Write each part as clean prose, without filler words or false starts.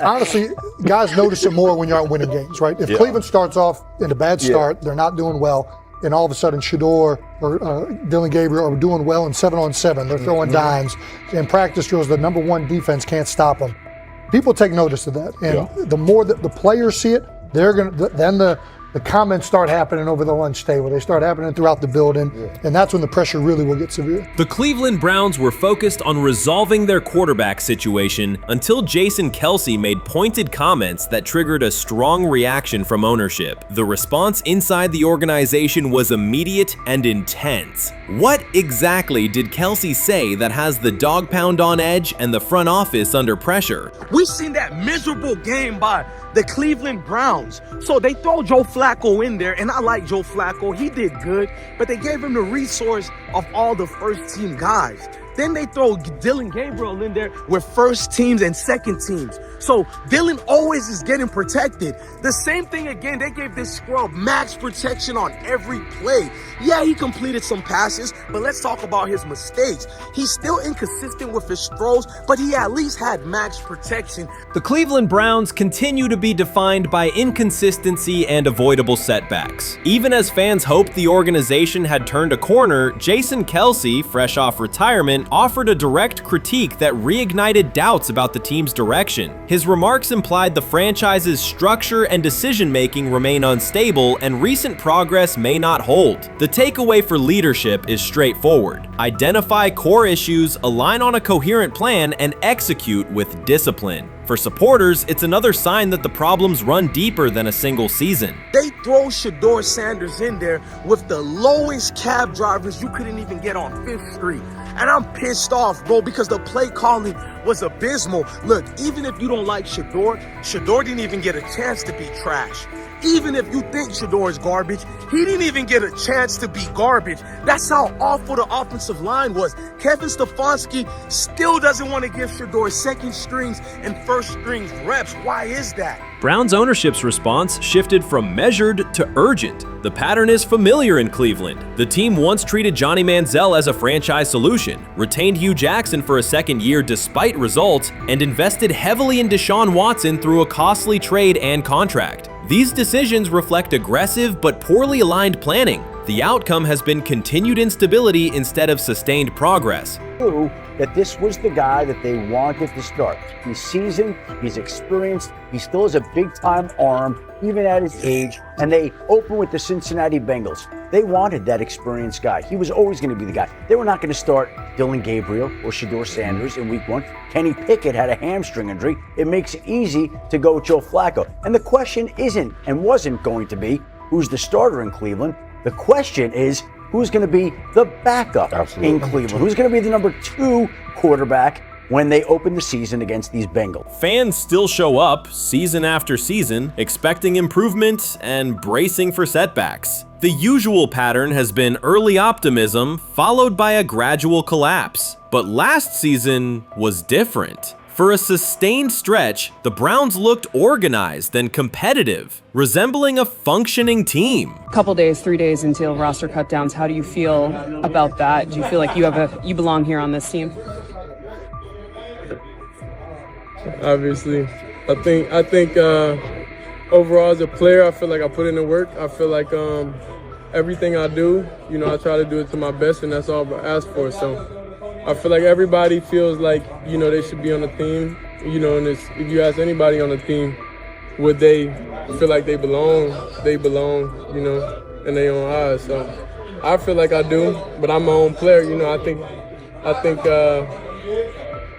honestly, guys notice it more when you're out winning games, right? If Cleveland starts off in a bad start, they're not doing well, and all of a sudden Shedeur or Dillon Gabriel are doing well in 7-on-7, they're throwing dimes, and practice drills, the number one defense can't stop them. People take notice of that, and the more that the players see it, they're gonna then the comments start happening over the lunch table. They start happening throughout the building, and that's when the pressure really will get severe. The Cleveland Browns were focused on resolving their quarterback situation until Jason Kelce made pointed comments that triggered a strong reaction from ownership. The response inside the organization was immediate and intense. What exactly did Kelce say that has the dog pound on edge and the front office under pressure? We've seen that miserable game by the Cleveland Browns. So they throw Joe Flacco in there, and I like Joe Flacco. He did good, but they gave him the resource of all the first-team guys. Then they throw Dillon Gabriel in there with first teams and second teams. So Dillon always is getting protected. The same thing again, they gave this scrub max protection on every play. Yeah, he completed some passes, but let's talk about his mistakes. He's still inconsistent with his throws, but he at least had max protection. The Cleveland Browns continue to be defined by inconsistency and avoidable setbacks. Even as fans hoped the organization had turned a corner, Jason Kelce, fresh off retirement, offered a direct critique that reignited doubts about the team's direction. His remarks implied the franchise's structure and decision-making remain unstable and recent progress may not hold. The takeaway for leadership is straightforward. Identify core issues, align on a coherent plan, and execute with discipline. For supporters, it's another sign that the problems run deeper than a single season. They throw Shedeur Sanders in there with the lowest cab drivers you couldn't even get on 5th Street. And I'm pissed off, bro, because the play calling was abysmal. Look, even if you don't like Shedeur, Shedeur didn't even get a chance to be trash. Even if you think Shedeur is garbage, he didn't even get a chance to be garbage. That's how awful the offensive line was. Kevin Stefanski still doesn't want to give Shedeur second strings and first strings reps. Why is that? Browns ownership's response shifted from measured to urgent. The pattern is familiar in Cleveland. The team once treated Johnny Manziel as a franchise solution, retained Hugh Jackson for a second year despite results, and invested heavily in Deshaun Watson through a costly trade and contract. These decisions reflect aggressive but poorly aligned planning. The outcome has been continued instability instead of sustained progress. That this was the guy that they wanted to start. He's seasoned, he's experienced, he still has a big-time arm, even at his age, and they open with the Cincinnati Bengals. They wanted that experienced guy. He was always going to be the guy. They were not going to start Dillon Gabriel or Shedeur Sanders in week 1. Kenny Pickett had a hamstring injury. It makes it easy to go with Joe Flacco. And the question isn't and wasn't going to be who's the starter in Cleveland. The question is, who's going to be the backup in Cleveland? Who's going to be the number 2 quarterback when they open the season against these Bengals? Fans still show up season after season, expecting improvement and bracing for setbacks. The usual pattern has been early optimism followed by a gradual collapse. But last season was different. For a sustained stretch, the Browns looked organized and competitive, resembling a functioning team. Couple days, 3 days until roster cutdowns, how do you feel about that? Do you feel like you belong here on this team? Obviously, I think overall as a player, I feel like I put in the work. I feel like everything I do, I try to do it to my best, and that's all I ask for. So I feel like everybody feels like, they should be on the team, and if you ask anybody on the team, would they feel like they belong, in their own eyes. So I feel like I do, but I'm my own player, I think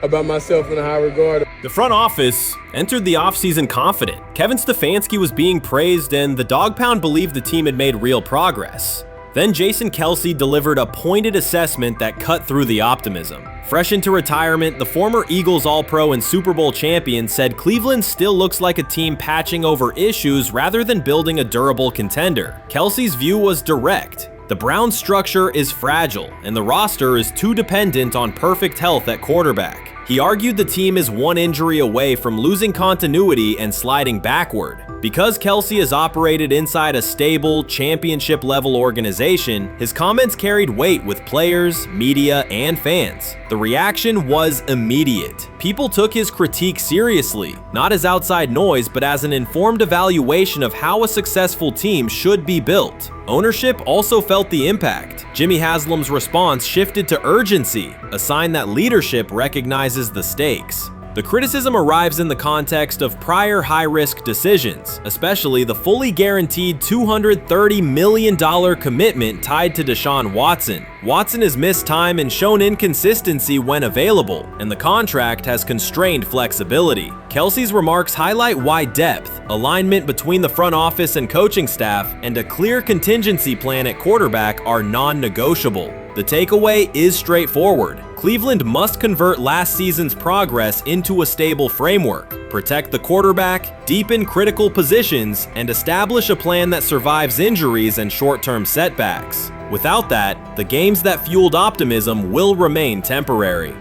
about myself in a high regard. The front office entered the offseason confident. Kevin Stefanski was being praised, and the Dog Pound believed the team had made real progress. Then Jason Kelce delivered a pointed assessment that cut through the optimism. Fresh into retirement, the former Eagles All-Pro and Super Bowl champion said Cleveland still looks like a team patching over issues rather than building a durable contender. Kelce's view was direct. The Browns' structure is fragile, and the roster is too dependent on perfect health at quarterback. He argued the team is one injury away from losing continuity and sliding backward. Because Kelce has operated inside a stable, championship-level organization, his comments carried weight with players, media, and fans. The reaction was immediate. People took his critique seriously, not as outside noise, but as an informed evaluation of how a successful team should be built. Ownership also felt the impact. Jimmy Haslam's response shifted to urgency, a sign that leadership recognizes the stakes. The criticism arrives in the context of prior high-risk decisions, especially the fully guaranteed $230 million commitment tied to Deshaun Watson. Watson has missed time and shown inconsistency when available, and the contract has constrained flexibility. Kelce's remarks highlight why depth, alignment between the front office and coaching staff, and a clear contingency plan at quarterback are non-negotiable. The takeaway is straightforward. Cleveland must convert last season's progress into a stable framework, protect the quarterback, deepen critical positions, and establish a plan that survives injuries and short-term setbacks. Without that, the games that fueled optimism will remain temporary.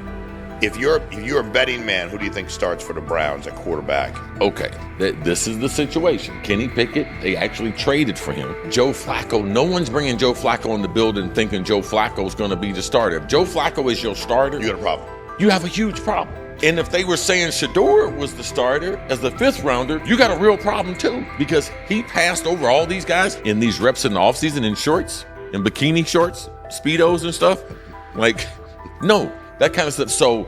If you're a betting man, who do you think starts for the Browns at quarterback? Okay, this is the situation. Kenny Pickett, they actually traded for him. Joe Flacco, no one's bringing Joe Flacco in the building thinking Joe Flacco's going to be the starter. If Joe Flacco is your starter, You got a problem. you have a huge problem. And if they were saying Shedeur was the starter as the 5th rounder, you got a real problem too, because he passed over all these guys in these reps in the offseason in shorts, in bikini shorts, Speedos and stuff. Like, no. That kind of stuff. So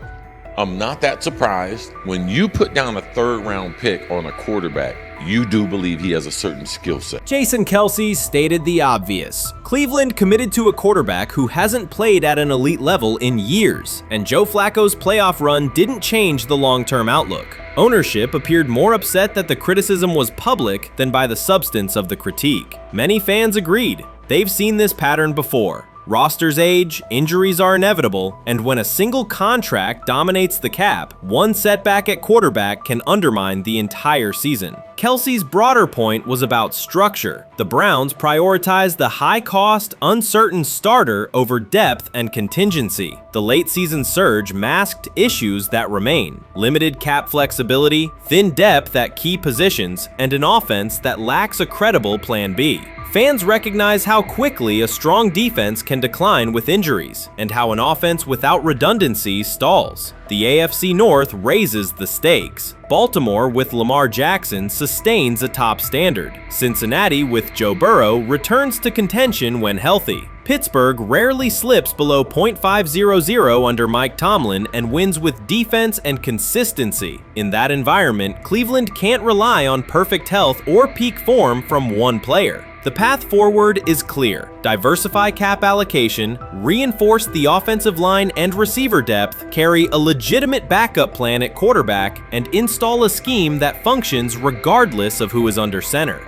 I'm not that surprised. When you put down a 3rd round pick on a quarterback, you do believe he has a certain skill set. Jason Kelce stated the obvious. Cleveland committed to a quarterback who hasn't played at an elite level in years, and Joe Flacco's playoff run didn't change the long-term outlook. Ownership appeared more upset that the criticism was public than by the substance of the critique. Many fans agreed. They've seen this pattern before. Rosters age, injuries are inevitable, and when a single contract dominates the cap, one setback at quarterback can undermine the entire season. Kelce's broader point was about structure. The Browns prioritized the high-cost, uncertain starter over depth and contingency. The late-season surge masked issues that remain: limited cap flexibility, thin depth at key positions, and an offense that lacks a credible plan B. Fans recognize how quickly a strong defense can decline with injuries, and how an offense without redundancy stalls. The AFC North raises the stakes. Baltimore with Lamar Jackson sustains a top standard. Cincinnati with Joe Burrow returns to contention when healthy. Pittsburgh rarely slips below .500 under Mike Tomlin and wins with defense and consistency. In that environment, Cleveland can't rely on perfect health or peak form from one player. The path forward is clear. Diversify cap allocation, reinforce the offensive line and receiver depth, carry a legitimate backup plan at quarterback, and install a scheme that functions regardless of who is under center.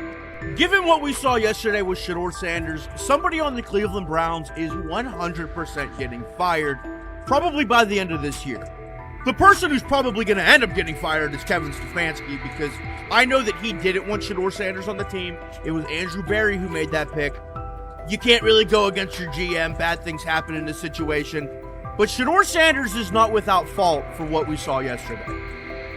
Given what we saw yesterday with Shedeur Sanders, somebody on the Cleveland Browns is 100% getting fired, probably by the end of this year. The person who's probably going to end up getting fired is Kevin Stefanski, because I know that he didn't want Shedeur Sanders on the team. It was Andrew Berry who made that pick. You can't really go against your GM. Bad things happen in this situation. But Shedeur Sanders is not without fault for what we saw yesterday.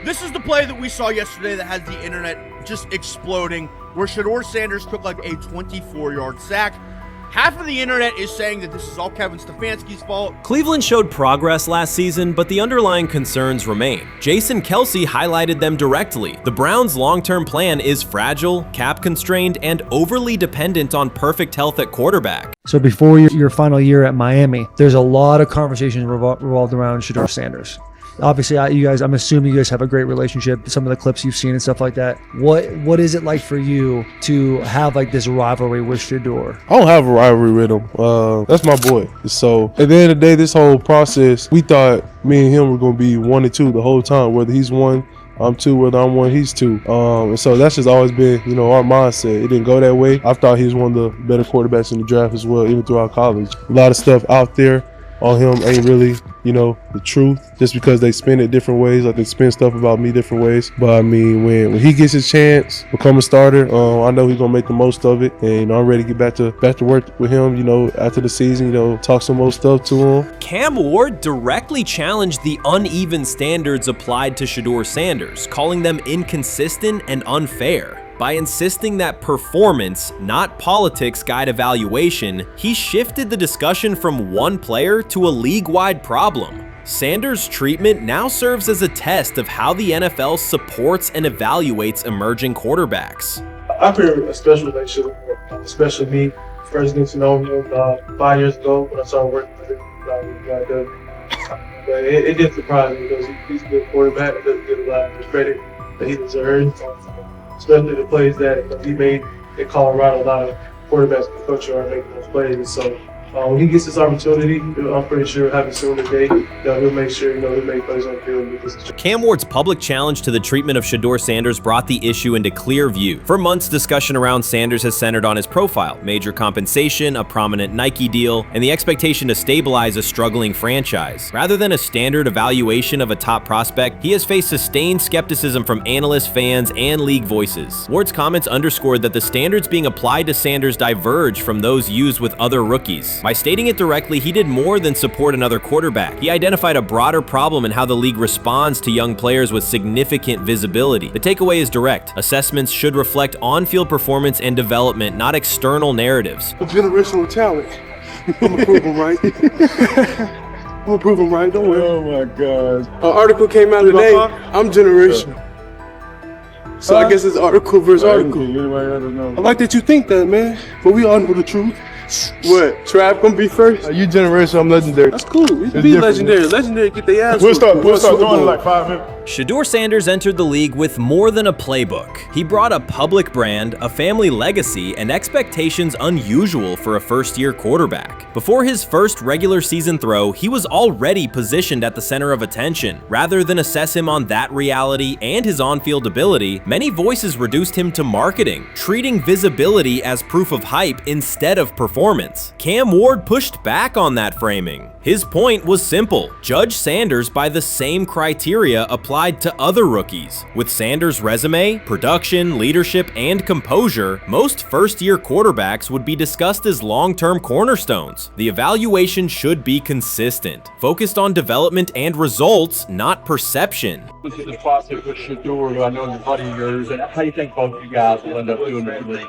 This is the play that we saw yesterday that has the internet just exploding, where Shedeur Sanders took like a 24-yard sack. Half of the internet is saying that this is all Kevin Stefanski's fault. Cleveland showed progress last season, but the underlying concerns remain. Jason Kelce highlighted them directly. The Browns' long-term plan is fragile, cap-constrained, and overly dependent on perfect health at quarterback. So before your final year at Miami, there's a lot of conversations revolved around Shedeur Sanders. Obviously, I'm assuming you guys have a great relationship. Some of the clips you've seen and stuff like that. What is it like for you to have like this rivalry with Shedeur? I don't have a rivalry with him. That's my boy. So at the end of the day, this whole process, we thought me and him were going to be 1 and 2 the whole time. Whether he's 1, I'm 2. Whether I'm 1, he's 2. And so that's just always been, our mindset. It didn't go that way. I thought he was one of the better quarterbacks in the draft as well, even throughout college. A lot of stuff out there on him ain't really, you know, the truth, just because they spin it different ways. Like they spin stuff about me different ways. But I mean, when he gets his chance, become a starter, I know he's gonna make the most of it. And you know, I'm ready to get back to work with him. You know, after the season, you know, talk some more stuff to him. Cam Ward directly challenged the uneven standards applied to Shedeur Sanders, calling them inconsistent and unfair. By insisting that performance, not politics, guide evaluation, he shifted the discussion from one player to a league-wide problem. Sanders' treatment now serves as a test of how the NFL supports and evaluates emerging quarterbacks. I feel a special relationship with him, especially me. First getting to know him 5 years ago when I started working with him. But it did surprise me because he's a good quarterback. It doesn't get a lot of the credit that he deserves. Especially the plays that he made in Colorado. A lot of quarterbacks in the country are making those plays. And so when he gets this opportunity, I'm pretty sure having soon today that he'll make sure, you know, he'll make plays on the field. Cam Ward's public challenge to the treatment of Shedeur Sanders brought the issue into clear view. For months, discussion around Sanders has centered on his profile, major compensation, a prominent Nike deal, and the expectation to stabilize a struggling franchise. Rather than a standard evaluation of a top prospect, he has faced sustained skepticism from analysts, fans, and league voices. Ward's comments underscored that the standards being applied to Sanders diverge from those used with other rookies. By stating it directly, he did more than support another quarterback. He identified a broader problem in how the league responds to young players with significant visibility. The takeaway is direct. Assessments should reflect on-field performance and development, not external narratives. A generational talent. I'm gonna prove him right. I'm gonna prove him right. Don't worry. Oh my God. An article came out today. I'm generational. So I guess it's article versus article. I like that you think that, man. But we all know the truth. What? Trav gonna be first? You generation, I'm legendary. That's cool. We can be legendary. Legendary, get their ass. We'll start doing it in like 5 minutes. Shedeur Sanders entered the league with more than a playbook. He brought a public brand, a family legacy, and expectations unusual for a first-year quarterback. Before his first regular season throw, he was already positioned at the center of attention. Rather than assess him on that reality and his on-field ability, many voices reduced him to marketing, treating visibility as proof of hype instead of performance. Cam Ward pushed back on that framing. His point was simple: judge Sanders by the same criteria applied to other rookies. With Sanders' resume, production, leadership, and composure, most first-year quarterbacks would be discussed as long-term cornerstones. The evaluation should be consistent, focused on development and results, not perception. Look at the process with Shedeur, who I know is a buddy of yours, and how do you think both of you guys will end up doing in the league?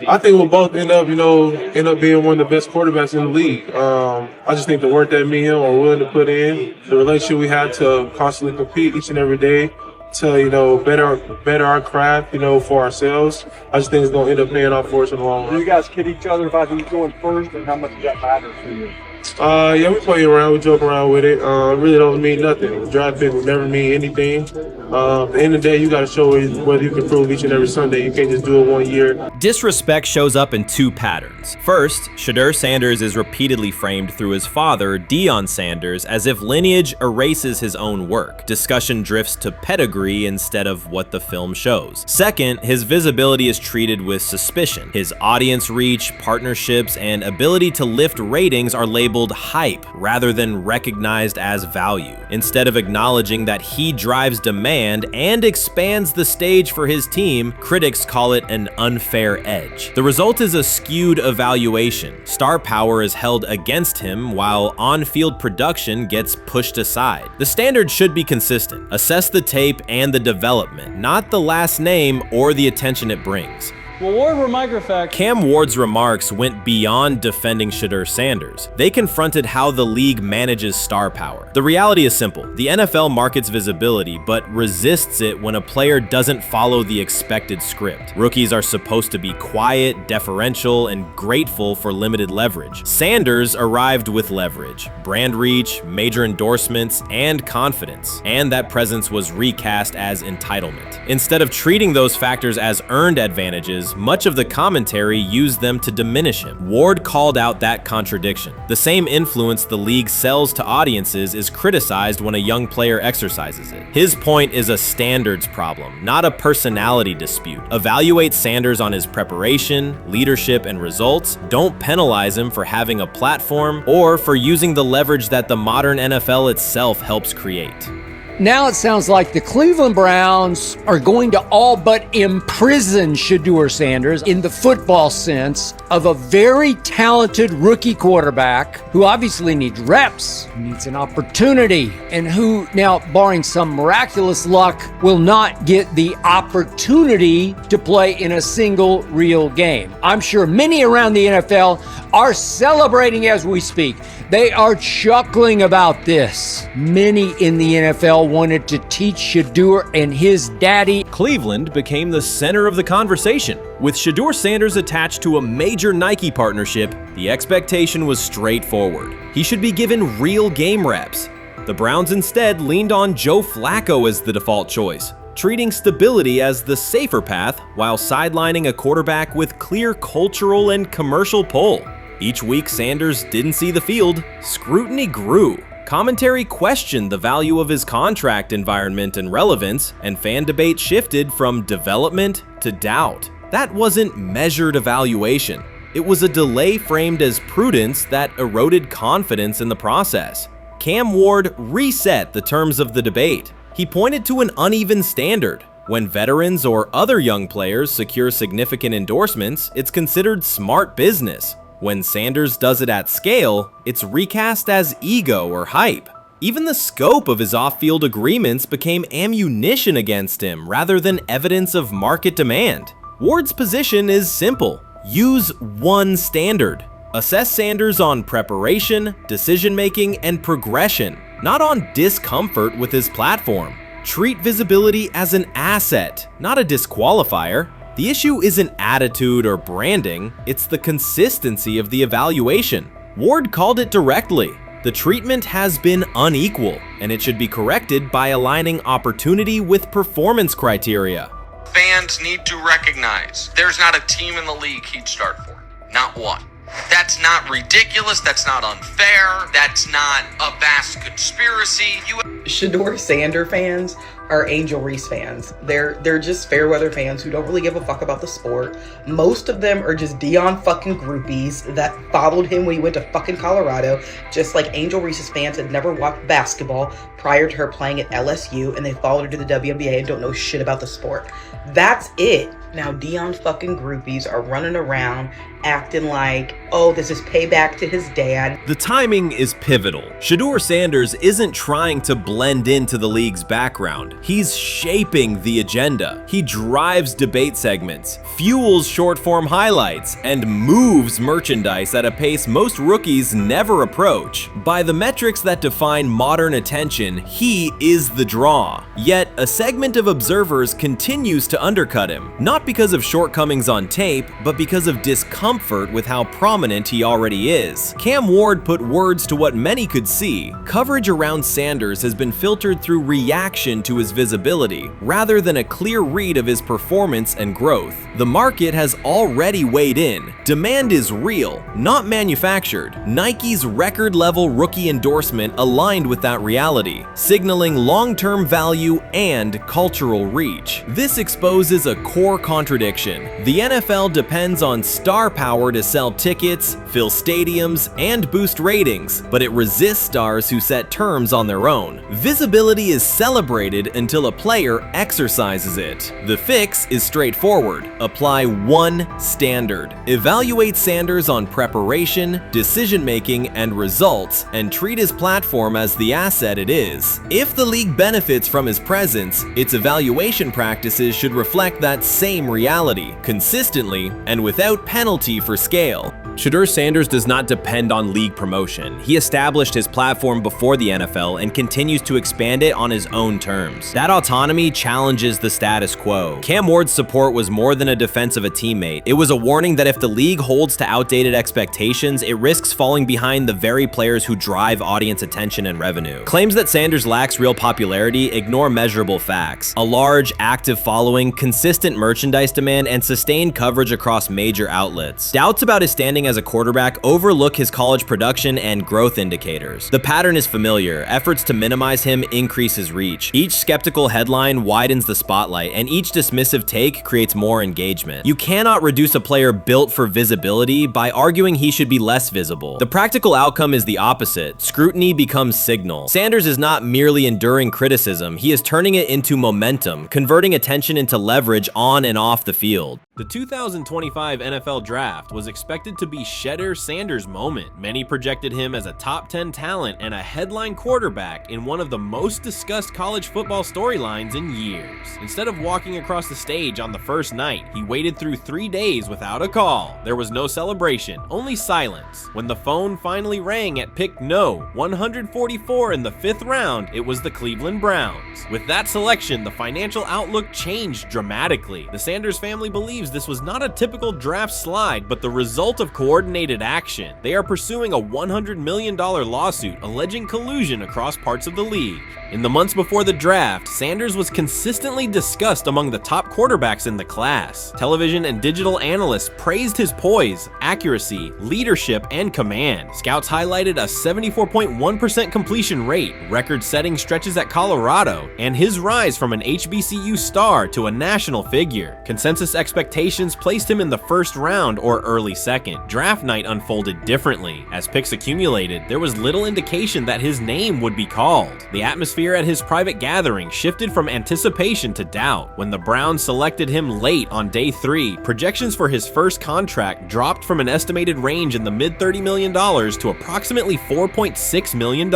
I think we'll both end up being one of the best quarterbacks in the league. I just think the work that me and him are willing to put in, the relationship we have to constantly compete each and every day, to, you know, better our craft, you know, for ourselves. I just think it's going to end up paying off for us in the long run. Do you guys kid each other about who's going first and how much does that matter to you? Yeah, we play around, we joke around with it. It really don't mean nothing. The draft pick will never mean anything. At the end of the day, you got to show whether you can prove each and every Sunday. You can't just do it 1 year. Disrespect shows up in two patterns. First, Shedeur Sanders is repeatedly framed through his father, Deion Sanders, as if lineage erases his own work. Discussion drifts to pedigree instead of what the film shows. Second, his visibility is treated with suspicion. His audience reach, partnerships, and ability to lift ratings are labeled hype rather than recognized as value. Instead of acknowledging that he drives demand and expands the stage for his team, critics call it an unfair edge. The result is a skewed evaluation. Star power is held against him while on-field production gets pushed aside. The standard should be consistent. Assess the tape and the development, not the last name or the attention it brings. Well, Ward were microfacts. Cam Ward's remarks went beyond defending Shedeur Sanders. They confronted how the league manages star power. The reality is simple. The NFL markets visibility, but resists it when a player doesn't follow the expected script. Rookies are supposed to be quiet, deferential, and grateful for limited leverage. Sanders arrived with leverage, brand reach, major endorsements, and confidence, and that presence was recast as entitlement. Instead of treating those factors as earned advantages, Sanders, much of the commentary used them to diminish him. Ward called out that contradiction. The same influence the league sells to audiences is criticized when a young player exercises it. His point is a standards problem, not a personality dispute. Evaluate Sanders on his preparation, leadership, and results. Don't penalize him for having a platform or for using the leverage that the modern NFL itself helps create. Now it sounds like the Cleveland Browns are going to all but imprison Shedeur Sanders in the football sense of a very talented rookie quarterback who obviously needs reps, needs an opportunity, and who now, barring some miraculous luck, will not get the opportunity to play in a single real game. I'm sure many around the NFL are celebrating as we speak. They are chuckling about this. Many in the NFL wanted to teach Shedeur and his daddy. Cleveland became the center of the conversation. With Shedeur Sanders attached to a major Nike partnership, the expectation was straightforward. He should be given real game reps. The Browns instead leaned on Joe Flacco as the default choice, treating stability as the safer path while sidelining a quarterback with clear cultural and commercial pull. Each week Sanders didn't see the field, scrutiny grew. Commentary questioned the value of his contract environment and relevance, and fan debate shifted from development to doubt. That wasn't measured evaluation. It was a delay framed as prudence that eroded confidence in the process. Cam Ward reset the terms of the debate. He pointed to an uneven standard. When veterans or other young players secure significant endorsements, it's considered smart business. When Sanders does it at scale, it's recast as ego or hype. Even the scope of his off-field agreements became ammunition against him rather than evidence of market demand. Ward's position is simple. Use one standard. Assess Sanders on preparation, decision-making, and progression, not on discomfort with his platform. Treat visibility as an asset, not a disqualifier. The issue isn't attitude or branding, it's the consistency of the evaluation. Ward called it directly. The treatment has been unequal, and it should be corrected by aligning opportunity with performance criteria. Fans need to recognize there's not a team in the league he'd start for. Not one. That's not ridiculous, that's not unfair, that's not a vast conspiracy. Shedeur Sanders fans are Angel Reese fans. They're just fair weather fans who don't really give a fuck about the sport. Most of them are just Dion fucking groupies that followed him when he went to fucking Colorado, just like Angel Reese's fans had never watched basketball prior to her playing at LSU, and they followed her to the WNBA and don't know shit about the sport. That's it. Now Dion fucking groupies are running around acting like, oh, this is payback to his dad. The timing is pivotal. Shedeur Sanders isn't trying to blend into the league's background. He's shaping the agenda. He drives debate segments, fuels short-form highlights, and moves merchandise at a pace most rookies never approach. By the metrics that define modern attention, he is the draw. Yet, a segment of observers continues to undercut him, not because of shortcomings on tape, but because of discomfort with how prominent he already is. Cam Ward put words to what many could see. Coverage around Sanders has been filtered through reaction to his visibility, rather than a clear read of his performance and growth. The market has already weighed in. Demand is real, not manufactured. Nike's record-level rookie endorsement aligned with that reality, signaling long-term value and cultural reach. This exposes a core contradiction. The NFL depends on star power to sell tickets, fill stadiums, and boost ratings, but it resists stars who set terms on their own. Visibility is celebrated until a player exercises it. The fix is straightforward. Apply one standard. Evaluate Sanders on preparation, decision-making, and results, and treat his platform as the asset it is. If the league benefits from his presence, its evaluation practices should reflect that same reality, consistently and without penalty for scale. Shedeur Sanders does not depend on league promotion. He established his platform before the NFL and continues to expand it on his own terms. That autonomy challenges the status quo. Cam Ward's support was more than a defense of a teammate. It was a warning that if the league holds to outdated expectations, it risks falling behind the very players who drive audience attention and revenue. Claims that Sanders lacks real popularity ignore measurable facts. A large, active following, consistent merchandise demand, and sustained coverage across major outlets. Doubts about his standing as a quarterback overlook his college production and growth indicators. The pattern is familiar. Efforts to minimize him increase his reach. Each skeptical headline widens the spotlight, and each dismissive take creates more engagement. You cannot reduce a player built for visibility by arguing he should be less visible. The practical outcome is the opposite. Scrutiny becomes signal. Sanders is not merely enduring criticism, he is turning it into momentum, converting attention into leverage on and off the field. The 2025 NFL Draft was expected to be Shedeur Sanders' moment. Many projected him as a top 10 talent and a headline quarterback in one of the most discussed college football storylines in years. Instead of walking across the stage on the first night, he waited through 3 days without a call. There was no celebration, only silence. When the phone finally rang at pick no. 144 in the 5th round, it was the Cleveland Browns. With that selection, the financial outlook changed dramatically. The Sanders family believes this was not a typical draft slide, but the result of coordinated action. They are pursuing a $100 million lawsuit alleging collusion across parts of the league. In the months before the draft, Sanders was consistently discussed among the top quarterbacks in the class. Television and digital analysts praised his poise, accuracy, leadership, and command. Scouts highlighted a 74.1% completion rate, record-setting stretches at Colorado, and his rise from an HBCU star to a national figure. Consensus expectations placed him in the first round or early second. Draft night unfolded differently. As picks accumulated, there was little indication that his name would be called. The atmosphere at his private gathering shifted from anticipation to doubt. When the Browns selected him late on day 3, projections for his first contract dropped from an estimated range in the mid-$30 million to approximately $4.6 million,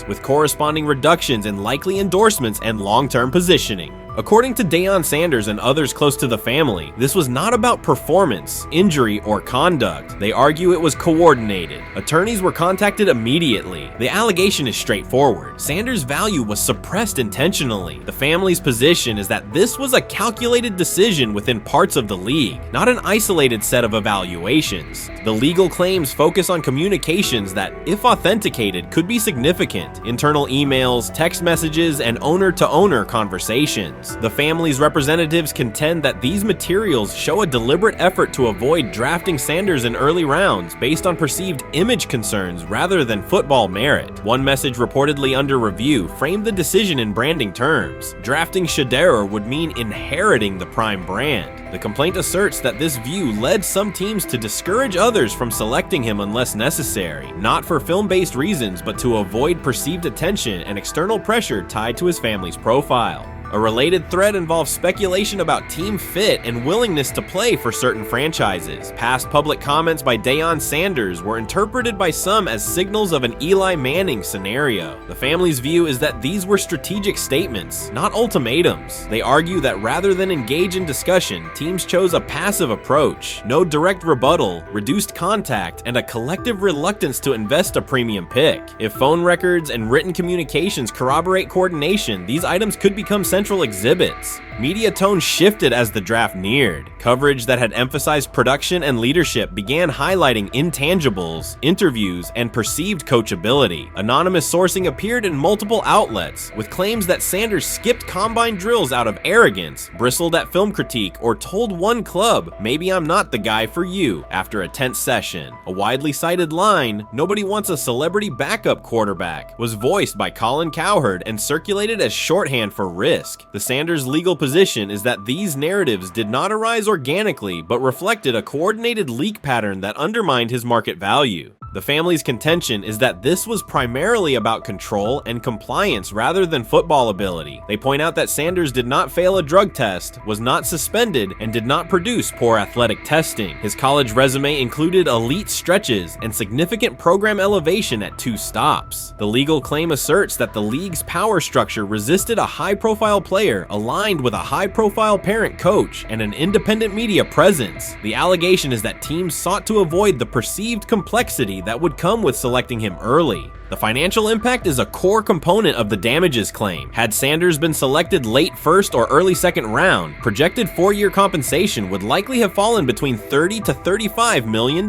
with corresponding reductions in likely endorsements and long-term positioning. According to Deion Sanders and others close to the family, this was not about performance, injury, or conduct. They argue it was coordinated. Attorneys were contacted immediately. The allegation is straightforward. Sanders' value was suppressed intentionally. The family's position is that this was a calculated decision within parts of the league, not an isolated set of evaluations. The legal claims focus on communications that, if authenticated, could be significant. Internal emails, text messages, and owner-to-owner conversations. The family's representatives contend that these materials show a deliberate effort to avoid drafting Sanders in early rounds based on perceived image concerns rather than football merit. One message reportedly under review framed the decision in branding terms. Drafting Shedeur would mean inheriting the Prime brand. The complaint asserts that this view led some teams to discourage others from selecting him unless necessary, not for film-based reasons, but to avoid perceived attention and external pressure tied to his family's profile. A related thread involves speculation about team fit and willingness to play for certain franchises. Past public comments by Deion Sanders were interpreted by some as signals of an Eli Manning scenario. The family's view is that these were strategic statements, not ultimatums. They argue that rather than engage in discussion, teams chose a passive approach, no direct rebuttal, reduced contact, and a collective reluctance to invest a premium pick. If phone records and written communications corroborate coordination, these items could become central exhibits. Media tone shifted as the draft neared. Coverage that had emphasized production and leadership began highlighting intangibles, interviews, and perceived coachability. Anonymous sourcing appeared in multiple outlets, with claims that Sanders skipped combine drills out of arrogance, bristled at film critique, or told one club, "Maybe I'm not the guy for you," after a tense session. A widely cited line, "Nobody wants a celebrity backup quarterback," was voiced by Colin Cowherd and circulated as shorthand for risk. The Sanders legal position is that these narratives did not arise organically, but reflected a coordinated leak pattern that undermined his market value. The family's contention is that this was primarily about control and compliance rather than football ability. They point out that Sanders did not fail a drug test, was not suspended, and did not produce poor athletic testing. His college resume included elite stretches and significant program elevation at 2 stops. The legal claim asserts that the league's power structure resisted a high-profile player aligned with a high-profile parent coach and an independent media presence. The allegation is that teams sought to avoid the perceived complexity that would come with selecting him early. The financial impact is a core component of the damages claim. Had Sanders been selected late first or early second round, projected 4-year compensation would likely have fallen between $30 to $35 million,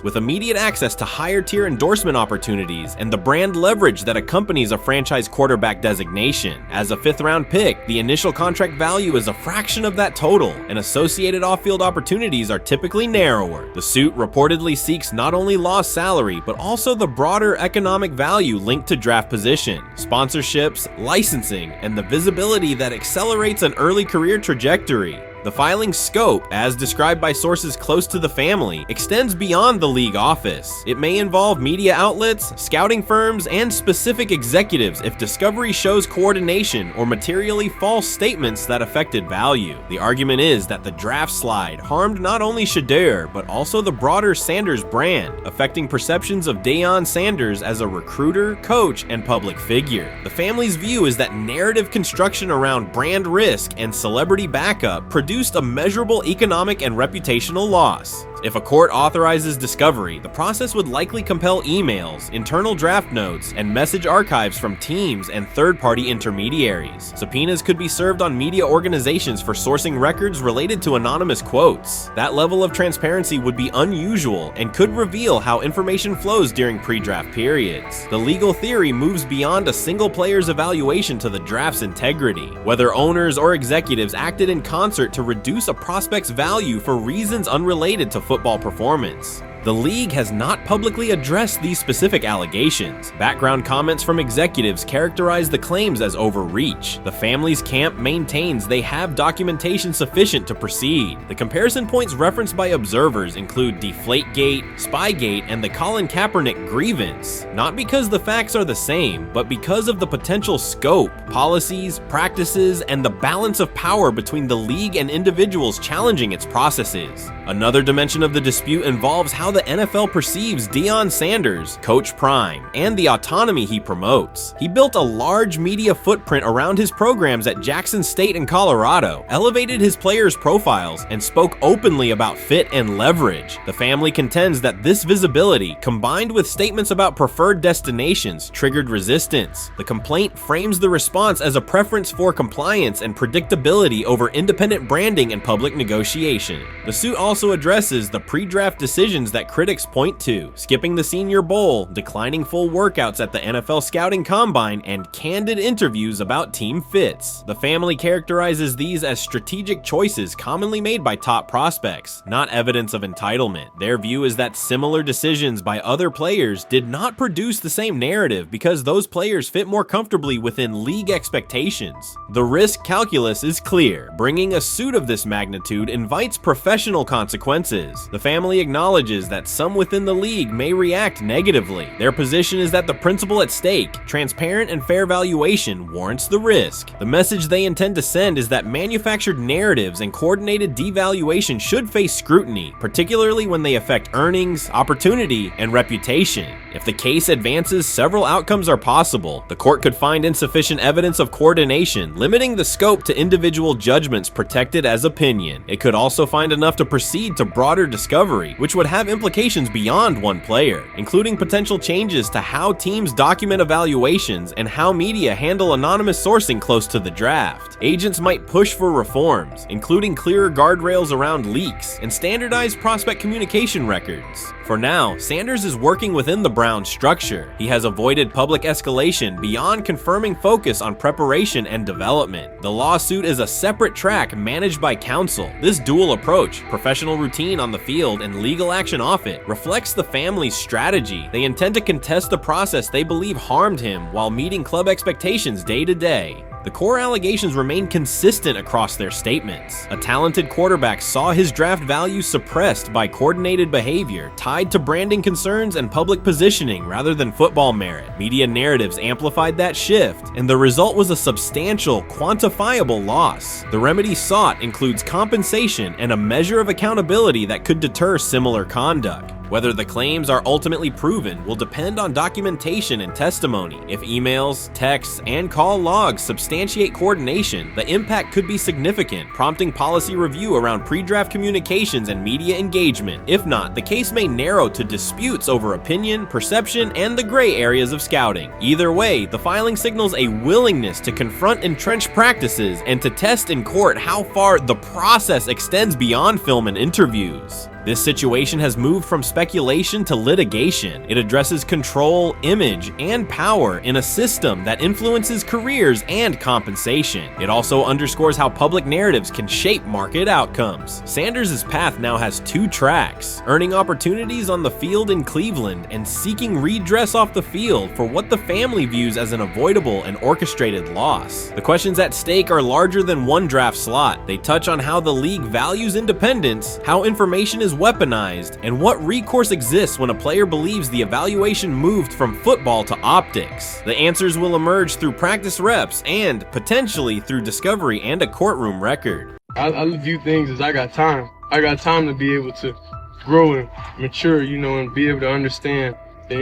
with immediate access to higher tier endorsement opportunities and the brand leverage that accompanies a franchise quarterback designation. As a 5th round pick, the initial contract value is a fraction of that total, and associated off-field opportunities are typically narrower. The suit reportedly seeks not only lost salary, but also the broader economic value linked to draft position, sponsorships, licensing, and the visibility that accelerates an early career trajectory. The filing's scope, as described by sources close to the family, extends beyond the league office. It may involve media outlets, scouting firms, and specific executives if discovery shows coordination or materially false statements that affected value. The argument is that the draft slide harmed not only Shedeur, but also the broader Sanders brand, affecting perceptions of Deion Sanders as a recruiter, coach, and public figure. The family's view is that narrative construction around brand risk and celebrity backup produced a measurable economic and reputational loss. If a court authorizes discovery, the process would likely compel emails, internal draft notes, and message archives from teams and third-party intermediaries. Subpoenas could be served on media organizations for sourcing records related to anonymous quotes. That level of transparency would be unusual and could reveal how information flows during pre-draft periods. The legal theory moves beyond a single player's evaluation to the draft's integrity, whether owners or executives acted in concert to reduce a prospect's value for reasons unrelated to football performance. The league has not publicly addressed these specific allegations. Background comments from executives characterize the claims as overreach. The family's camp maintains they have documentation sufficient to proceed. The comparison points referenced by observers include Deflategate, Spygate, and the Colin Kaepernick grievance, not because the facts are the same, but because of the potential scope, policies, practices, and the balance of power between the league and individuals challenging its processes. Another dimension of the dispute involves how the NFL perceives Deion Sanders, Coach Prime, and the autonomy he promotes. He built a large media footprint around his programs at Jackson State and Colorado, elevated his players' profiles, and spoke openly about fit and leverage. The family contends that this visibility, combined with statements about preferred destinations, triggered resistance. The complaint frames the response as a preference for compliance and predictability over independent branding and public negotiation. The suit also addresses the pre-draft decisions that critics point to: skipping the Senior Bowl, declining full workouts at the NFL Scouting Combine, and candid interviews about team fits. The family characterizes these as strategic choices commonly made by top prospects, not evidence of entitlement. Their view is that similar decisions by other players did not produce the same narrative because those players fit more comfortably within league expectations. The risk calculus is clear. Bringing a suit of this magnitude invites professional consequences. The family acknowledges that some within the league may react negatively. Their position is that the principle at stake, transparent and fair valuation, warrants the risk. The message they intend to send is that manufactured narratives and coordinated devaluation should face scrutiny, particularly when they affect earnings, opportunity, and reputation. If the case advances, several outcomes are possible. The court could find insufficient evidence of coordination, limiting the scope to individual judgments protected as opinion. It could also find enough to proceed to broader discovery, which would have implications beyond one player, including potential changes to how teams document evaluations and how media handle anonymous sourcing close to the draft. Agents might push for reforms, including clearer guardrails around leaks and standardized prospect communication records. For now, Sanders is working within the Browns structure. He has avoided public escalation beyond confirming focus on preparation and development. The lawsuit is a separate track managed by counsel. This dual approach, professional routine on the field and legal action off it, reflects the family's strategy. They intend to contest the process they believe harmed him while meeting club expectations day to day. The core allegations remain consistent across their statements. A talented quarterback saw his draft value suppressed by coordinated behavior tied to branding concerns and public positioning rather than football merit. Media narratives amplified that shift, and the result was a substantial, quantifiable loss. The remedy sought includes compensation and a measure of accountability that could deter similar conduct. Whether the claims are ultimately proven will depend on documentation and testimony. If emails, texts, and call logs substantiate coordination, the impact could be significant, prompting policy review around pre-draft communications and media engagement. If not, the case may narrow to disputes over opinion, perception, and the gray areas of scouting. Either way, the filing signals a willingness to confront entrenched practices and to test in court how far the process extends beyond film and interviews. This situation has moved from speculation to litigation. It addresses control, image, and power in a system that influences careers and compensation. It also underscores how public narratives can shape market outcomes. Sanders' path now has two tracks: earning opportunities on the field in Cleveland and seeking redress off the field for what the family views as an avoidable and orchestrated loss. The questions at stake are larger than one draft slot. They touch on how the league values independence, how information is weaponized, and what recourse exists when a player believes the evaluation moved from football to optics. The answers will emerge through practice reps and, potentially, through discovery and a courtroom record. I view things as I got time. I got time to be able to grow and mature, and be able to understand the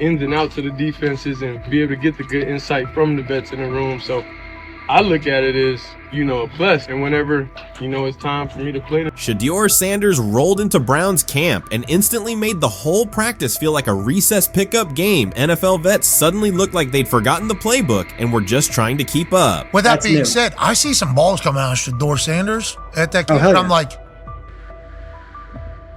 ins and outs of the defenses and be able to get the good insight from the vets in the room. So I look at it as, a plus, and whenever, it's time for me to play. Shedeur Sanders rolled into Browns camp and instantly made the whole practice feel like a recess pickup game. NFL vets suddenly looked like they'd forgotten the playbook and were just trying to keep up. With that being said, I see some balls coming out of Shedeur Sanders at that camp, and I'm like,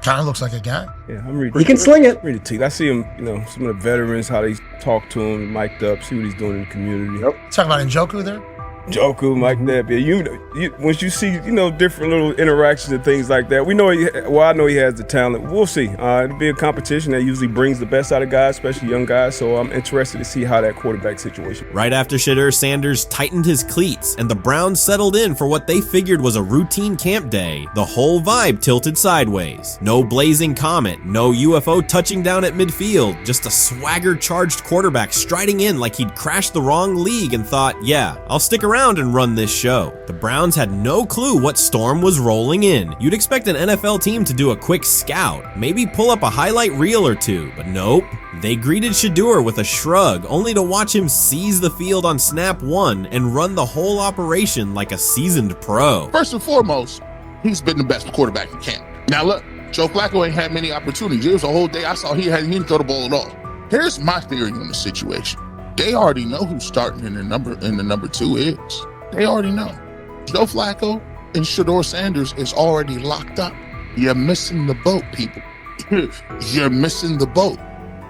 kind of looks like a guy. Yeah, I'm reading. He can sling it. Read the team. I see him, some of the veterans, how they talk to him, mic'd up, see what he's doing in the community. Yep. Talking about Njoku there? Njoku, Mike Knapp. Yeah, once you see, different little interactions and things like that, I know he has the talent. We'll see. It'll be a competition that usually brings the best out of guys, especially young guys. So I'm interested to see how that quarterback situation. Right after Shedeur Sanders tightened his cleats and the Browns settled in for what they figured was a routine camp day, the whole vibe tilted sideways. No blazing comet, no UFO touching down at midfield, just a swagger-charged quarterback striding in like he'd crashed the wrong league and thought, yeah, I'll stick around and run this show. The Browns had no clue what storm was rolling in. You'd expect an NFL team to do a quick scout, maybe pull up a highlight reel or two, but nope. They greeted Shedeur with a shrug, only to watch him seize the field on snap one and run the whole operation like a seasoned pro. First and foremost, he's been the best quarterback in camp. Now look, Joe Flacco ain't had many opportunities. There was a whole day I saw he didn't throw the ball at all. Here's my theory on the situation. They already know who's starting in the number 2 is. They already know. Joe Flacco and Shedeur Sanders is already locked up. You're missing the boat, people. You're missing the boat.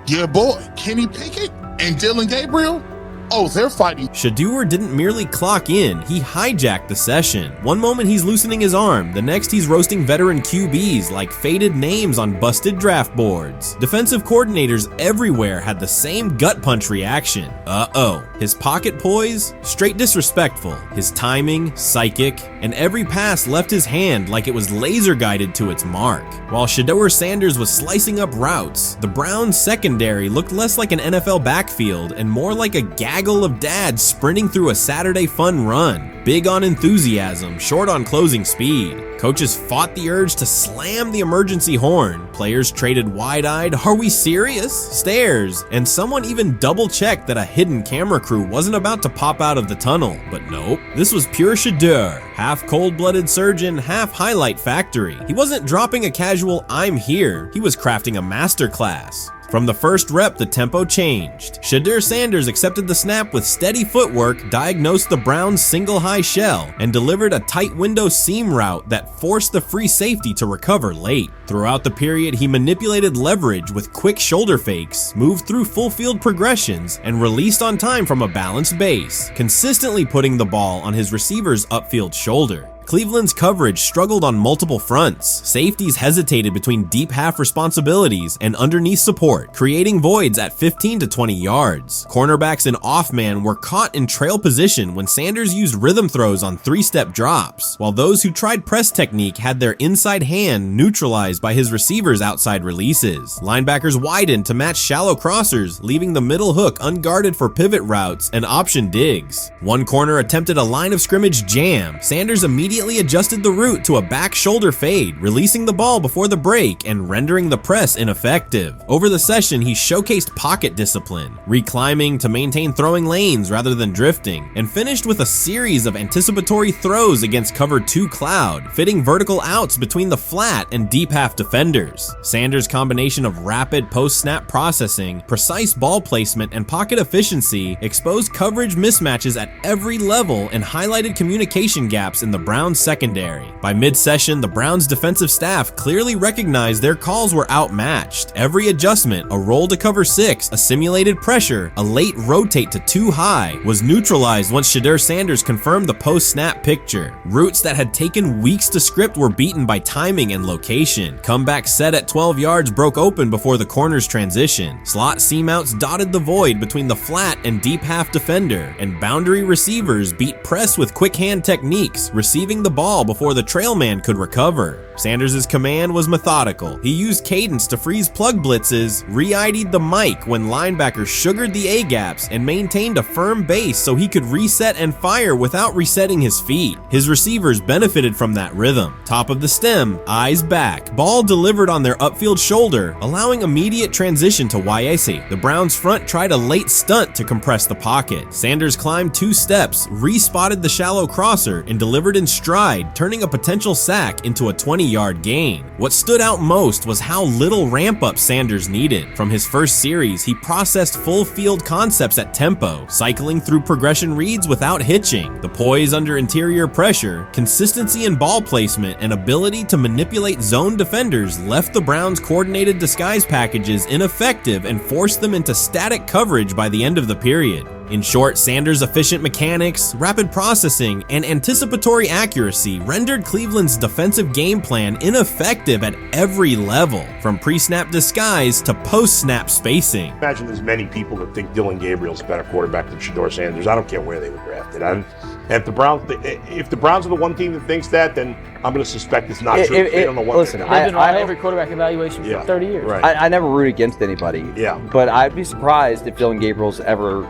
Your boy, Kenny Pickett and Dylan Gabriel, oh, they're fighting. Shedeur didn't merely clock in, he hijacked the session. One moment he's loosening his arm, the next he's roasting veteran QBs like faded names on busted draft boards. Defensive coordinators everywhere had the same gut punch reaction. Uh-oh. His pocket poise? Straight disrespectful. His timing? Psychic. And every pass left his hand like it was laser guided to its mark. While Shedeur Sanders was slicing up routes, the Browns' secondary looked less like an NFL backfield and more like a gaggle of dads sprinting through a Saturday fun run. Big on enthusiasm, short on closing speed. Coaches fought the urge to slam the emergency horn. Players traded wide-eyed, "Are we serious?" stares, and someone even double-checked that a hidden camera crew wasn't about to pop out of the tunnel. But nope, this was pure Shedeur, half cold-blooded surgeon, half highlight factory. He wasn't dropping a casual "I'm here," he was crafting a masterclass. From the first rep, the tempo changed. Shedeur Sanders accepted the snap with steady footwork, diagnosed the Browns' single high shell, and delivered a tight window seam route that forced the free safety to recover late. Throughout the period, he manipulated leverage with quick shoulder fakes, moved through full field progressions, and released on time from a balanced base, consistently putting the ball on his receiver's upfield shoulder. Cleveland's coverage struggled on multiple fronts. Safeties hesitated between deep half responsibilities and underneath support, creating voids at 15 to 20 yards. Cornerbacks and off-man were caught in trail position when Sanders used rhythm throws on 3-step drops, while those who tried press technique had their inside hand neutralized by his receivers' outside releases. Linebackers widened to match shallow crossers, leaving the middle hook unguarded for pivot routes and option digs. One corner attempted a line of scrimmage jam. Sanders immediately adjusted the route to a back shoulder fade, releasing the ball before the break and rendering the press ineffective. Over the session, he showcased pocket discipline, reclimbing to maintain throwing lanes rather than drifting, and finished with a series of anticipatory throws against cover 2 cloud, fitting vertical outs between the flat and deep half defenders. Sanders' combination of rapid post-snap processing, precise ball placement, and pocket efficiency exposed coverage mismatches at every level and highlighted communication gaps in the Browns secondary. By mid-session, the Browns defensive staff clearly recognized their calls were outmatched. Every adjustment, a roll to cover 6, a simulated pressure, a late rotate to 2 high, was neutralized once Shedeur Sanders confirmed the post-snap picture. Routes that had taken weeks to script were beaten by timing and location. Comeback set at 12 yards broke open before the corner's transition. Slot seam outs dotted the void between the flat and deep half defender, and boundary receivers beat press with quick hand techniques, receiving the ball before the trail man could recover. Sanders' command was methodical. He used cadence to freeze plug blitzes, re-ID'd the mic when linebackers sugared the A-gaps, and maintained a firm base so he could reset and fire without resetting his feet. His receivers benefited from that rhythm. Top of the stem, eyes back, ball delivered on their upfield shoulder, allowing immediate transition to YAC. The Browns front tried a late stunt to compress the pocket. Sanders climbed 2 steps, re-spotted the shallow crosser, and delivered in stride, turning a potential sack into a 20-yard gain. What stood out most was how little ramp-up Sanders needed. From his first series, he processed full field concepts at tempo, cycling through progression reads without hitching. The poise under interior pressure, consistency in ball placement, and ability to manipulate zone defenders left the Browns' coordinated disguise packages ineffective and forced them into static coverage by the end of the period. In short, Sanders' efficient mechanics, rapid processing, and anticipatory accuracy rendered Cleveland's defensive game plan ineffective at every level, from pre-snap disguise to post-snap spacing. Imagine there's many people that think Dylan Gabriel's a better quarterback than Shedeur Sanders. I don't care where they were drafted. And if the Browns are the one team that thinks that, then I'm going to suspect it's not true. They don't know what listen, they're I've doing. been on every quarterback evaluation for 30 years. Right. I never root against anybody. Yeah. But I'd be surprised if Dylan Gabriel's ever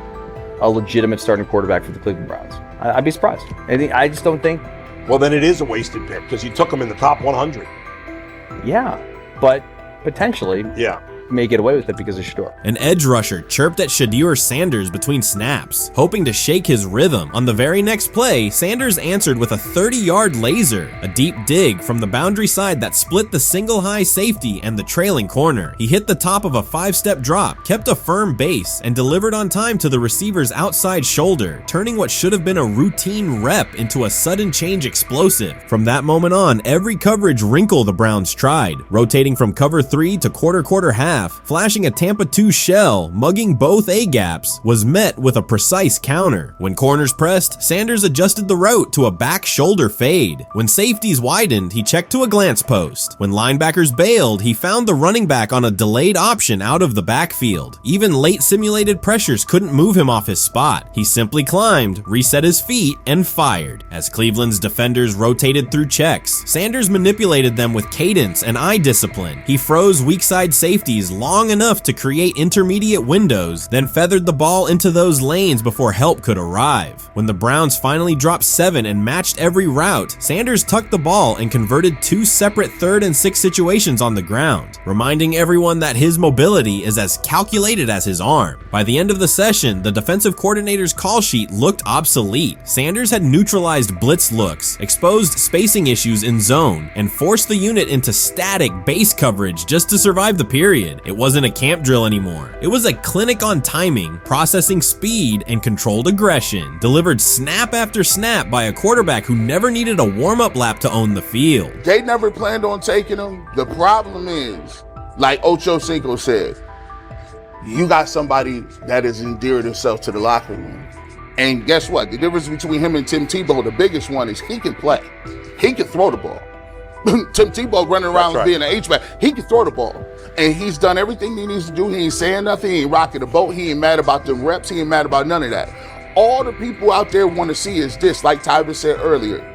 a legitimate starting quarterback for the Cleveland Browns. I'd be surprised. I just don't think. Well, then it is a wasted pick because you took him in the top 100. Yeah, but potentially. Yeah. May get away with it because of Shedeur. An edge rusher chirped at Shedeur Sanders between snaps, hoping to shake his rhythm. On the very next play, Sanders answered with a 30-yard laser, a deep dig from the boundary side that split the single high safety and the trailing corner. He hit the top of a 5-step drop, kept a firm base, and delivered on time to the receiver's outside shoulder, turning what should have been a routine rep into a sudden change explosive. From that moment on, every coverage wrinkle the Browns tried, rotating from cover 3 to quarter half, flashing a Tampa 2 shell, mugging both A-gaps, was met with a precise counter. When corners pressed, Sanders adjusted the route to a back shoulder fade. When safeties widened, he checked to a glance post. When linebackers bailed, he found the running back on a delayed option out of the backfield. Even late simulated pressures couldn't move him off his spot. He simply climbed, reset his feet, and fired. As Cleveland's defenders rotated through checks, Sanders manipulated them with cadence and eye discipline. He froze weak side safeties long enough to create intermediate windows, then feathered the ball into those lanes before help could arrive. When the Browns finally dropped 7 and matched every route, Sanders tucked the ball and converted 2 separate 3rd and 6 situations on the ground, reminding everyone that his mobility is as calculated as his arm. By the end of the session, the defensive coordinator's call sheet looked obsolete. Sanders had neutralized blitz looks, exposed spacing issues in zone, and forced the unit into static base coverage just to survive the period. It wasn't a camp drill anymore. It was a clinic on timing, processing speed, and controlled aggression, delivered snap after snap by a quarterback who never needed a warm-up lap to own the field. They never planned on taking him. The problem is, like Ocho Cinco said, you got somebody that has endeared himself to the locker room. And guess what? The difference between him and Tim Tebow, the biggest one, is he can play. He can throw the ball. Tim Tebow running around being an H-back. He can throw the ball. And he's done everything he needs to do. He ain't saying nothing. He ain't rocking the boat. He ain't mad about the reps. He ain't mad about none of that. All the people out there want to see is this, like Tyler said earlier.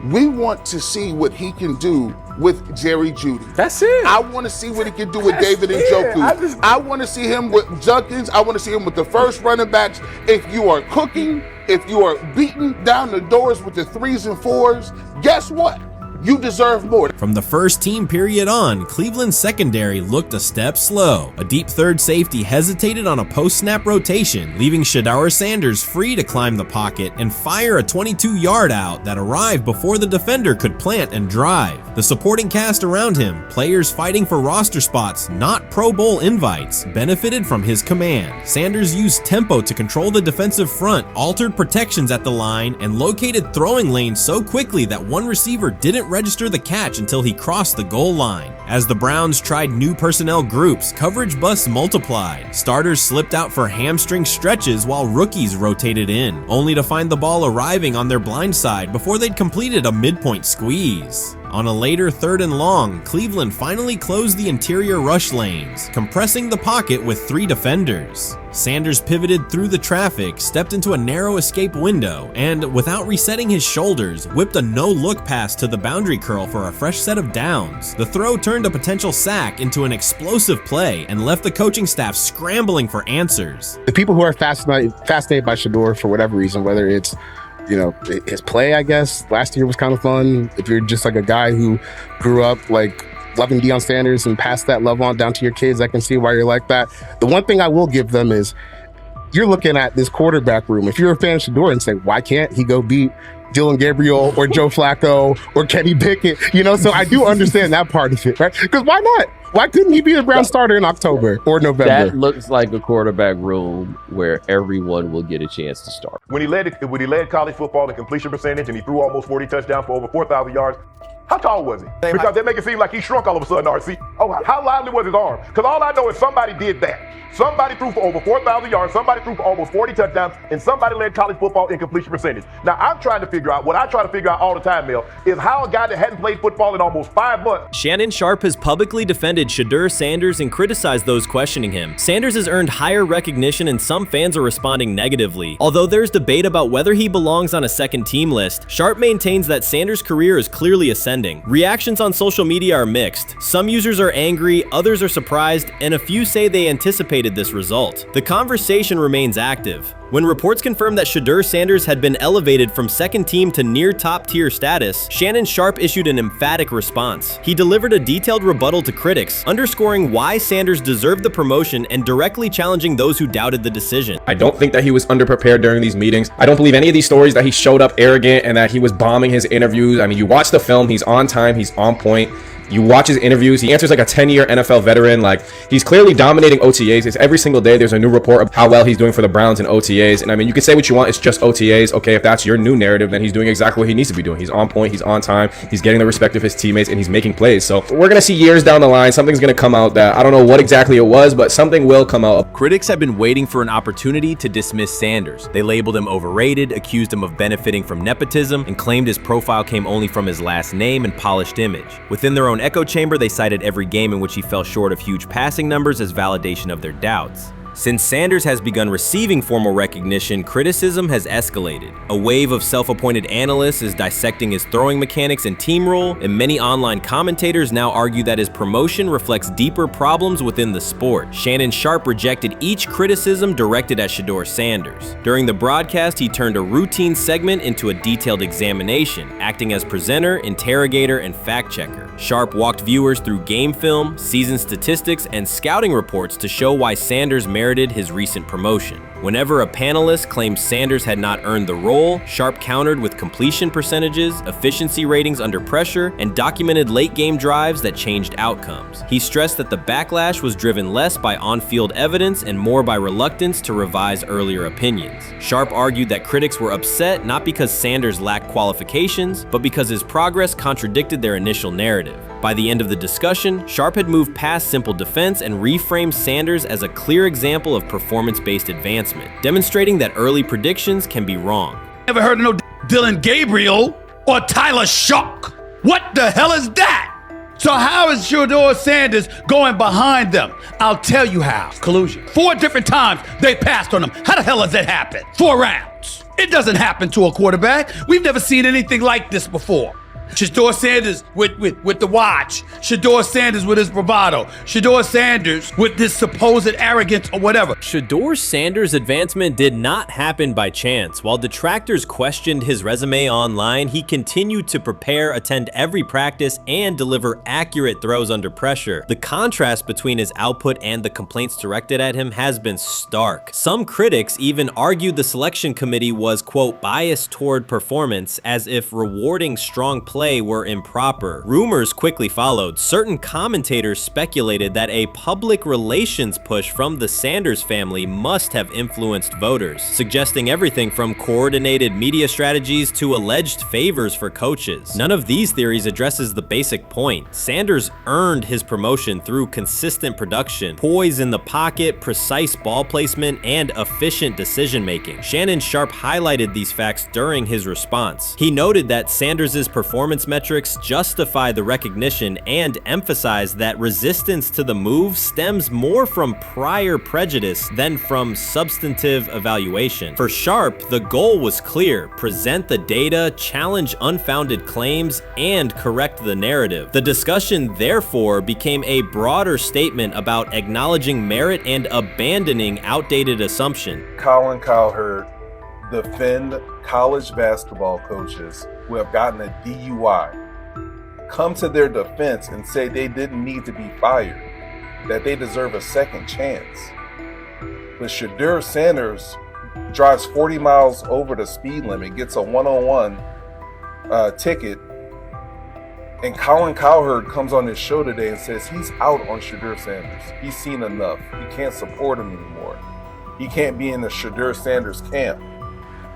We want to see what he can do with Jerry Jeudy. That's it. I want to see what he can do with David Njoku. I want to see him with Junkins. I want to see him with the first running backs. If you are cooking, if you are beating down the doors with the 3s and 4s, guess what? You deserve more. From the first team period on, Cleveland's secondary looked a step slow. A deep third safety hesitated on a post-snap rotation, leaving Shedeur Sanders free to climb the pocket and fire a 22-yard out that arrived before the defender could plant and drive. The supporting cast around him, players fighting for roster spots, not Pro Bowl invites, benefited from his command. Sanders used tempo to control the defensive front, altered protections at the line, and located throwing lanes so quickly that one receiver didn't register the catch until he crossed the goal line. As the Browns tried new personnel groups, coverage busts multiplied. Starters slipped out for hamstring stretches while rookies rotated in, only to find the ball arriving on their blind side before they'd completed a midpoint squeeze. On a later 3rd and long, Cleveland finally closed the interior rush lanes, compressing the pocket with 3 defenders. Sanders pivoted through the traffic, stepped into a narrow escape window, and, without resetting his shoulders, whipped a no-look pass to the boundary curl for a fresh set of downs. The throw turned a potential sack into an explosive play and left the coaching staff scrambling for answers. The people who are fascinated by Shedeur for whatever reason, whether it's his play, I guess, last year was kind of fun. If you're just like a guy who grew up like loving Deion Sanders and passed that love on down to your kids, I can see why you're like that. The one thing I will give them is you're looking at this quarterback room. If you're a fan of Shedeur and say, why can't he go beat Dylan Gabriel or Joe Flacco or Kenny Pickett? So I do understand that part of it, right? Because why not? Why couldn't he be the Brown starter in October or November? That looks like a quarterback room where everyone will get a chance to start. When he led college football in completion percentage and he threw almost 40 touchdowns for over 4,000 yards, how tall was he? Because they make it seem like he shrunk all of a sudden, RC. Oh, how lively was his arm? Because all I know is somebody did that. Somebody threw for over 4,000 yards, somebody threw for almost 40 touchdowns, and somebody led college football in completion percentage. Now, I'm trying to figure out, what I try to figure out all the time, Mel, is how a guy that hadn't played football in almost 5 months. Shannon Sharpe has publicly defended Shedeur Sanders and criticized those questioning him. Sanders has earned higher recognition and some fans are responding negatively. Although there's debate about whether he belongs on a second team list, Sharpe maintains that Sanders' career is clearly ascending. Reactions on social media are mixed. Some users are angry, others are surprised, and a few say they anticipated this result. The conversation remains active. When reports confirmed that Shedeur Sanders had been elevated from second team to near top tier status, Shannon Sharpe issued an emphatic response. He delivered a detailed rebuttal to critics, underscoring why Sanders deserved the promotion and directly challenging those who doubted the decision. I don't think that he was underprepared during these meetings. I don't believe any of these stories that he showed up arrogant and that he was bombing his interviews. I mean, you watch the film, he's on time, he's on point. You watch his interviews, he answers like a 10-year NFL veteran. Like, he's clearly dominating OTAs. It's every single day there's a new report of how well he's doing for the Browns in OTAs. And I mean, you can say what you want, it's just OTAs. Okay, if that's your new narrative, then he's doing exactly what he needs to be doing. He's on point, he's on time, he's getting the respect of his teammates, and he's making plays. So we're gonna see years down the line, something's gonna come out that I don't know what exactly it was, but something will come out. Critics have been waiting for an opportunity to dismiss Sanders. They labeled him overrated, accused him of benefiting from nepotism, and claimed his profile came only from his last name and polished image. Within their own echo chamber, they cited every game in which he fell short of huge passing numbers as validation of their doubts. Since Sanders has begun receiving formal recognition, criticism has escalated. A wave of self-appointed analysts is dissecting his throwing mechanics and team role, and many online commentators now argue that his promotion reflects deeper problems within the sport. Shannon Sharpe rejected each criticism directed at Shedeur Sanders. During the broadcast, he turned a routine segment into a detailed examination, acting as presenter, interrogator, and fact-checker. Sharpe walked viewers through game film, season statistics, and scouting reports to show why Sanders merited his recent promotion. Whenever a panelist claimed Sanders had not earned the role, Sharpe countered with completion percentages, efficiency ratings under pressure, and documented late-game drives that changed outcomes. He stressed that the backlash was driven less by on-field evidence and more by reluctance to revise earlier opinions. Sharpe argued that critics were upset not because Sanders lacked qualifications, but because his progress contradicted their initial narrative. By the end of the discussion, Sharpe had moved past simple defense and reframed Sanders as a clear example of performance-based advancement. advancement, demonstrating that early predictions can be wrong. Never heard of no Dylan Gabriel or Tyler Shock. What the hell is that? So how is Shedeur Sanders going behind them? I'll tell you how. Collusion. 4 different times they passed on him. How the hell does that happen? 4 rounds. It doesn't happen to a quarterback. We've never seen anything like this before. Shedeur Sanders with the watch. Shedeur Sanders with his bravado. Shedeur Sanders with this supposed arrogance or whatever. Shedeur Sanders' advancement did not happen by chance. While detractors questioned his resume online, he continued to prepare, attend every practice, and deliver accurate throws under pressure. The contrast between his output and the complaints directed at him has been stark. Some critics even argued the selection committee was, quote, biased toward performance, as if rewarding strong play were improper. Rumors quickly followed. Certain commentators speculated that a public relations push from the Sanders family must have influenced voters, suggesting everything from coordinated media strategies to alleged favors for coaches. None of these theories addresses the basic point. Sanders earned his promotion through consistent production, poise in the pocket, precise ball placement, and efficient decision-making. Shannon Sharpe highlighted these facts during his response. He noted that Sanders' performance metrics justify the recognition and emphasize that resistance to the move stems more from prior prejudice than from substantive evaluation. For Sharpe, the goal was clear: present the data, challenge unfounded claims, and correct the narrative. The discussion therefore became a broader statement about acknowledging merit and abandoning outdated assumption. Colin Cowherd defend college basketball coaches who have gotten a DUI, come to their defense and say they didn't need to be fired, that they deserve a second chance. But Shedeur Sanders drives 40 miles over the speed limit, gets a one-on-one ticket, and Colin Cowherd comes on his show today and says he's out on Shedeur Sanders. He's seen enough. He can't support him anymore. He can't be in the Shedeur Sanders camp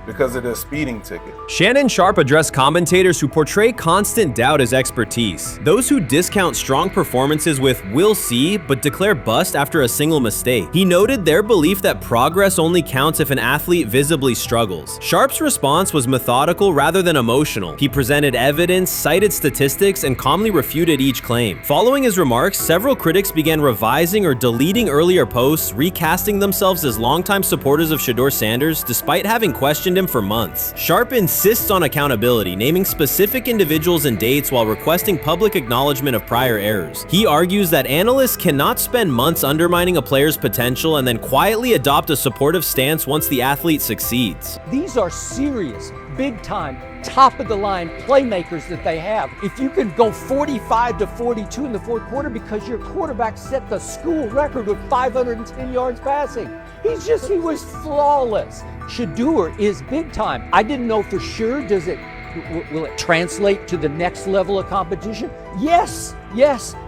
because of the speeding ticket. Shannon Sharpe addressed commentators who portray constant doubt as expertise. Those who discount strong performances with "we'll see" but declare bust after a single mistake. He noted their belief that progress only counts if an athlete visibly struggles. Sharpe's response was methodical rather than emotional. He presented evidence, cited statistics, and calmly refuted each claim. Following his remarks, several critics began revising or deleting earlier posts, recasting themselves as longtime supporters of Shedeur Sanders despite having questioned him for months. Sharpe insists on accountability, naming specific individuals and dates while requesting public acknowledgement of prior errors. He argues that analysts cannot spend months undermining a player's potential and then quietly adopt a supportive stance once the athlete succeeds. These are serious, big-time, top-of-the-line playmakers that they have. If you can go 45-42 in the fourth quarter because your quarterback set the school record with 510 yards passing. He was flawless. Shedeur is big time. I didn't know for sure, will it translate to the next level of competition? Yes,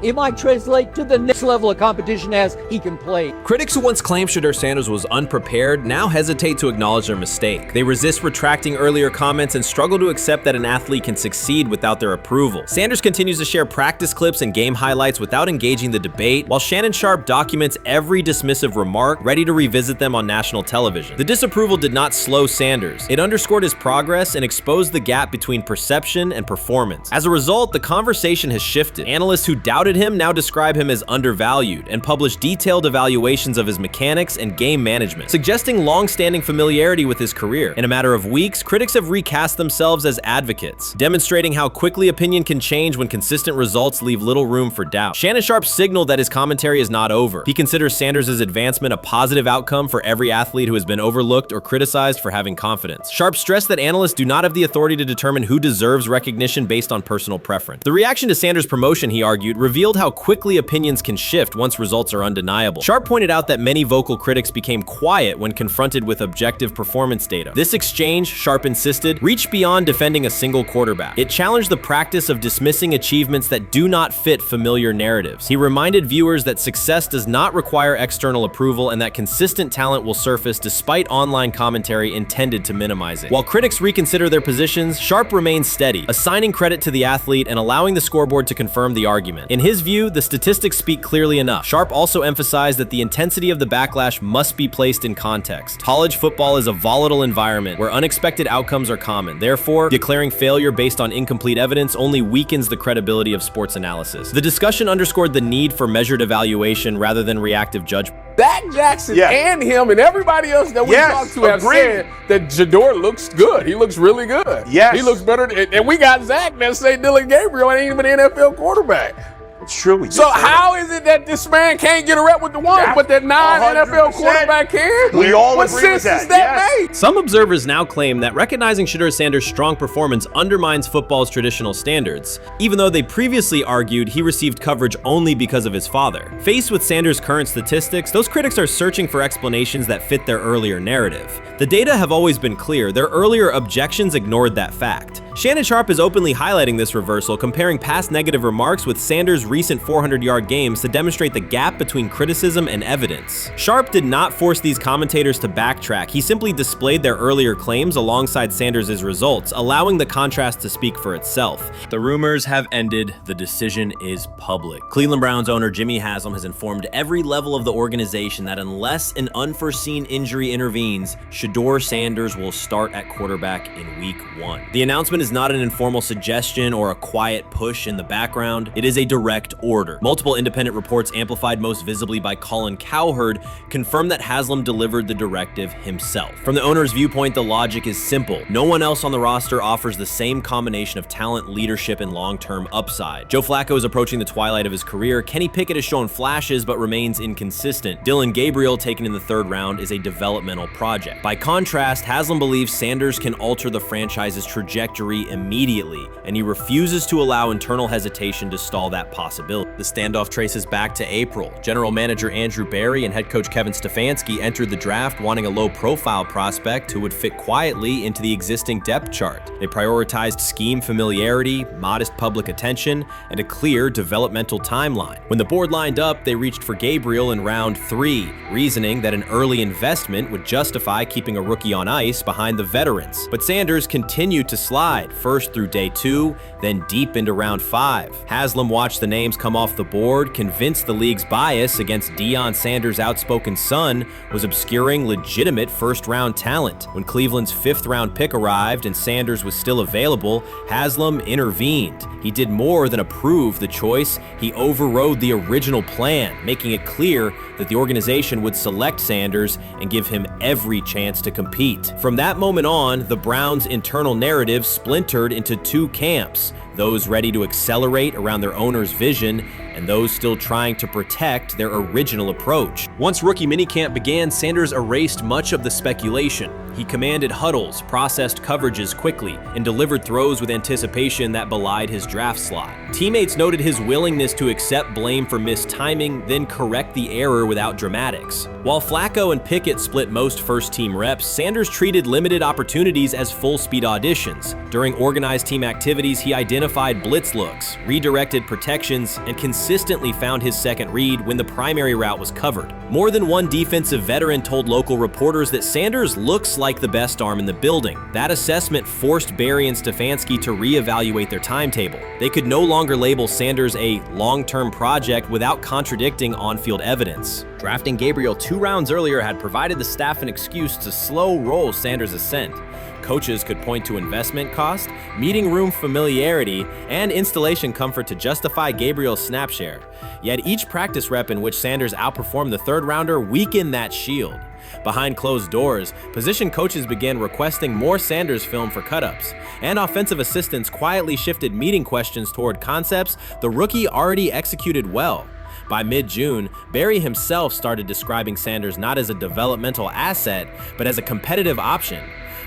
it might translate to the next level of competition as he can play. Critics who once claimed Shedeur Sanders was unprepared now hesitate to acknowledge their mistake. They resist retracting earlier comments and struggle to accept that an athlete can succeed without their approval. Sanders continues to share practice clips and game highlights without engaging the debate, while Shannon Sharpe documents every dismissive remark, ready to revisit them on national television. The disapproval did not slow Sanders. It underscored his progress and exposed the gap between perception and performance. As a result, the conversation has shifted. Analysts who doubted him now describe him as undervalued and publish detailed evaluations of his mechanics and game management, suggesting long-standing familiarity with his career. In a matter of weeks, critics have recast themselves as advocates, demonstrating how quickly opinion can change when consistent results leave little room for doubt. Shannon Sharpe signaled that his commentary is not over. He considers Sanders' advancement a positive outcome for every athlete who has been overlooked or criticized for having confidence. Sharpe stressed that analysts do not have the authority to determine who deserves recognition based on personal preference. The reaction to Sanders' promotion, he argued, revealed how quickly opinions can shift once results are undeniable. Sharpe pointed out that many vocal critics became quiet when confronted with objective performance data. This exchange, Sharpe insisted, reached beyond defending a single quarterback. It challenged the practice of dismissing achievements that do not fit familiar narratives. He reminded viewers that success does not require external approval and that consistent talent will surface despite online commentary intended to minimize it. While critics reconsider their positions, Sharpe remains steady, assigning credit to the athlete and allowing the scoreboard to confirm the argument. In his view, the statistics speak clearly enough. Sharp also emphasized that the intensity of the backlash must be placed in context. College football is a volatile environment where unexpected outcomes are common. Therefore, declaring failure based on incomplete evidence only weakens the credibility of sports analysis. The discussion underscored the need for measured evaluation rather than reactive judgment. Dak Jackson and him and everybody else that we talked to have said that Shedeur looks good. He looks really good. Yes. He looks better. And we got Zach that say Dylan Gabriel ain't even an NFL quarterback. It's true. So how is it that this man can't get a rep with the ones, but that non-NFL quarterback can? We all what agree with sense does that, that make? Some observers now claim that recognizing Shedeur Sanders' strong performance undermines football's traditional standards, even though they previously argued he received coverage only because of his father. Faced with Sanders' current statistics, those critics are searching for explanations that fit their earlier narrative. The data have always been clear. Their earlier objections ignored that fact. Shannon Sharp is openly highlighting this reversal, comparing past negative remarks with Sanders' recent 400-yard games to demonstrate the gap between criticism and evidence. Sharp did not force these commentators to backtrack. He simply displayed their earlier claims alongside Sanders' results, allowing the contrast to speak for itself. The rumors have ended. The decision is public. Cleveland Browns owner Jimmy Haslam has informed every level of the organization that unless an unforeseen injury intervenes, Shedeur Sanders will start at quarterback in Week 1. The announcement is not an informal suggestion or a quiet push in the background. It is a direct order. Multiple independent reports, amplified most visibly by Colin Cowherd, confirm that Haslam delivered the directive himself. From the owner's viewpoint, the logic is simple. No one else on the roster offers the same combination of talent, leadership, and long-term upside. Joe Flacco is approaching the twilight of his career. Kenny Pickett has shown flashes but remains inconsistent. Dylan Gabriel, taken in the 3rd round, is a developmental project. By contrast, Haslam believes Sanders can alter the franchise's trajectory immediately, and he refuses to allow internal hesitation to stall that possibility. The standoff traces back to April. General manager Andrew Berry and head coach Kevin Stefanski entered the draft wanting a low-profile prospect who would fit quietly into the existing depth chart. They prioritized scheme familiarity, modest public attention, and a clear developmental timeline. When the board lined up, they reached for Gabriel in round 3, reasoning that an early investment would justify keeping a rookie on ice behind the veterans. But Sanders continued to slide, first through day 2, then deep into round 5. Haslam watched the names come off the board, convinced the league's bias against Deion Sanders' outspoken son was obscuring legitimate first-round talent. When Cleveland's 5th-round pick arrived and Sanders was still available, Haslam intervened. He did more than approve the choice, he overrode the original plan, making it clear that the organization would select Sanders and give him every chance to compete. From that moment on, the Browns' internal narrative splintered into 2 camps, those ready to accelerate around their owner's vision and those still trying to protect their original approach. Once rookie minicamp began, Sanders erased much of the speculation. He commanded huddles, processed coverages quickly, and delivered throws with anticipation that belied his draft slot. Teammates noted his willingness to accept blame for missed timing, then correct the error without dramatics. While Flacco and Pickett split most first-team reps, Sanders treated limited opportunities as full-speed auditions. During organized team activities, he identified blitz looks, redirected protections, and consistently found his second read when the primary route was covered. More than one defensive veteran told local reporters that Sanders looks like the best arm in the building. That assessment forced Berry and Stefanski to reevaluate their timetable. They could no longer label Sanders a long-term project without contradicting on-field evidence. Drafting Gabriel 2 rounds earlier had provided the staff an excuse to slow roll Sanders' ascent. Coaches could point to investment cost, meeting room familiarity, and installation comfort to justify Gabriel's snap share. Yet each practice rep in which Sanders outperformed the 3rd rounder weakened that shield. Behind closed doors, position coaches began requesting more Sanders film for cut-ups, and offensive assistants quietly shifted meeting questions toward concepts the rookie already executed well. By mid-June, Berry himself started describing Sanders not as a developmental asset, but as a competitive option.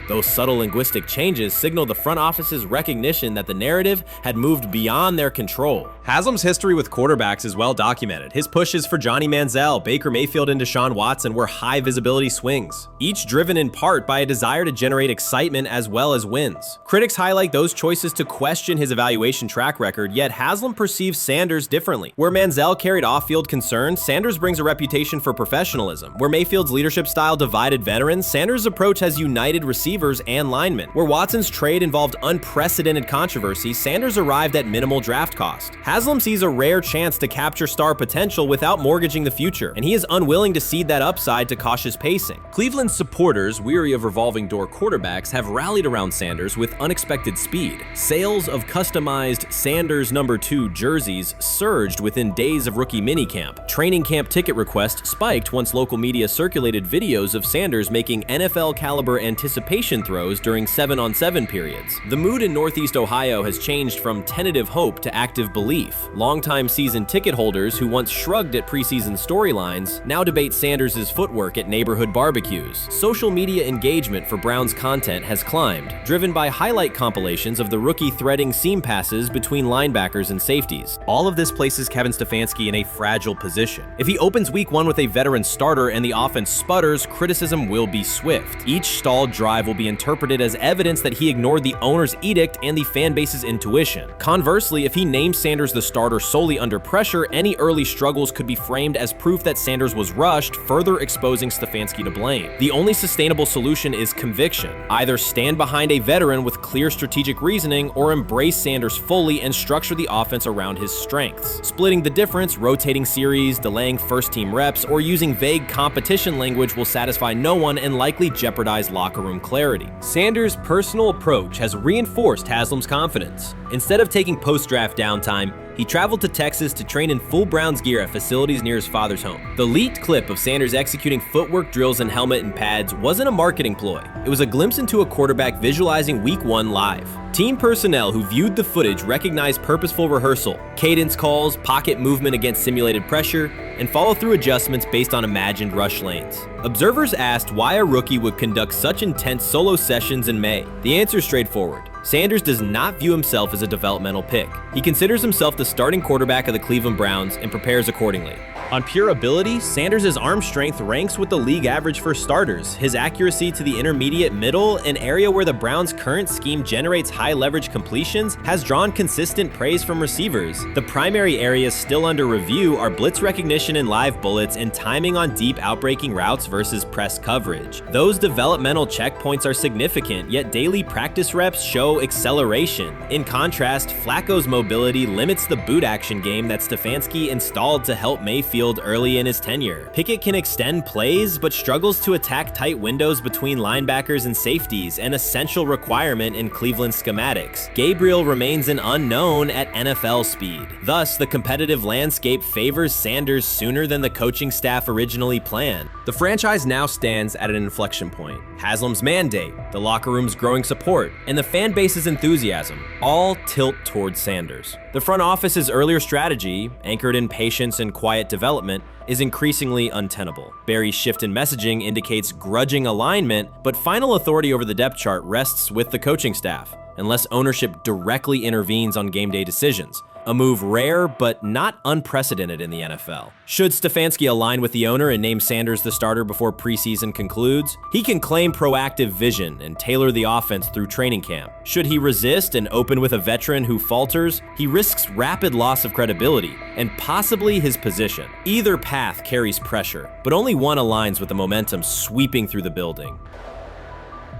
Those subtle linguistic changes signal the front office's recognition that the narrative had moved beyond their control. Haslam's history with quarterbacks is well documented. His pushes for Johnny Manziel, Baker Mayfield, and Deshaun Watson were high-visibility swings, each driven in part by a desire to generate excitement as well as wins. Critics highlight those choices to question his evaluation track record, yet Haslam perceives Sanders differently. Where Manziel carried off-field concerns, Sanders brings a reputation for professionalism. Where Mayfield's leadership style divided veterans, Sanders' approach has united receivers. receivers and linemen. Where Watson's trade involved unprecedented controversy, Sanders arrived at minimal draft cost. Haslam sees a rare chance to capture star potential without mortgaging the future, and he is unwilling to cede that upside to cautious pacing. Cleveland's supporters, weary of revolving door quarterbacks, have rallied around Sanders with unexpected speed. Sales of customized Sanders number 2 jerseys surged within days of rookie minicamp. Training camp ticket requests spiked once local media circulated videos of Sanders making NFL-caliber anticipation throws during 7-on-7 periods. The mood in Northeast Ohio has changed from tentative hope to active belief. Longtime season ticket holders who once shrugged at preseason storylines now debate Sanders' footwork at neighborhood barbecues. Social media engagement for Brown's content has climbed, driven by highlight compilations of the rookie threading seam passes between linebackers and safeties. All of this places Kevin Stefanski in a fragile position. If he opens week 1 with a veteran starter and the offense sputters, criticism will be swift. Each stalled drive will be interpreted as evidence that he ignored the owner's edict and the fan base's intuition. Conversely, if he names Sanders the starter solely under pressure, any early struggles could be framed as proof that Sanders was rushed, further exposing Stefanski to blame. The only sustainable solution is conviction. Either stand behind a veteran with clear strategic reasoning or embrace Sanders fully and structure the offense around his strengths. Splitting the difference, rotating series, delaying first-team reps, or using vague competition language will satisfy no one and likely jeopardize locker room clarity. Sanders' personal approach has reinforced Haslam's confidence. Instead of taking post-draft downtime, he traveled to Texas to train in full Browns gear at facilities near his father's home. The leaked clip of Sanders executing footwork drills in helmet and pads wasn't a marketing ploy. It was a glimpse into a quarterback visualizing Week 1 live. Team personnel who viewed the footage recognized purposeful rehearsal, cadence calls, pocket movement against simulated pressure, and follow-through adjustments based on imagined rush lanes. Observers asked why a rookie would conduct such intense solo sessions in May. The answer is straightforward. Sanders does not view himself as a developmental pick. He considers himself the starting quarterback of the Cleveland Browns and prepares accordingly. On pure ability, Sanders' arm strength ranks with the league average for starters. His accuracy to the intermediate middle, an area where the Browns' current scheme generates high-leverage completions, has drawn consistent praise from receivers. The primary areas still under review are blitz recognition and live bullets and timing on deep outbreaking routes versus press coverage. Those developmental checkpoints are significant, yet daily practice reps show acceleration. In contrast, Flacco's mobility limits the boot action game that Stefanski installed to help Mayfield early in his tenure. Pickett can extend plays, but struggles to attack tight windows between linebackers and safeties, an essential requirement in Cleveland schematics. Gabriel remains an unknown at NFL speed. Thus, the competitive landscape favors Sanders sooner than the coaching staff originally planned. The franchise now stands at an inflection point. Haslam's mandate, the locker room's growing support, and the fan base's enthusiasm all tilt towards Sanders. The front office's earlier strategy, anchored in patience and quiet development, is increasingly untenable. Barry's shift in messaging indicates grudging alignment, but final authority over the depth chart rests with the coaching staff, unless ownership directly intervenes on game day decisions. A move rare but not unprecedented in the NFL. Should Stefanski align with the owner and name Sanders the starter before preseason concludes, he can claim proactive vision and tailor the offense through training camp. Should he resist and open with a veteran who falters, he risks rapid loss of credibility and possibly his position. Either path carries pressure, but only one aligns with the momentum sweeping through the building.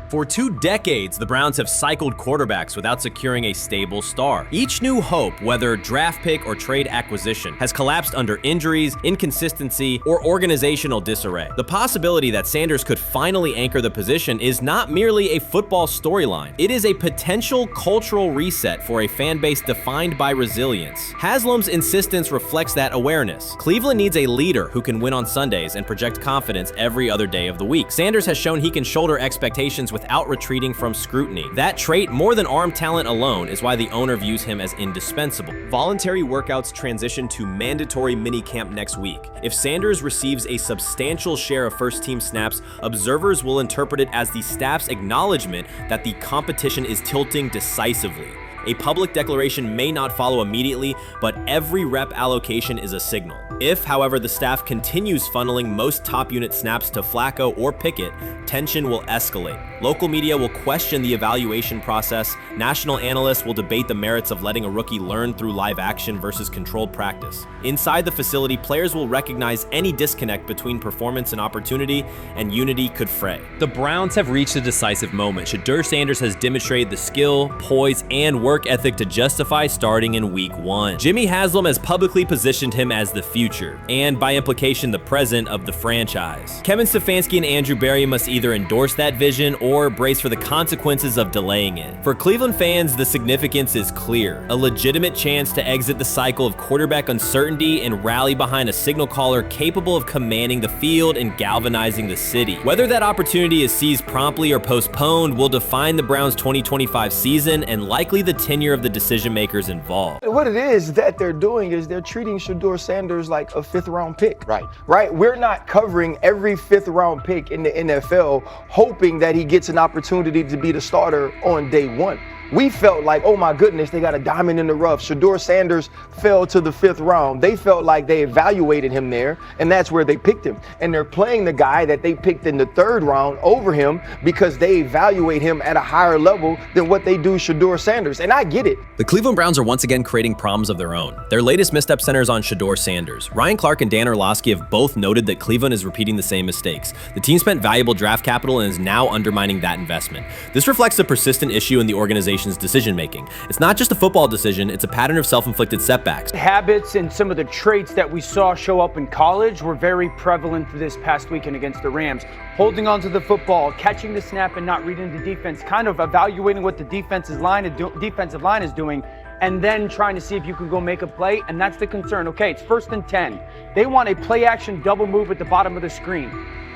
For 2 decades, the Browns have cycled quarterbacks without securing a stable star. Each new hope, whether draft pick or trade acquisition, has collapsed under injuries, inconsistency, or organizational disarray. The possibility that Sanders could finally anchor the position is not merely a football storyline. It is a potential cultural reset for a fan base defined by resilience. Haslam's insistence reflects that awareness. Cleveland needs a leader who can win on Sundays and project confidence every other day of the week. Sanders has shown he can shoulder expectations without retreating from scrutiny. That trait, more than arm talent alone, is why the owner views him as indispensable. Voluntary workouts transition to mandatory minicamp next week. If Sanders receives a substantial share of first-team snaps, observers will interpret it as the staff's acknowledgement that the competition is tilting decisively. A public declaration may not follow immediately, but every rep allocation is a signal. If, however, the staff continues funneling most top unit snaps to Flacco or Pickett, tension will escalate. Local media will question the evaluation process. National analysts will debate the merits of letting a rookie learn through live action versus controlled practice. Inside the facility, players will recognize any disconnect between performance and opportunity, and unity could fray. The Browns have reached a decisive moment. Shedeur Sanders has demonstrated the skill, poise, and work ethic to justify starting in Week 1. Jimmy Haslam has publicly positioned him as the future, and by implication the present of the franchise. Kevin Stefanski and Andrew Berry must either endorse that vision or brace for the consequences of delaying it. For Cleveland fans, the significance is clear. A legitimate chance to exit the cycle of quarterback uncertainty and rally behind a signal caller capable of commanding the field and galvanizing the city. Whether that opportunity is seized promptly or postponed will define the Browns' 2025 season and likely the tenure of the decision makers involved. What it is that they're doing is they're treating Shedeur Sanders like a 5th-round pick. Right? We're not covering every 5th-round pick in the NFL hoping that he gets an opportunity to be the starter on day 1. We felt like, oh my goodness, they got a diamond in the rough. Shedeur Sanders fell to the 5th round. They felt like they evaluated him there, and that's where they picked him. And they're playing the guy that they picked in the 3rd round over him because they evaluate him at a higher level than what they do Shedeur Sanders. And I get it. The Cleveland Browns are once again creating problems of their own. Their latest misstep centers on Shedeur Sanders. Ryan Clark and Dan Orlovsky have both noted that Cleveland is repeating the same mistakes. The team spent valuable draft capital and is now undermining that investment. This reflects a persistent issue in the organization's decision-making. It's not just a football decision, it's a pattern of self-inflicted setbacks. Habits and some of the traits that we saw show up in college were very prevalent this past weekend against the Rams. Holding onto the football, catching the snap and not reading the defense, kind of evaluating what the defensive line is doing, and then trying to see if you can go make a play, and that's the concern. Okay, it's 1st and 10. They want a play-action double move at the bottom of the screen.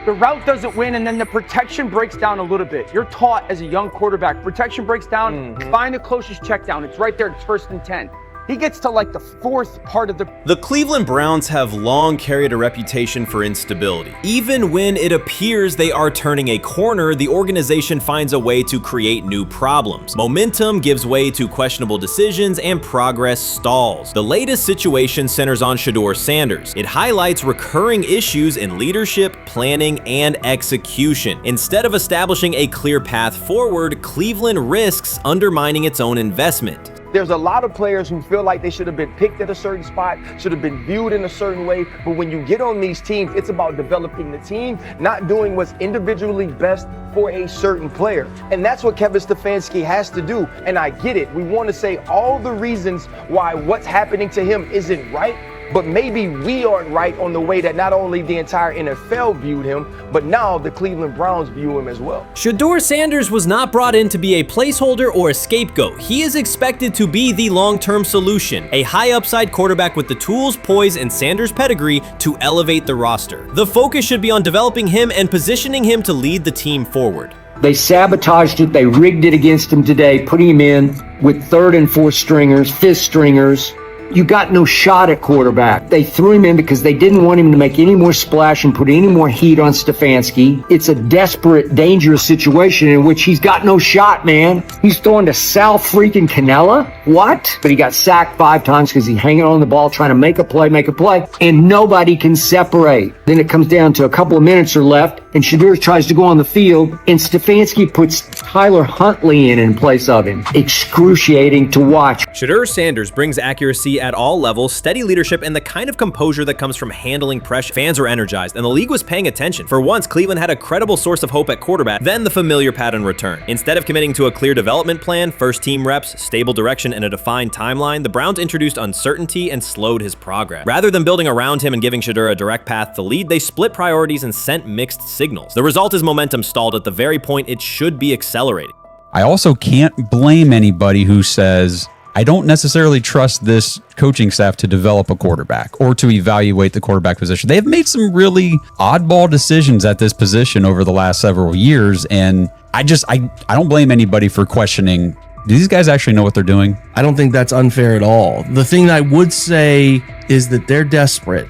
The route doesn't win, and then the protection breaks down a little bit. You're taught as a young quarterback, protection breaks down, find the closest check down. It's right there, it's 1st and 10. He gets to like the 4th part of the... The Cleveland Browns have long carried a reputation for instability. Even when it appears they are turning a corner, the organization finds a way to create new problems. Momentum gives way to questionable decisions and progress stalls. The latest situation centers on Shedeur Sanders. It highlights recurring issues in leadership, planning, and execution. Instead of establishing a clear path forward, Cleveland risks undermining its own investment. There's a lot of players who feel like they should have been picked at a certain spot, should have been viewed in a certain way. But when you get on these teams, it's about developing the team, not doing what's individually best for a certain player. And that's what Kevin Stefanski has to do. And I get it. We want to say all the reasons why what's happening to him isn't right. But maybe we aren't right on the way that not only the entire NFL viewed him, but now the Cleveland Browns view him as well. Shedeur Sanders was not brought in to be a placeholder or a scapegoat. He is expected to be the long-term solution, a high-upside quarterback with the tools, poise, and Sanders' pedigree to elevate the roster. The focus should be on developing him and positioning him to lead the team forward. They sabotaged it. They rigged it against him today, putting him in with 3rd and 4th stringers, 5th stringers. You got no shot at quarterback. They threw him in because they didn't want him to make any more splash and put any more heat on Stefanski. It's a desperate, dangerous situation in which he's got no shot, man. He's throwing to Sal freaking Cannella? What? But he got sacked 5 times because he's hanging on the ball trying to make a play, and nobody can separate. Then it comes down to a couple of minutes are left, and Shedeur tries to go on the field, and Stefanski puts Tyler Huntley in place of him. Excruciating to watch. Shedeur Sanders brings accuracy at all levels, steady leadership, and the kind of composure that comes from handling pressure. Fans were energized, and the league was paying attention. For once, Cleveland had a credible source of hope at quarterback, then the familiar pattern returned. Instead of committing to a clear development plan, first-team reps, stable direction, and a defined timeline, the Browns introduced uncertainty and slowed his progress. Rather than building around him and giving Shedeur a direct path to lead, they split priorities and sent mixed signals. The result is momentum stalled at the very point it should be accelerating. I also can't blame anybody who says, I don't necessarily trust this coaching staff to develop a quarterback or to evaluate the quarterback position. They have made some really oddball decisions at this position over the last several years, and I don't blame anybody for questioning, do these guys actually know what they're doing? I don't think that's unfair at all. The thing that I would say is that they're desperate.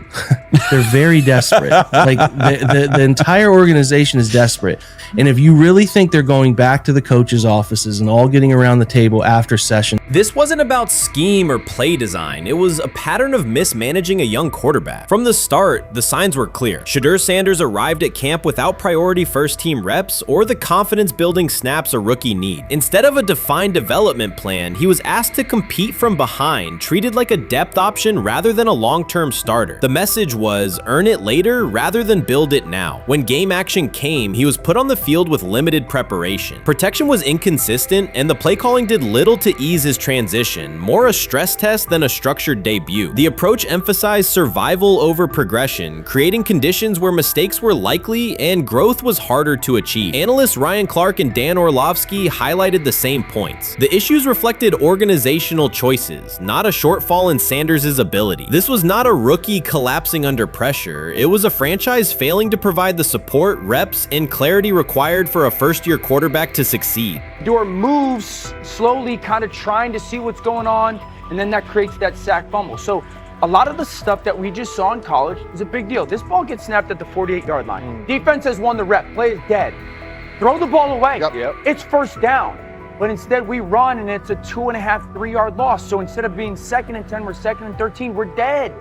They're very desperate. Like the entire organization is desperate. And if you really think they're going back to the coaches' offices and all getting around the table after session, This wasn't about scheme or play design, it was a pattern of mismanaging a young quarterback. From the start, the signs were clear. Shedeur Sanders arrived at camp without priority first-team reps or the confidence-building snaps a rookie need. Instead of a defined development plan, he was asked to compete from behind, treated like a depth option rather than a long-term starter. The message was, earn it later rather than build it now. When game action came, he was put on the field with limited preparation. Protection was inconsistent, and the play calling did little to ease his transition, more a stress test than a structured debut. The approach emphasized survival over progression, creating conditions where mistakes were likely and growth was harder to achieve. Analysts Ryan Clark and Dan Orlovsky highlighted the same points. The issues reflected organizational choices, not a shortfall in Sanders' ability. This was not a rookie collapsing under pressure, it was a franchise failing to provide the support, reps, and clarity required for a first-year quarterback to succeed. Shedeur moves slowly, kind of trying to see what's going on, and then that creates that sack fumble. So a lot of the stuff that we just saw in college is a big deal. This ball gets snapped at the 48-yard line. Defense has won the rep. Play is dead. Throw the ball away. It's first down. But instead we run and it's a 2.5, 3-yard loss. So instead of being 2nd and 10, we're 2nd and 13. We're dead.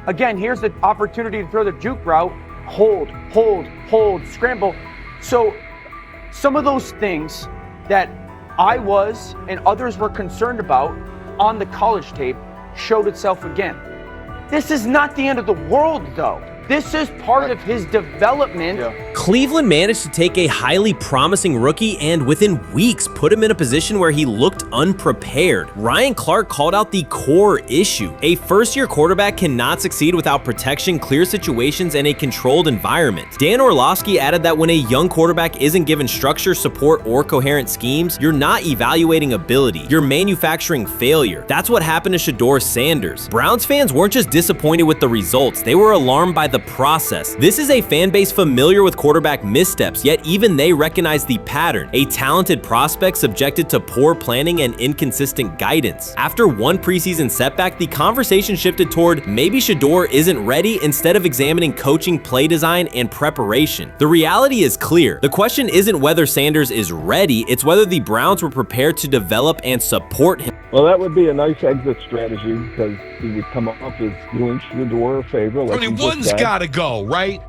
Again, here's the opportunity to throw the juke route. Hold, scramble. So some of those things that I was and others were concerned about on the college tape showed itself again. This is not the end of the world, though. This is part of his development. Cleveland managed to take a highly promising rookie and within weeks put him in a position where he looked unprepared. Ryan Clark called out the core issue. A first-year quarterback cannot succeed without protection, clear situations, and a controlled environment. Dan Orlovsky added that when a young quarterback isn't given structure, support, or coherent schemes, you're not evaluating ability, you're manufacturing failure. That's what happened to Shedeur Sanders. Browns fans weren't just disappointed with the results, they were alarmed by the process. This is a fan base familiar with quarterback missteps, yet even they recognize the pattern. A talented prospect subjected to poor planning and inconsistent guidance. After one preseason setback, the conversation shifted toward maybe Shedeur isn't ready instead of examining coaching, play design, and preparation. The reality is clear. The question isn't whether Sanders is ready, it's whether the Browns were prepared to develop and support him. Well, that would be a nice exit strategy because he would come up as doing Shedeur a favor. I mean, one's got to go, right?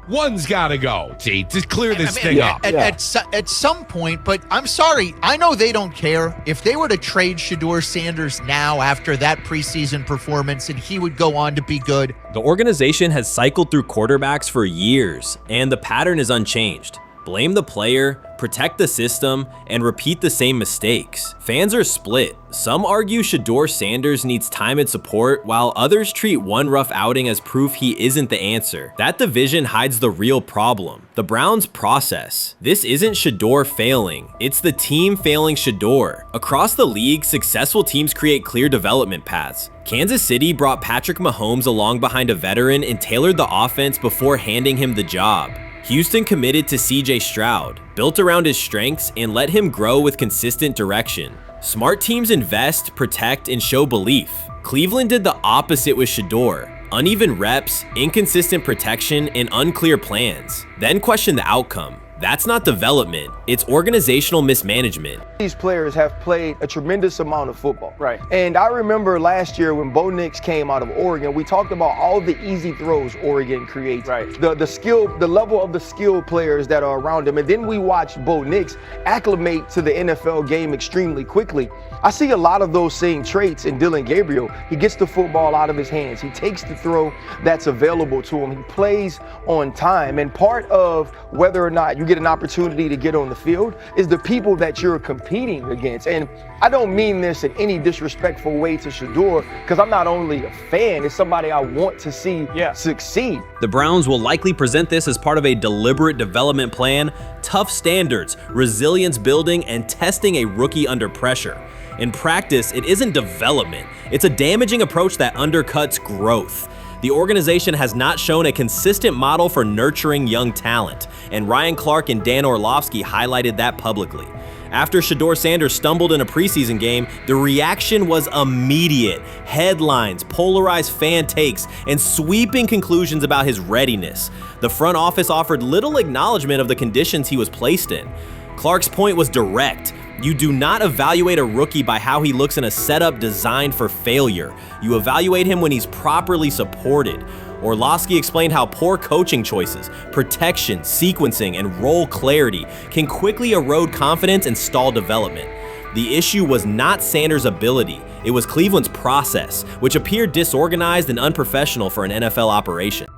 One's got to go, to clear this thing up. At some point, but I'm sorry, I know they don't care. If they were to trade Shedeur Sanders now after that preseason performance and he would go on to be good. The organization has cycled through quarterbacks for years, and the pattern is unchanged. Blame the player, protect the system, and repeat the same mistakes. Fans are split. Some argue Shedeur Sanders needs time and support, while others treat one rough outing as proof he isn't the answer. That division hides the real problem, the Browns' process. This isn't Shedeur failing, it's the team failing Shedeur. Across the league, successful teams create clear development paths. Kansas City brought Patrick Mahomes along behind a veteran and tailored the offense before handing him the job. Houston committed to CJ Stroud, built around his strengths, and let him grow with consistent direction. Smart teams invest, protect, and show belief. Cleveland did the opposite with Shedeur. Uneven reps, inconsistent protection, and unclear plans. Then question the outcome. That's not development, it's organizational mismanagement. These players have played a tremendous amount of football. Right. And I remember last year when Bo Nix came out of Oregon, we talked about all the easy throws Oregon creates. Right. The skill, the level of the skilled players that are around him. And then we watched Bo Nix acclimate to the NFL game extremely quickly. I see a lot of those same traits in Dillon Gabriel. He gets the football out of his hands. He takes the throw that's available to him. He plays on time. And part of whether or not you get an opportunity to get on the field is the people that you're competing against. And I don't mean this in any disrespectful way to Shedeur, because I'm not only a fan, it's somebody I want to see succeed. The Browns will likely present this as part of a deliberate development plan, tough standards, resilience building, and testing a rookie under pressure. In practice, it isn't development. It's a damaging approach that undercuts growth. The organization has not shown a consistent model for nurturing young talent, and Ryan Clark and Dan Orlovsky highlighted that publicly. After Shedeur Sanders stumbled in a preseason game, the reaction was immediate. Headlines, polarized fan takes, and sweeping conclusions about his readiness. The front office offered little acknowledgement of the conditions he was placed in. Clark's point was direct. You do not evaluate a rookie by how he looks in a setup designed for failure. You evaluate him when he's properly supported. Orlovsky explained how poor coaching choices, protection, sequencing, and role clarity can quickly erode confidence and stall development. The issue was not Sanders' ability, it was Cleveland's process, which appeared disorganized and unprofessional for an NFL operation.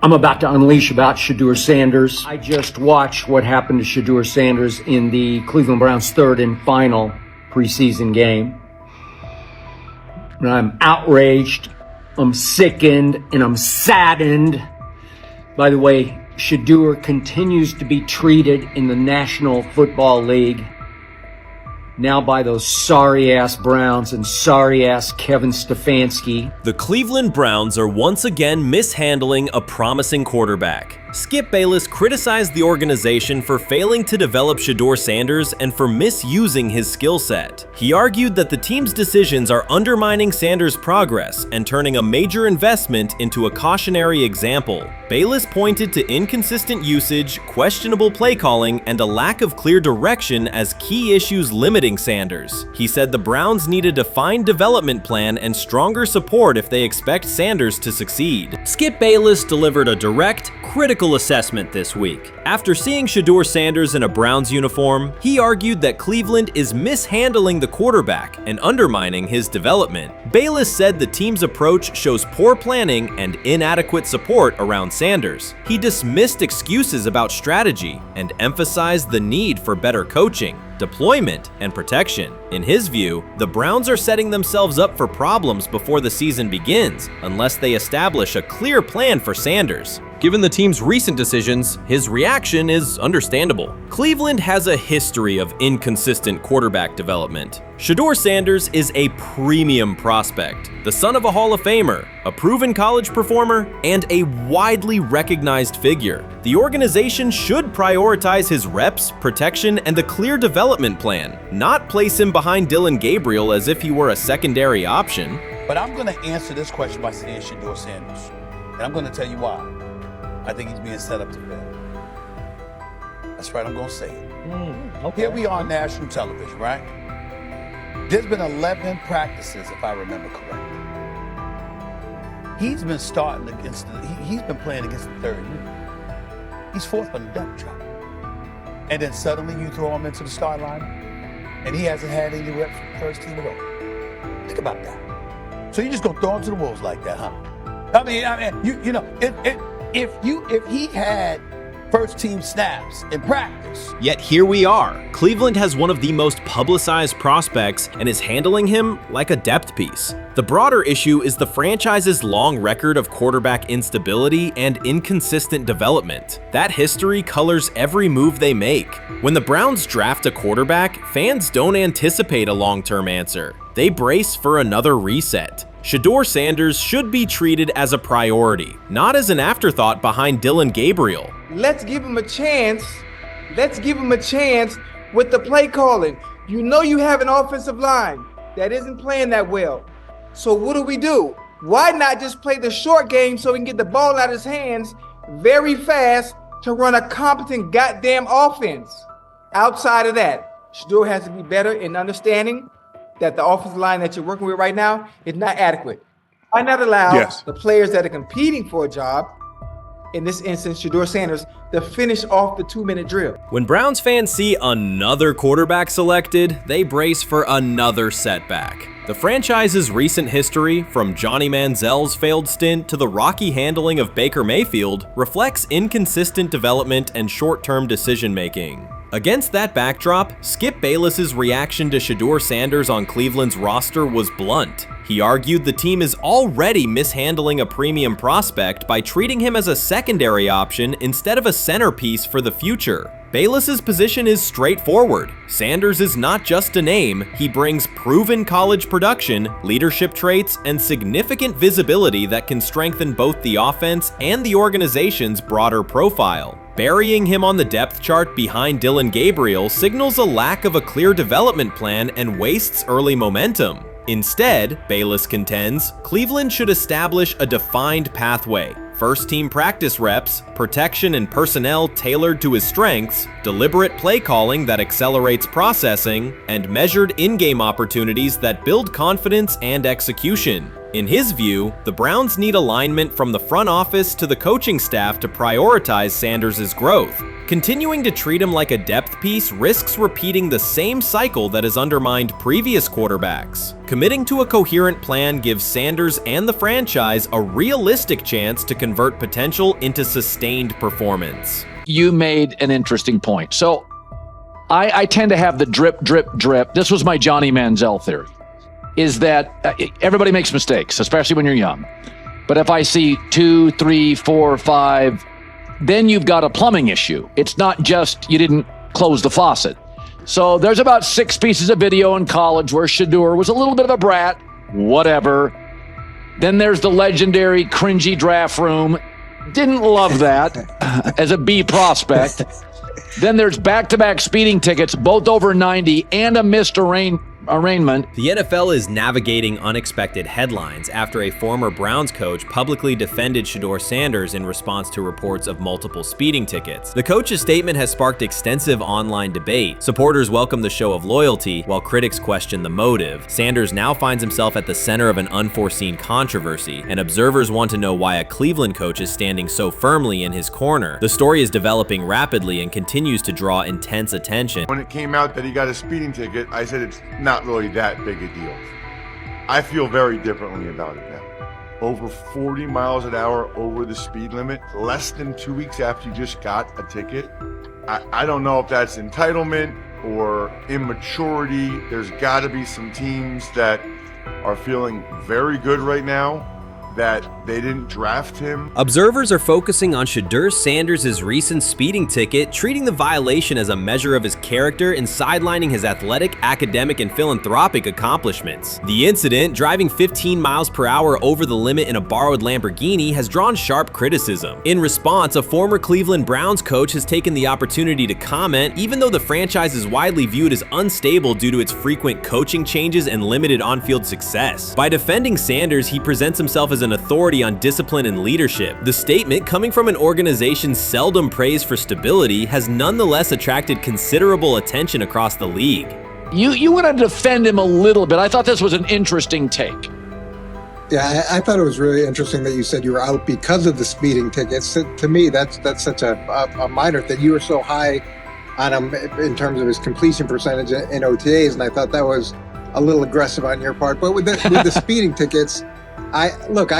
I'm about to unleash about Shedeur Sanders. I just watched what happened to Shedeur Sanders in the Cleveland Browns' third and final preseason game. And I'm outraged, I'm sickened, and I'm saddened. By the way, Shedeur continues to be treated in the National Football League now by those sorry-ass Browns and sorry-ass Kevin Stefanski. The Cleveland Browns are once again mishandling a promising quarterback. Skip Bayless criticized the organization for failing to develop Shedeur Sanders and for misusing his skill set. He argued that the team's decisions are undermining Sanders' progress and turning a major investment into a cautionary example. Bayless pointed to inconsistent usage, questionable play calling, and a lack of clear direction as key issues limiting Sanders. He said the Browns need a defined development plan and stronger support if they expect Sanders to succeed. Skip Bayless delivered a direct, critical assessment this week. After seeing Shedeur Sanders in a Browns uniform, he argued that Cleveland is mishandling the quarterback and undermining his development. Bayless said the team's approach shows poor planning and inadequate support around Sanders. He dismissed excuses about strategy and emphasized the need for better coaching, deployment, and protection. In his view, the Browns are setting themselves up for problems before the season begins unless they establish a clear plan for Sanders. Given the team's recent decisions, his reaction is understandable. Cleveland has a history of inconsistent quarterback development. Shedeur Sanders is a premium prospect, the son of a Hall of Famer, a proven college performer, and a widely recognized figure. The organization should prioritize his reps, protection, and a clear development plan, not place him behind Dillon Gabriel as if he were a secondary option. But I'm going to answer this question by saying Shedeur Sanders, and I'm going to tell you why. I think he's being set up to fail. That's right, I'm going to say it. Okay. Here we are on national television, right? There's been 11 practices, if I remember correctly. He's been starting against, he's been playing against the third unit. He's fourth on the depth chart. And then suddenly you throw him into the start line, and he hasn't had any reps for the first team at all. Think about that. So you're just going to throw him to the wolves like that, huh? I mean, you know, if he had first team snaps in practice. Yet here we are. Cleveland has one of the most publicized prospects and is handling him like a depth piece. The broader issue is the franchise's long record of quarterback instability and inconsistent development. That history colors every move they make. When the Browns draft a quarterback, fans don't anticipate a long-term answer. They brace for another reset. Shedeur Sanders should be treated as a priority, not as an afterthought behind Dillon Gabriel. Let's give him a chance. Let's give him a chance with the play calling. You know you have an offensive line that isn't playing that well. So what do? Why not just play the short game so he can get the ball out of his hands very fast to run a competent goddamn offense? Outside of that, Shedeur has to be better in understanding that the offensive line that you're working with right now is not adequate. Why not allow the players that are competing for a job, in this instance, Shedeur Sanders, to finish off the 2-minute drill? When Browns fans see another quarterback selected, they brace for another setback. The franchise's recent history, from Johnny Manziel's failed stint to the rocky handling of Baker Mayfield, reflects inconsistent development and short-term decision-making. Against that backdrop, Skip Bayless's reaction to Shedeur Sanders on Cleveland's roster was blunt. He argued the team is already mishandling a premium prospect by treating him as a secondary option instead of a centerpiece for the future. Bayless's position is straightforward. Sanders is not just a name, he brings proven college production, leadership traits, and significant visibility that can strengthen both the offense and the organization's broader profile. Burying him on the depth chart behind Dillon Gabriel signals a lack of a clear development plan and wastes early momentum. Instead, Bayless contends, Cleveland should establish a defined pathway, first-team practice reps, protection and personnel tailored to his strengths, deliberate play calling that accelerates processing, and measured in-game opportunities that build confidence and execution. In his view, the Browns need alignment from the front office to the coaching staff to prioritize Sanders' growth. Continuing to treat him like a depth piece risks repeating the same cycle that has undermined previous quarterbacks. Committing to a coherent plan gives Sanders and the franchise a realistic chance to convert potential into sustained performance. You made an interesting point. So I tend to have the drip, drip, drip. This was my Johnny Manziel theory, is that everybody makes mistakes, especially when you're young. But if I see 2, 3, 4, 5, then you've got a plumbing issue. It's not just you didn't close the faucet. So there's about 6 pieces of video in college where Shedeur was a little bit of a brat, whatever. Then there's the legendary cringy draft room. Didn't love that as a B prospect. Then there's back-to-back speeding tickets, both over 90, and a missed arraignment. The NFL is navigating unexpected headlines after a former Browns coach publicly defended Shedeur Sanders in response to reports of multiple speeding tickets. The coach's statement has sparked extensive online debate. Supporters welcome the show of loyalty, while critics question the motive. Sanders now finds himself at the center of an unforeseen controversy, and observers want to know why a Cleveland coach is standing so firmly in his corner. The story is developing rapidly and continues to draw intense attention. When it came out that he got a speeding ticket, I said it's not really that big a deal. I feel very differently about it now. Over 40 miles an hour over the speed limit, less than 2 weeks after you just got a ticket. I don't know if that's entitlement or immaturity. There's got to be some teams that are feeling very good right now that they didn't draft him. Observers are focusing on Shedeur Sanders' recent speeding ticket, treating the violation as a measure of his character and sidelining his athletic, academic, and philanthropic accomplishments. The incident, driving 15 miles per hour over the limit in a borrowed Lamborghini, has drawn sharp criticism. In response, a former Cleveland Browns coach has taken the opportunity to comment, even though the franchise is widely viewed as unstable due to its frequent coaching changes and limited on-field success. By defending Sanders, he presents himself as an authority on discipline and leadership. The statement, coming from an organization seldom praised for stability, has nonetheless attracted considerable attention across the league. You want to defend him a little bit. I thought this was an interesting take. Yeah, I thought it was really interesting that you said you were out because of the speeding tickets. To me, that's such a minor thing. You were so high on him in terms of his completion percentage in OTAs, and I thought that was a little aggressive on your part. But with the speeding tickets, I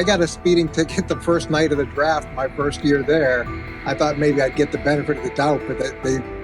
got a speeding ticket the first night of the draft, my first year there. I thought maybe I'd get the benefit of the doubt, but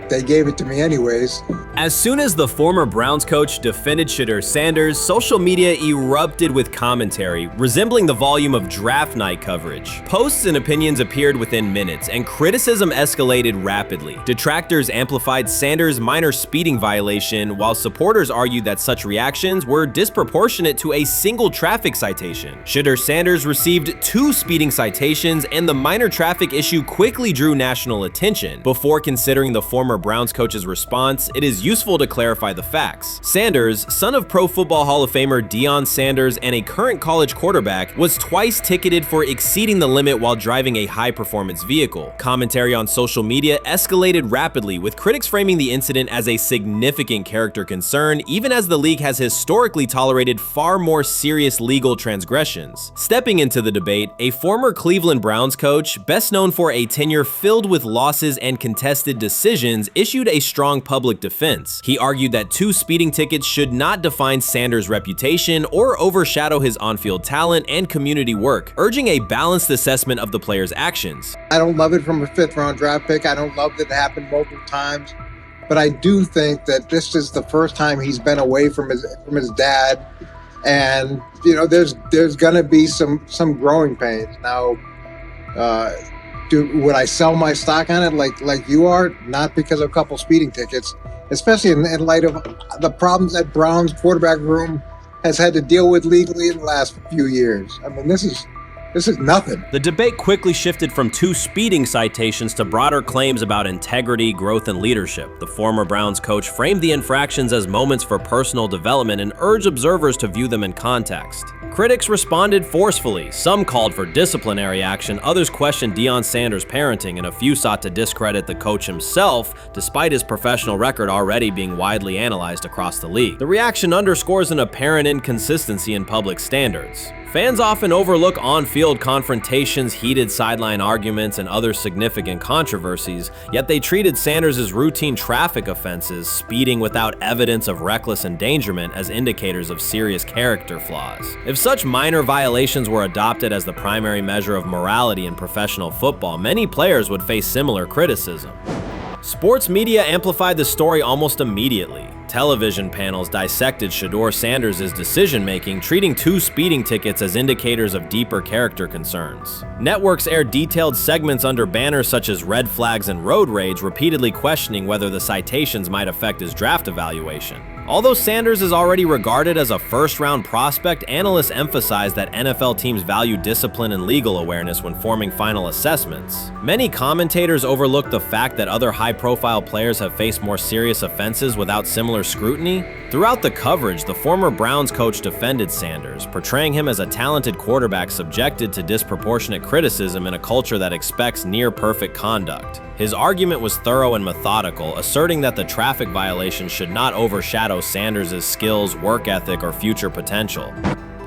they gave it to me anyways. As soon as the former Browns coach defended Shedeur Sanders, social media erupted with commentary, resembling the volume of draft night coverage. Posts and opinions appeared within minutes, and criticism escalated rapidly. Detractors amplified Sanders' minor speeding violation, while supporters argued that such reactions were disproportionate to a single traffic citation. Shedeur Sanders received 2 speeding citations, and the minor traffic issue quickly drew national attention. Before considering the former Browns coach's response, it is useful to clarify the facts. Sanders, son of Pro Football Hall of Famer Deion Sanders and a current college quarterback, was twice ticketed for exceeding the limit while driving a high-performance vehicle. Commentary on social media escalated rapidly, with critics framing the incident as a significant character concern, even as the league has historically tolerated far more serious legal transgressions. Stepping into the debate, a former Cleveland Browns coach, best known for a tenure filled with losses and contested decisions, issued a strong public defense. He argued that 2 speeding tickets should not define Sanders' reputation or overshadow his on-field talent and community work, urging a balanced assessment of the player's actions. I don't love it from a 5th-round draft pick. I don't love that it happened multiple times, but I do think that this is the first time he's been away from his dad, and there's gonna be some growing pains now. Would I sell my stock on it like you are? Not because of a couple speeding tickets, especially in light of the problems that Brown's quarterback room has had to deal with legally in the last few years. I mean, this This is nothing. The debate quickly shifted from 2 speeding citations to broader claims about integrity, growth, and leadership. The former Browns coach framed the infractions as moments for personal development and urged observers to view them in context. Critics responded forcefully. Some called for disciplinary action, others questioned Deion Sanders' parenting, and a few sought to discredit the coach himself, despite his professional record already being widely analyzed across the league. The reaction underscores an apparent inconsistency in public standards. Fans often overlook on-field confrontations, heated sideline arguments, and other significant controversies, yet they treated Sanders' routine traffic offenses, speeding without evidence of reckless endangerment, as indicators of serious character flaws. If such minor violations were adopted as the primary measure of morality in professional football, many players would face similar criticism. Sports media amplified the story almost immediately. Television panels dissected Shedeur Sanders' decision-making, treating 2 speeding tickets as indicators of deeper character concerns. Networks aired detailed segments under banners such as red flags and road rage, repeatedly questioning whether the citations might affect his draft evaluation. Although Sanders is already regarded as a first-round prospect, analysts emphasize that NFL teams value discipline and legal awareness when forming final assessments. Many commentators overlook the fact that other high-profile players have faced more serious offenses without similar scrutiny. Throughout the coverage, the former Browns coach defended Sanders, portraying him as a talented quarterback subjected to disproportionate criticism in a culture that expects near-perfect conduct. His argument was thorough and methodical, asserting that the traffic violation should not overshadow Sanders' skills, work ethic, or future potential.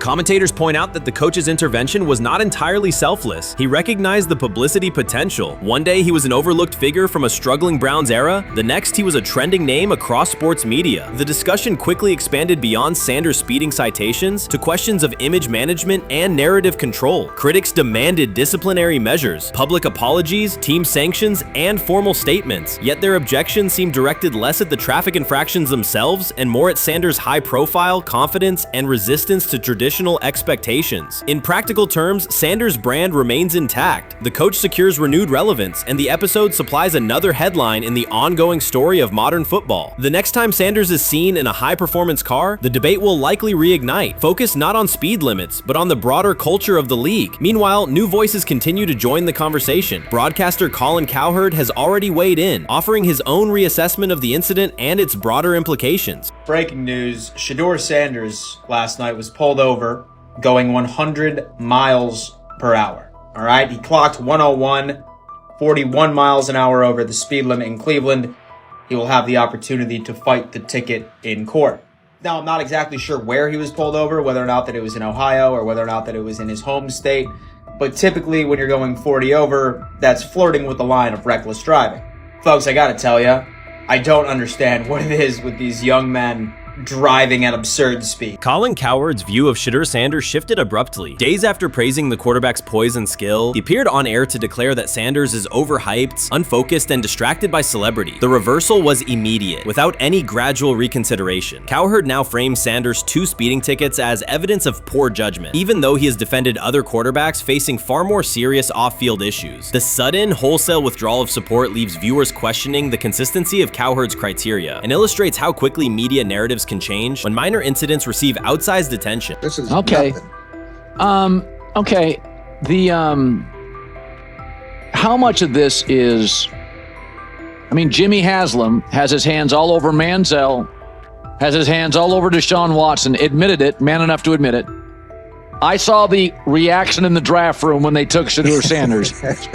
Commentators point out that the coach's intervention was not entirely selfless. He recognized the publicity potential. One day he was an overlooked figure from a struggling Browns era, the next he was a trending name across sports media. The discussion quickly expanded beyond Sanders' speeding citations to questions of image management and narrative control. Critics demanded disciplinary measures, public apologies, team sanctions, and formal statements, yet their objections seemed directed less at the traffic infractions themselves and more at Sanders' high profile, confidence, and resistance to traditional expectations. In practical terms, Sanders' brand remains intact. The coach secures renewed relevance, and the episode supplies another headline in the ongoing story of modern football. The next time Sanders is seen in a high-performance car, the debate will likely reignite, focused not on speed limits, but on the broader culture of the league. Meanwhile, new voices continue to join the conversation. Broadcaster Colin Cowherd has already weighed in, offering his own reassessment of the incident and its broader implications. Breaking news, Shedeur Sanders last night was pulled over going 100 miles per hour. All right, he clocked 101, 41 miles an hour over the speed limit in Cleveland. He will have the opportunity to fight the ticket in court. Now, I'm not exactly sure where he was pulled over, whether or not that it was in Ohio or whether or not that it was in his home state. But typically when you're going 40 over, that's flirting with the line of reckless driving. Folks, I gotta tell you, I don't understand what it is with these young men driving at absurd speed. Colin Cowherd's view of Shedeur Sanders shifted abruptly. Days after praising the quarterback's poise and skill, he appeared on air to declare that Sanders is overhyped, unfocused, and distracted by celebrity. The reversal was immediate, without any gradual reconsideration. Cowherd now frames Sanders' 2 speeding tickets as evidence of poor judgment, even though he has defended other quarterbacks facing far more serious off-field issues. The sudden, wholesale withdrawal of support leaves viewers questioning the consistency of Cowherd's criteria and illustrates how quickly media narratives can change when minor incidents receive outsized attention. This is okay. nothing. Okay. How much of this is? I mean, Jimmy Haslam has his hands all over Manziel, has his hands all over Deshaun Watson. Admitted it, man enough to admit it. I saw the reaction in the draft room when they took Shedeur Sanders.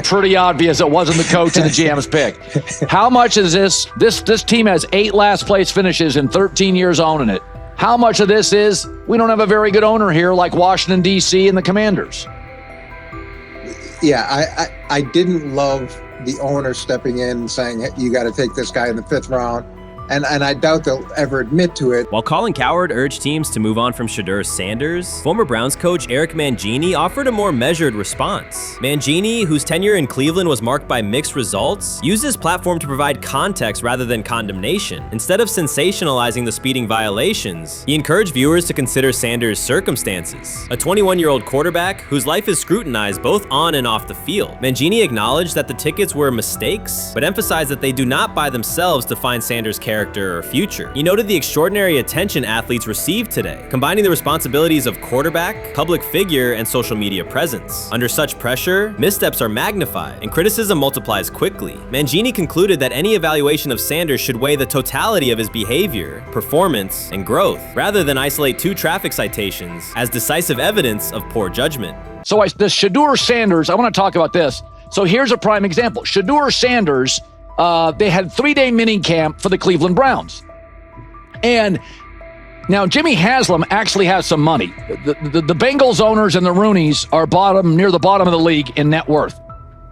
Pretty obvious it wasn't the coach and the GM's pick. How much is this? This team has 8 last place finishes in 13 years owning it. How much of this is we don't have a very good owner here like Washington, D.C. and the Commanders? Yeah, I didn't love the owner stepping in and saying, you got to take this guy in the 5th round. And I doubt they'll ever admit to it. While Colin Cowherd urged teams to move on from Shedeur Sanders, former Browns coach Eric Mangini offered a more measured response. Mangini, whose tenure in Cleveland was marked by mixed results, used his platform to provide context rather than condemnation. Instead of sensationalizing the speeding violations, he encouraged viewers to consider Sanders' circumstances. A 21-year-old quarterback whose life is scrutinized both on and off the field. Mangini acknowledged that the tickets were mistakes, but emphasized that they do not by themselves define Sanders' character character or future. He noted the extraordinary attention athletes receive today, combining the responsibilities of quarterback, public figure, and social media presence. Under such pressure, missteps are magnified, and criticism multiplies quickly. Mangini concluded that any evaluation of Sanders should weigh the totality of his behavior, performance, and growth, rather than isolate 2 traffic citations as decisive evidence of poor judgment. So the Shedeur Sanders, I want to talk about this. So here's a prime example. Shedeur Sanders, they had 3-day mini camp for the Cleveland Browns. And now Jimmy Haslam actually has some money. The Bengals owners and the Rooneys are near the bottom of the league in net worth.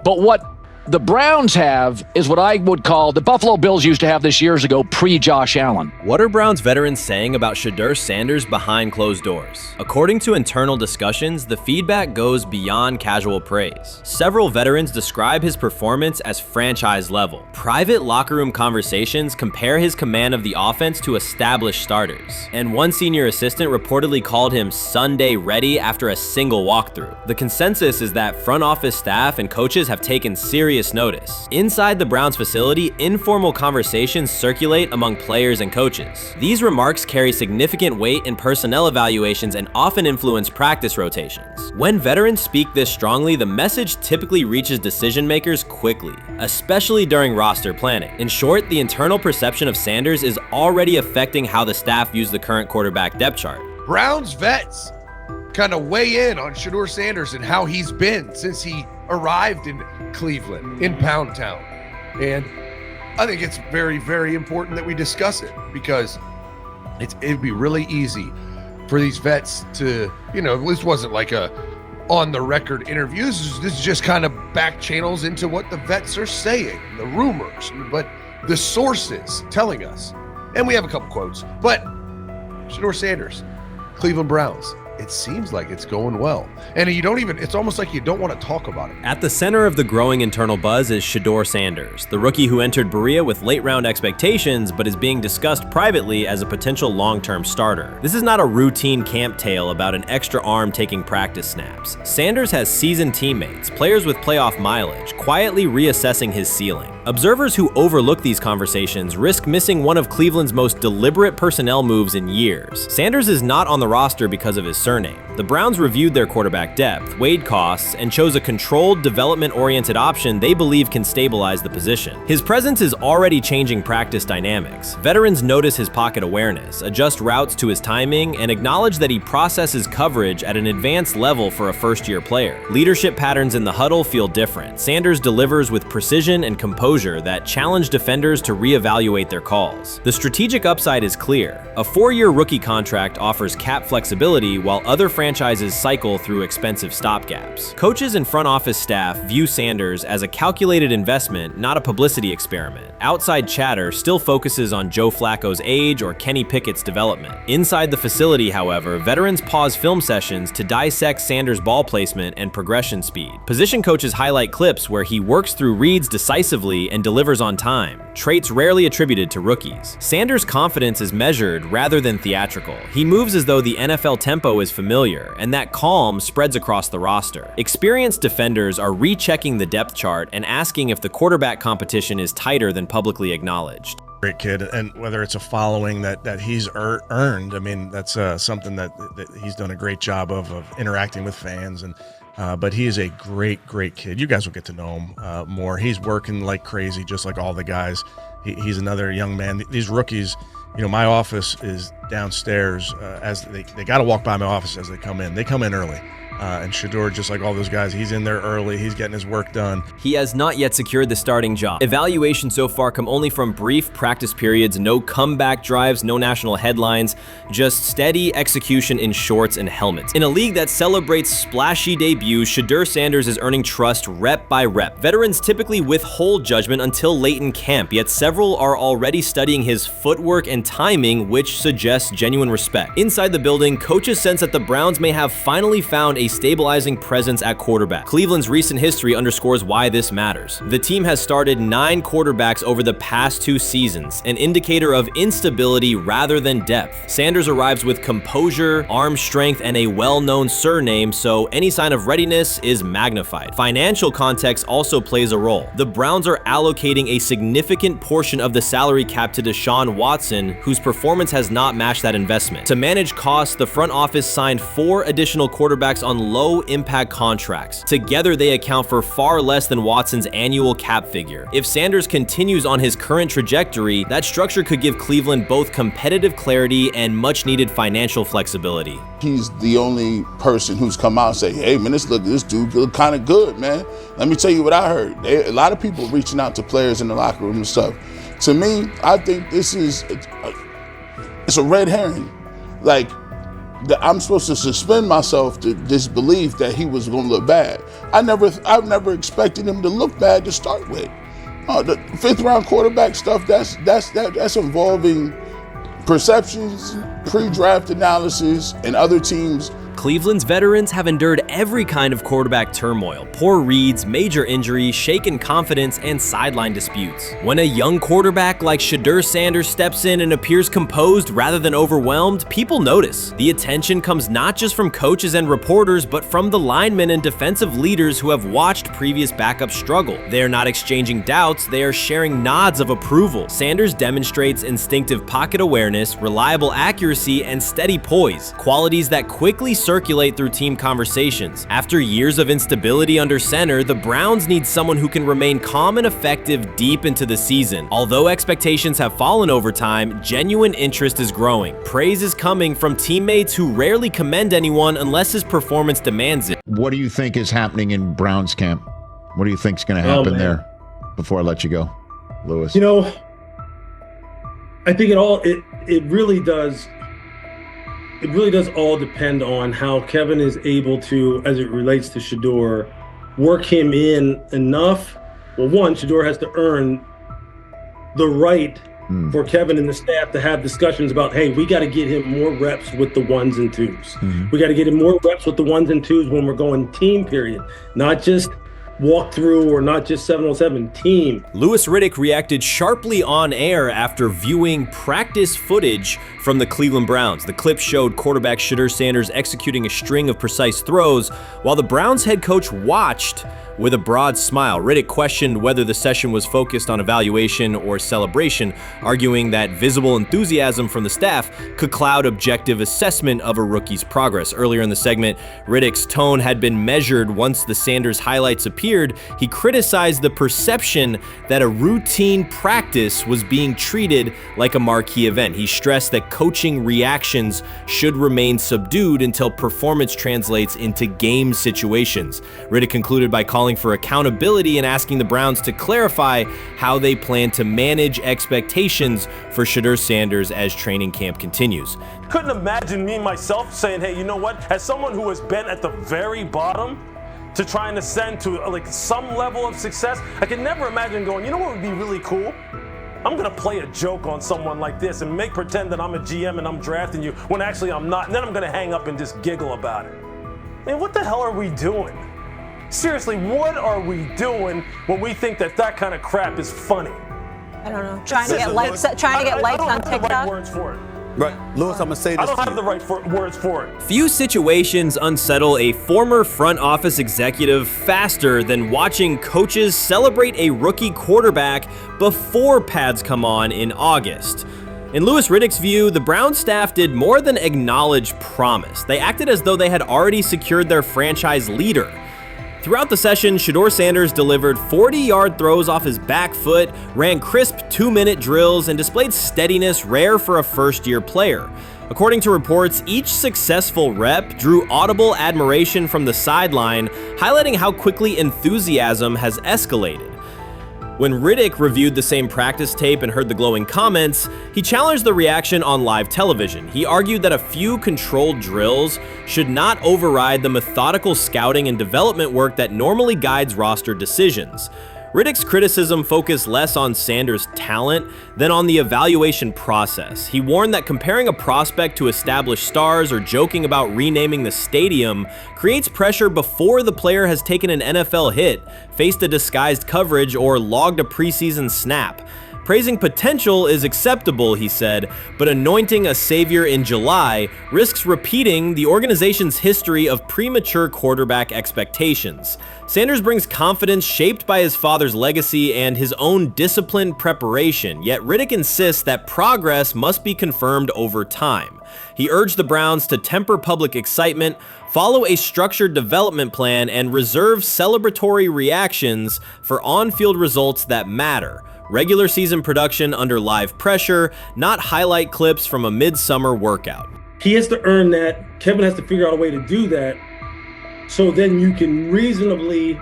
But what the Browns have is what I would call the Buffalo Bills used to have this years ago, pre-Josh Allen. What are Browns veterans saying about Shedeur Sanders behind closed doors? According to internal discussions, the feedback goes beyond casual praise. Several veterans describe his performance as franchise level. Private locker room conversations compare his command of the offense to established starters. And one senior assistant reportedly called him Sunday ready after a single walkthrough. The consensus is that front office staff and coaches have taken serious notice. Inside the Browns facility, informal conversations circulate among players and coaches. These remarks carry significant weight in personnel evaluations and often influence practice rotations. When veterans speak this strongly, the message typically reaches decision makers quickly, especially during roster planning. In short, the internal perception of Sanders is already affecting how the staff views the current quarterback depth chart. Browns vets kind of weigh in on Shedeur Sanders and how he's been since he arrived in Cleveland, in Pound Town. And I think it's very, very important that we discuss it, because it'd be really easy for these vets to, this wasn't like a on-the-record interviews. This is just kind of back channels into what the vets are saying, the rumors, but the sources telling us. And we have a couple quotes. But Shedeur Sanders, Cleveland Browns, it seems like it's going well. And it's almost like you don't want to talk about it. At the center of the growing internal buzz is Shedeur Sanders, the rookie who entered Berea with late-round expectations but is being discussed privately as a potential long-term starter. This is not a routine camp tale about an extra arm taking practice snaps. Sanders has seasoned teammates, players with playoff mileage, quietly reassessing his ceiling. Observers who overlook these conversations risk missing one of Cleveland's most deliberate personnel moves in years. Sanders is not on the roster because of his surname. The Browns reviewed their quarterback depth, weighed costs, and chose a controlled, development-oriented option they believe can stabilize the position. His presence is already changing practice dynamics. Veterans notice his pocket awareness, adjust routes to his timing, and acknowledge that he processes coverage at an advanced level for a first-year player. Leadership patterns in the huddle feel different. Sanders delivers with precision and composure that challenge defenders to reevaluate their calls. The strategic upside is clear. A 4-year rookie contract offers cap flexibility while other franchises cycle through expensive stopgaps. Coaches and front office staff view Sanders as a calculated investment, not a publicity experiment. Outside chatter still focuses on Joe Flacco's age or Kenny Pickett's development. Inside the facility, however, veterans pause film sessions to dissect Sanders' ball placement and progression speed. Position coaches highlight clips where he works through reads decisively and delivers on time, traits rarely attributed to rookies. Sanders' confidence is measured rather than theatrical. He moves as though the NFL tempo is familiar, and that calm spreads across the roster. Experienced defenders are rechecking the depth chart and asking if the quarterback competition is tighter than publicly acknowledged. Great kid, and whether it's a following that he's earned, I mean, that's something that he's done a great job of interacting with fans, and but he is a great kid. You guys will get to know him more. He's working like crazy, just like all the guys. He's another young man. These rookies, my office is downstairs. As they got to walk by my office as they come in. They come in early. And Shedeur, just like all those guys, he's in there early. He's getting his work done. He has not yet secured the starting job. Evaluations so far come only from brief practice periods, no comeback drives, no national headlines, just steady execution in shorts and helmets. In a league that celebrates splashy debuts, Shedeur Sanders is earning trust rep by rep. Veterans typically withhold judgment until late in camp, yet several are already studying his footwork and timing, which suggests suggests genuine respect. Inside the building, coaches sense that the Browns may have finally found a stabilizing presence at quarterback. Cleveland's recent history underscores why this matters. The team has started 9 quarterbacks over the past 2 seasons, an indicator of instability rather than depth. Sanders arrives with composure, arm strength, and a well-known surname, so any sign of readiness is magnified. Financial context also plays a role. The Browns are allocating a significant portion of the salary cap to Deshaun Watson, whose performance has not matched that investment. To manage costs, the front office signed 4 additional quarterbacks on low-impact contracts. Together, they account for far less than Watson's annual cap figure. If Sanders continues on his current trajectory, that structure could give Cleveland both competitive clarity and much-needed financial flexibility. He's the only person who's come out and say, hey man, this dude look kind of good, man. Let me tell you what I heard. A lot of people reaching out to players in the locker room and stuff. To me, I think this is it's a red herring. Like, I'm supposed to suspend myself to this belief that he was going to look bad. I've never expected him to look bad to start with. The 5th round quarterback stuff, that's involving perceptions, pre-draft analysis, and other teams. Cleveland's veterans have endured every kind of quarterback turmoil: poor reads, major injuries, shaken confidence, and sideline disputes. When a young quarterback like Shedeur Sanders steps in and appears composed rather than overwhelmed, people notice. The attention comes not just from coaches and reporters, but from the linemen and defensive leaders who have watched previous backups struggle. They are not exchanging doubts, they are sharing nods of approval. Sanders demonstrates instinctive pocket awareness, reliable accuracy, and steady poise, qualities that quickly circulate through team conversations. After years of instability under center, the Browns need someone who can remain calm and effective deep into the season. Although expectations have fallen over time, genuine interest is growing. Praise is coming from teammates who rarely commend anyone unless his performance demands it. What do you think is happening in Browns camp? What do you think is going to happen there before I let you go, Lewis? You know, I think it really does. It really does all depend on how Kevin is able to, as it relates to Shedeur, work him in enough. Well, one, Shedeur has to earn the right for Kevin and the staff to have discussions about, hey, we got to get him more reps with the 1s and 2s. We got to get him more reps with the 1s and 2s when we're going team period, not just walk through or not just 7-on-7 team. Louis Riddick reacted sharply on air after viewing practice footage from the Cleveland Browns. The clip showed quarterback Shedeur Sanders executing a string of precise throws while the Browns head coach watched with a broad smile. Riddick questioned whether the session was focused on evaluation or celebration, arguing that visible enthusiasm from the staff could cloud objective assessment of a rookie's progress. Earlier in the segment, Riddick's tone had been measured once the Sanders highlights appeared. He criticized the perception that a routine practice was being treated like a marquee event. He stressed that coaching reactions should remain subdued until performance translates into game situations. Riddick concluded by calling for accountability and asking the Browns to clarify how they plan to manage expectations for Shedeur Sanders as training camp continues. Couldn't imagine me myself saying, hey, you know what, as someone who has been at the very bottom to try and ascend to like some level of success, I could never imagine going, you know what would be really cool? I'm gonna play a joke on someone like this and make pretend that I'm a GM and I'm drafting you when actually I'm not, and then I'm gonna hang up and just giggle about it. I mean, what the hell are we doing? Seriously, what are we doing when we think that that kind of crap is funny? I don't know. Trying to get likes on TikTok. I don't have the right words for it. Right, Lewis, I'm gonna say this. I don't have the right words for it. Few situations unsettle a former front office executive faster than watching coaches celebrate a rookie quarterback before pads come on in August. In Louis Riddick's view, the Browns staff did more than acknowledge promise. They acted as though they had already secured their franchise leader. Throughout the session, Shedeur Sanders delivered 40-yard throws off his back foot, ran crisp 2-minute drills, and displayed steadiness rare for a first-year player. According to reports, each successful rep drew audible admiration from the sideline, highlighting how quickly enthusiasm has escalated. When Riddick reviewed the same practice tape and heard the glowing comments, he challenged the reaction on live television. He argued that a few controlled drills should not override the methodical scouting and development work that normally guides roster decisions. Riddick's criticism focused less on Sanders' talent than on the evaluation process. He warned that comparing a prospect to established stars or joking about renaming the stadium creates pressure before the player has taken an NFL hit, faced a disguised coverage, or logged a preseason snap. Praising potential is acceptable, he said, but anointing a savior in July risks repeating the organization's history of premature quarterback expectations. Sanders brings confidence shaped by his father's legacy and his own disciplined preparation, yet Riddick insists that progress must be confirmed over time. He urged the Browns to temper public excitement, follow a structured development plan, and reserve celebratory reactions for on-field results that matter. Regular season production under live pressure, not highlight clips from a midsummer workout. He has to earn that. Kevin has to figure out a way to do that, so then you can reasonably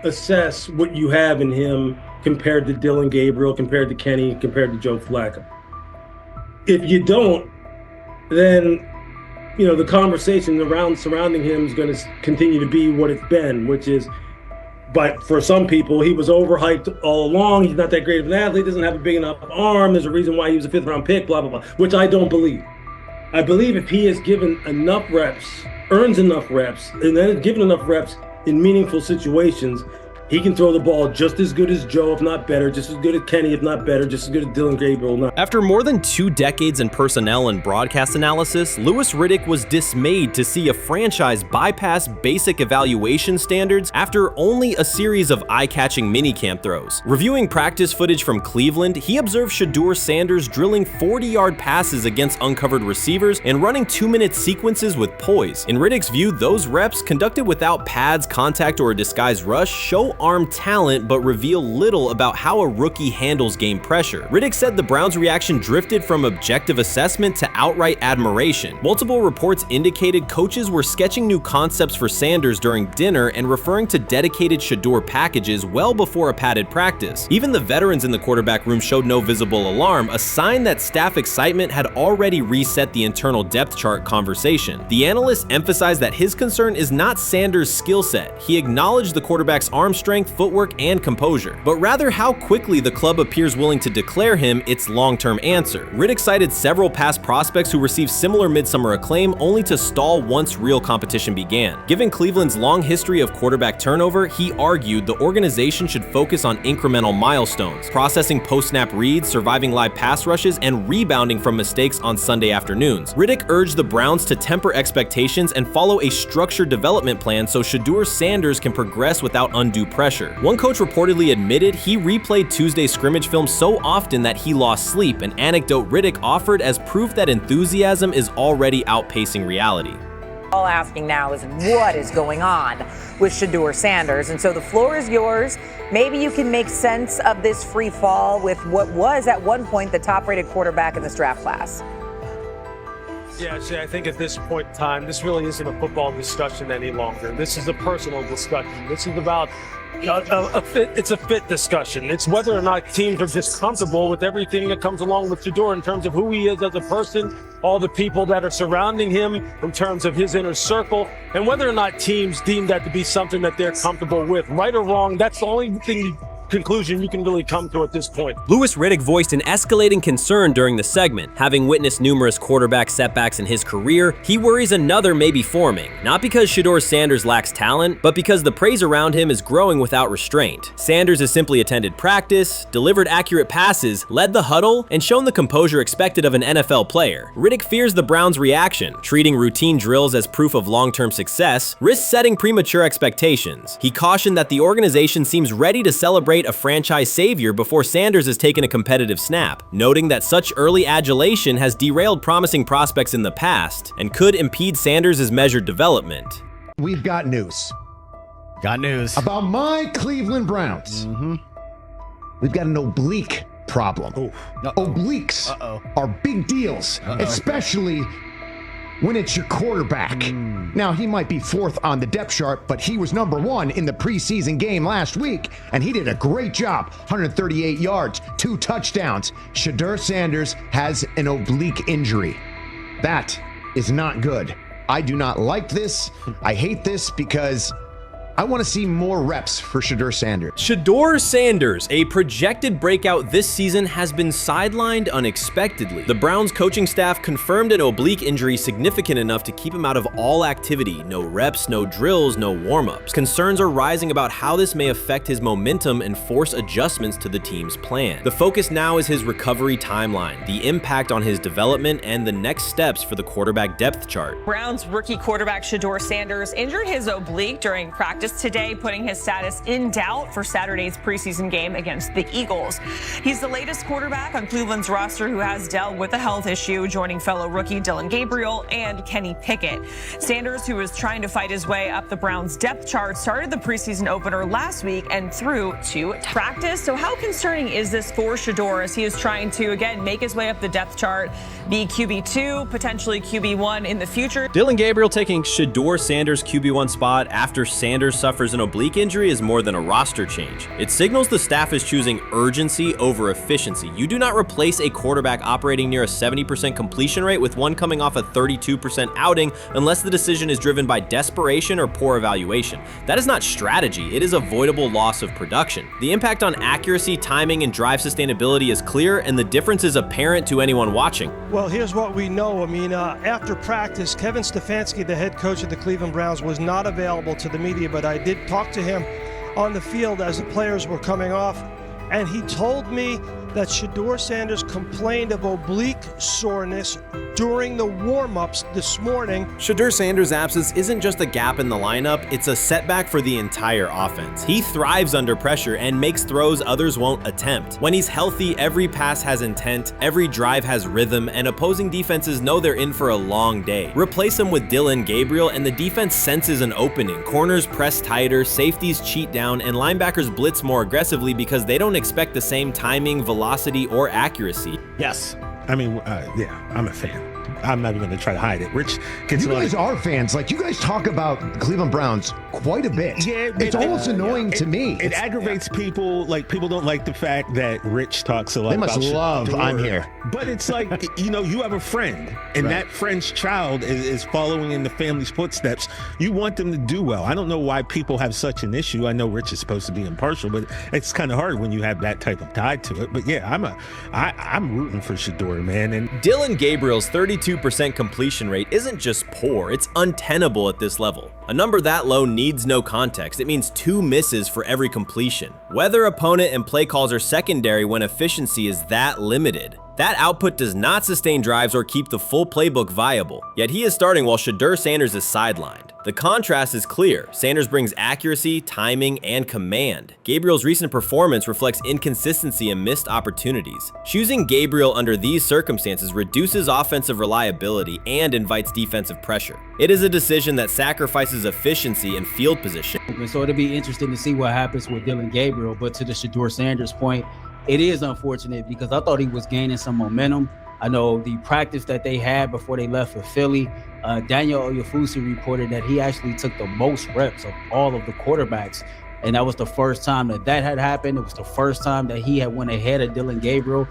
assess what you have in him compared to Dillon Gabriel, compared to Kenny, compared to Joe Flacco. If you don't, then the conversation surrounding him is going to continue to be what it's been, which is, but for some people, he was overhyped all along. He's not that great of an athlete, doesn't have a big enough arm. There's a reason why he was a 5th-round pick, blah, blah, blah, which I don't believe. I believe if he is given enough reps, earns enough reps, and then is given enough reps in meaningful situations, he can throw the ball just as good as Joe, if not better, just as good as Kenny, if not better, just as good as Dillon Gabriel. After more than 2 decades in personnel and broadcast analysis, Louis Riddick was dismayed to see a franchise bypass basic evaluation standards after only a series of eye-catching minicamp throws. Reviewing practice footage from Cleveland, he observed Shedeur Sanders drilling 40-yard passes against uncovered receivers and running 2-minute sequences with poise. In Riddick's view, those reps, conducted without pads, contact, or a disguised rush, show arm talent but reveal little about how a rookie handles game pressure. Riddick said the Browns' reaction drifted from objective assessment to outright admiration. Multiple reports indicated coaches were sketching new concepts for Sanders during dinner and referring to dedicated Shedeur packages well before a padded practice. Even the veterans in the quarterback room showed no visible alarm, a sign that staff excitement had already reset the internal depth chart conversation. The analyst emphasized that his concern is not Sanders' skill set. He acknowledged the quarterback's arm strength, footwork, and composure, but rather how quickly the club appears willing to declare him its long-term answer. Riddick cited several past prospects who received similar midsummer acclaim only to stall once real competition began. Given Cleveland's long history of quarterback turnover, he argued the organization should focus on incremental milestones, processing post-snap reads, surviving live pass rushes, and rebounding from mistakes on Sunday afternoons. Riddick urged the Browns to temper expectations and follow a structured development plan so Shedeur Sanders can progress without undue pressure. One coach reportedly admitted he replayed Tuesday's scrimmage film so often that he lost sleep, an anecdote Riddick offered as proof that enthusiasm is already outpacing reality. All asking now is what is going on with Shedeur Sanders, and so the floor is yours. Maybe you can make sense of this free fall with what was at one point the top-rated quarterback in this draft class. Yeah, see, I think at this point in time, this really isn't a football discussion any longer. This is a personal discussion. This is about it's a fit discussion. It's whether or not teams are just comfortable with everything that comes along with Shedeur in terms of who he is as a person, all the people that are surrounding him in terms of his inner circle, and whether or not teams deem that to be something that they're comfortable with. Right or wrong, that's the only conclusion you can really come to at this point. Louis Riddick voiced an escalating concern during the segment. Having witnessed numerous quarterback setbacks in his career, he worries another may be forming, not because Shedeur Sanders lacks talent, but because the praise around him is growing without restraint. Sanders has simply attended practice, delivered accurate passes, led the huddle, and shown the composure expected of an NFL player. Riddick fears the Browns' reaction, treating routine drills as proof of long-term success, risks setting premature expectations. He cautioned that the organization seems ready to celebrate a franchise savior before Sanders has taken a competitive snap, noting that such early adulation has derailed promising prospects in the past and could impede Sanders' measured development. We've got news. Got news about my Cleveland Browns. We've got an oblique problem. Obliques are big deals, especially when it's your quarterback. Now, he might be 4th on the depth chart, but he was number 1 in the preseason game last week, and he did a great job. 138 yards, 2 touchdowns. Shedeur Sanders has an oblique injury. That is not good. I do not like this. I hate this because I want to see more reps for Shedeur Sanders. Shedeur Sanders, a projected breakout this season, has been sidelined unexpectedly. The Browns coaching staff confirmed an oblique injury significant enough to keep him out of all activity. No reps, no drills, no warm-ups. Concerns are rising about how this may affect his momentum and force adjustments to the team's plan. The focus now is his recovery timeline, the impact on his development, and the next steps for the quarterback depth chart. Browns rookie quarterback Shedeur Sanders injured his oblique during practice today, putting his status in doubt for Saturday's preseason game against the Eagles. He's the latest quarterback on Cleveland's roster who has dealt with a health issue, joining fellow rookie Dillon Gabriel and Kenny Pickett. Sanders, who is trying to fight his way up the Browns depth chart, started the preseason opener last week and threw to practice. So how concerning is this for Shedeur as he is trying to, again, make his way up the depth chart, be QB2, potentially QB1 in the future? Dillon Gabriel taking Shedeur Sanders' QB1 spot after Sanders suffers an oblique injury is more than a roster change. It signals the staff is choosing urgency over efficiency. You do not replace a quarterback operating near a 70% completion rate with one coming off a 32% outing unless the decision is driven by desperation or poor evaluation. That is not strategy, it is avoidable loss of production. The impact on accuracy, timing, and drive sustainability is clear, and the difference is apparent to anyone watching. Well, here's what we know. I mean, after practice, Kevin Stefanski, the head coach of the Cleveland Browns, was not available to the media, but I did talk to him on the field as the players were coming off, and he told me that Shedeur Sanders complained of oblique soreness during the warm-ups this morning. Shedeur Sanders' absence isn't just a gap in the lineup, it's a setback for the entire offense. He thrives under pressure and makes throws others won't attempt. When he's healthy, every pass has intent, every drive has rhythm, and opposing defenses know they're in for a long day. Replace him with Dillon Gabriel and the defense senses an opening. Corners press tighter, safeties cheat down, and linebackers blitz more aggressively because they don't expect the same timing, velocity, or accuracy. Yes. I mean, yeah, I'm a fan. I'm not even going to try to hide it. Rich gets You guys are fans. Like, you guys talk about the Cleveland Browns quite a bit. Yeah, it's almost annoying to me. It aggravates people. Like, people don't like the fact that Rich talks a lot They about must love Shedeur. I'm here. But it's like, you know, you have a friend, and Right. that friend's child is following in the family's footsteps. You want them to do well. I don't know why people have such an issue. I know Rich is supposed to be impartial, but it's kind of hard when you have that type of tie to it. But yeah, I'm rooting for Shedeur, man. And Dillon Gabriel's 32% completion rate isn't just poor, it's untenable at this level. A number that low needs no context. It means 2 misses for every completion. Weather, opponent, and play calls are secondary when efficiency is that limited. That output does not sustain drives or keep the full playbook viable. Yet he is starting while Shedeur Sanders is sidelined. The contrast is clear. Sanders brings accuracy, timing, and command. Gabriel's recent performance reflects inconsistency and missed opportunities. Choosing Gabriel under these circumstances reduces offensive reliability and invites defensive pressure. It is a decision that sacrifices efficiency and field position. So it'll be interesting to see what happens with Dillon Gabriel, but to the Shedeur Sanders point, it is unfortunate because I thought he was gaining some momentum. I know the practice that they had before they left for Philly, Daniel Oyefusi reported that he actually took the most reps of all of the quarterbacks. And that was the first time that had happened. It was the first time that he had went ahead of Dillon Gabriel,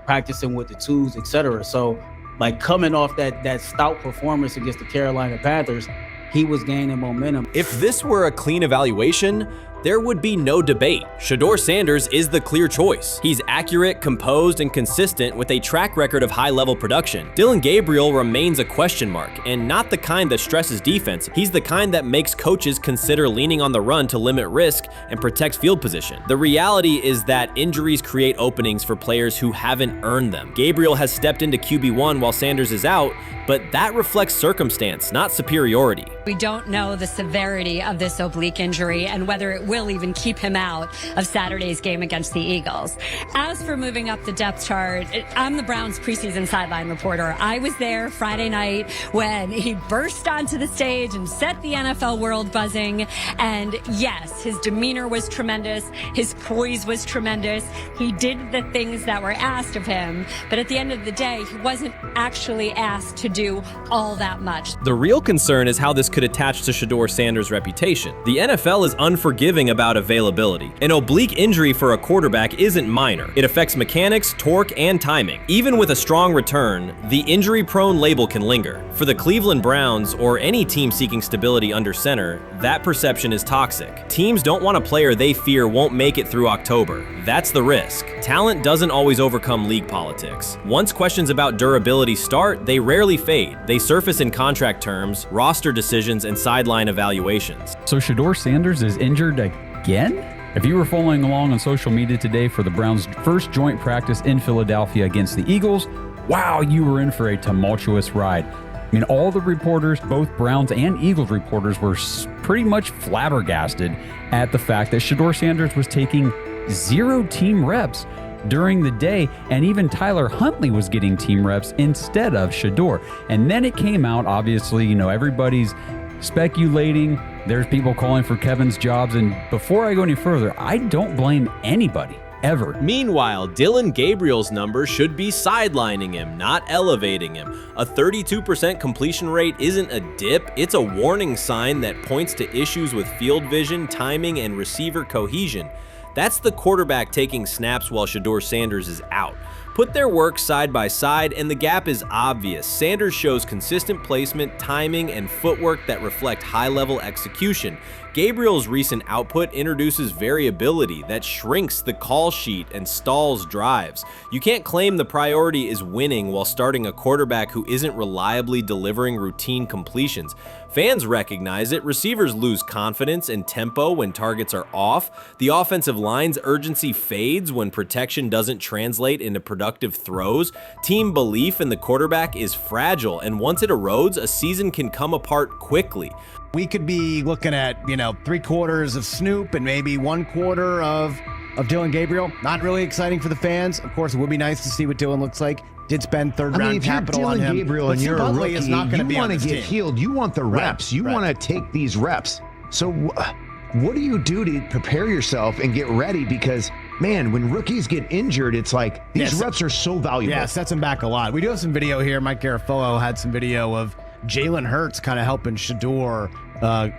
practicing with the twos, etc. So, like, coming off that stout performance against the Carolina Panthers, he was gaining momentum. If this were a clean evaluation, there would be no debate. Shedeur Sanders is the clear choice. He's accurate, composed, and consistent with a track record of high-level production. Dillon Gabriel remains a question mark, and not the kind that stresses defense. He's the kind that makes coaches consider leaning on the run to limit risk and protect field position. The reality is that injuries create openings for players who haven't earned them. Gabriel has stepped into QB1 while Sanders is out, but that reflects circumstance, not superiority. We don't know the severity of this oblique injury and whether it will even keep him out of Saturday's game against the Eagles. As for moving up the depth chart, I'm the Browns preseason sideline reporter. I was there Friday night when he burst onto the stage and set the NFL world buzzing. And yes, his demeanor was tremendous. His poise was tremendous. He did the things that were asked of him. But at the end of the day, he wasn't actually asked to do all that much. The real concern is how this could attach to Shedeur Sanders' reputation. The NFL is unforgiving forgiving about availability. An oblique injury for a quarterback isn't minor. It affects mechanics, torque, and timing. Even with a strong return, the injury-prone label can linger. For the Cleveland Browns, or any team seeking stability under center, that perception is toxic. Teams don't want a player they fear won't make it through October. That's the risk. Talent doesn't always overcome league politics. Once questions about durability start, they rarely fade. They surface in contract terms, roster decisions, and sideline evaluations. So Shedeur Sanders is injured again? If you were following along on social media today for the Browns' first joint practice in Philadelphia against the Eagles, wow, you were in for a tumultuous ride. I mean, all the reporters, both Browns and Eagles reporters, were pretty much flabbergasted at the fact that Shedeur Sanders was taking 0 team reps during the day, and even Tyler Huntley was getting team reps instead of Shedeur. And then it came out, obviously, everybody's speculating. There's people calling for Kevin's jobs. And before I go any further, I don't blame anybody. Ever. Meanwhile, Dillon Gabriel's number should be sidelining him, not elevating him. A 32% completion rate isn't a dip, it's a warning sign that points to issues with field vision, timing, and receiver cohesion. That's the quarterback taking snaps while Shedeur Sanders is out. Put their work side by side and the gap is obvious. Sanders shows consistent placement, timing, and footwork that reflect high-level execution. Gabriel's recent output introduces variability that shrinks the call sheet and stalls drives. You can't claim the priority is winning while starting a quarterback who isn't reliably delivering routine completions. Fans recognize it, receivers lose confidence and tempo when targets are off, the offensive line's urgency fades when protection doesn't translate into productive throws, team belief in the quarterback is fragile, and once it erodes, a season can come apart quickly. We could be looking at, 3/4 of Snoop and maybe 1/4 of Dillon Gabriel. Not really exciting for the fans. Of course, it would be nice to see what Dillon looks like. Did spend third-round capital on him. Gabriel and you're a rookie, is not going to be you on want this to get team. healed. You want the reps. You want to take these reps. So what do you do to prepare yourself and get ready? Because, man, when rookies get injured, it's like these reps are so valuable. Yeah, sets him back a lot. We do have some video here. Mike Garafolo had some video of Jalen Hurts kind of helping Shedeur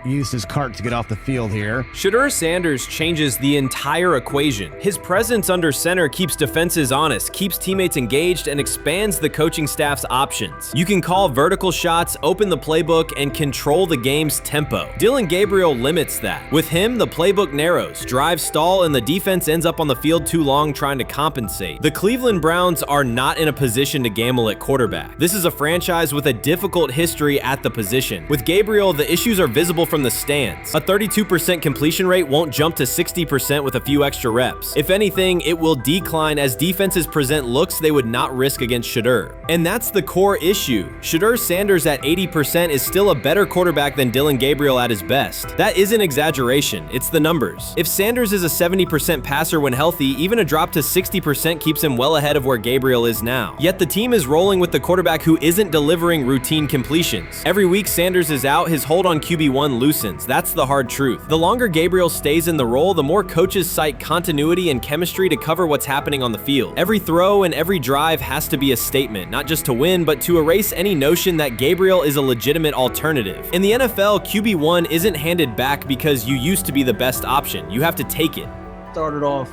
use his cart to get off the field here. Shedeur Sanders changes the entire equation. His presence under center keeps defenses honest, keeps teammates engaged, and expands the coaching staff's options. You can call vertical shots, open the playbook, and control the game's tempo. Dillon Gabriel limits that. With him, the playbook narrows, drives stall, and the defense ends up on the field too long trying to compensate. The Cleveland Browns are not in a position to gamble at quarterback. This is a franchise with a difficult history at the position. With Gabriel, the issues are visible from the stands. A 32% completion rate won't jump to 60% with a few extra reps. If anything, it will decline as defenses present looks they would not risk against Shedeur. And that's the core issue. Shedeur Sanders at 80% is still a better quarterback than Dillon Gabriel at his best. That isn't exaggeration, it's the numbers. If Sanders is a 70% passer when healthy, even a drop to 60% keeps him well ahead of where Gabriel is now. Yet the team is rolling with the quarterback who isn't delivering routine completions. Every week Sanders is out, his hold on QB1 loosens. That's the hard truth. The longer Gabriel stays in the role, the more coaches cite continuity and chemistry to cover what's happening on the field. Every throw and every drive has to be a statement, not just to win, but to erase any notion that Gabriel is a legitimate alternative. In the NFL, QB1 isn't handed back because you used to be the best option. You have to take it. Started off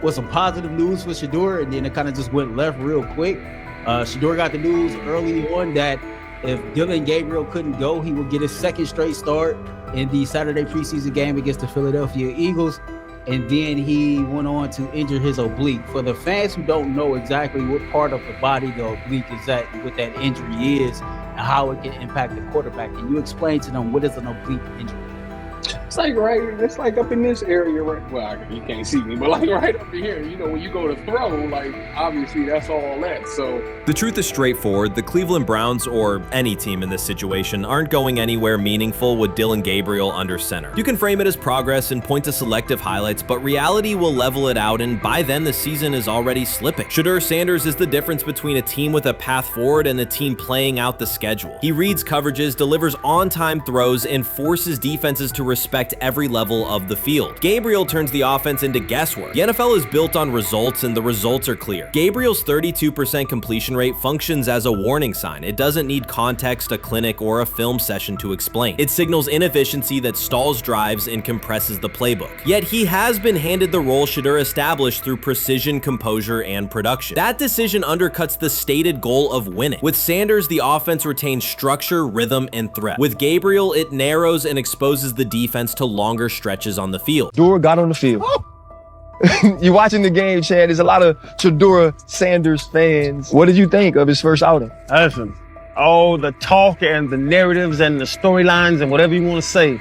with some positive news for Shedeur, and then it kind of just went left real quick. Shedeur got the news early on that if Dillon Gabriel couldn't go, he would get his second straight start in the Saturday preseason game against the Philadelphia Eagles. And then he went on to injure his oblique. For the fans who don't know exactly what part of the body the oblique is at, what that injury is, and how it can impact the quarterback, can you explain to them what is an oblique injury? It's like up in this area, right? Well, you can't see me, but like right up in here, when you go to throw, like obviously that's all that. So the truth is straightforward. The Cleveland Browns, or any team in this situation, aren't going anywhere meaningful with Dillon Gabriel under center. You can frame it as progress and point to selective highlights, but reality will level it out, and by then the season is already slipping. Shedeur Sanders is the difference between a team with a path forward and a team playing out the schedule. He reads coverages, delivers on-time throws, and forces defenses to respect affect every level of the field. Gabriel turns the offense into guesswork. The NFL is built on results, and the results are clear. Gabriel's 32% completion rate functions as a warning sign. It doesn't need context, a clinic, or a film session to explain. It signals inefficiency that stalls drives and compresses the playbook. Yet he has been handed the role Shedeur established through precision, composure, and production. That decision undercuts the stated goal of winning. With Sanders, the offense retains structure, rhythm, and threat. With Gabriel, it narrows and exposes the defense to longer stretches on the field. Shedeur got on the field. You're watching the game, Chad. There's a lot of Shedeur Sanders fans. What did you think of his first outing? Listen, all the talk and the narratives and the storylines and whatever you want to say,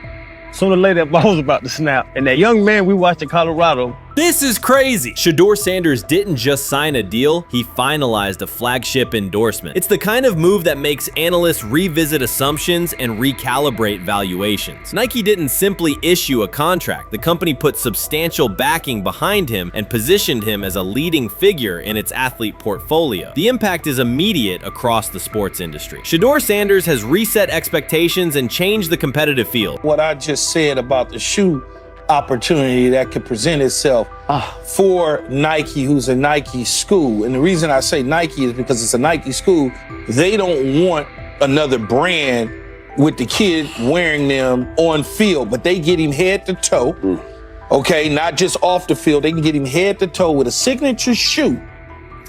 sooner or later that ball's about to snap. And that young man we watched in Colorado, this is crazy! Shedeur Sanders didn't just sign a deal, he finalized a flagship endorsement. It's the kind of move that makes analysts revisit assumptions and recalibrate valuations. Nike didn't simply issue a contract. The company put substantial backing behind him and positioned him as a leading figure in its athlete portfolio. The impact is immediate across the sports industry. Shedeur Sanders has reset expectations and changed the competitive field. what I just said about the shoe opportunity that could present itself for Nike, who's a Nike school. And the reason I say Nike is because it's a Nike school. They don't want another brand with the kid wearing them on field, but they get him head to toe. Okay, not just off the field. They can get him head to toe with a signature shoe.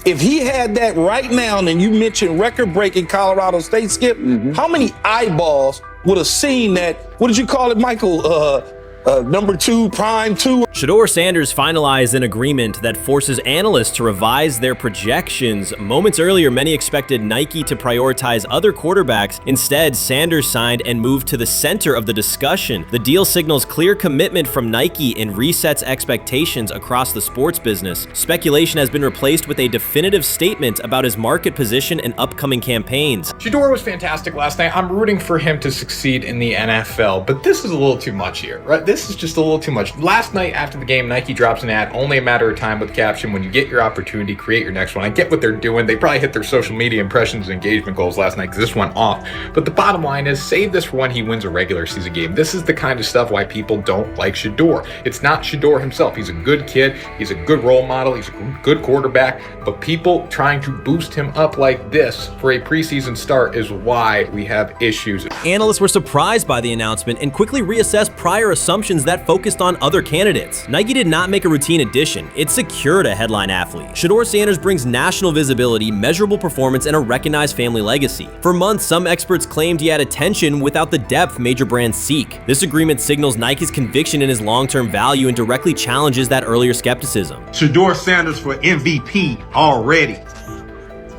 If he had that right now, and you mentioned record-breaking Colorado State, Skip, how many eyeballs would have seen that? What did you call it, Michael? Number 2, prime 2. Shedeur Sanders finalized an agreement that forces analysts to revise their projections. Moments earlier, many expected Nike to prioritize other quarterbacks. Instead, Sanders signed and moved to the center of the discussion. The deal signals clear commitment from Nike and resets expectations across the sports business. Speculation has been replaced with a definitive statement about his market position and upcoming campaigns. Shedeur was fantastic last night. I'm rooting for him to succeed in the NFL, but this is a little too much here, right? This is just a little too much. Last night after the game, Nike drops an ad, only a matter of time with the caption, when you get your opportunity, create your next one. I get what they're doing. They probably hit their social media impressions and engagement goals last night because this went off. But the bottom line is, save this for when he wins a regular season game. This is the kind of stuff why people don't like Shedeur. It's not Shedeur himself. He's a good kid. He's a good role model. He's a good quarterback. But people trying to boost him up like this for a preseason start is why we have issues. Analysts were surprised by the announcement and quickly reassessed prior assumptions that focused on other candidates. Nike did not make a routine addition. It secured a headline athlete. Shedeur Sanders brings national visibility, measurable performance, and a recognized family legacy. For months, some experts claimed he had attention without the depth major brands seek. This agreement signals Nike's conviction in his long-term value and directly challenges that earlier skepticism. Shedeur Sanders for MVP already.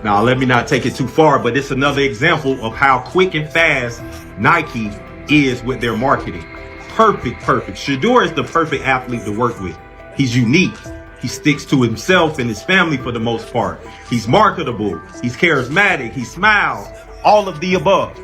Now, let me not take it too far, but it's another example of how quick and fast Nike is with their marketing. Perfect. Shedeur is the perfect athlete to work with. He's unique. He sticks to himself and his family for the most part. He's marketable. He's charismatic. He smiles. All of the above.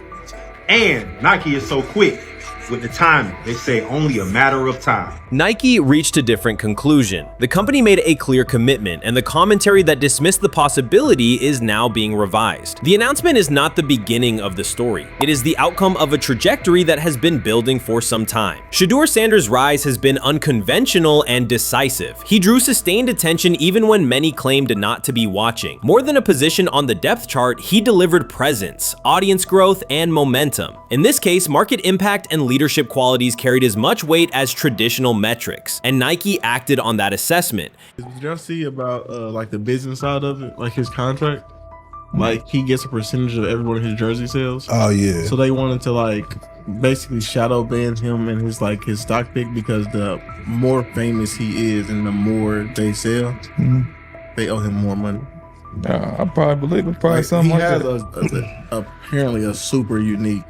And Nike is so quick with the timing. They say only a matter of time. Nike reached a different conclusion. The company made a clear commitment, and the commentary that dismissed the possibility is now being revised. The announcement is not the beginning of the story. It is the outcome of a trajectory that has been building for some time. Shedeur Sanders' rise has been unconventional and decisive. He drew sustained attention even when many claimed not to be watching. More than a position on the depth chart, he delivered presence, audience growth, and momentum. In this case, market impact and leadership qualities carried as much weight as traditional metrics, and Nike acted on that assessment. Did y'all see about like the business side of it, like his contract? Like he gets a percentage of every one of his jersey sales. Oh yeah. So they wanted to like basically shadow ban him and his stock pick, because the more famous he is and the more they sell, they owe him more money. I probably believe it. Probably something he like has that. Apparently a super unique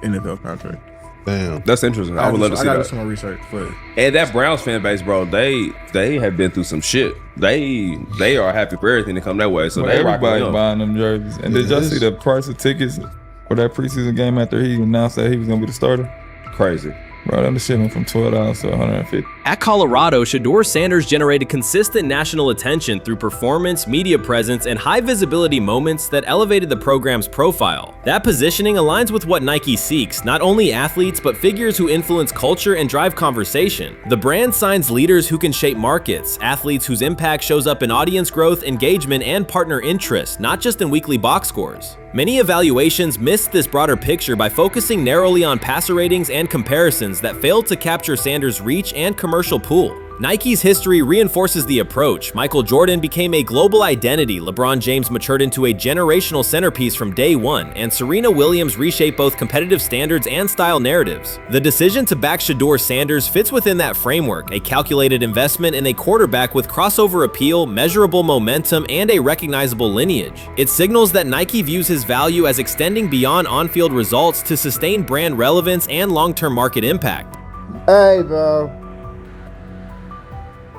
NFL contract. Damn, that's interesting. I would love to see that. I gotta do some more research, but and that Browns fan base, bro, they have been through some shit. They are happy for everything to come that way. So they everybody buying them jerseys. And did y'all see the price of tickets for that preseason game after he announced that he was gonna be the starter? Crazy. Bro, that shit went from $12 to $150. At Colorado, Shedeur Sanders generated consistent national attention through performance, media presence, and high visibility moments that elevated the program's profile. That positioning aligns with what Nike seeks, not only athletes, but figures who influence culture and drive conversation. The brand signs leaders who can shape markets, athletes whose impact shows up in audience growth, engagement, and partner interest, not just in weekly box scores. Many evaluations missed this broader picture by focusing narrowly on passer ratings and comparisons that failed to capture Sanders' reach and commercial pool. Nike's history reinforces the approach. Michael Jordan became a global identity, LeBron James matured into a generational centerpiece from day one, and Serena Williams reshaped both competitive standards and style narratives. The decision to back Shedeur Sanders fits within that framework, a calculated investment in a quarterback with crossover appeal, measurable momentum, and a recognizable lineage. It signals that Nike views his value as extending beyond on-field results to sustain brand relevance and long-term market impact. Hey, bro.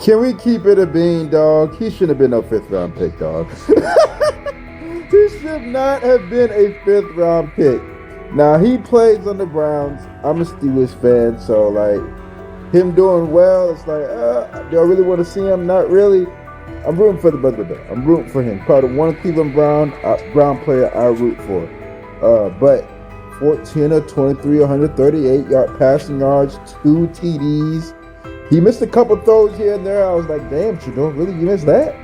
Can we keep it a bean, dog? He shouldn't have been no 5th round pick, dog. He should not have been a 5th round pick. Now, he plays on the Browns. I'm a Steelers fan, so, like, him doing well, it's like, do I really want to see him? Not really. I'm rooting for the brother, though. I'm rooting for him. Probably the one Cleveland Brown player I root for. But 14 of 23, 138 passing yards, 2 TDs. He missed a couple throws here and there. I was like, damn, Shedeur, really? You missed that?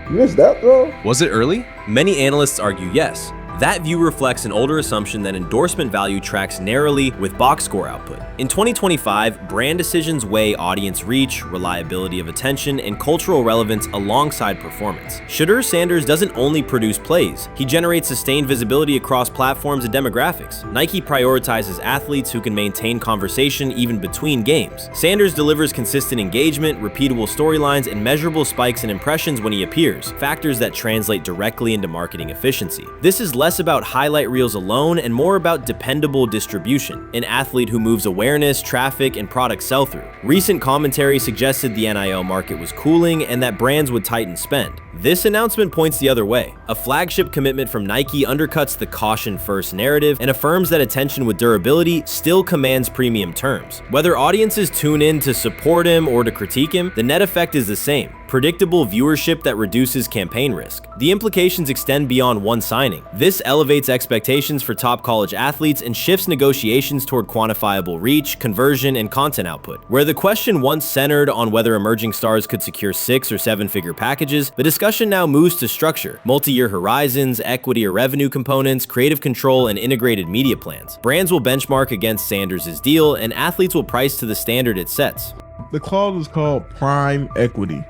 You missed that throw? Was it early? Many analysts argue yes. That view reflects an older assumption that endorsement value tracks narrowly with box score output. In 2025, brand decisions weigh audience reach, reliability of attention, and cultural relevance alongside performance. Shedeur Sanders doesn't only produce plays, he generates sustained visibility across platforms and demographics. Nike prioritizes athletes who can maintain conversation even between games. Sanders delivers consistent engagement, repeatable storylines, and measurable spikes in impressions when he appears, factors that translate directly into marketing efficiency. This is less about highlight reels alone and more about dependable distribution, an athlete who moves awareness, traffic, and product sell-through. Recent commentary suggested the NIL market was cooling and that brands would tighten spend. This announcement points the other way. A flagship commitment from Nike undercuts the caution-first narrative and affirms that attention with durability still commands premium terms. Whether audiences tune in to support him or to critique him, the net effect is the same. Predictable viewership that reduces campaign risk. The implications extend beyond one signing. This elevates expectations for top college athletes and shifts negotiations toward quantifiable reach, conversion, and content output. Where the question once centered on whether emerging stars could secure 6- or 7-figure packages, the discussion now moves to structure, multi-year horizons, equity or revenue components, creative control, and integrated media plans. Brands will benchmark against Sanders' deal, and athletes will price to the standard it sets. The clause is called prime equity.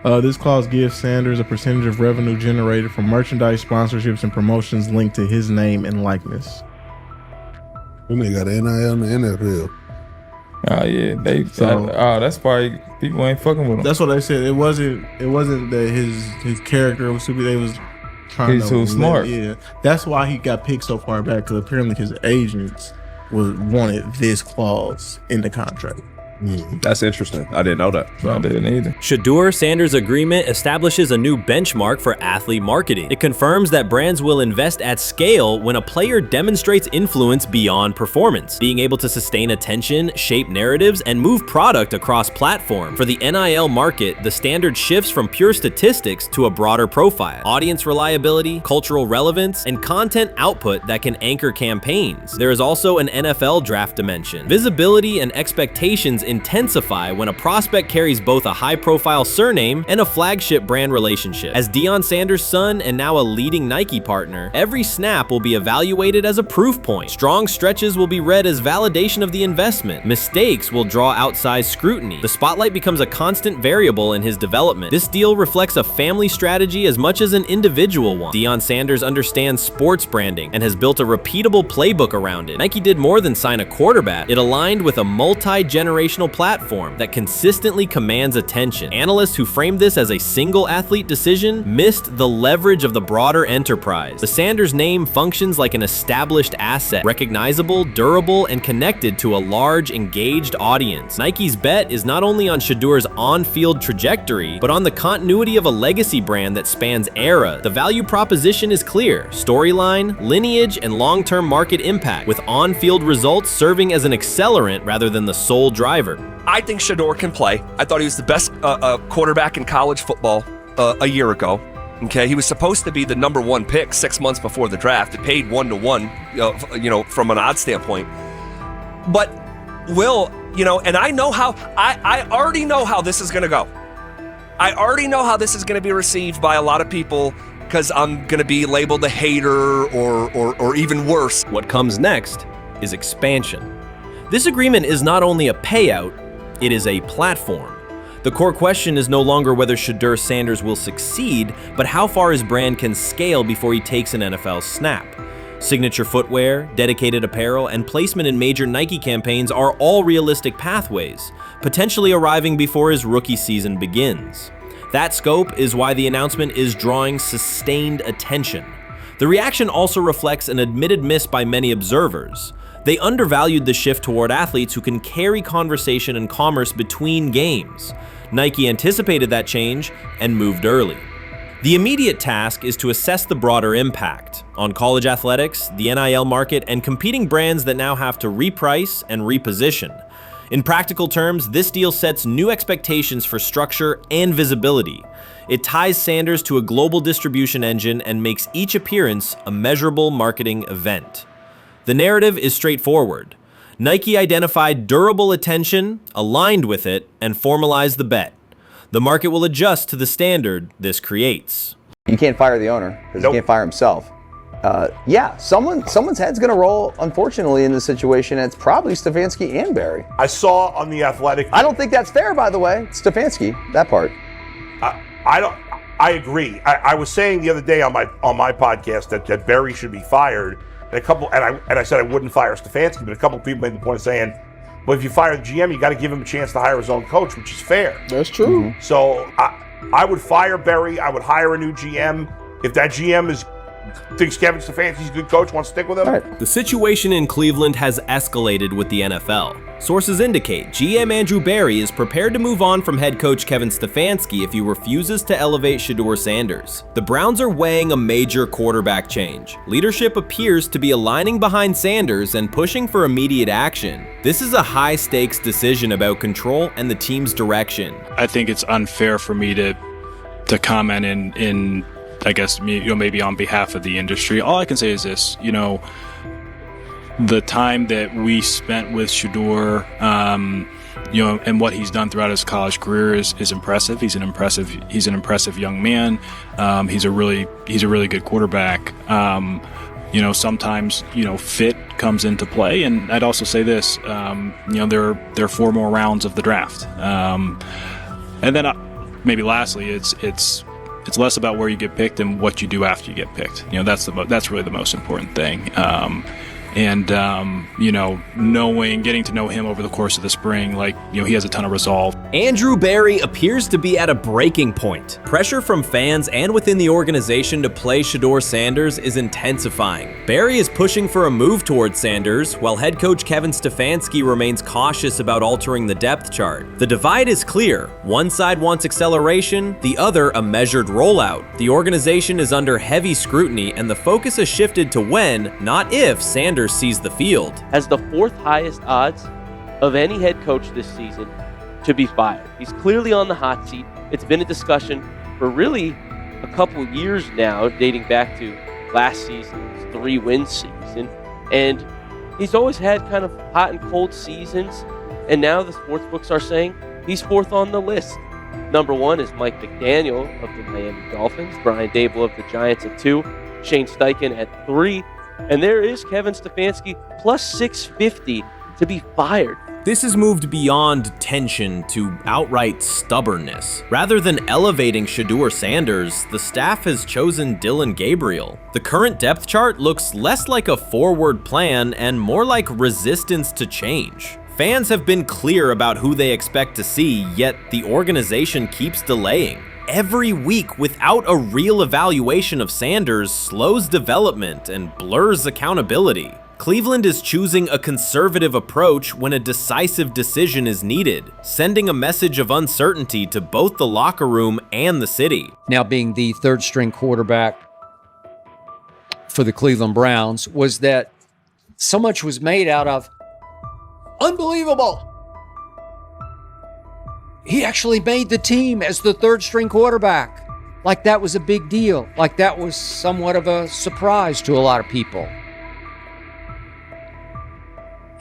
This clause gives Sanders a percentage of revenue generated from merchandise, sponsorships, and promotions linked to his name and likeness. Then they got NIL in the NFL. Oh yeah, that's why people ain't fucking with him. That's what they said. It wasn't that his character was stupid. They was trying He's too smart. Yeah, that's why he got picked so far back, because apparently his agents wanted this clause in the contract. That's interesting. I didn't know that. I didn't either. Shedeur Sanders' agreement establishes a new benchmark for athlete marketing. It confirms that brands will invest at scale when a player demonstrates influence beyond performance, being able to sustain attention, shape narratives, and move product across platform. For the NIL market, the standard shifts from pure statistics to a broader profile, audience reliability, cultural relevance, and content output that can anchor campaigns. There is also an NFL draft dimension. Visibility and expectations intensify when a prospect carries both a high-profile surname and a flagship brand relationship. As Deion Sanders' son and now a leading Nike partner, every snap will be evaluated as a proof point. Strong stretches will be read as validation of the investment. Mistakes will draw outsized scrutiny. The spotlight becomes a constant variable in his development. This deal reflects a family strategy as much as an individual one. Deion Sanders understands sports branding and has built a repeatable playbook around it. Nike did more than sign a quarterback. It aligned with a multi-generational sensational platform that consistently commands attention. Analysts who framed this as a single athlete decision missed the leverage of the broader enterprise. The Sanders name functions like an established asset, recognizable, durable, and connected to a large, engaged audience. Nike's bet is not only on Shedeur's on-field trajectory, but on the continuity of a legacy brand that spans era. The value proposition is clear: storyline, lineage, and long-term market impact, with on-field results serving as an accelerant rather than the sole driver. I think Shedeur can play. I thought he was the best quarterback in college football a year ago. Okay, he was supposed to be the number 1 pick 6 months before the draft. It paid 1-to-1, from an odds standpoint. But Will, and I know how. I already know how this is going to go. I already know how this is going to be received by a lot of people, because I'm going to be labeled a hater or even worse. What comes next is expansion. This agreement is not only a payout, it is a platform. The core question is no longer whether Shedeur Sanders will succeed, but how far his brand can scale before he takes an NFL snap. Signature footwear, dedicated apparel, and placement in major Nike campaigns are all realistic pathways, potentially arriving before his rookie season begins. That scope is why the announcement is drawing sustained attention. The reaction also reflects an admitted miss by many observers. They undervalued the shift toward athletes who can carry conversation and commerce between games. Nike anticipated that change and moved early. The immediate task is to assess the broader impact on college athletics, the NIL market, and competing brands that now have to reprice and reposition. In practical terms, this deal sets new expectations for structure and visibility. It ties Sanders to a global distribution engine and makes each appearance a measurable marketing event. The narrative is straightforward. Nike identified durable attention, aligned with it, and formalized the bet. The market will adjust to the standard this creates. You can't fire the owner because he can't fire himself. Someone's head's going to roll, unfortunately, in this situation. And it's probably Stefanski and Barry. I saw on The Athletic. I don't think that's fair, by the way. Stefanski, that part. I agree. I was saying the other day on my podcast that Barry should be fired. And I said I wouldn't fire Stefanski, but a couple of people made the point of saying, well, if you fire the GM, you got to give him a chance to hire his own coach, which is fair. That's true. Mm-hmm. So I would fire Barry. I would hire a new GM. If that GM thinks Kevin Stefanski's a good coach, wants to stick with him. Right. The situation in Cleveland has escalated with the NFL. Sources indicate GM Andrew Barry is prepared to move on from head coach Kevin Stefanski if he refuses to elevate Shedeur Sanders. The Browns are weighing a major quarterback change. Leadership appears to be aligning behind Sanders and pushing for immediate action. This is a high-stakes decision about control and the team's direction. I think it's unfair for me to comment in I guess, maybe on behalf of the industry. All I can say is this, the time that we spent with Shedeur, and what he's done throughout his college career is impressive. He's an impressive young man. He's a really good quarterback. Sometimes, fit comes into play. And I'd also say this, there are 4 more rounds of the draft. And then maybe lastly, it's less about where you get picked and what you do after you get picked. That's really the most important thing. Getting to know him over the course of the spring, he has a ton of resolve. Andrew Barry appears to be at a breaking point. Pressure from fans and within the organization to play Shedeur Sanders is intensifying. Barry is pushing for a move towards Sanders, while head coach Kevin Stefanski remains cautious about altering the depth chart. The divide is clear. One side wants acceleration, the other a measured rollout. The organization is under heavy scrutiny, and the focus has shifted to when, not if, Sanders sees the field. Has the 4th highest odds of any head coach this season to be fired. He's clearly on the hot seat. It's been a discussion for really a couple years now, dating back to last season's 3-win season. And he's always had kind of hot and cold seasons. And now the sports books are saying he's 4th on the list. Number 1 is Mike McDaniel of the Miami Dolphins, Brian Dable of the Giants at 2, Shane Steichen at 3, and there is Kevin Stefanski plus 650 to be fired. This has moved beyond tension to outright stubbornness. Rather than elevating Shedeur Sanders, the staff has chosen Dylan Gabriel. The current depth chart looks less like a forward plan and more like resistance to change. Fans have been clear about who they expect to see, yet the organization keeps delaying. Every week without a real evaluation of Sanders slows development and blurs accountability. Cleveland is choosing a conservative approach when a decisive decision is needed, sending a message of uncertainty to both the locker room and the city. Now being the third string quarterback for the Cleveland Browns, was that so much was made out of unbelievable. He actually made the team as the third string quarterback. Like that was a big deal. Like that was somewhat of a surprise to a lot of people.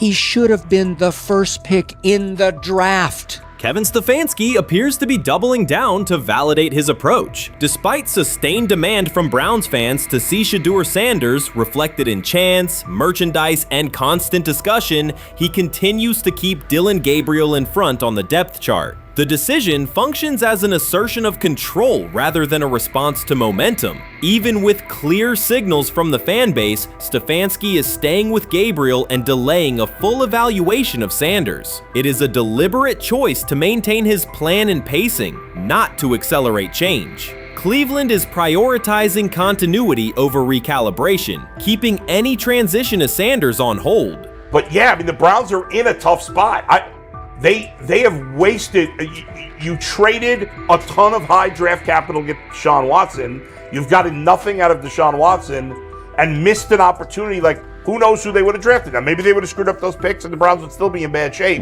He should have been the first pick in the draft. Kevin Stefanski appears to be doubling down to validate his approach. Despite sustained demand from Browns fans to see Shedeur Sanders reflected in chants, merchandise, and constant discussion, he continues to keep Dillon Gabriel in front on the depth chart. The decision functions as an assertion of control rather than a response to momentum. Even with clear signals from the fan base, Stefanski is staying with Gabriel and delaying a full evaluation of Sanders. It is a deliberate choice to maintain his plan and pacing, not to accelerate change. Cleveland is prioritizing continuity over recalibration, keeping any transition to Sanders on hold. But yeah, I mean, the Browns are in a tough spot. They have wasted. You traded a ton of high draft capital to get Deshaun Watson. You've gotten nothing out of Deshaun Watson and missed an opportunity. Like, who knows who they would have drafted? Now, maybe they would have screwed up those picks and the Browns would still be in bad shape.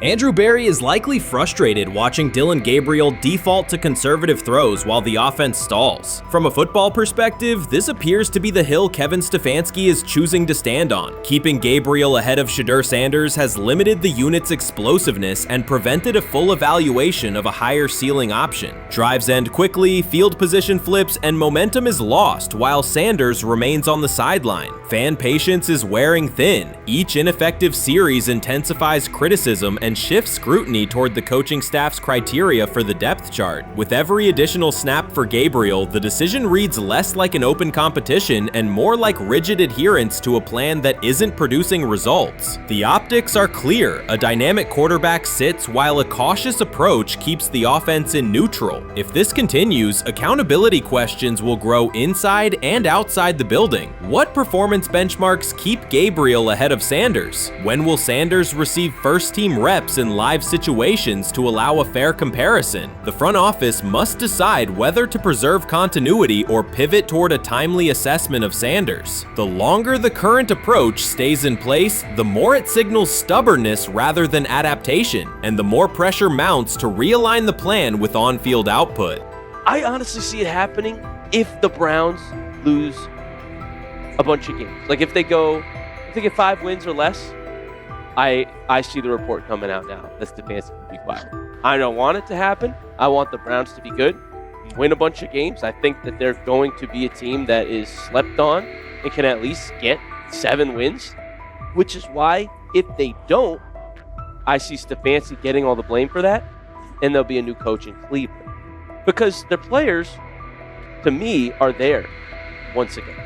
Andrew Berry is likely frustrated watching Dillon Gabriel default to conservative throws while the offense stalls. From a football perspective, this appears to be the hill Kevin Stefanski is choosing to stand on. Keeping Gabriel ahead of Shedeur Sanders has limited the unit's explosiveness and prevented a full evaluation of a higher ceiling option. Drives end quickly, field position flips, and momentum is lost while Sanders remains on the sideline. Fan patience is wearing thin. Each ineffective series intensifies criticism and shifts scrutiny toward the coaching staff's criteria for the depth chart. With every additional snap for Gabriel, the decision reads less like an open competition and more like rigid adherence to a plan that isn't producing results. The optics are clear. A dynamic quarterback sits while a cautious approach keeps the offense in neutral. If this continues, accountability questions will grow inside and outside the building. What performance benchmarks keep Gabriel ahead of Sanders? When will Sanders receive first-team reps in live situations to allow a fair comparison? The front office must decide whether to preserve continuity or pivot toward a timely assessment of Sanders. The longer the current approach stays in place, the more it signals stubbornness rather than adaptation, and the more pressure mounts to realign the plan with on-field output. I honestly see it happening if the Browns lose a bunch of games. Like if they get 5 wins or less, I see the report coming out now that Stefanski will be fired. I don't want it to happen. I want the Browns to be good, win a bunch of games. I think that they're going to be a team that is slept on and can at least get 7 wins, which is why if they don't, I see Stefanski getting all the blame for that, and there'll be a new coach in Cleveland. Because their players, to me, are there once again.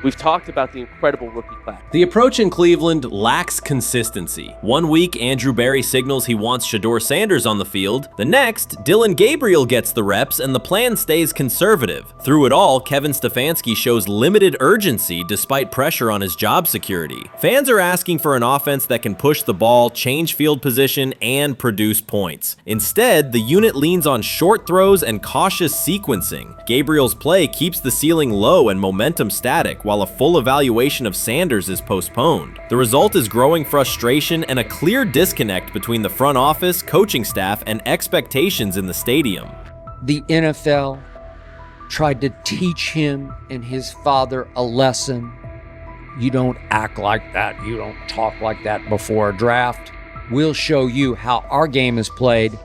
We've talked about the incredible rookie class. The approach in Cleveland lacks consistency. One week, Andrew Berry signals he wants Shedeur Sanders on the field. The next, Dillon Gabriel gets the reps and the plan stays conservative. Through it all, Kevin Stefanski shows limited urgency despite pressure on his job security. Fans are asking for an offense that can push the ball, change field position, and produce points. Instead, the unit leans on short throws and cautious sequencing. Gabriel's play keeps the ceiling low and momentum static, while a full evaluation of Sanders is postponed. The result is growing frustration and a clear disconnect between the front office, coaching staff, and expectations in the stadium. The NFL tried to teach him and his father a lesson. You don't act like that. You don't talk like that before a draft. We'll show you how our game is played.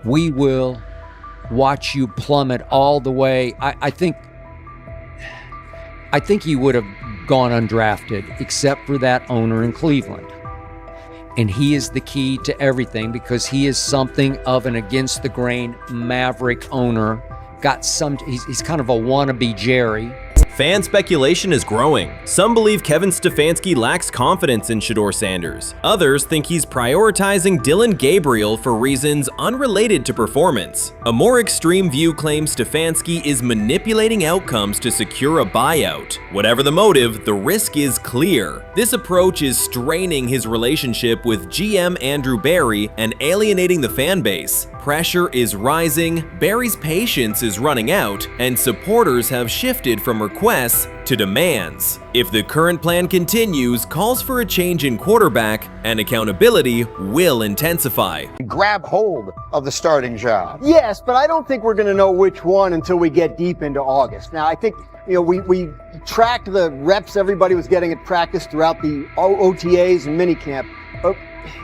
We will watch you plummet all the way. I think he would have gone undrafted except for that owner in Cleveland. And he is the key to everything because he is something of an against the grain maverick owner. He's kind of a wannabe Jerry. Fan speculation is growing. Some believe Kevin Stefanski lacks confidence in Shedeur Sanders. Others think he's prioritizing Dillon Gabriel for reasons unrelated to performance. A more extreme view claims Stefanski is manipulating outcomes to secure a buyout. Whatever the motive, the risk is clear. This approach is straining his relationship with GM Andrew Berry and alienating the fan base. Pressure is rising, Berry's patience is running out, and supporters have shifted from requests to demands. If the current plan continues, calls for a change in quarterback and accountability will intensify. Grab hold of the starting job. Yes, but I don't think we're going to know which one until we get deep into August. Now, I think we tracked the reps everybody was getting at practice throughout the OTAs and minicamp. But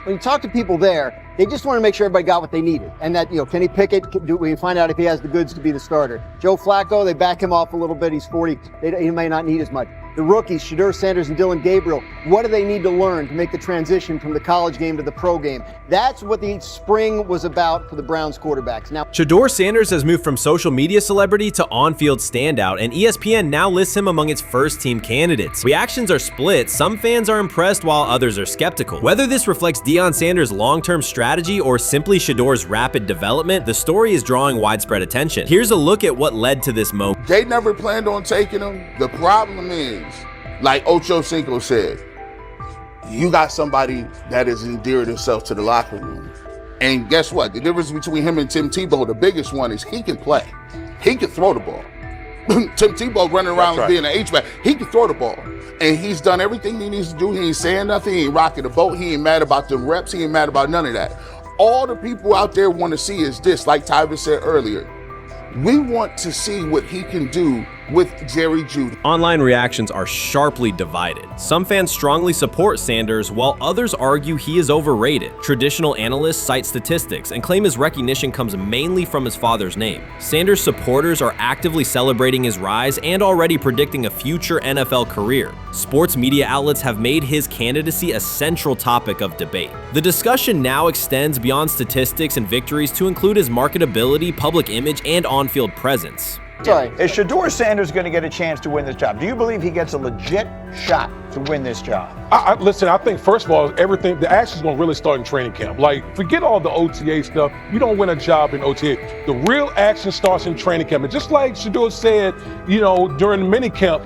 when you talk to people there, they just want to make sure everybody got what they needed. And that, Kenny Pickett, we find out if he has the goods to be the starter. Joe Flacco, they back him off a little bit. He's 40. He may not need as much. The rookies, Shedeur Sanders and Dillon Gabriel, what do they need to learn to make the transition from the college game to the pro game? That's what the spring was about for the Browns quarterbacks. Now, Shedeur Sanders has moved from social media celebrity to on-field standout, and ESPN now lists him among its first-team candidates. Reactions are split. Some fans are impressed while others are skeptical. Whether this reflects Deion Sanders' long-term strategy or simply Shedeur's rapid development, the story is drawing widespread attention. Here's a look at what led to this moment. They never planned on taking him. The problem is, like Ocho Cinco said, you got somebody that has endeared himself to the locker room. And guess what? The difference between him and Tim Tebow, the biggest one, is he can play. He can throw the ball. Tim Tebow running around being an H-back. He can throw the ball. And he's done everything he needs to do. He ain't saying nothing. He ain't rocking the boat. He ain't mad about the reps. He ain't mad about none of that. All the people out there want to see is this, like Tyver said earlier. We want to see what he can do with Jerry Jeudy. Online reactions are sharply divided. Some fans strongly support Sanders, while others argue he is overrated. Traditional analysts cite statistics and claim his recognition comes mainly from his father's name. Sanders supporters are actively celebrating his rise and already predicting a future NFL career. Sports media outlets have made his candidacy a central topic of debate. The discussion now extends beyond statistics and victories to include his marketability, public image, and on-field presence. Sorry. Is Shedeur Sanders going to get a chance to win this job? Do you believe he gets a legit shot to win this job? Listen, I think, first of all, the action's going to really start in training camp. Like, forget all the OTA stuff. You don't win a job in OTA. The real action starts in training camp. And just like Shedeur said, during the mini camp,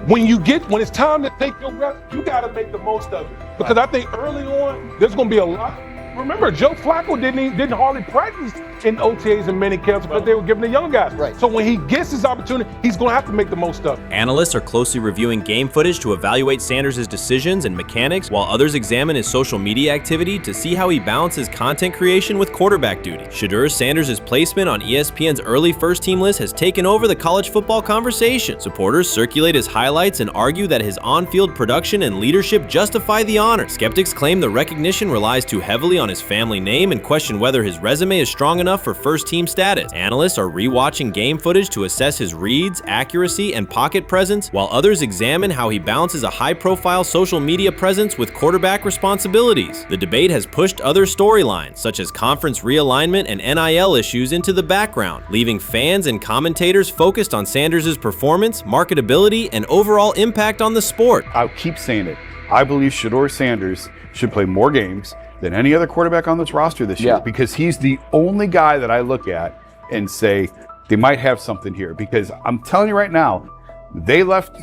when it's time to take your reps, you got to make the most of it. Because I think early on, there's going to be a lot. Remember, Joe Flacco didn't hardly practice in OTAs and mini camps because they were giving the young guys. Right. So when he gets his opportunity, he's going to have to make the most of it. Analysts are closely reviewing game footage to evaluate Sanders' decisions and mechanics, while others examine his social media activity to see how he balances content creation with quarterback duty. Shedeur Sanders' placement on ESPN's early first-team list has taken over the college football conversation. Supporters circulate his highlights and argue that his on-field production and leadership justify the honor. Skeptics claim the recognition relies too heavily on his family name and question whether his resume is strong enough for first-team status. Analysts are rewatching game footage to assess his reads, accuracy, and pocket presence, while others examine how he balances a high-profile social media presence with quarterback responsibilities. The debate has pushed other storylines, such as conference realignment and NIL issues, into the background, leaving fans and commentators focused on Sanders' performance, marketability, and overall impact on the sport. I'll keep saying it. I believe Shedeur Sanders should play more games than any other quarterback on this roster this year, because he's the only guy that I look at and say they might have something here. Because I'm telling you right now, they left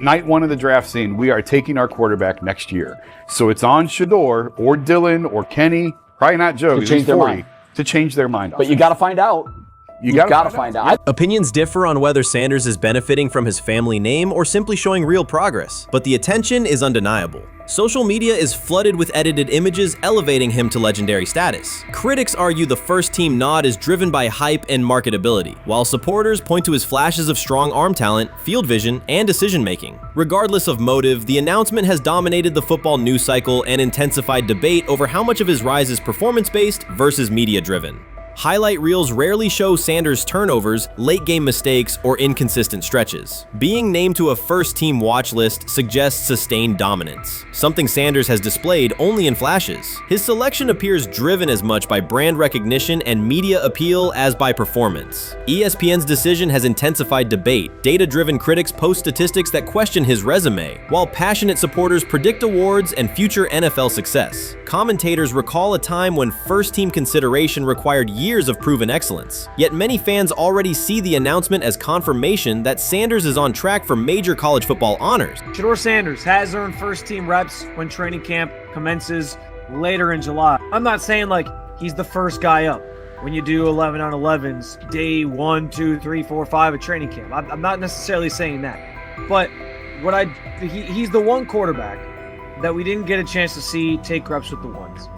night one of the draft saying we are taking our quarterback next year. So it's on Shedeur or Dillon or Kenny, probably not Joe, to change their mind. To change their mind. But you got to find out. You gotta find out. Opinions differ on whether Sanders is benefiting from his family name or simply showing real progress, but the attention is undeniable. Social media is flooded with edited images elevating him to legendary status. Critics argue the first-team nod is driven by hype and marketability, while supporters point to his flashes of strong arm talent, field vision, and decision-making. Regardless of motive, the announcement has dominated the football news cycle and intensified debate over how much of his rise is performance-based versus media-driven. highlight reels rarely show Sanders' turnovers, late-game mistakes, or inconsistent stretches. Being named to a first-team watch list suggests sustained dominance, something Sanders has displayed only in flashes. His selection appears driven as much by brand recognition and media appeal as by performance. ESPN's decision has intensified debate. Data-driven critics post statistics that question his resume, while passionate supporters predict awards and future NFL success. Commentators recall a time when first-team consideration required years of proven excellence. Yet many fans already see the announcement as confirmation that Sanders is on track for major college football honors. Shedeur Sanders has earned first-team reps when training camp commences later in July. I'm not saying like he's the first guy up when you do 11 on 11s, day 1, 2, 3, 4, 5 at training camp. I'm not necessarily saying that. But he's the one quarterback that we didn't get a chance to see take reps with the ones.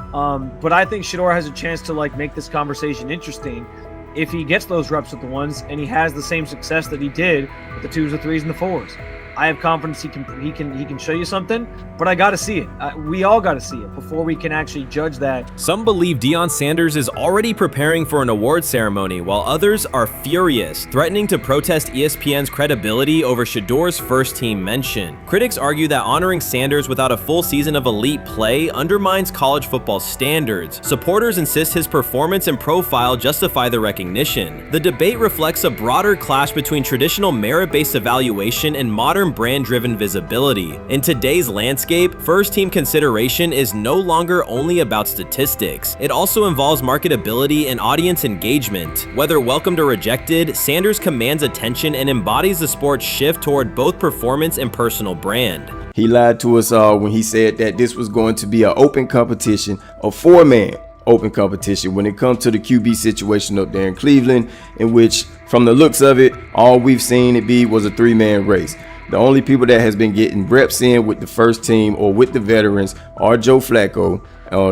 But I think Shedeur has a chance to like make this conversation interesting if he gets those reps with the ones and he has the same success that he did with the 2s, the 3s, and the 4s. I have confidence he can show you something, but I got to see it. We all got to see it before we can actually judge that. Some believe Deion Sanders is already preparing for an award ceremony, while others are furious, threatening to protest ESPN's credibility over Shedeur's first-team mention. Critics argue that honoring Sanders without a full season of elite play undermines college football standards. Supporters insist his performance and profile justify the recognition. The debate reflects a broader clash between traditional merit-based evaluation and modern brand-driven visibility. In today's landscape, first-team consideration is no longer only about statistics. It also involves marketability and audience engagement. Whether welcomed or rejected, Sanders commands attention and embodies the sport's shift toward both performance and personal brand. He lied to us all when he said that this was going to be an open competition, a four-man open competition when it comes to the QB situation up there in Cleveland, in which, from the looks of it, all we've seen it be was a three-man race. The only people that has been getting reps in with the first team or with the veterans are Joe Flacco,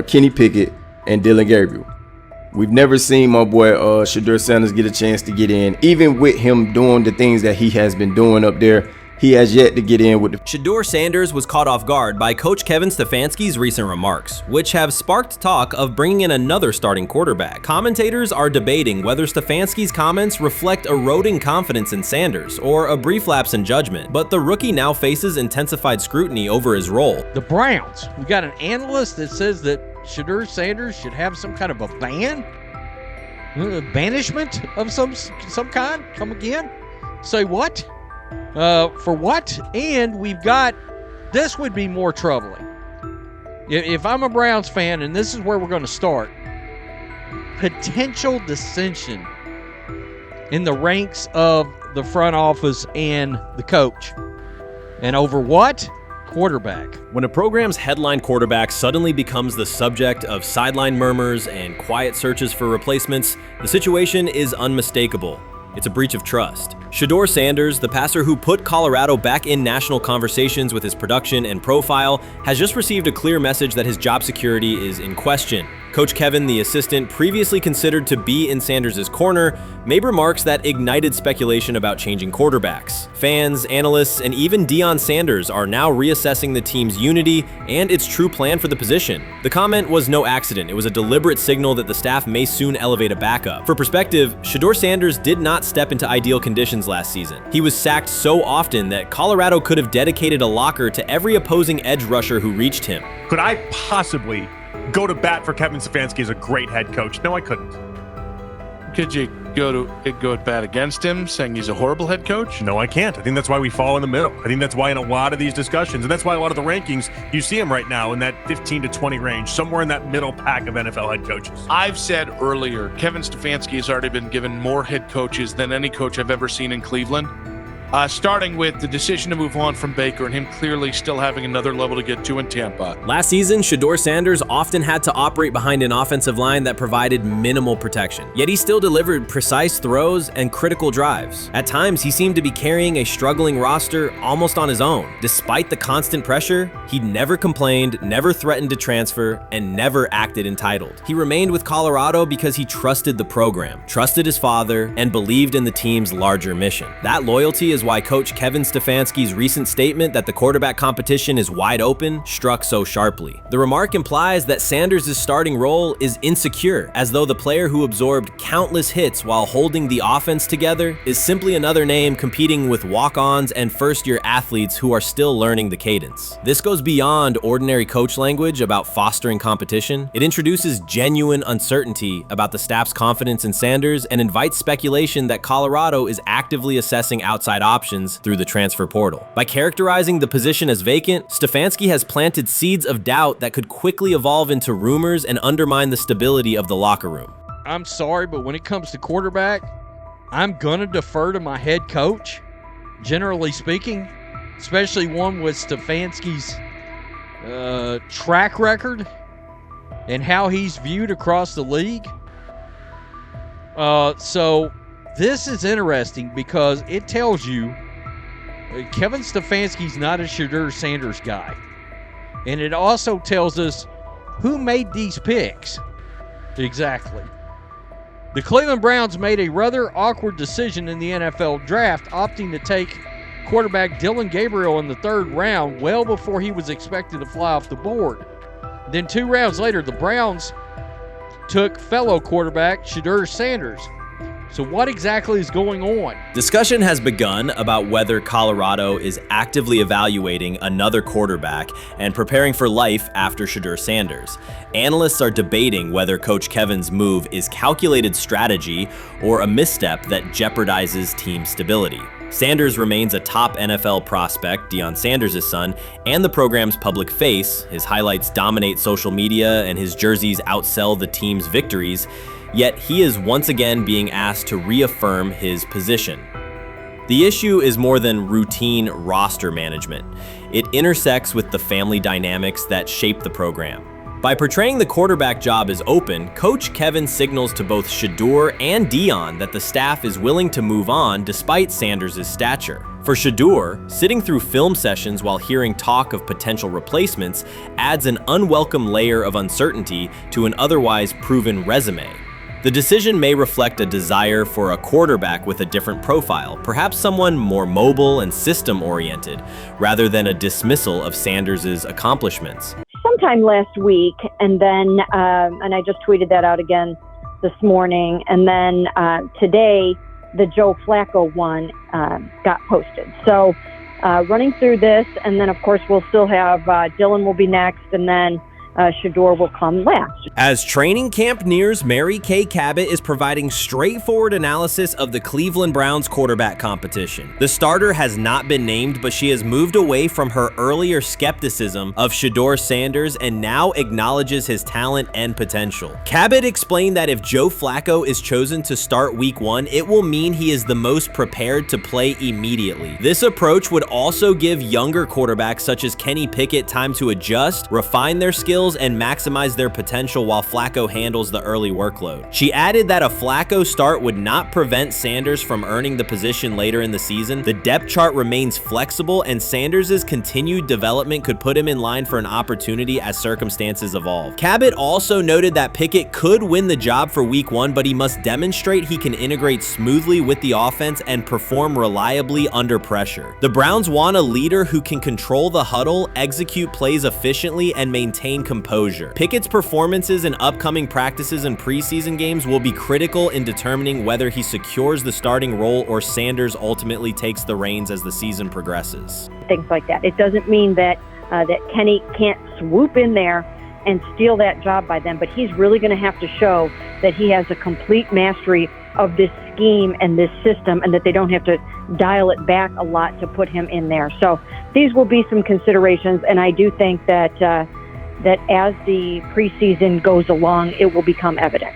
Kenny Pickett, and Dylan Gabriel. We've never seen my boy Shedeur Sanders get a chance to get in. Even with him doing the things that he has been doing up there, he has yet to get in with the... Shedeur Sanders was caught off guard by Coach Kevin Stefanski's recent remarks, which have sparked talk of bringing in another starting quarterback. Commentators are debating whether Stefanski's comments reflect eroding confidence in Sanders or a brief lapse in judgment, but the rookie now faces intensified scrutiny over his role. The Browns, we got an analyst that says that Shedeur Sanders should have some kind of a ban? Banishment of some kind? Come again? Say what? For what? And we've got, this would be more troubling. If I'm a Browns fan, and this is where we're going to start, potential dissension in the ranks of the front office and the coach. And over what? Quarterback. When a program's headline quarterback suddenly becomes the subject of sideline murmurs and quiet searches for replacements, the situation is unmistakable. It's a breach of trust. Shedeur Sanders, the passer who put Colorado back in national conversations with his production and profile, has just received a clear message that his job security is in question. Coach Kevin, the assistant previously considered to be in Sanders' corner, made remarks that ignited speculation about changing quarterbacks. Fans, analysts, and even Deion Sanders are now reassessing the team's unity and its true plan for the position. The comment was no accident. It was a deliberate signal that the staff may soon elevate a backup. For perspective, Shedeur Sanders did not step into ideal conditions last season. He was sacked so often that Colorado could have dedicated a locker to every opposing edge rusher who reached him. Could I possibly go to bat for Kevin Stefanski as a great head coach? No, I couldn't. Could you go at bat against him, saying he's a horrible head coach? No, I can't. I think that's why we fall in the middle. I think that's why in a lot of these discussions, and that's why a lot of the rankings, you see him right now in that 15 to 20 range, somewhere in that middle pack of NFL head coaches. I've said earlier, Kevin Stefanski has already been given more head coaches than any coach I've ever seen in Cleveland. Starting with the decision to move on from Baker and him clearly still having another level to get to in Tampa. Last season, Shedeur Sanders often had to operate behind an offensive line that provided minimal protection, yet he still delivered precise throws and critical drives. At times, he seemed to be carrying a struggling roster almost on his own. Despite the constant pressure, he never complained, never threatened to transfer, and never acted entitled. He remained with Colorado because he trusted the program, trusted his father, and believed in the team's larger mission. That loyalty is is why Coach Kevin Stefanski's recent statement that the quarterback competition is wide open struck so sharply. The remark implies that Sanders' starting role is insecure, as though the player who absorbed countless hits while holding the offense together is simply another name competing with walk-ons and first-year athletes who are still learning the cadence. This goes beyond ordinary coach language about fostering competition. It introduces genuine uncertainty about the staff's confidence in Sanders and invites speculation that Colorado is actively assessing outside options through the transfer portal. By characterizing the position as vacant, Stefanski has planted seeds of doubt that could quickly evolve into rumors and undermine the stability of the locker room. I'm sorry, but when it comes to quarterback, I'm going to defer to my head coach, generally speaking, especially one with Stefanski's track record and how he's viewed across the league. So this is interesting because it tells you Kevin Stefanski's not a Shedeur Sanders guy. And it also tells us who made these picks. Exactly. The Cleveland Browns made a rather awkward decision in the NFL draft, opting to take quarterback Dylan Gabriel in the 3rd round well before he was expected to fly off the board. Then 2 rounds later, the Browns took fellow quarterback Shedeur Sanders. So what exactly is going on? Discussion has begun about whether Colorado is actively evaluating another quarterback and preparing for life after Shedeur Sanders. Analysts are debating whether Coach Kevin's move is calculated strategy or a misstep that jeopardizes team stability. Sanders remains a top NFL prospect, Deion Sanders' son, and the program's public face. His highlights dominate social media and his jerseys outsell the team's victories. Yet he is once again being asked to reaffirm his position. The issue is more than routine roster management. It intersects with the family dynamics that shape the program. By portraying the quarterback job as open, Coach Kevin signals to both Shedeur and Deion that the staff is willing to move on despite Sanders' stature. For Shedeur, sitting through film sessions while hearing talk of potential replacements adds an unwelcome layer of uncertainty to an otherwise proven resume. The decision may reflect a desire for a quarterback with a different profile, perhaps someone more mobile and system-oriented, rather than a dismissal of Sanders' accomplishments. Sometime last week, and then, and I just tweeted that out again this morning, and then today, the Joe Flacco one got posted. So running through this, and then of course we'll still have Dylan will be next, and then Shedeur will come last. As training camp nears, Mary Kay Cabot is providing straightforward analysis of the Cleveland Browns quarterback competition. The starter has not been named, but she has moved away from her earlier skepticism of Shedeur Sanders and now acknowledges his talent and potential. Cabot explained that if Joe Flacco is chosen to start week 1, it will mean he is the most prepared to play immediately. This approach would also give younger quarterbacks such as Kenny Pickett time to adjust, refine their skills, and maximize their potential while Flacco handles the early workload. She added that a Flacco start would not prevent Sanders from earning the position later in the season. The depth chart remains flexible, and Sanders' continued development could put him in line for an opportunity as circumstances evolve. Cabot also noted that Pickett could win the job for week 1, but he must demonstrate he can integrate smoothly with the offense and perform reliably under pressure. The Browns want a leader who can control the huddle, execute plays efficiently, and maintain composure. Pickett's performances in upcoming practices and preseason games will be critical in determining whether he secures the starting role or Sanders ultimately takes the reins as the season progresses. Things like that. It doesn't mean that that Kenny can't swoop in there and steal that job by them, but he's really going to have to show that he has a complete mastery of this scheme and this system, and that they don't have to dial it back a lot to put him in there. So these will be some considerations, and I do think that that as the preseason goes along, it will become evident.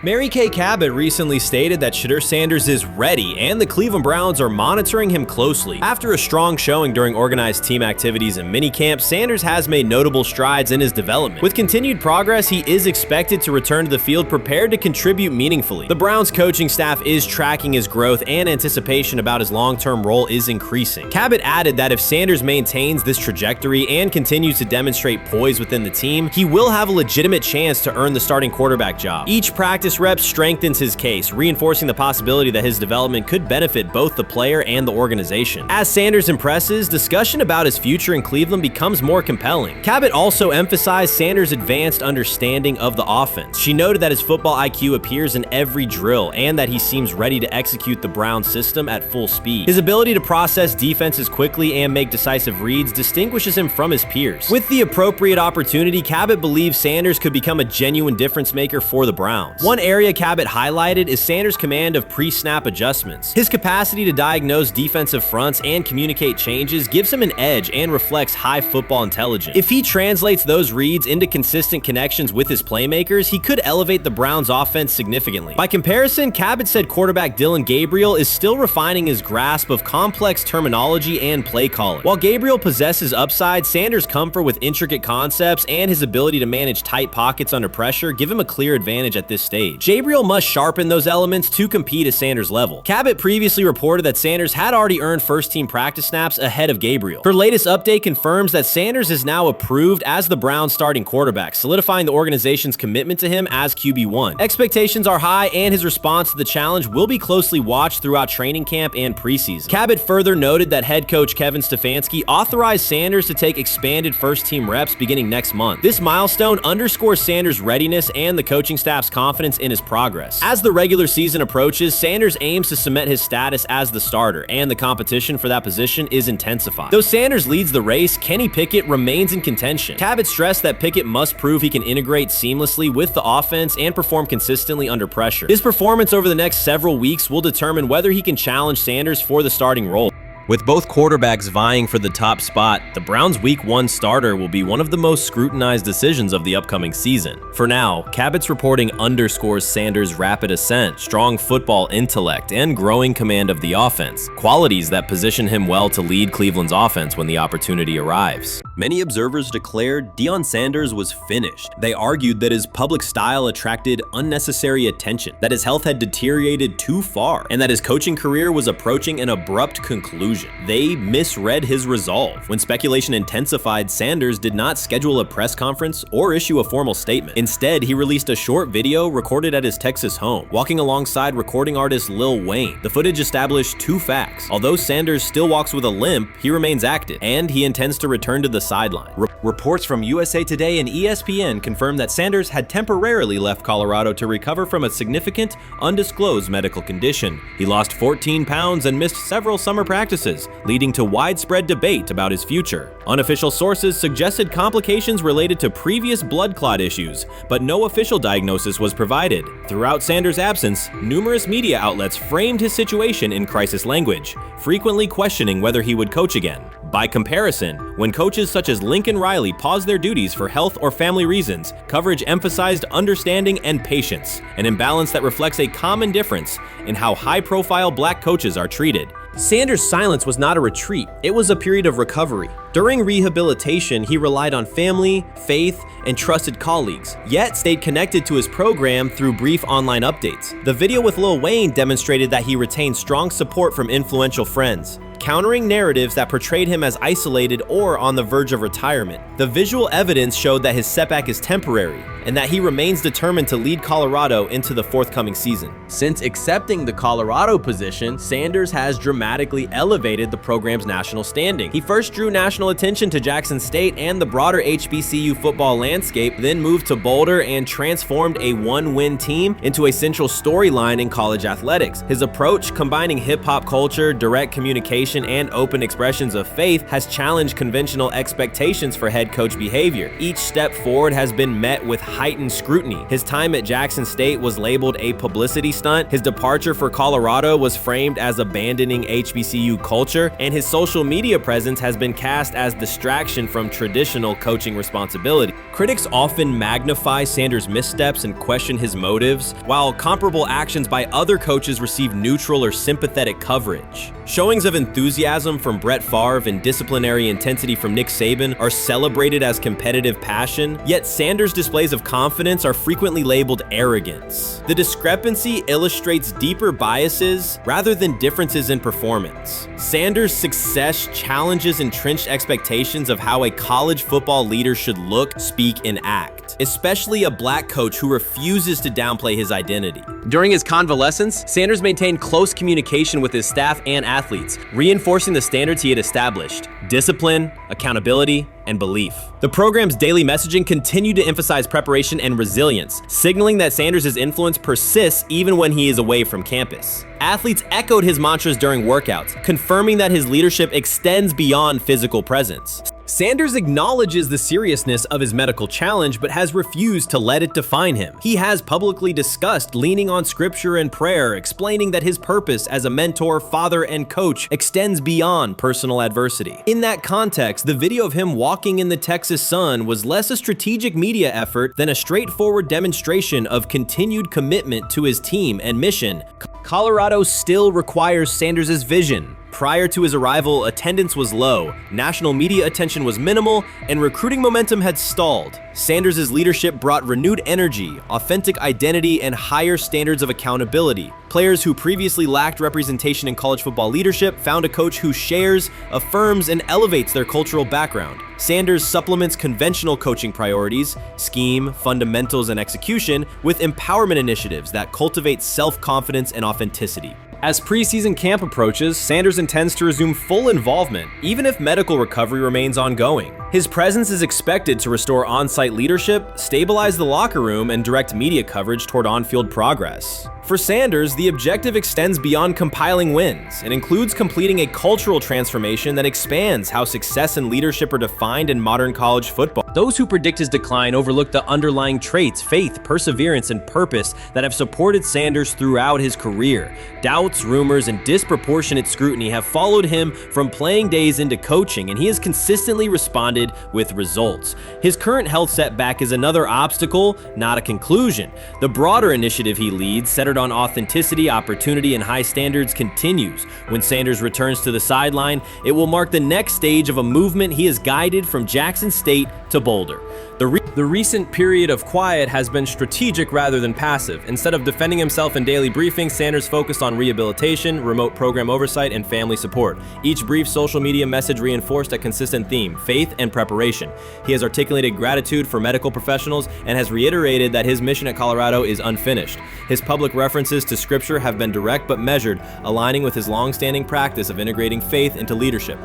Mary Kay Cabot recently stated that Shedeur Sanders is ready and the Cleveland Browns are monitoring him closely. After a strong showing during organized team activities and minicamp, Sanders has made notable strides in his development. With continued progress, he is expected to return to the field prepared to contribute meaningfully. The Browns coaching staff is tracking his growth, and anticipation about his long-term role is increasing. Cabot added that if Sanders maintains this trajectory and continues to demonstrate poise within the team, he will have a legitimate chance to earn the starting quarterback job. Each practice practice reps strengthens his case, reinforcing the possibility that his development could benefit both the player and the organization. As Sanders impresses, discussion about his future in Cleveland becomes more compelling. Cabot also emphasized Sanders' advanced understanding of the offense. She noted that his football IQ appears in every drill and that he seems ready to execute the Browns system at full speed. His ability to process defenses quickly and make decisive reads distinguishes him from his peers. With the appropriate opportunity, Cabot believes Sanders could become a genuine difference maker for the Browns. One area Cabot highlighted is Sanders' command of pre-snap adjustments. His capacity to diagnose defensive fronts and communicate changes gives him an edge and reflects high football intelligence. If he translates those reads into consistent connections with his playmakers, he could elevate the Browns' offense significantly. By comparison, Cabot said quarterback Dillon Gabriel is still refining his grasp of complex terminology and play calling. While Gabriel possesses upside, Sanders' comfort with intricate concepts and his ability to manage tight pockets under pressure give him a clear advantage at this stage. Gabriel must sharpen those elements to compete at Sanders' level. Cabot previously reported that Sanders had already earned first-team practice snaps ahead of Gabriel. Her latest update confirms that Sanders is now approved as the Browns' starting quarterback, solidifying the organization's commitment to him as QB1. Expectations are high, and his response to the challenge will be closely watched throughout training camp and preseason. Cabot further noted that head coach Kevin Stefanski authorized Sanders to take expanded first-team reps beginning next month. This milestone underscores Sanders' readiness and the coaching staff's confidence in his progress. As the regular season approaches, Sanders aims to cement his status as the starter, and the competition for that position is intensified. Though Sanders leads the race, Kenny Pickett remains in contention. Cabot stressed that Pickett must prove he can integrate seamlessly with the offense and perform consistently under pressure. His performance over the next several weeks will determine whether he can challenge Sanders for the starting role. With both quarterbacks vying for the top spot, the Browns' Week 1 starter will be one of the most scrutinized decisions of the upcoming season. For now, Cabot's reporting underscores Sanders' rapid ascent, strong football intellect, and growing command of the offense, qualities that position him well to lead Cleveland's offense when the opportunity arrives. Many observers declared Deion Sanders was finished. They argued that his public style attracted unnecessary attention, that his health had deteriorated too far, and that his coaching career was approaching an abrupt conclusion. They misread his resolve. When speculation intensified, Sanders did not schedule a press conference or issue a formal statement. Instead, he released a short video recorded at his Texas home, walking alongside recording artist Lil Wayne. The footage established two facts. Although Sanders still walks with a limp, he remains active, and he intends to return to the sideline. Reports from USA Today and ESPN confirmed that Sanders had temporarily left Colorado to recover from a significant, undisclosed medical condition. He lost 14 pounds and missed several summer practices, leading to widespread debate about his future. Unofficial sources suggested complications related to previous blood clot issues, but no official diagnosis was provided. Throughout Sanders' absence, numerous media outlets framed his situation in crisis language, frequently questioning whether he would coach again. By comparison, when coaches such as Lincoln Riley paused their duties for health or family reasons, coverage emphasized understanding and patience, an imbalance that reflects a common difference in how high-profile black coaches are treated. Sanders' silence was not a retreat, it was a period of recovery. During rehabilitation, he relied on family, faith, and trusted colleagues, yet stayed connected to his program through brief online updates. The video with Lil Wayne demonstrated that he retained strong support from influential friends, countering narratives that portrayed him as isolated or on the verge of retirement. The visual evidence showed that his setback is temporary, and that he remains determined to lead Colorado into the forthcoming season. Since accepting the Colorado position, Sanders has dramatically elevated the program's national standing. He first drew national attention to Jackson State and the broader HBCU football landscape, then moved to Boulder and transformed a one-win team into a central storyline in college athletics. His approach, combining hip-hop culture, direct communication, and open expressions of faith, has challenged conventional expectations for head coach behavior. Each step forward has been met with heightened scrutiny. His time at Jackson State was labeled a publicity stunt, his departure for Colorado was framed as abandoning HBCU culture, and his social media presence has been cast as distraction from traditional coaching responsibility. Critics often magnify Sanders' missteps and question his motives, while comparable actions by other coaches receive neutral or sympathetic coverage. Showings of enthusiasm enthusiasm from Brett Favre and disciplinary intensity from Nick Saban are celebrated as competitive passion, yet Sanders' displays of confidence are frequently labeled arrogance. The discrepancy illustrates deeper biases rather than differences in performance. Sanders' success challenges entrenched expectations of how a college football leader should look, speak, and act, especially a black coach who refuses to downplay his identity. During his convalescence, Sanders maintained close communication with his staff and athletes, reinforcing the standards he had established: discipline, accountability, and belief. The program's daily messaging continued to emphasize preparation and resilience, signaling that Sanders' influence persists even when he is away from campus. Athletes echoed his mantras during workouts, confirming that his leadership extends beyond physical presence. Sanders acknowledges the seriousness of his medical challenge, but has refused to let it define him. He has publicly discussed leaning on scripture and prayer, explaining that his purpose as a mentor, father, and coach extends beyond personal adversity. In that context, the video of him walking in the Texas sun was less a strategic media effort than a straightforward demonstration of continued commitment to his team and mission. Colorado still requires Sanders' vision. Prior to his arrival, attendance was low, national media attention was minimal, and recruiting momentum had stalled. Sanders' leadership brought renewed energy, authentic identity, and higher standards of accountability. Players who previously lacked representation in college football leadership found a coach who shares, affirms, and elevates their cultural background. Sanders supplements conventional coaching priorities, scheme, fundamentals, and execution with empowerment initiatives that cultivate self-confidence and authenticity. As preseason camp approaches, Sanders intends to resume full involvement, even if medical recovery remains ongoing. His presence is expected to restore on-site leadership, stabilize the locker room, and direct media coverage toward on-field progress. For Sanders, the objective extends beyond compiling wins and includes completing a cultural transformation that expands how success and leadership are defined in modern college football. Those who predict his decline overlook the underlying traits, faith, perseverance, and purpose that have supported Sanders throughout his career. Doubts, rumors, and disproportionate scrutiny have followed him from playing days into coaching, and he has consistently responded with results. His current health setback is another obstacle, not a conclusion. The broader initiative he leads, centered on authenticity, opportunity, and high standards, continues. When Sanders returns to the sideline, it will mark the next stage of a movement he has guided from Jackson State to Boulder. The recent period of quiet has been strategic rather than passive. Instead of defending himself in daily briefings, Sanders focused on rehabilitation, remote program oversight, and family support. Each brief social media message reinforced a consistent theme: faith and preparation. He has articulated gratitude for medical professionals and has reiterated that his mission at Colorado is unfinished. His public references to scripture have been direct but measured, aligning with his long-standing practice of integrating faith into leadership.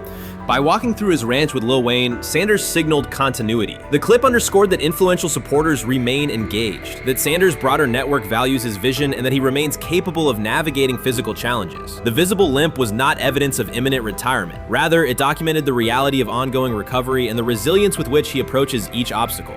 By walking through his ranch with Lil Wayne, Sanders signaled continuity. The clip underscored that influential supporters remain engaged, that Sanders' broader network values his vision, and that he remains capable of navigating physical challenges. The visible limp was not evidence of imminent retirement. Rather, it documented the reality of ongoing recovery and the resilience with which he approaches each obstacle.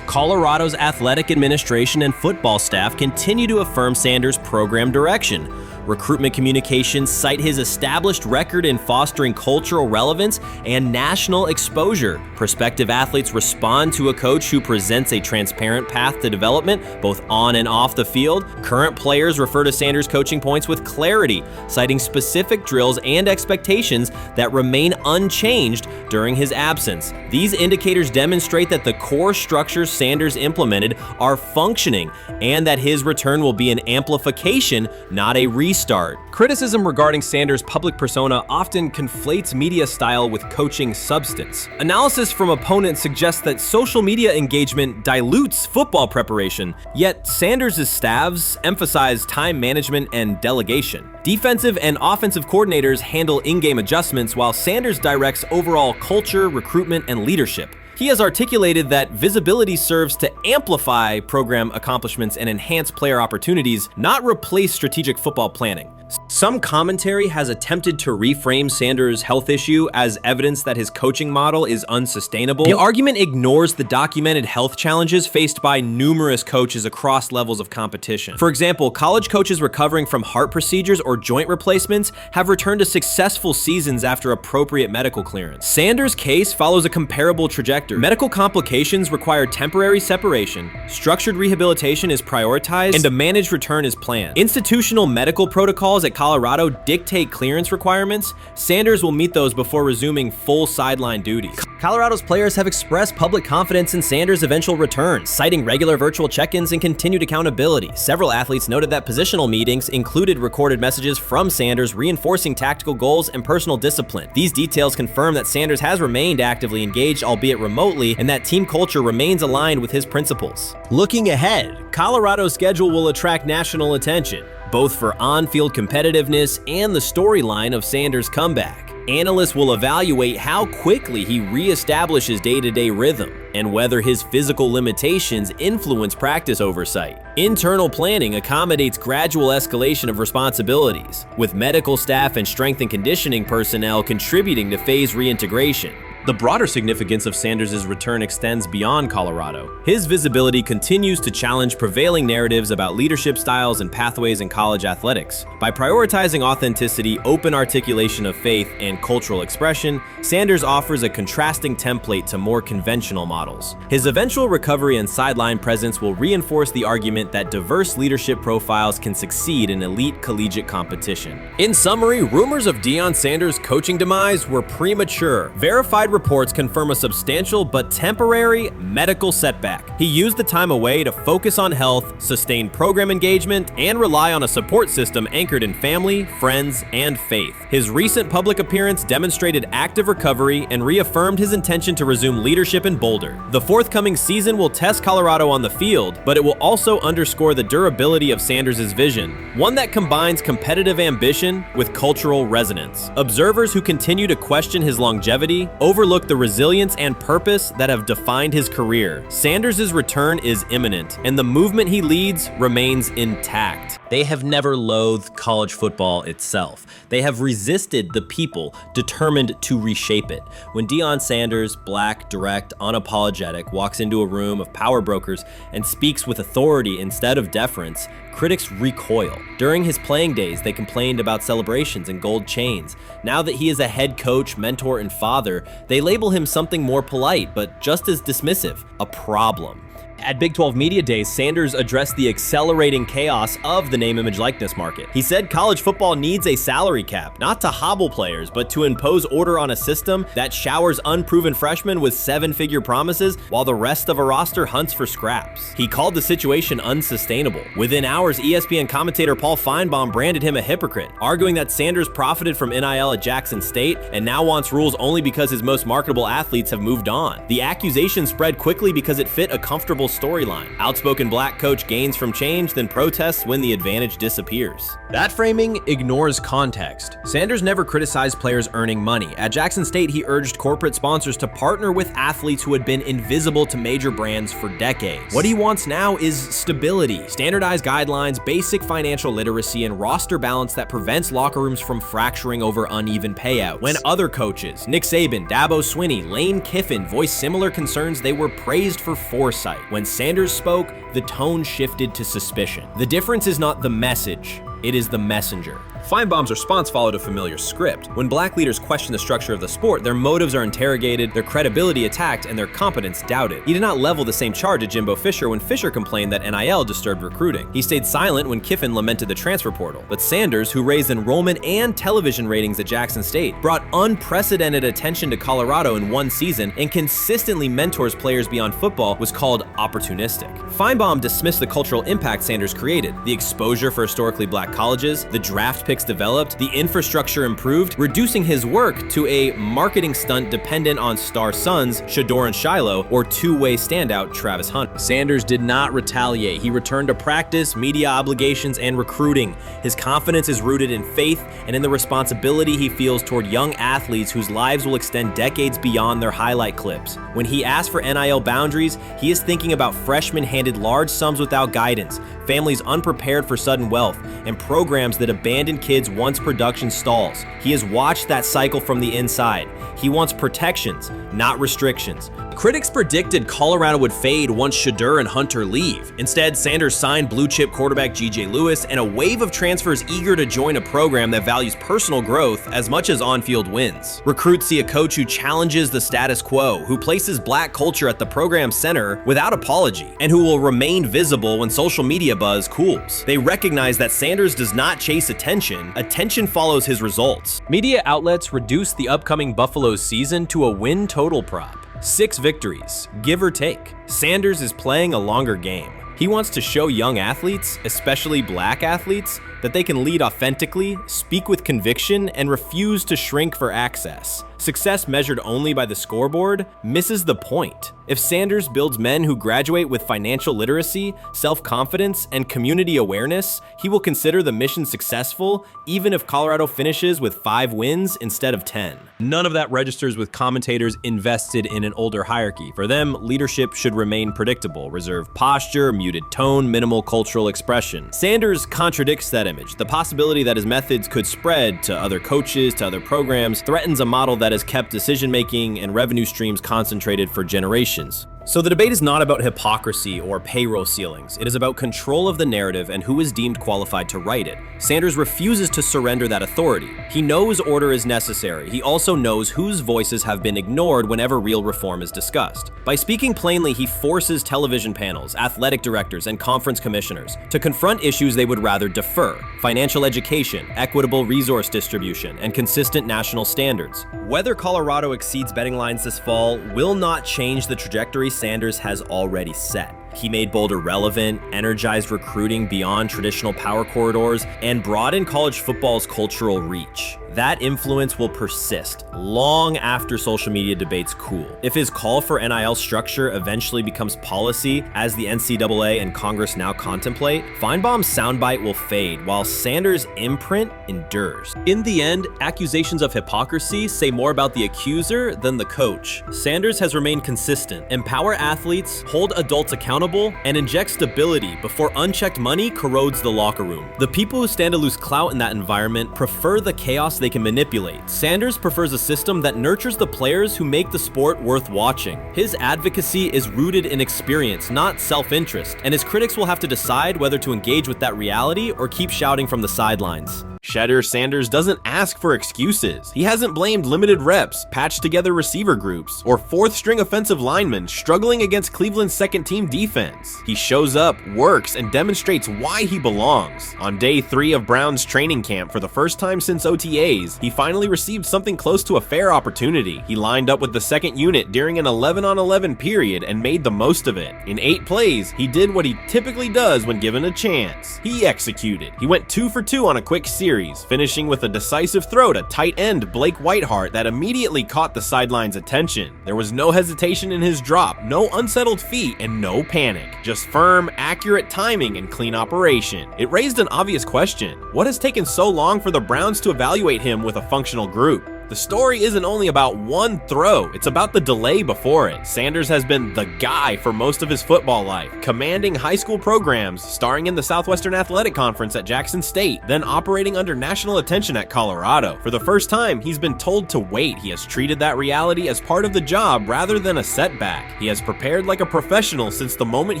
Colorado's athletic administration and football staff continue to affirm Sanders' program direction. Recruitment communications cite his established record in fostering cultural relevance and national exposure. Prospective athletes respond to a coach who presents a transparent path to development, both on and off the field. Current players refer to Sanders' coaching points with clarity, citing specific drills and expectations that remain unchanged during his absence. These indicators demonstrate that the core structures Sanders implemented are functioning and that his return will be an amplification, not a restart. Criticism regarding Sanders' public persona often conflates media style with coaching substance. Analysis from opponents suggests that social media engagement dilutes football preparation, yet Sanders' staffs emphasize time management and delegation. Defensive and offensive coordinators handle in-game adjustments, while Sanders directs overall culture, recruitment, and leadership. He has articulated that visibility serves to amplify program accomplishments and enhance player opportunities, not replace strategic football planning. Some commentary has attempted to reframe Sanders' health issue as evidence that his coaching model is unsustainable. The argument ignores the documented health challenges faced by numerous coaches across levels of competition. For example, college coaches recovering from heart procedures or joint replacements have returned to successful seasons after appropriate medical clearance. Sanders' case follows a comparable trajectory factors. Medical complications require temporary separation, structured rehabilitation is prioritized, and a managed return is planned. Institutional medical protocols at Colorado dictate clearance requirements. Sanders will meet those before resuming full sideline duties. Colorado's players have expressed public confidence in Sanders' eventual return, citing regular virtual check-ins and continued accountability. Several athletes noted that positional meetings included recorded messages from Sanders reinforcing tactical goals and personal discipline. These details confirm that Sanders has remained actively engaged, albeit remotely, and that team culture remains aligned with his principles. Looking ahead, Colorado's schedule will attract national attention, both for on-field competitiveness and the storyline of Sanders' comeback. Analysts will evaluate how quickly he reestablishes day-to-day rhythm and whether his physical limitations influence practice oversight. Internal planning accommodates gradual escalation of responsibilities, with medical staff and strength and conditioning personnel contributing to phase reintegration. The broader significance of Sanders' return extends beyond Colorado. His visibility continues to challenge prevailing narratives about leadership styles and pathways in college athletics. By prioritizing authenticity, open articulation of faith, and cultural expression, Sanders offers a contrasting template to more conventional models. His eventual recovery and sideline presence will reinforce the argument that diverse leadership profiles can succeed in elite collegiate competition. In summary, rumors of Deion Sanders' coaching demise were premature. Verified reports confirm a substantial but temporary medical setback. He used the time away to focus on health, sustain program engagement, and rely on a support system anchored in family, friends, and faith. His recent public appearance demonstrated active recovery and reaffirmed his intention to resume leadership in Boulder. The forthcoming season will test Colorado on the field, but it will also underscore the durability of Sanders' vision, one that combines competitive ambition with cultural resonance. Observers who continue to question his longevity overlook the resilience and purpose that have defined his career. Sanders' return is imminent, and the movement he leads remains intact. They have never loathed college football itself. They have resisted the people determined to reshape it. When Deion Sanders, black, direct, unapologetic, walks into a room of power brokers and speaks with authority instead of deference, critics recoil. During his playing days, they complained about celebrations and gold chains. Now that he is a head coach, mentor, and father, they label him something more polite, but just as dismissive, a problem. At Big 12 Media Days, Sanders addressed the accelerating chaos of the name, image, likeness market. He said college football needs a salary cap, not to hobble players, but to impose order on a system that showers unproven freshmen with seven-figure promises while the rest of a roster hunts for scraps. He called the situation unsustainable. Within hours, ESPN commentator Paul Feinbaum branded him a hypocrite, arguing that Sanders profited from NIL at Jackson State and now wants rules only because his most marketable athletes have moved on. The accusation spread quickly because it fit a comfortable storyline. Outspoken black coach gains from change, then protests when the advantage disappears. That framing ignores context. Sanders never criticized players earning money. At Jackson State, he urged corporate sponsors to partner with athletes who had been invisible to major brands for decades. What he wants now is stability, standardized guidelines, basic financial literacy, and roster balance that prevents locker rooms from fracturing over uneven payouts. When other coaches, Nick Saban, Dabo Swinney, Lane Kiffin, voiced similar concerns, they were praised for foresight. When Sanders spoke, the tone shifted to suspicion. The difference is not the message, it is the messenger. Feinbaum's response followed a familiar script. When black leaders question the structure of the sport, their motives are interrogated, their credibility attacked, and their competence doubted. He did not level the same charge at Jimbo Fisher when Fisher complained that NIL disturbed recruiting. He stayed silent when Kiffin lamented the transfer portal. But Sanders, who raised enrollment and television ratings at Jackson State, brought unprecedented attention to Colorado in one season and consistently mentors players beyond football, was called opportunistic. Feinbaum dismissed the cultural impact Sanders created, the exposure for historically black colleges, the draft picks developed, the infrastructure improved, reducing his work to a marketing stunt dependent on star sons Shedeur and Shiloh or two-way standout Travis Hunter. Sanders did not retaliate. He returned to practice, media obligations, and recruiting. His confidence is rooted in faith and in the responsibility he feels toward young athletes whose lives will extend decades beyond their highlight clips. When he asks for NIL boundaries, he is thinking about freshmen handed large sums without guidance, families unprepared for sudden wealth, and programs that abandon talented kids once production stalls. He has watched that cycle from the inside. He wants protections, not restrictions. Critics predicted Colorado would fade once Shedeur and Hunter leave. Instead, Sanders signed blue-chip quarterback G.J. Lewis and a wave of transfers eager to join a program that values personal growth as much as on-field wins. Recruits see a coach who challenges the status quo, who places black culture at the program's center without apology, and who will remain visible when social media buzz cools. They recognize that Sanders does not chase attention. Attention follows his results. Media outlets reduced the upcoming Buffaloes season to a win total prop. 6 victories, give or take. Sanders is playing a longer game. He wants to show young athletes, especially black athletes, that they can lead authentically, speak with conviction, and refuse to shrink for access. Success measured only by the scoreboard misses the point. If Sanders builds men who graduate with financial literacy, self-confidence, and community awareness, he will consider the mission successful, even if Colorado finishes with 5 wins instead of 10. None of that registers with commentators invested in an older hierarchy. For them, leadership should remain predictable, reserved posture, muted tone, minimal cultural expression. Sanders contradicts that image. The possibility that his methods could spread to other coaches, to other programs, threatens a model that has kept decision-making and revenue streams concentrated for generations. So the debate is not about hypocrisy or payroll ceilings. It is about control of the narrative and who is deemed qualified to write it. Sanders refuses to surrender that authority. He knows order is necessary. He also knows whose voices have been ignored whenever real reform is discussed. By speaking plainly, he forces television panels, athletic directors, and conference commissioners to confront issues they would rather defer: financial education, equitable resource distribution, and consistent national standards. Whether Colorado exceeds betting lines this fall will not change the trajectory Sanders has already set. He made Boulder relevant, energized recruiting beyond traditional power corridors, and broadened college football's cultural reach. That influence will persist long after social media debates cool. If his call for NIL structure eventually becomes policy, as the NCAA and Congress now contemplate, Feinbaum's soundbite will fade while Sanders' imprint endures. In the end, accusations of hypocrisy say more about the accuser than the coach. Sanders has remained consistent: empower athletes, hold adults accountable, and inject stability before unchecked money corrodes the locker room. The people who stand to lose clout in that environment prefer the chaos they can manipulate. Sanders prefers a system that nurtures the players who make the sport worth watching. His advocacy is rooted in experience, not self-interest, and his critics will have to decide whether to engage with that reality or keep shouting from the sidelines. Shedeur Sanders doesn't ask for excuses. He hasn't blamed limited reps, patched together receiver groups, or fourth-string offensive linemen struggling against Cleveland's second-team defense. He shows up, works, and demonstrates why he belongs. On day 3 of Brown's training camp, for the first time since OTAs, he finally received something close to a fair opportunity. He lined up with the second unit during an 11-on-11 period and made the most of it. In 8 plays, he did what he typically does when given a chance. He executed. He went 2 for 2 on a quick series, finishing with a decisive throw to tight end Blake Whiteheart that immediately caught the sideline's attention. There was no hesitation in his drop, no unsettled feet, and no panic. Just firm, accurate timing and clean operation. It raised an obvious question: what has taken so long for the Browns to evaluate him with a functional group? The story isn't only about one throw, it's about the delay before it. Sanders has been the guy for most of his football life, commanding high school programs, starring in the Southwestern Athletic Conference at Jackson State, then operating under national attention at Colorado. For the first time, he's been told to wait. He has treated that reality as part of the job rather than a setback. He has prepared like a professional since the moment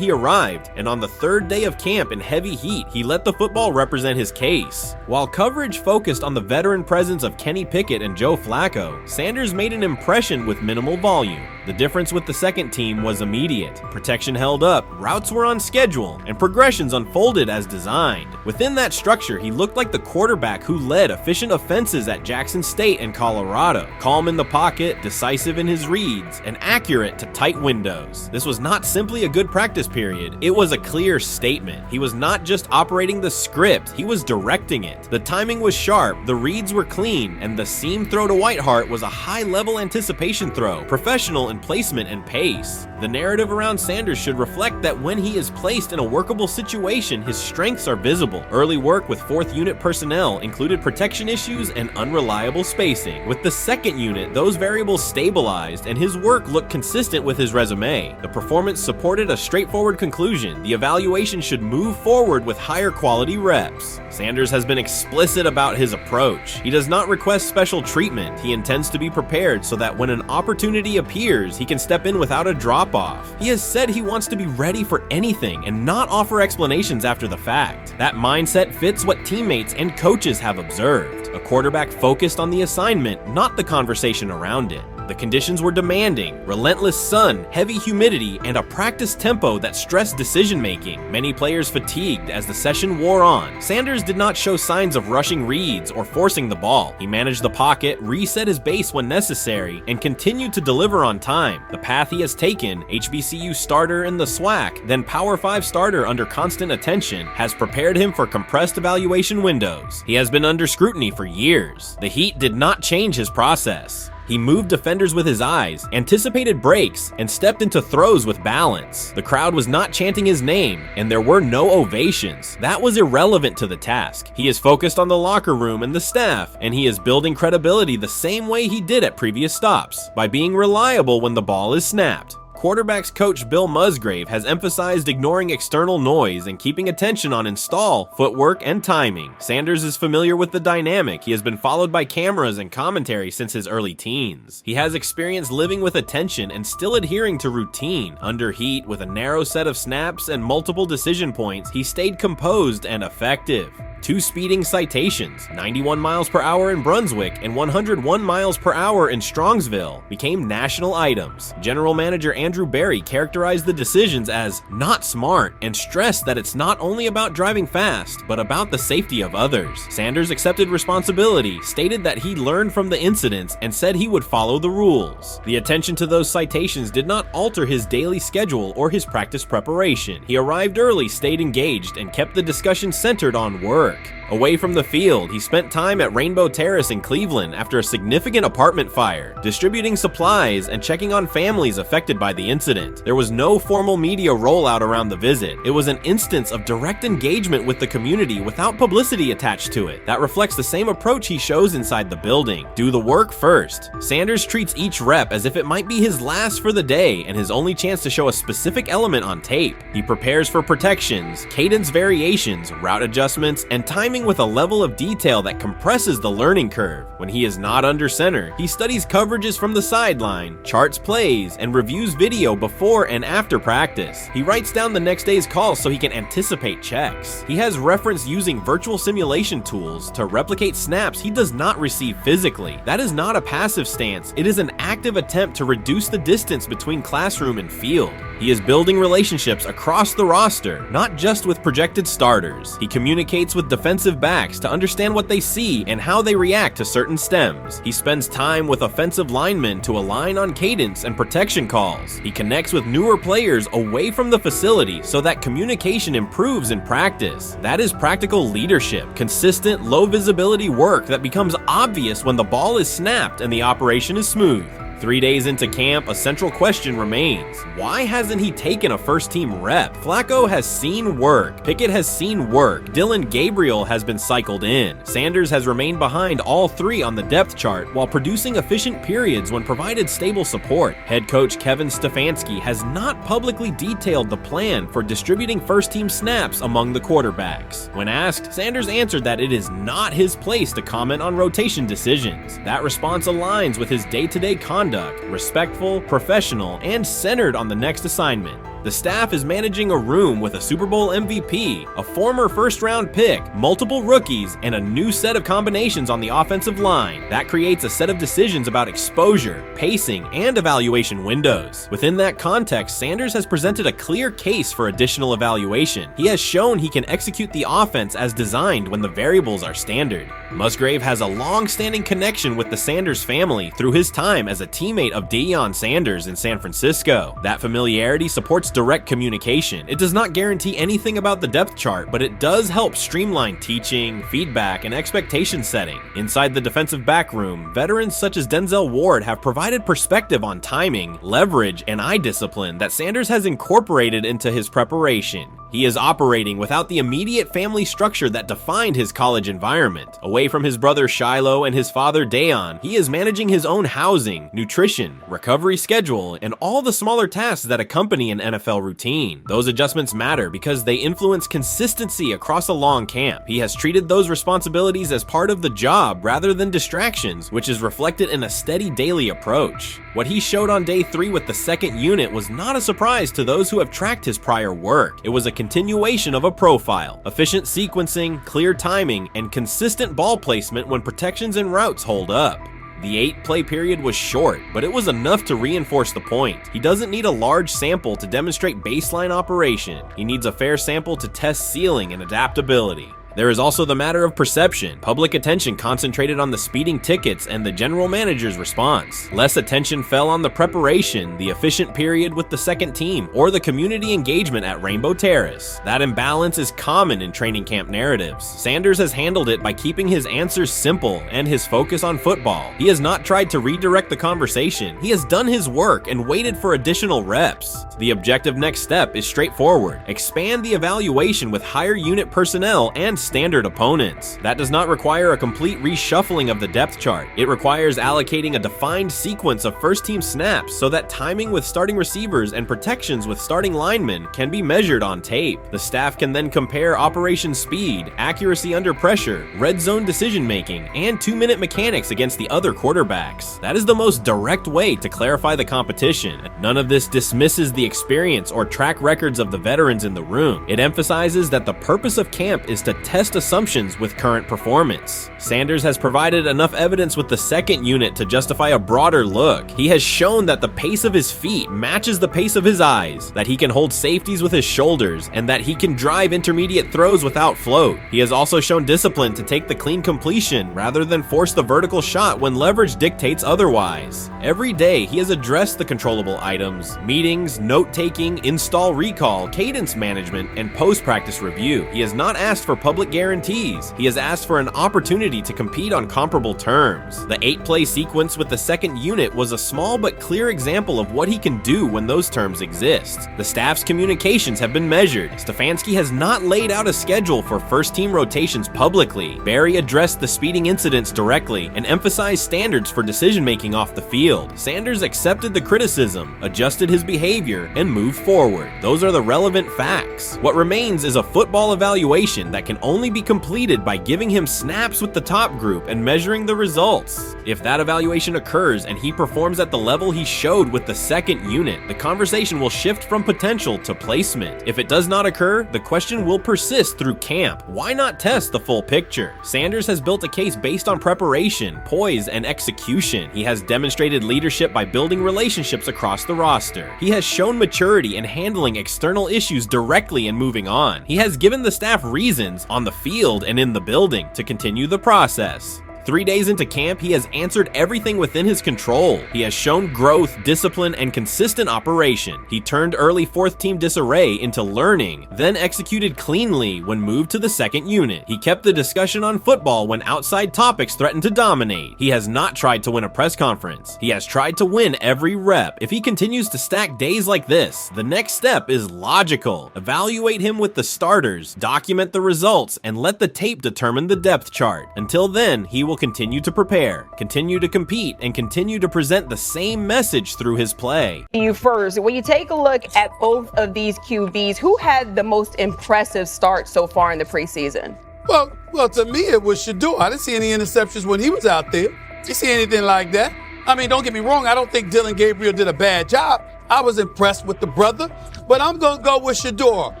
he arrived, and on the 3rd day of camp in heavy heat, he let the football represent his case. While coverage focused on the veteran presence of Kenny Pickett and Joe Flacco, Sanders made an impression with minimal volume. The difference with the second team was immediate. Protection held up, routes were on schedule, and progressions unfolded as designed. Within that structure, he looked like the quarterback who led efficient offenses at Jackson State and Colorado. Calm in the pocket, decisive in his reads, and accurate to tight windows. This was not simply a good practice period, it was a clear statement. He was not just operating the script, he was directing it. The timing was sharp, the reads were clean, and the seam throw to Whiteheart was a high-level anticipation throw, professional and placement and pace. The narrative around Sanders should reflect that when he is placed in a workable situation, his strengths are visible. Early work with 4th unit personnel included protection issues and unreliable spacing. With the 2nd unit, those variables stabilized and his work looked consistent with his resume. The performance supported a straightforward conclusion. The evaluation should move forward with higher quality reps. Sanders has been explicit about his approach. He does not request special treatment. He intends to be prepared so that when an opportunity appears, he can step in without a drop-off. He has said he wants to be ready for anything and not offer explanations after the fact. That mindset fits what teammates and coaches have observed. A quarterback focused on the assignment, not the conversation around it. The conditions were demanding: relentless sun, heavy humidity, and a practice tempo that stressed decision-making. Many players fatigued as the session wore on. Sanders did not show signs of rushing reads or forcing the ball. He managed the pocket, reset his base when necessary, and continued to deliver on time. The path he has taken, HBCU starter in the SWAC, then Power 5 starter under constant attention, has prepared him for compressed evaluation windows. He has been under scrutiny for years. The heat did not change his process. He moved defenders with his eyes, anticipated breaks, and stepped into throws with balance. The crowd was not chanting his name, and there were no ovations. That was irrelevant to the task. He is focused on the locker room and the staff, and he is building credibility the same way he did at previous stops, by being reliable when the ball is snapped. Quarterbacks coach Bill Musgrave has emphasized ignoring external noise and keeping attention on install, footwork, and timing. Sanders is familiar with the dynamic. He has been followed by cameras and commentary since his early teens. He has experience living with attention and still adhering to routine. Under heat, with a narrow set of snaps and multiple decision points, he stayed composed and effective. 2 speeding citations, 91 miles per hour in Brunswick and 101 miles per hour in Strongsville, became national items. General Manager Andrew Berry characterized the decisions as not smart and stressed that it's not only about driving fast, but about the safety of others. Sanders accepted responsibility, stated that he learned from the incidents, and said he would follow the rules. The attention to those citations did not alter his daily schedule or his practice preparation. He arrived early, stayed engaged, and kept the discussion centered on work. Away from the field, he spent time at Rainbow Terrace in Cleveland after a significant apartment fire, distributing supplies and checking on families affected by the incident. There was no formal media rollout around the visit. It was an instance of direct engagement with the community without publicity attached to it. That reflects the same approach he shows inside the building. Do the work first. Sanders treats each rep as if it might be his last for the day and his only chance to show a specific element on tape. He prepares for protections, cadence variations, route adjustments, and timing with a level of detail that compresses the learning curve. When he is not under center, he studies coverages from the sideline, charts plays, and reviews video before and after practice. He writes down the next day's calls so he can anticipate checks. He has referenced using virtual simulation tools to replicate snaps he does not receive physically. That is not a passive stance. It is an active attempt to reduce the distance between classroom and field. He is building relationships across the roster, not just with projected starters. He communicates with defensive backs to understand what they see and how they react to certain stems. He spends time with offensive linemen to align on cadence and protection calls. He connects with newer players away from the facility so that communication improves in practice. That is practical leadership, consistent, low visibility work that becomes obvious when the ball is snapped and the operation is smooth. 3 days into camp, a central question remains. Why hasn't he taken a first-team rep? Flacco has seen work. Pickett has seen work. Dylan Gabriel has been cycled in. Sanders has remained behind all 3 on the depth chart while producing efficient periods when provided stable support. Head coach Kevin Stefanski has not publicly detailed the plan for distributing first-team snaps among the quarterbacks. When asked, Sanders answered that it is not his place to comment on rotation decisions. That response aligns with his day-to-day conduct, respectful, professional, and centered on the next assignment. The staff is managing a room with a Super Bowl MVP, a former first-round pick, multiple rookies, and a new set of combinations on the offensive line. That creates a set of decisions about exposure, pacing, and evaluation windows. Within that context, Sanders has presented a clear case for additional evaluation. He has shown he can execute the offense as designed when the variables are standard. Musgrave has a long-standing connection with the Sanders family through his time as a teammate of Deion Sanders in San Francisco. That familiarity supports promotes direct communication. It does not guarantee anything about the depth chart, but it does help streamline teaching, feedback, and expectation setting. Inside the defensive back room, veterans such as Denzel Ward have provided perspective on timing, leverage, and eye discipline that Sanders has incorporated into his preparation. He is operating without the immediate family structure that defined his college environment. Away from his brother Shiloh and his father Dayon, he is managing his own housing, nutrition, recovery schedule, and all the smaller tasks that accompany an NFL routine. Those adjustments matter because they influence consistency across a long camp. He has treated those responsibilities as part of the job rather than distractions, which is reflected in a steady daily approach. What he showed on day 3 with the second unit was not a surprise to those who have tracked his prior work. It was a continuation of a profile: efficient sequencing, clear timing, and consistent ball placement when protections and routes hold up. The 8-play period was short, but it was enough to reinforce the point. He doesn't need a large sample to demonstrate baseline operation. He needs a fair sample to test ceiling and adaptability. There is also the matter of perception. Public attention concentrated on the speeding tickets and the general manager's response. Less attention fell on the preparation, the efficient period with the second team, or the community engagement at Rainbow Terrace. That imbalance is common in training camp narratives. Sanders has handled it by keeping his answers simple and his focus on football. He has not tried to redirect the conversation. He has done his work and waited for additional reps. The objective next step is straightforward: expand the evaluation with higher unit personnel and standard opponents. That does not require a complete reshuffling of the depth chart. It requires allocating a defined sequence of first-team snaps so that timing with starting receivers and protections with starting linemen can be measured on tape. The staff can then compare operation speed, accuracy under pressure, red zone decision-making, and 2-minute mechanics against the other quarterbacks. That is the most direct way to clarify the competition. None of this dismisses the experience or track records of the veterans in the room. It emphasizes that the purpose of camp is to test assumptions with current performance. Sanders has provided enough evidence with the second unit to justify a broader look. He has shown that the pace of his feet matches the pace of his eyes, that he can hold safeties with his shoulders, and that he can drive intermediate throws without float. He has also shown discipline to take the clean completion rather than force the vertical shot when leverage dictates otherwise. Every day, he has addressed the controllable items: meetings, note-taking, install recall, cadence management, and post-practice review. He has not asked for public guarantees. He has asked for an opportunity to compete on comparable terms. The 8-play sequence with the second unit was a small but clear example of what he can do when those terms exist. The staff's communications have been measured. Stefanski has not laid out a schedule for first-team rotations publicly. Barry addressed the speeding incidents directly and emphasized standards for decision-making off the field. Sanders accepted the criticism, adjusted his behavior, and moved forward. Those are the relevant facts. What remains is a football evaluation that can only be completed by giving him snaps with the top group and measuring the results. If that evaluation occurs and he performs at the level he showed with the second unit, the conversation will shift from potential to placement. If it does not occur, the question will persist through camp. Why not test the full picture? Sanders has built a case based on preparation, poise, and execution. He has demonstrated leadership by building relationships across the roster. He has shown maturity in handling external issues directly and moving on. He has given the staff reasons on the field and in the building to continue the process. 3 days into camp, he has answered everything within his control. He has shown growth, discipline, and consistent operation. He turned early fourth-team disarray into learning, then executed cleanly when moved to the second unit. He kept the discussion on football when outside topics threatened to dominate. He has not tried to win a press conference. He has tried to win every rep. If he continues to stack days like this, the next step is logical. Evaluate him with the starters, document the results, and let the tape determine the depth chart. Until then, he will continue to prepare, continue to compete, and continue to present the same message through his play. You first, when you take a look at both of these QBs, who had the most impressive start so far in the preseason? Well, to me, it was Shedeur. I didn't see any interceptions when he was out there. Did you see anything like that? I mean, don't get me wrong. I don't think Dillon Gabriel did a bad job. I was impressed with the brother, but I'm going to go with Shedeur.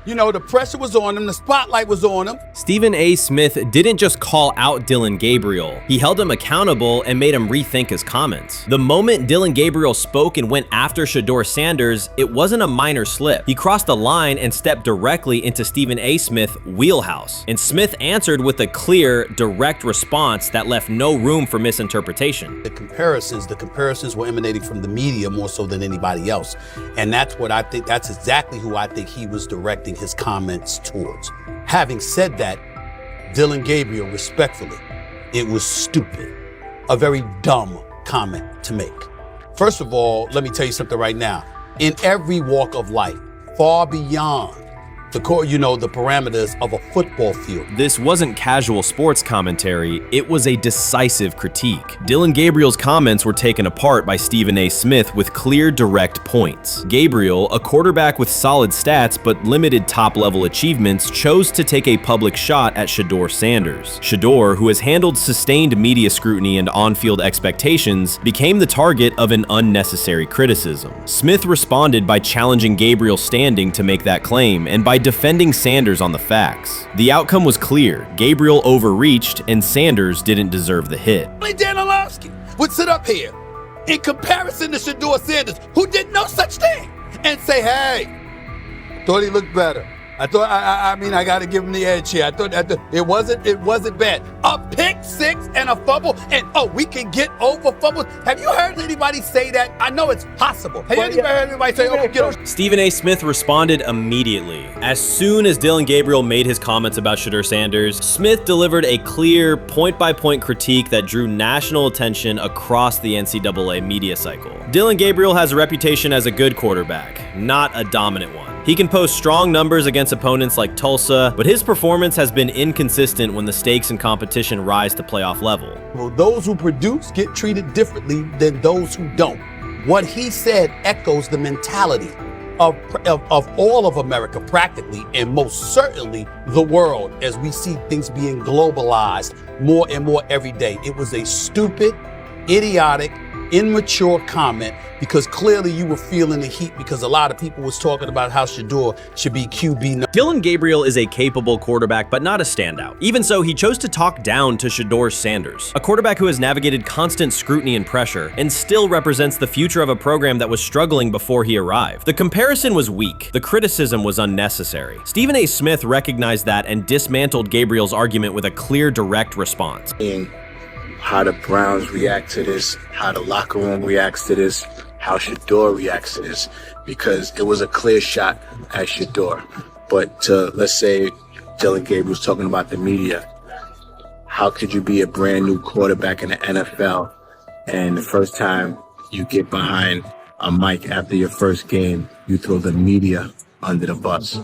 You know, the pressure was on him. The spotlight was on him. Stephen A. Smith didn't just call out Dillon Gabriel. He held him accountable and made him rethink his comments. The moment Dillon Gabriel spoke and went after Shedeur Sanders, it wasn't a minor slip. He crossed the line and stepped directly into Stephen A. Smith's wheelhouse. And Smith answered with a clear, direct response that left no room for misinterpretation. The comparisons were emanating from the media more so than anybody else. And that's what I think, that's exactly exactly who I think he was directing his comments towards. Having said that, Dillon Gabriel, respectfully, it was stupid. A very dumb comment to make. First of all, let me tell you something right now. In every walk of life, far beyond the parameters of a football field. This wasn't casual sports commentary, it was a decisive critique. Dillon Gabriel's comments were taken apart by Stephen A. Smith with clear, direct points. Gabriel, a quarterback with solid stats but limited top-level achievements, chose to take a public shot at Shedeur Sanders. Shedeur, who has handled sustained media scrutiny and on-field expectations, became the target of an unnecessary criticism. Smith responded by challenging Gabriel's standing to make that claim, and by defending Sanders on the facts. The outcome was clear. Gabriel overreached, and Sanders didn't deserve the hit. Dan Orlovsky would sit up here in comparison to Shedeur Sanders, who did no such thing, and say, hey, thought he looked better. I thought, I got to give him the edge here. I thought it wasn't bad. A pick six and a fumble, and we can get over fumbles. Have you heard anybody say that? I know it's possible. Have you ever heard anybody say, get over? Stephen A. Smith responded immediately. As soon as Dillon Gabriel made his comments about Shedeur Sanders, Smith delivered a clear, point-by-point critique that drew national attention across the NCAA media cycle. Dillon Gabriel has a reputation as a good quarterback, not a dominant one. He can post strong numbers against opponents like Tulsa, but his performance has been inconsistent when the stakes in competition rise to playoff level. Well, those who produce get treated differently than those who don't. What he said echoes the mentality of all of America practically, and most certainly the world, as we see things being globalized more and more every day. It was a stupid, idiotic, immature comment, because clearly you were feeling the heat because a lot of people was talking about how Shedeur should be QB. Dillon Gabriel is a capable quarterback, but not a standout. Even so, he chose to talk down to Shedeur Sanders, a quarterback who has navigated constant scrutiny and pressure and still represents the future of a program that was struggling before he arrived. The comparison was weak. The criticism was unnecessary. Stephen A. Smith recognized that and dismantled Gabriel's argument with a clear, direct response. How the Browns react to this, how the locker room reacts to this, how Shedeur reacts to this, because it was a clear shot at Shedeur. But let's say Dillon Gabriel's talking about the media. How could you be a brand new quarterback in the NFL and the first time you get behind a mic after your first game, you throw the media under the bus?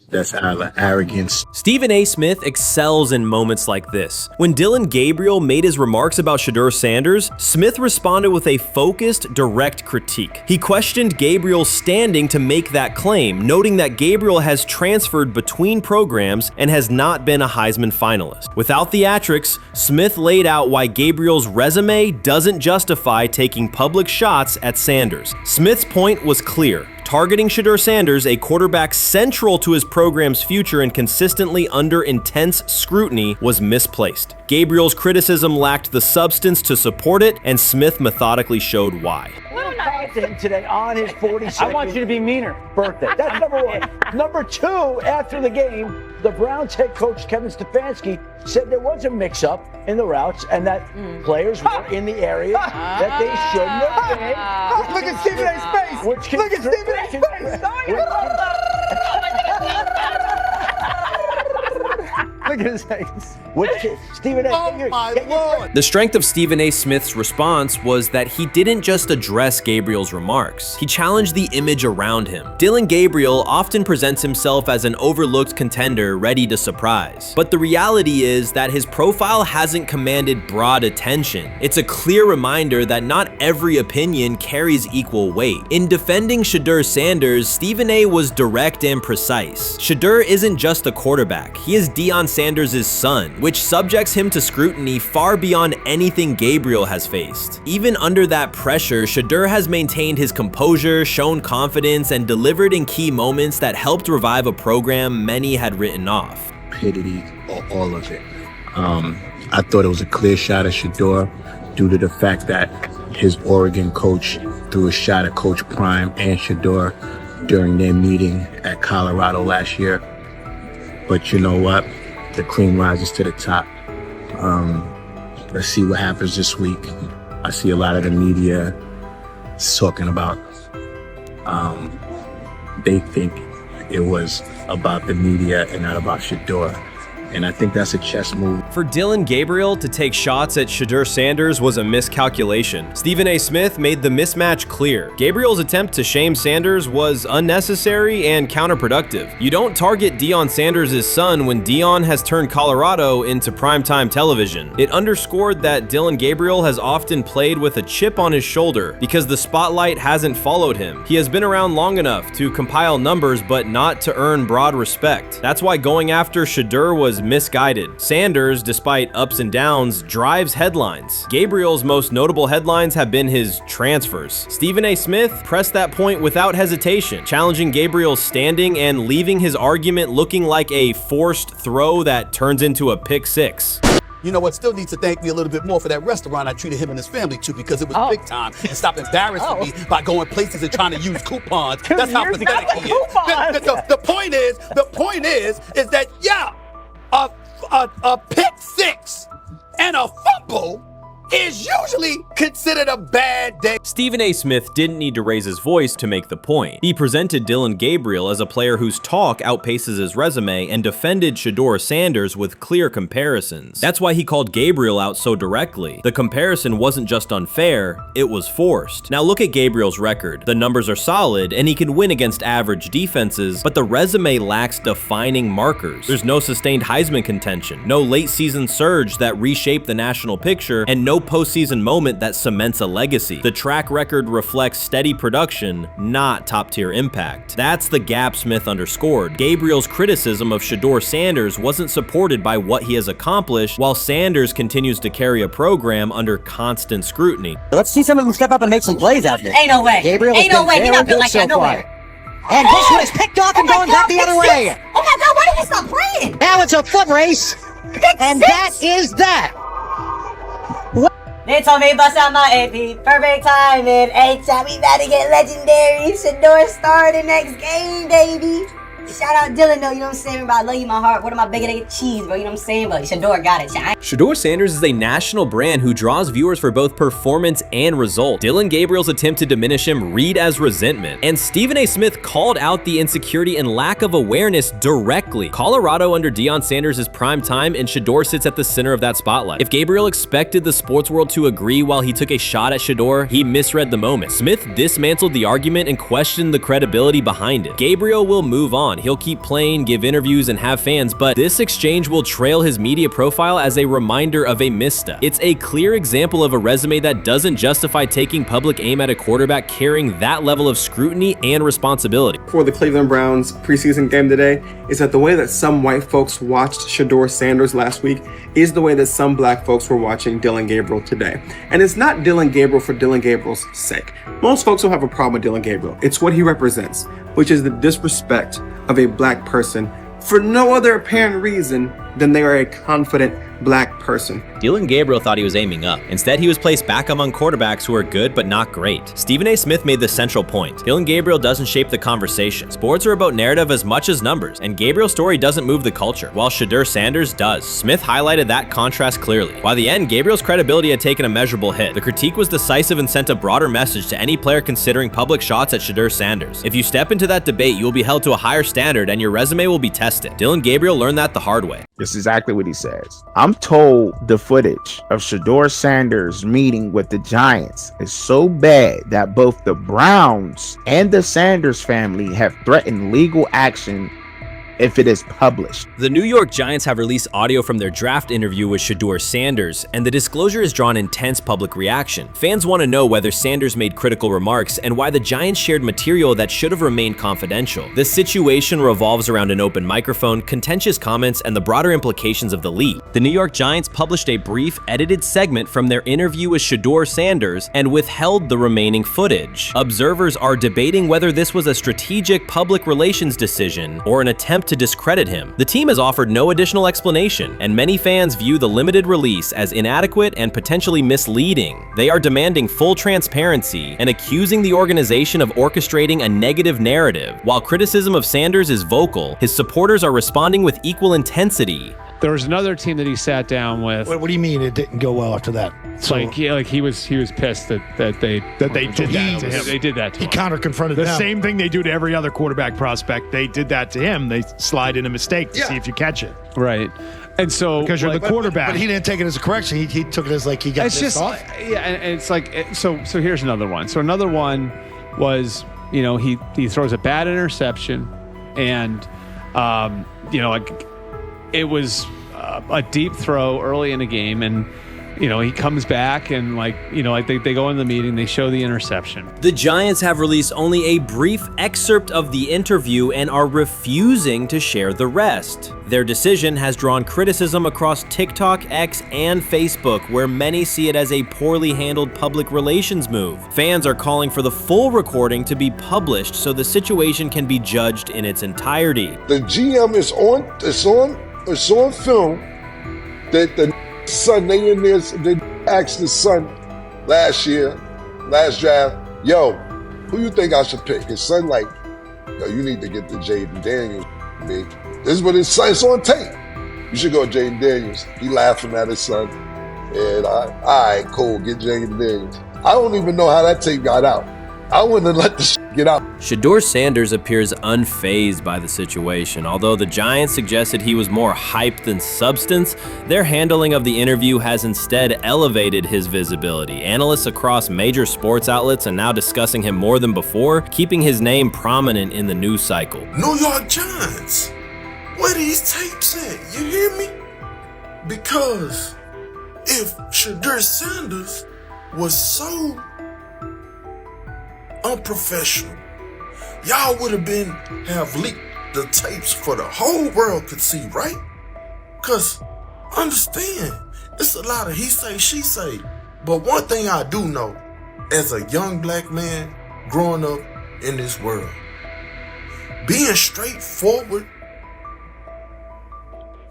That's arrogance. Stephen A. Smith excels in moments like this. When Dillon Gabriel made his remarks about Shedeur Sanders, Smith responded with a focused, direct critique. He questioned Gabriel's standing to make that claim, noting that Gabriel has transferred between programs and has not been a Heisman finalist. Without theatrics, Smith laid out why Gabriel's resume doesn't justify taking public shots at Sanders. Smith's point was clear. Targeting Shedeur Sanders, a quarterback central to his program's future and consistently under intense scrutiny, was misplaced. Gabriel's criticism lacked the substance to support it, and Smith methodically showed why. Today on his 42nd I want you to be meaner birthday. That's number one. Number two, after the game, the Browns head coach Kevin Stefanski said there was a mix-up in the routes and that players were in the area that they shouldn't have been. Look at Stephen A's face. Look at Stephen A's face. Look at his face. Stephen A. Oh my Lord. The strength of Stephen A. Smith's response was that he didn't just address Gabriel's remarks. He challenged the image around him. Dillon Gabriel often presents himself as an overlooked contender ready to surprise. But the reality is that his profile hasn't commanded broad attention. It's a clear reminder that not every opinion carries equal weight. In defending Shedeur Sanders, Stephen A. was direct and precise. Shedeur isn't just a quarterback. He is Deion Sanders' son, which subjects him to scrutiny far beyond anything Gabriel has faced. Even under that pressure, Shedeur has maintained his composure, shown confidence, and delivered in key moments that helped revive a program many had written off. Stupidity, all of it. I thought it was a clear shot at Shedeur due to the fact that his Oregon coach threw a shot at Coach Prime and Shedeur during their meeting at Colorado last year. But you know what? The cream rises to the top. Let's see what happens this week. I see a lot of the media talking about they think it was about the media and not about Shedeur. And I think that's a chess move. For Dillon Gabriel to take shots at Shedeur Sanders was a miscalculation. Stephen A. Smith made the mismatch clear. Gabriel's attempt to shame Sanders was unnecessary and counterproductive. You don't target Deion Sanders' son when Deion has turned Colorado into primetime television. It underscored that Dillon Gabriel has often played with a chip on his shoulder because the spotlight hasn't followed him. He has been around long enough to compile numbers but not to earn broad respect. That's why going after Shedeur was misguided. Sanders, despite ups and downs, drives headlines. Gabriel's most notable headlines have been his transfers. Stephen A. Smith pressed that point without hesitation, challenging Gabriel's standing and leaving his argument looking like a forced throw that turns into a pick six. You know what? Still needs to thank me a little bit more for that restaurant I treated him and his family to, because it was big time, and stop embarrassing me by going places and trying to use coupons. That's how pathetic he is. The point is that a pick six and a fumble is usually considered a bad day. Stephen A. Smith didn't need to raise his voice to make the point. He presented Dillon Gabriel as a player whose talk outpaces his resume and defended Shedeur Sanders with clear comparisons. That's why he called Gabriel out so directly. The comparison wasn't just unfair, it was forced. Now look at Gabriel's record. The numbers are solid and he can win against average defenses, but the resume lacks defining markers. There's no sustained Heisman contention, no late season surge that reshaped the national picture, and no postseason moment that cements a legacy. The track record reflects steady production, not top-tier impact. That's the gap Smith underscored. Gabriel's criticism of Shedeur Sanders wasn't supported by what he has accomplished, while Sanders continues to carry a program under constant scrutiny. Let's see some of them step up and make some plays out there. Ain't no way. Gabriel ain't no way. He not built like that. No way. And this one is picked off and going back the other way. Oh my God, why did he stop playing? Now it's a foot race. And that is that. They told me bust out my AP, perfect timing. H-shot, we about to get legendary. Shedeur started next game, baby. Shout out Dillon though, you know what I'm saying? Bro, I love you, my heart. What am I bigger than cheese, bro? You know what I'm saying? But Shedeur got it. Shedeur Sanders is a national brand who draws viewers for both performance and result. Dillon Gabriel's attempt to diminish him read as resentment. And Stephen A. Smith called out the insecurity and lack of awareness directly. Colorado under Deion Sanders is prime time, and Shedeur sits at the center of that spotlight. If Gabriel expected the sports world to agree while he took a shot at Shedeur, he misread the moment. Smith dismantled the argument and questioned the credibility behind it. Gabriel will move on. He'll keep playing, give interviews, and have fans, but this exchange will trail his media profile as a reminder of a misstep. It's a clear example of a resume that doesn't justify taking public aim at a quarterback carrying that level of scrutiny and responsibility. For the Cleveland Browns preseason game today is that the way that some white folks watched Shedeur Sanders last week is the way that some black folks were watching Dillon Gabriel today. And it's not Dillon Gabriel for Dillon Gabriel's sake. Most folks don't have a problem with Dillon Gabriel. It's what he represents, which is the disrespect of a black person for no other apparent reason than they are a confident black person. Dillon Gabriel thought he was aiming up. Instead, he was placed back among quarterbacks who are good but not great. Stephen A. Smith made the central point. Dillon Gabriel doesn't shape the conversation. Sports are about narrative as much as numbers, and Gabriel's story doesn't move the culture, while Shedeur Sanders does. Smith highlighted that contrast clearly. By the end, Gabriel's credibility had taken a measurable hit. The critique was decisive and sent a broader message to any player considering public shots at Shedeur Sanders. If you step into that debate, you will be held to a higher standard and your resume will be tested. Dillon Gabriel learned that the hard way. This is exactly what he says. I'm told the footage of Shedeur Sanders meeting with the Giants is so bad that both the Browns and the Sanders family have threatened legal action if it is published. The New York Giants have released audio from their draft interview with Shedeur Sanders, and the disclosure has drawn intense public reaction. Fans want to know whether Sanders made critical remarks and why the Giants shared material that should have remained confidential. The situation revolves around an open microphone, contentious comments, and the broader implications of the leak. The New York Giants published a brief, edited segment from their interview with Shedeur Sanders and withheld the remaining footage. Observers are debating whether this was a strategic public relations decision or an attempt to discredit him. The team has offered no additional explanation, and many fans view the limited release as inadequate and potentially misleading. They are demanding full transparency and accusing the organization of orchestrating a negative narrative. While criticism of Sanders is vocal, his supporters are responding with equal intensity. There was another team that he sat down with. What do you mean it didn't go well after that? So, he was pissed that they did that to him. They did that to him. He counter-confronted the them. same thing they do to every other quarterback prospect. They did that to him. They slide in a mistake to see if you catch it. Right. And so because you're the quarterback. But he didn't take it as a correction. He took it as like he got pissed off. Yeah, and it's like so here's another one. So another one was, he throws a bad interception, and it was a deep throw early in the game, and he comes back and they go in the meeting, they show the interception. The Giants have released only a brief excerpt of the interview and are refusing to share the rest. Their decision has drawn criticism across TikTok, X, and Facebook, where many see it as a poorly handled public relations move. Fans are calling for the full recording to be published so the situation can be judged in its entirety. The GM is on film that the son, they asked the son last draft, yo, who you think I should pick? His son like, yo, you need to get the Jaden Daniels, big. This is what his son, it's on tape. You should go Jaden Daniels. He laughing at his son. And all right, cool, get Jaden Daniels. I don't even know how that tape got out. I wouldn't have let the get out. Shedeur Sanders appears unfazed by the situation. Although the Giants suggested he was more hype than substance, their handling of the interview has instead elevated his visibility. Analysts across major sports outlets are now discussing him more than before, keeping his name prominent in the news cycle. New York Giants, where these tapes at? You hear me? Because if Shedeur Sanders was so unprofessional, y'all would have leaked the tapes for the whole world could see, right? Cause understand, it's a lot of he say, she say. But one thing I do know, as a young black man growing up in this world, being straightforward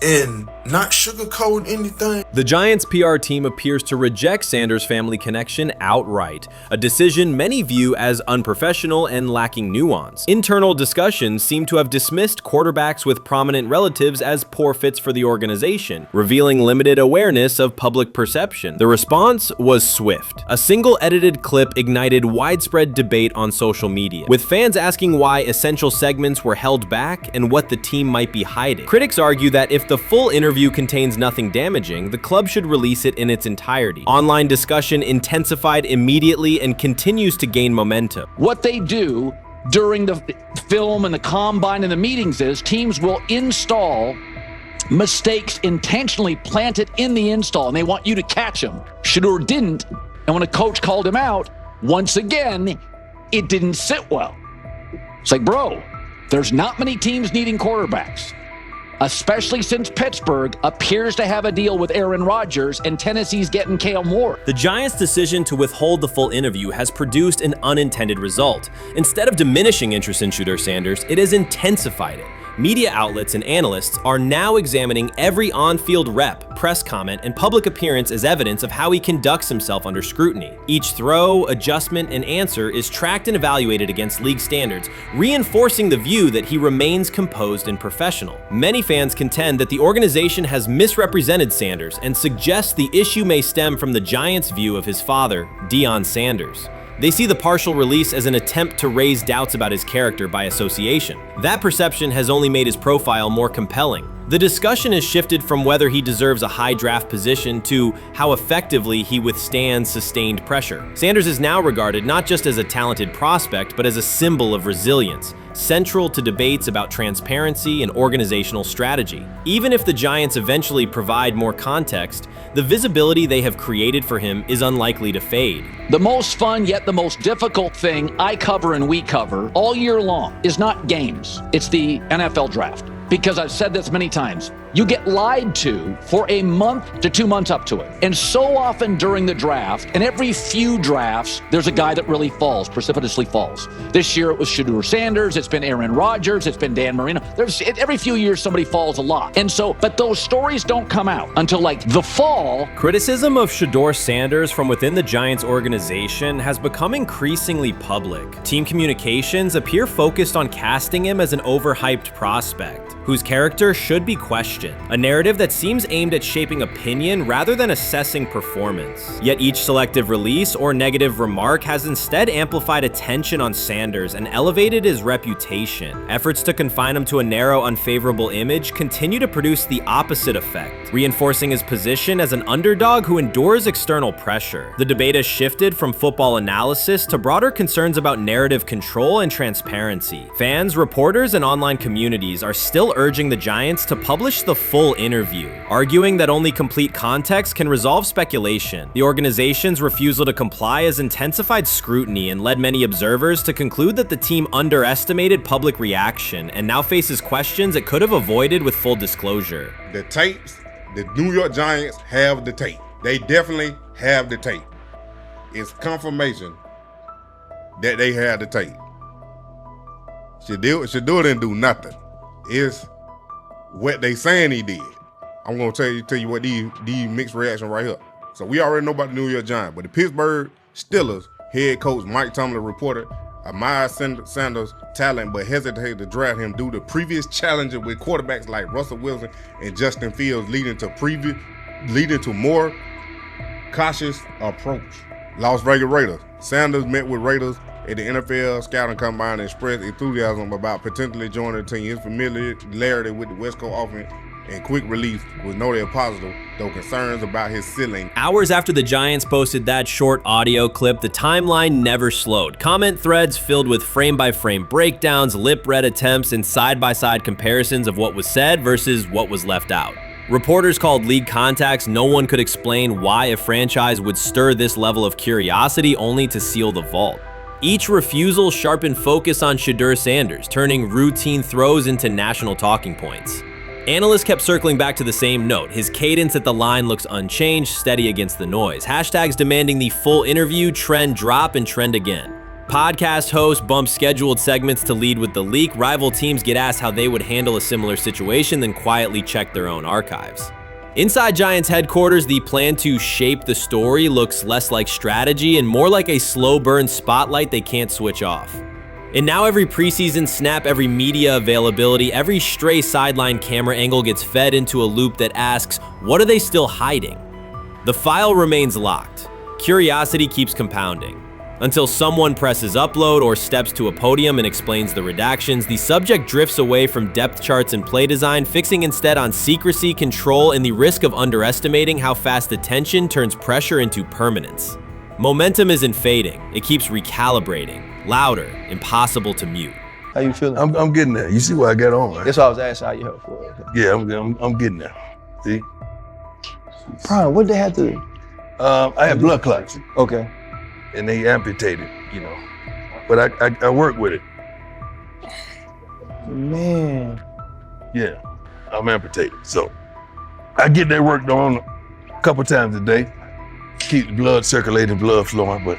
and not sugarcoat anything. The Giants' PR team appears to reject Sanders' family connection outright, a decision many view as unprofessional and lacking nuance. Internal discussions seem to have dismissed quarterbacks with prominent relatives as poor fits for the organization, revealing limited awareness of public perception. The response was swift. A single edited clip ignited widespread debate on social media, with fans asking why essential segments were held back and what the team might be hiding. Critics argue that if the full interview contains nothing damaging, the club should release it in its entirety. Online discussion intensified immediately and continues to gain momentum. What they do during the film and the combine and the meetings is teams will install mistakes intentionally planted in the install, and they want you to catch them. Shedeur didn't, and when a coach called him out, once again, it didn't sit well. It's like, bro, there's not many teams needing quarterbacks, especially since Pittsburgh appears to have a deal with Aaron Rodgers and Tennessee's getting Kale Moore. The Giants' decision to withhold the full interview has produced an unintended result. Instead of diminishing interest in Shedeur Sanders, it has intensified it. Media outlets and analysts are now examining every on-field rep, press comment, and public appearance as evidence of how he conducts himself under scrutiny. Each throw, adjustment, and answer is tracked and evaluated against league standards, reinforcing the view that he remains composed and professional. Many fans contend that the organization has misrepresented Sanders and suggest the issue may stem from the Giants' view of his father, Deion Sanders. They see the partial release as an attempt to raise doubts about his character by association. That perception has only made his profile more compelling. The discussion has shifted from whether he deserves a high draft position to how effectively he withstands sustained pressure. Sanders is now regarded not just as a talented prospect, but as a symbol of resilience, central to debates about transparency and organizational strategy. Even if the Giants eventually provide more context, the visibility they have created for him is unlikely to fade. The most fun yet the most difficult thing I cover and we cover all year long is not games. It's the NFL draft. Because I've said this many times, you get lied to for a month to 2 months up to it. And so often during the draft, and every few drafts, there's a guy that really falls, precipitously falls. This year it was Shedeur Sanders, it's been Aaron Rodgers, it's been Dan Marino. Every few years somebody falls a lot. And so, but those stories don't come out until like the fall. Criticism of Shedeur Sanders from within the Giants organization has become increasingly public. Team communications appear focused on casting him as an overhyped prospect. whose character should be questioned. A narrative that seems aimed at shaping opinion rather than assessing performance. Yet each selective release or negative remark has instead amplified attention on Sanders and elevated his reputation. Efforts to confine him to a narrow, unfavorable image continue to produce the opposite effect, reinforcing his position as an underdog who endures external pressure. The debate has shifted from football analysis to broader concerns about narrative control and transparency. Fans, reporters, and online communities are still urging the Giants to publish the full interview, arguing that only complete context can resolve speculation. The organization's refusal to comply has intensified scrutiny and led many observers to conclude that the team underestimated public reaction and now faces questions it could have avoided with full disclosure. The tapes, the New York Giants have the tape. They definitely have the tape. It's confirmation that they had the tape. Shedeur didn't do nothing. It's what they saying he did. I'm gonna tell you what these mixed reaction right here. So we already know about the New York Giants, but the Pittsburgh Steelers head coach Mike Tomlin reported admired Sanders' talent but hesitated to draft him due to previous challenges with quarterbacks like Russell Wilson and Justin Fields, leading to more cautious approach. Las Vegas Raiders. Sanders met with Raiders at the NFL scouting combine and expressed enthusiasm about potentially joining the team. His familiarity with the West Coast offense and quick release was noted positive, though concerns about his ceiling. Hours after the Giants posted that short audio clip, the timeline never slowed. Comment threads filled with frame-by-frame breakdowns, lip-read attempts, and side-by-side comparisons of what was said versus what was left out. Reporters called league contacts. No one could explain why a franchise would stir this level of curiosity only to seal the vault. Each refusal sharpened focus on Shedeur Sanders, turning routine throws into national talking points. Analysts kept circling back to the same note. His cadence at the line looks unchanged, steady against the noise. Hashtags demanding the full interview, trend drop, and trend again. Podcast hosts bump scheduled segments to lead with the leak. Rival teams get asked how they would handle a similar situation, then quietly check their own archives. Inside Giants headquarters, the plan to shape the story looks less like strategy and more like a slow burn spotlight they can't switch off. And now every preseason snap, every media availability, every stray sideline camera angle gets fed into a loop that asks, what are they still hiding? The file remains locked. Curiosity keeps compounding. Until someone presses upload or steps to a podium and explains the redactions, the subject drifts away from depth charts and play design, fixing instead on secrecy, control, and the risk of underestimating how fast attention turns pressure into permanence. Momentum isn't fading, it keeps recalibrating. Louder, impossible to mute. How you feeling? I'm getting there. You see what I got on, right? That's why I was asking how you help for it. Yeah, I'm getting there. See? Brian, what they had to? I had blood clots. Okay. And they amputated, But I work with it. Man. Yeah, I'm amputated. So I get that work on a couple times a day. Keep the blood circulating, blood flowing, but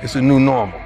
it's a new normal.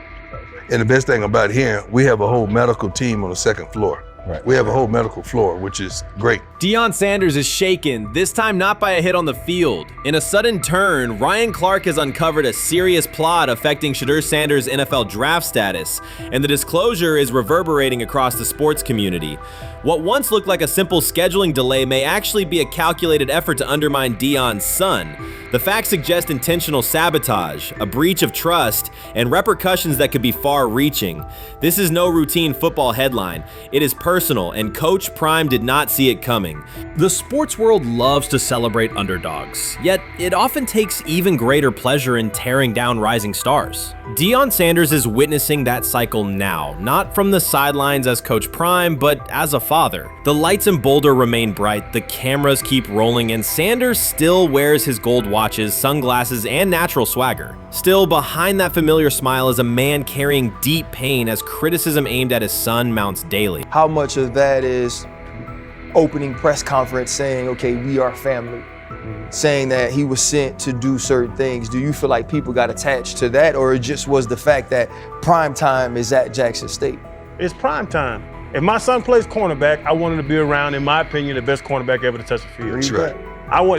And the best thing about here, we have a whole medical team on the second floor. Right. We have a whole medical floor, which is great. Deion Sanders is shaken, this time not by a hit on the field. In a sudden turn, Ryan Clark has uncovered a serious plot affecting Shedeur Sanders' NFL draft status, and the disclosure is reverberating across the sports community. What once looked like a simple scheduling delay may actually be a calculated effort to undermine Deion's son. The facts suggest intentional sabotage, a breach of trust, and repercussions that could be far-reaching. This is no routine football headline. It is personal, and Coach Prime did not see it coming. The sports world loves to celebrate underdogs, yet it often takes even greater pleasure in tearing down rising stars. Deion Sanders is witnessing that cycle now, not from the sidelines as Coach Prime, but as a father. The lights in Boulder remain bright, the cameras keep rolling, and Sanders still wears his gold watches, sunglasses, and natural swagger. Still, behind that familiar smile is a man carrying deep pain as criticism aimed at his son mounts daily. How much of that is opening press conference saying, okay, we are family, saying that he was sent to do certain things? Do you feel like people got attached to that, or it just was the fact that prime time is at Jackson State? It's prime time. If my son plays cornerback, I want him to be around, in my opinion, the best cornerback ever to touch the field. That's right.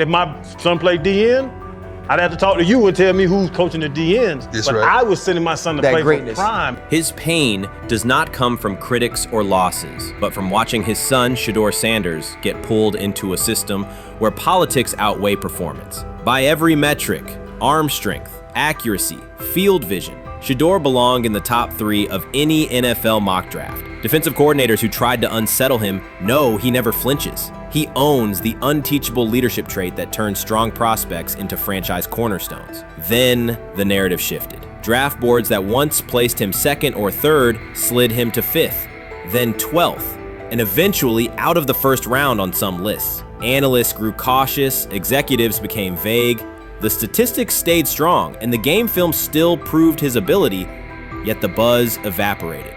If my son played DN, I'd have to talk to you and tell me who's coaching the DNs. That's but right. I was sending my son to play for Prime. His pain does not come from critics or losses, but from watching his son, Shedeur Sanders, get pulled into a system where politics outweigh performance. By every metric, arm strength, accuracy, field vision, Shedeur belonged in the top 3 of any NFL mock draft. Defensive coordinators who tried to unsettle him know he never flinches. He owns the unteachable leadership trait that turns strong prospects into franchise cornerstones. Then the narrative shifted. Draft boards that once placed him 2nd or 3rd slid him to 5th, then 12th, and eventually out of the 1st round on some lists. Analysts grew cautious, executives became vague. The statistics stayed strong, and the game film still proved his ability, yet the buzz evaporated.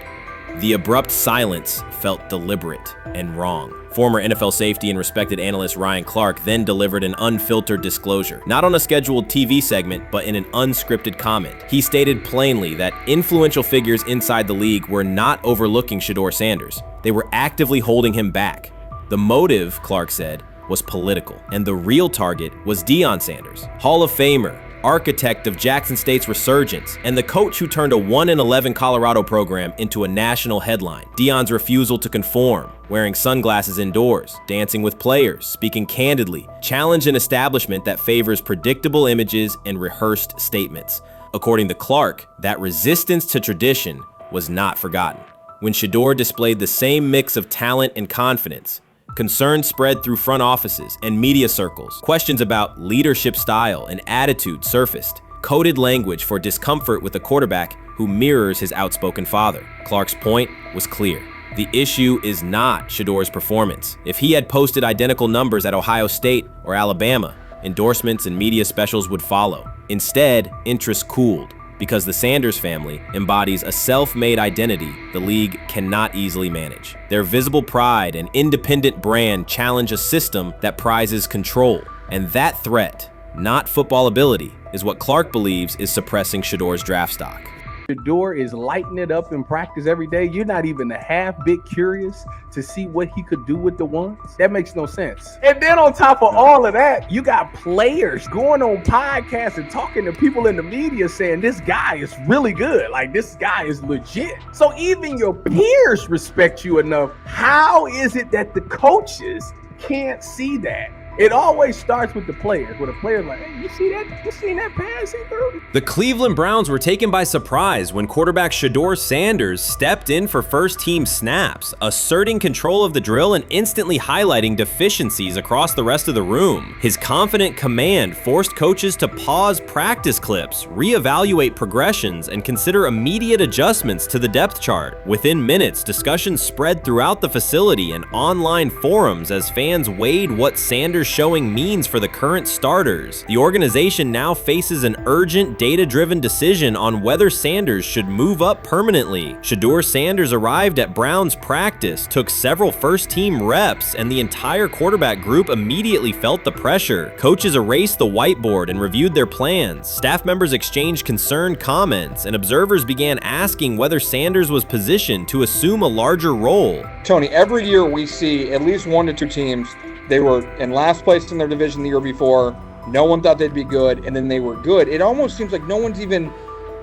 The abrupt silence felt deliberate and wrong. Former NFL safety and respected analyst Ryan Clark then delivered an unfiltered disclosure, not on a scheduled TV segment, but in an unscripted comment. He stated plainly that influential figures inside the league were not overlooking Shedeur Sanders. They were actively holding him back. The motive, Clark said, was political, and the real target was Deion Sanders, Hall of Famer, architect of Jackson State's resurgence, and the coach who turned a 1-11 Colorado program into a national headline. Deion's refusal to conform, wearing sunglasses indoors, dancing with players, speaking candidly, challenged an establishment that favors predictable images and rehearsed statements. According to Clark, that resistance to tradition was not forgotten. When Shedeur displayed the same mix of talent and confidence, concern spread through front offices and media circles. Questions about leadership style and attitude surfaced. Coded language for discomfort with a quarterback who mirrors his outspoken father. Clark's point was clear. The issue is not Shedeur's performance. If he had posted identical numbers at Ohio State or Alabama, endorsements and media specials would follow. Instead, interest cooled, because the Sanders family embodies a self-made identity the league cannot easily manage. Their visible pride and independent brand challenge a system that prizes control. And that threat, not football ability, is what Clark believes is suppressing Shedeur's draft stock. Shedeur is lighting it up in practice every day. You're not even a half bit curious to see what he could do with the ones. That makes no sense. And then on top of all of that, you got players going on podcasts and talking to people in the media saying this guy is really good. Like, this guy is legit. So even your peers respect you enough. How is it that the coaches can't see that? It always starts with the players, where the player's like, hey, you see that? You seen that pass he threw? The Cleveland Browns were taken by surprise when quarterback Shedeur Sanders stepped in for first-team snaps, asserting control of the drill and instantly highlighting deficiencies across the rest of the room. His confident command forced coaches to pause practice clips, reevaluate progressions, and consider immediate adjustments to the depth chart. Within minutes, discussions spread throughout the facility and online forums as fans weighed what Sanders' showing means for the current starters. The organization now faces an urgent, data-driven decision on whether Sanders should move up permanently. Shedeur Sanders arrived at Browns practice, took several first-team reps, and the entire quarterback group immediately felt the pressure. Coaches erased the whiteboard and reviewed their plans. Staff members exchanged concerned comments, and observers began asking whether Sanders was positioned to assume a larger role. Tony, every year we see at least 1 to 2 teams. They were in last place in their division the year before. No one thought they'd be good, and then they were good. It almost seems like no one's even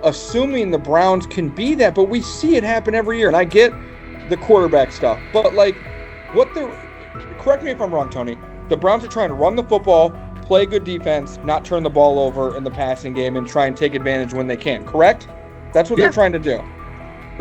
assuming the Browns can be that, but we see it happen every year. And I get the quarterback stuff, but like, correct me if I'm wrong, Tony. The Browns are trying to run the football, play good defense, not turn the ball over in the passing game, and try and take advantage when they can, correct? That's what they're trying to do.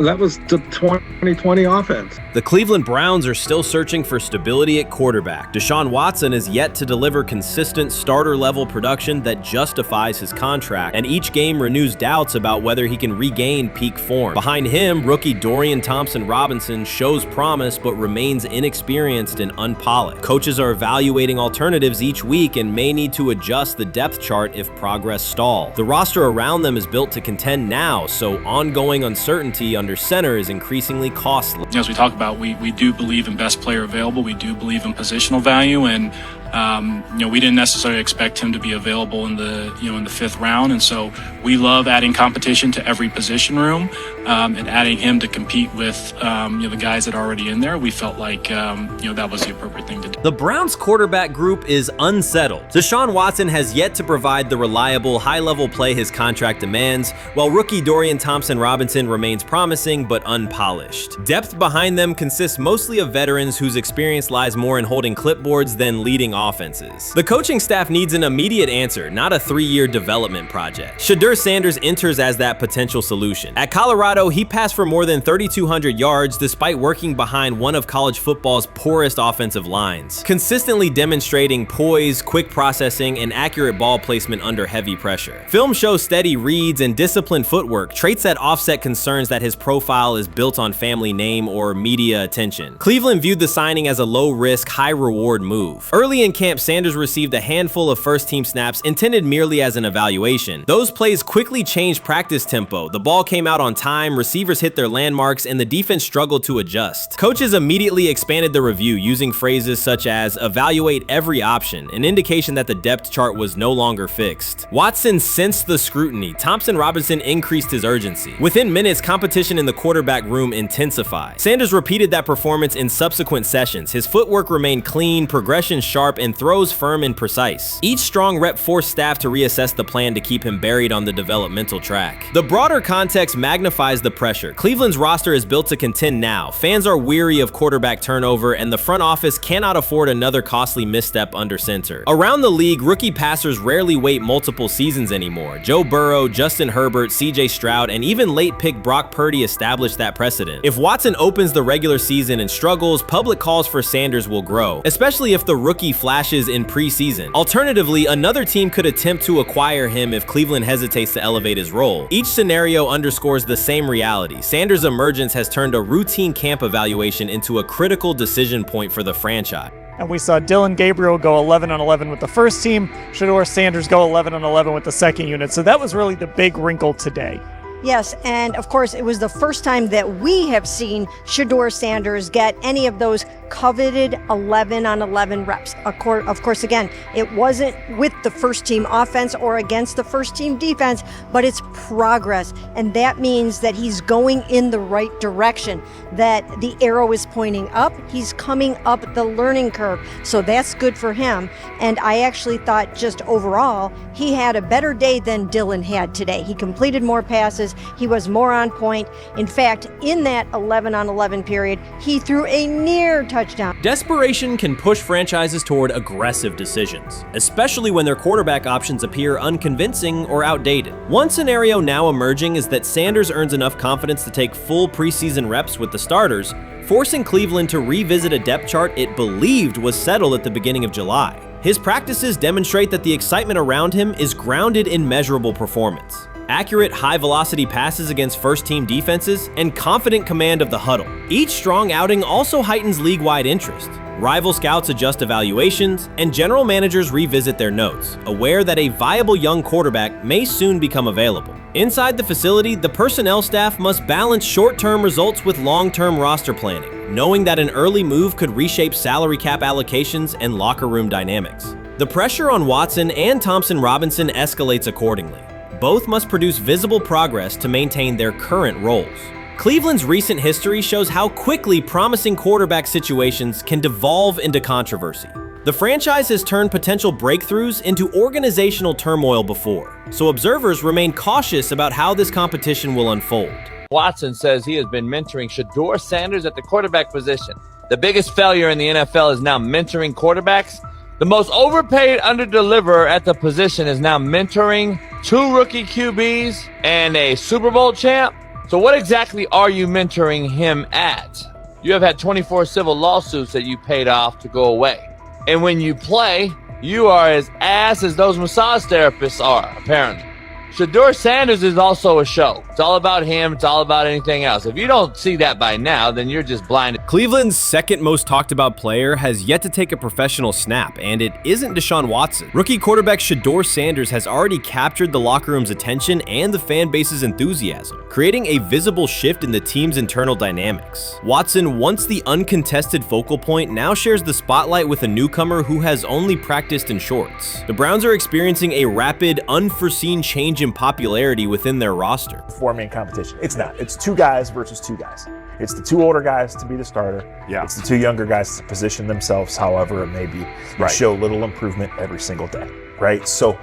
That was the 2020 offense. The Cleveland Browns are still searching for stability at quarterback. Deshaun Watson is yet to deliver consistent starter-level production that justifies his contract, and each game renews doubts about whether he can regain peak form. Behind him, rookie Dorian Thompson-Robinson shows promise but remains inexperienced and unpolished. Coaches are evaluating alternatives each week and may need to adjust the depth chart if progress stalls. The roster around them is built to contend now, so ongoing uncertainty under center is increasingly costly. As we talk about, we do believe in best player available. We do believe in positional value, and We didn't necessarily expect him to be available in the 5th round, and so we love adding competition to every position room, and adding him to compete with the guys that are already in there. We felt like that was the appropriate thing to do. The Browns quarterback group is unsettled. Deshaun Watson has yet to provide the reliable, high-level play his contract demands, while rookie Dorian Thompson-Robinson remains promising but unpolished. Depth behind them consists mostly of veterans whose experience lies more in holding clipboards than leading offenses. The coaching staff needs an immediate answer, not a 3-year development project. Shedeur Sanders enters as that potential solution. At Colorado, he passed for more than 3,200 yards despite working behind one of college football's poorest offensive lines, consistently demonstrating poise, quick processing, and accurate ball placement under heavy pressure. Film shows steady reads and disciplined footwork, traits that offset concerns that his profile is built on family name or media attention. Cleveland viewed the signing as a low-risk, high-reward move. Early in camp, Sanders received a handful of first-team snaps intended merely as an evaluation. Those plays quickly changed practice tempo. The ball came out on time, receivers hit their landmarks, and the defense struggled to adjust. Coaches immediately expanded the review using phrases such as evaluate every option, an indication that the depth chart was no longer fixed. Watson sensed the scrutiny. Thompson-Robinson increased his urgency. Within minutes, competition in the quarterback room intensified. Sanders repeated that performance in subsequent sessions. His footwork remained clean, progression sharp, and throws firm and precise. Each strong rep forced staff to reassess the plan to keep him buried on the developmental track. The broader context magnifies the pressure. Cleveland's roster is built to contend now. Fans are weary of quarterback turnover, and the front office cannot afford another costly misstep under center. Around the league, rookie passers rarely wait multiple seasons anymore. Joe Burrow, Justin Herbert, CJ Stroud, and even late pick Brock Purdy established that precedent. If Watson opens the regular season and struggles, public calls for Sanders will grow, especially if the rookie flashes in preseason. Alternatively, another team could attempt to acquire him if Cleveland hesitates to elevate his role. Each scenario underscores the same reality. Sanders' emergence has turned a routine camp evaluation into a critical decision point for the franchise. And we saw Dillon Gabriel go 11-on-11 with the first team, Shedeur Sanders go 11-on-11 with the second unit. So that was really the big wrinkle today. Yes, and of course, it was the first time that we have seen Shedeur Sanders get any of those coveted 11-on-11 reps. Of course, again, it wasn't with the first team offense or against the first team defense, but it's progress. And that means that he's going in the right direction, that the arrow is pointing up. He's coming up the learning curve. So that's good for him. And I actually thought just overall, he had a better day than Dillon had today. He completed more passes. He was more on point. In fact, in that 11-on-11 period, he threw a near touchdown. Desperation can push franchises toward aggressive decisions, especially when their quarterback options appear unconvincing or outdated. One scenario now emerging is that Sanders earns enough confidence to take full preseason reps with the starters, forcing Cleveland to revisit a depth chart it believed was settled at the beginning of July. His practices demonstrate that the excitement around him is grounded in measurable performance. Accurate, high-velocity passes against first-team defenses, and confident command of the huddle. Each strong outing also heightens league-wide interest. Rival scouts adjust evaluations, and general managers revisit their notes, aware that a viable young quarterback may soon become available. Inside the facility, the personnel staff must balance short-term results with long-term roster planning, knowing that an early move could reshape salary cap allocations and locker room dynamics. The pressure on Watson and Thompson-Robinson escalates accordingly. Both must produce visible progress to maintain their current roles. Cleveland's recent history shows how quickly promising quarterback situations can devolve into controversy. The franchise has turned potential breakthroughs into organizational turmoil before, so observers remain cautious about how this competition will unfold. Watson says he has been mentoring Shedeur Sanders at the quarterback position. The biggest failure in the NFL is now mentoring quarterbacks. The most overpaid underdeliverer at the position is now mentoring 2 rookie QBs and a Super Bowl champ. So what exactly are you mentoring him at? You have had 24 civil lawsuits that you paid off to go away. And when you play, you are as ass as those massage therapists are, apparently. Shedeur Sanders is also a show. It's all about him. It's all about anything else. If you don't see that by now, then you're just blinded. Cleveland's second most talked about player has yet to take a professional snap, and it isn't Deshaun Watson. Rookie quarterback Shedeur Sanders has already captured the locker room's attention and the fan base's enthusiasm, creating a visible shift in the team's internal dynamics. Watson, once the uncontested focal point, now shares the spotlight with a newcomer who has only practiced in shorts. The Browns are experiencing a rapid, unforeseen change in popularity within their roster. Four-man competition. It's not. It's two guys versus two guys. It's the two older guys to be the starter. Yeah. It's the two younger guys to position themselves however it may be. Right. Show little improvement every single day. Right. So,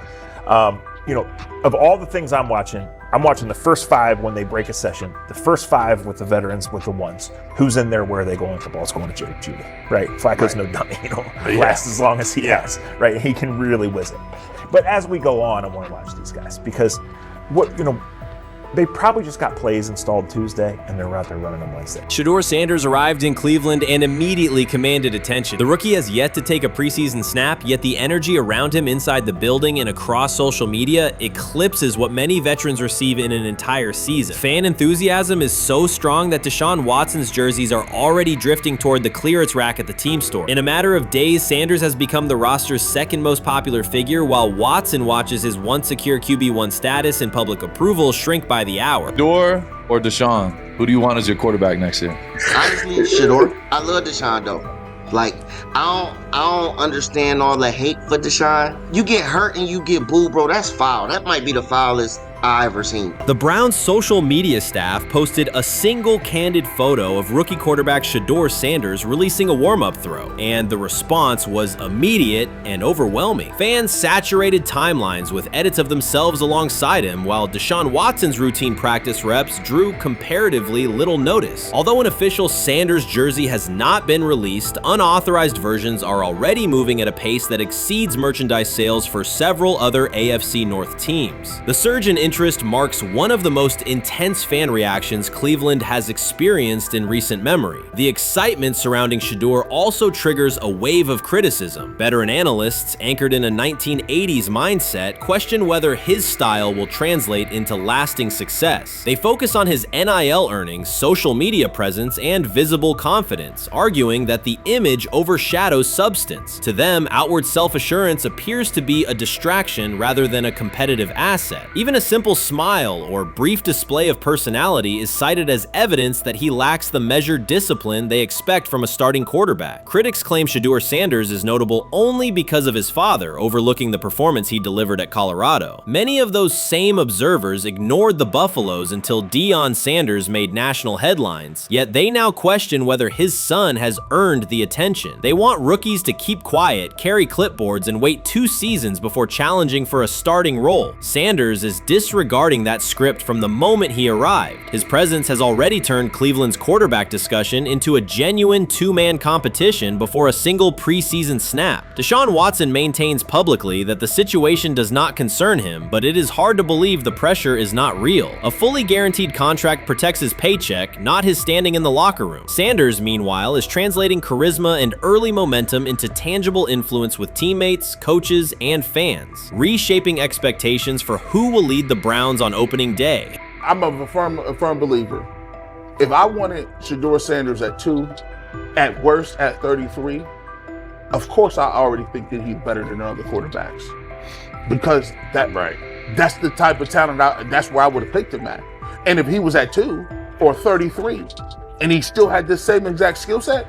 of all the things I'm watching the first five when they break a session, the first five with the veterans, with the ones. Who's in there? Where are they going? The ball's going to Jerry Judy. Right. Flacco's no dummy. Lasts as long as he has. Right. He can really whiz it. But as we go on, I want to watch these guys because they probably just got plays installed Tuesday, and they're out there running on Wednesday. Shedeur Sanders arrived in Cleveland and immediately commanded attention. The rookie has yet to take a preseason snap, yet the energy around him inside the building and across social media eclipses what many veterans receive in an entire season. Fan enthusiasm is so strong that Deshaun Watson's jerseys are already drifting toward the clearance rack at the team store. In a matter of days, Sanders has become the roster's second most popular figure, while Watson watches his once secure QB1 status and public approval shrink by the hour. Shedeur or Deshaun? Who do you want as your quarterback next year? Honestly, Shedeur. I love Deshaun though. Like, I don't understand all the hate for Deshaun. You get hurt and you get booed, bro. That's foul. That might be the foulest I ever seen. The Browns' social media staff posted a single candid photo of rookie quarterback Shedeur Sanders releasing a warm-up throw, and the response was immediate and overwhelming. Fans saturated timelines with edits of themselves alongside him, while Deshaun Watson's routine practice reps drew comparatively little notice. Although an official Sanders jersey has not been released, unauthorized versions are already moving at a pace that exceeds merchandise sales for several other AFC North teams. The surge in interest marks one of the most intense fan reactions Cleveland has experienced in recent memory. The excitement surrounding Shedeur also triggers a wave of criticism. Veteran analysts, anchored in a 1980s mindset, question whether his style will translate into lasting success. They focus on his NIL earnings, social media presence, and visible confidence, arguing that the image overshadows substance. To them, outward self-assurance appears to be a distraction rather than a competitive asset. Even a simple smile or brief display of personality is cited as evidence that he lacks the measured discipline they expect from a starting quarterback. Critics claim Shedeur Sanders is notable only because of his father overlooking the performance he delivered at Colorado. Many of those same observers ignored the Buffaloes until Deion Sanders made national headlines, yet they now question whether his son has earned the attention. They want rookies to keep quiet, carry clipboards, and wait 2 seasons before challenging for a starting role. Sanders is disregarding that script from the moment he arrived. His presence has already turned Cleveland's quarterback discussion into a genuine two-man competition before a single preseason snap. Deshaun Watson maintains publicly that the situation does not concern him, but it is hard to believe the pressure is not real. A fully guaranteed contract protects his paycheck, not his standing in the locker room. Sanders, meanwhile, is translating charisma and early momentum into tangible influence with teammates, coaches, and fans, reshaping expectations for who will lead the Browns on opening day. I'm a firm believer. If I wanted Shedeur Sanders at 2, at worst at 33, of course I already think that he's better than other quarterbacks. Because that's the type of talent, that's where I would have picked him at. And if he was at 2 or 33, and he still had this same exact skill set,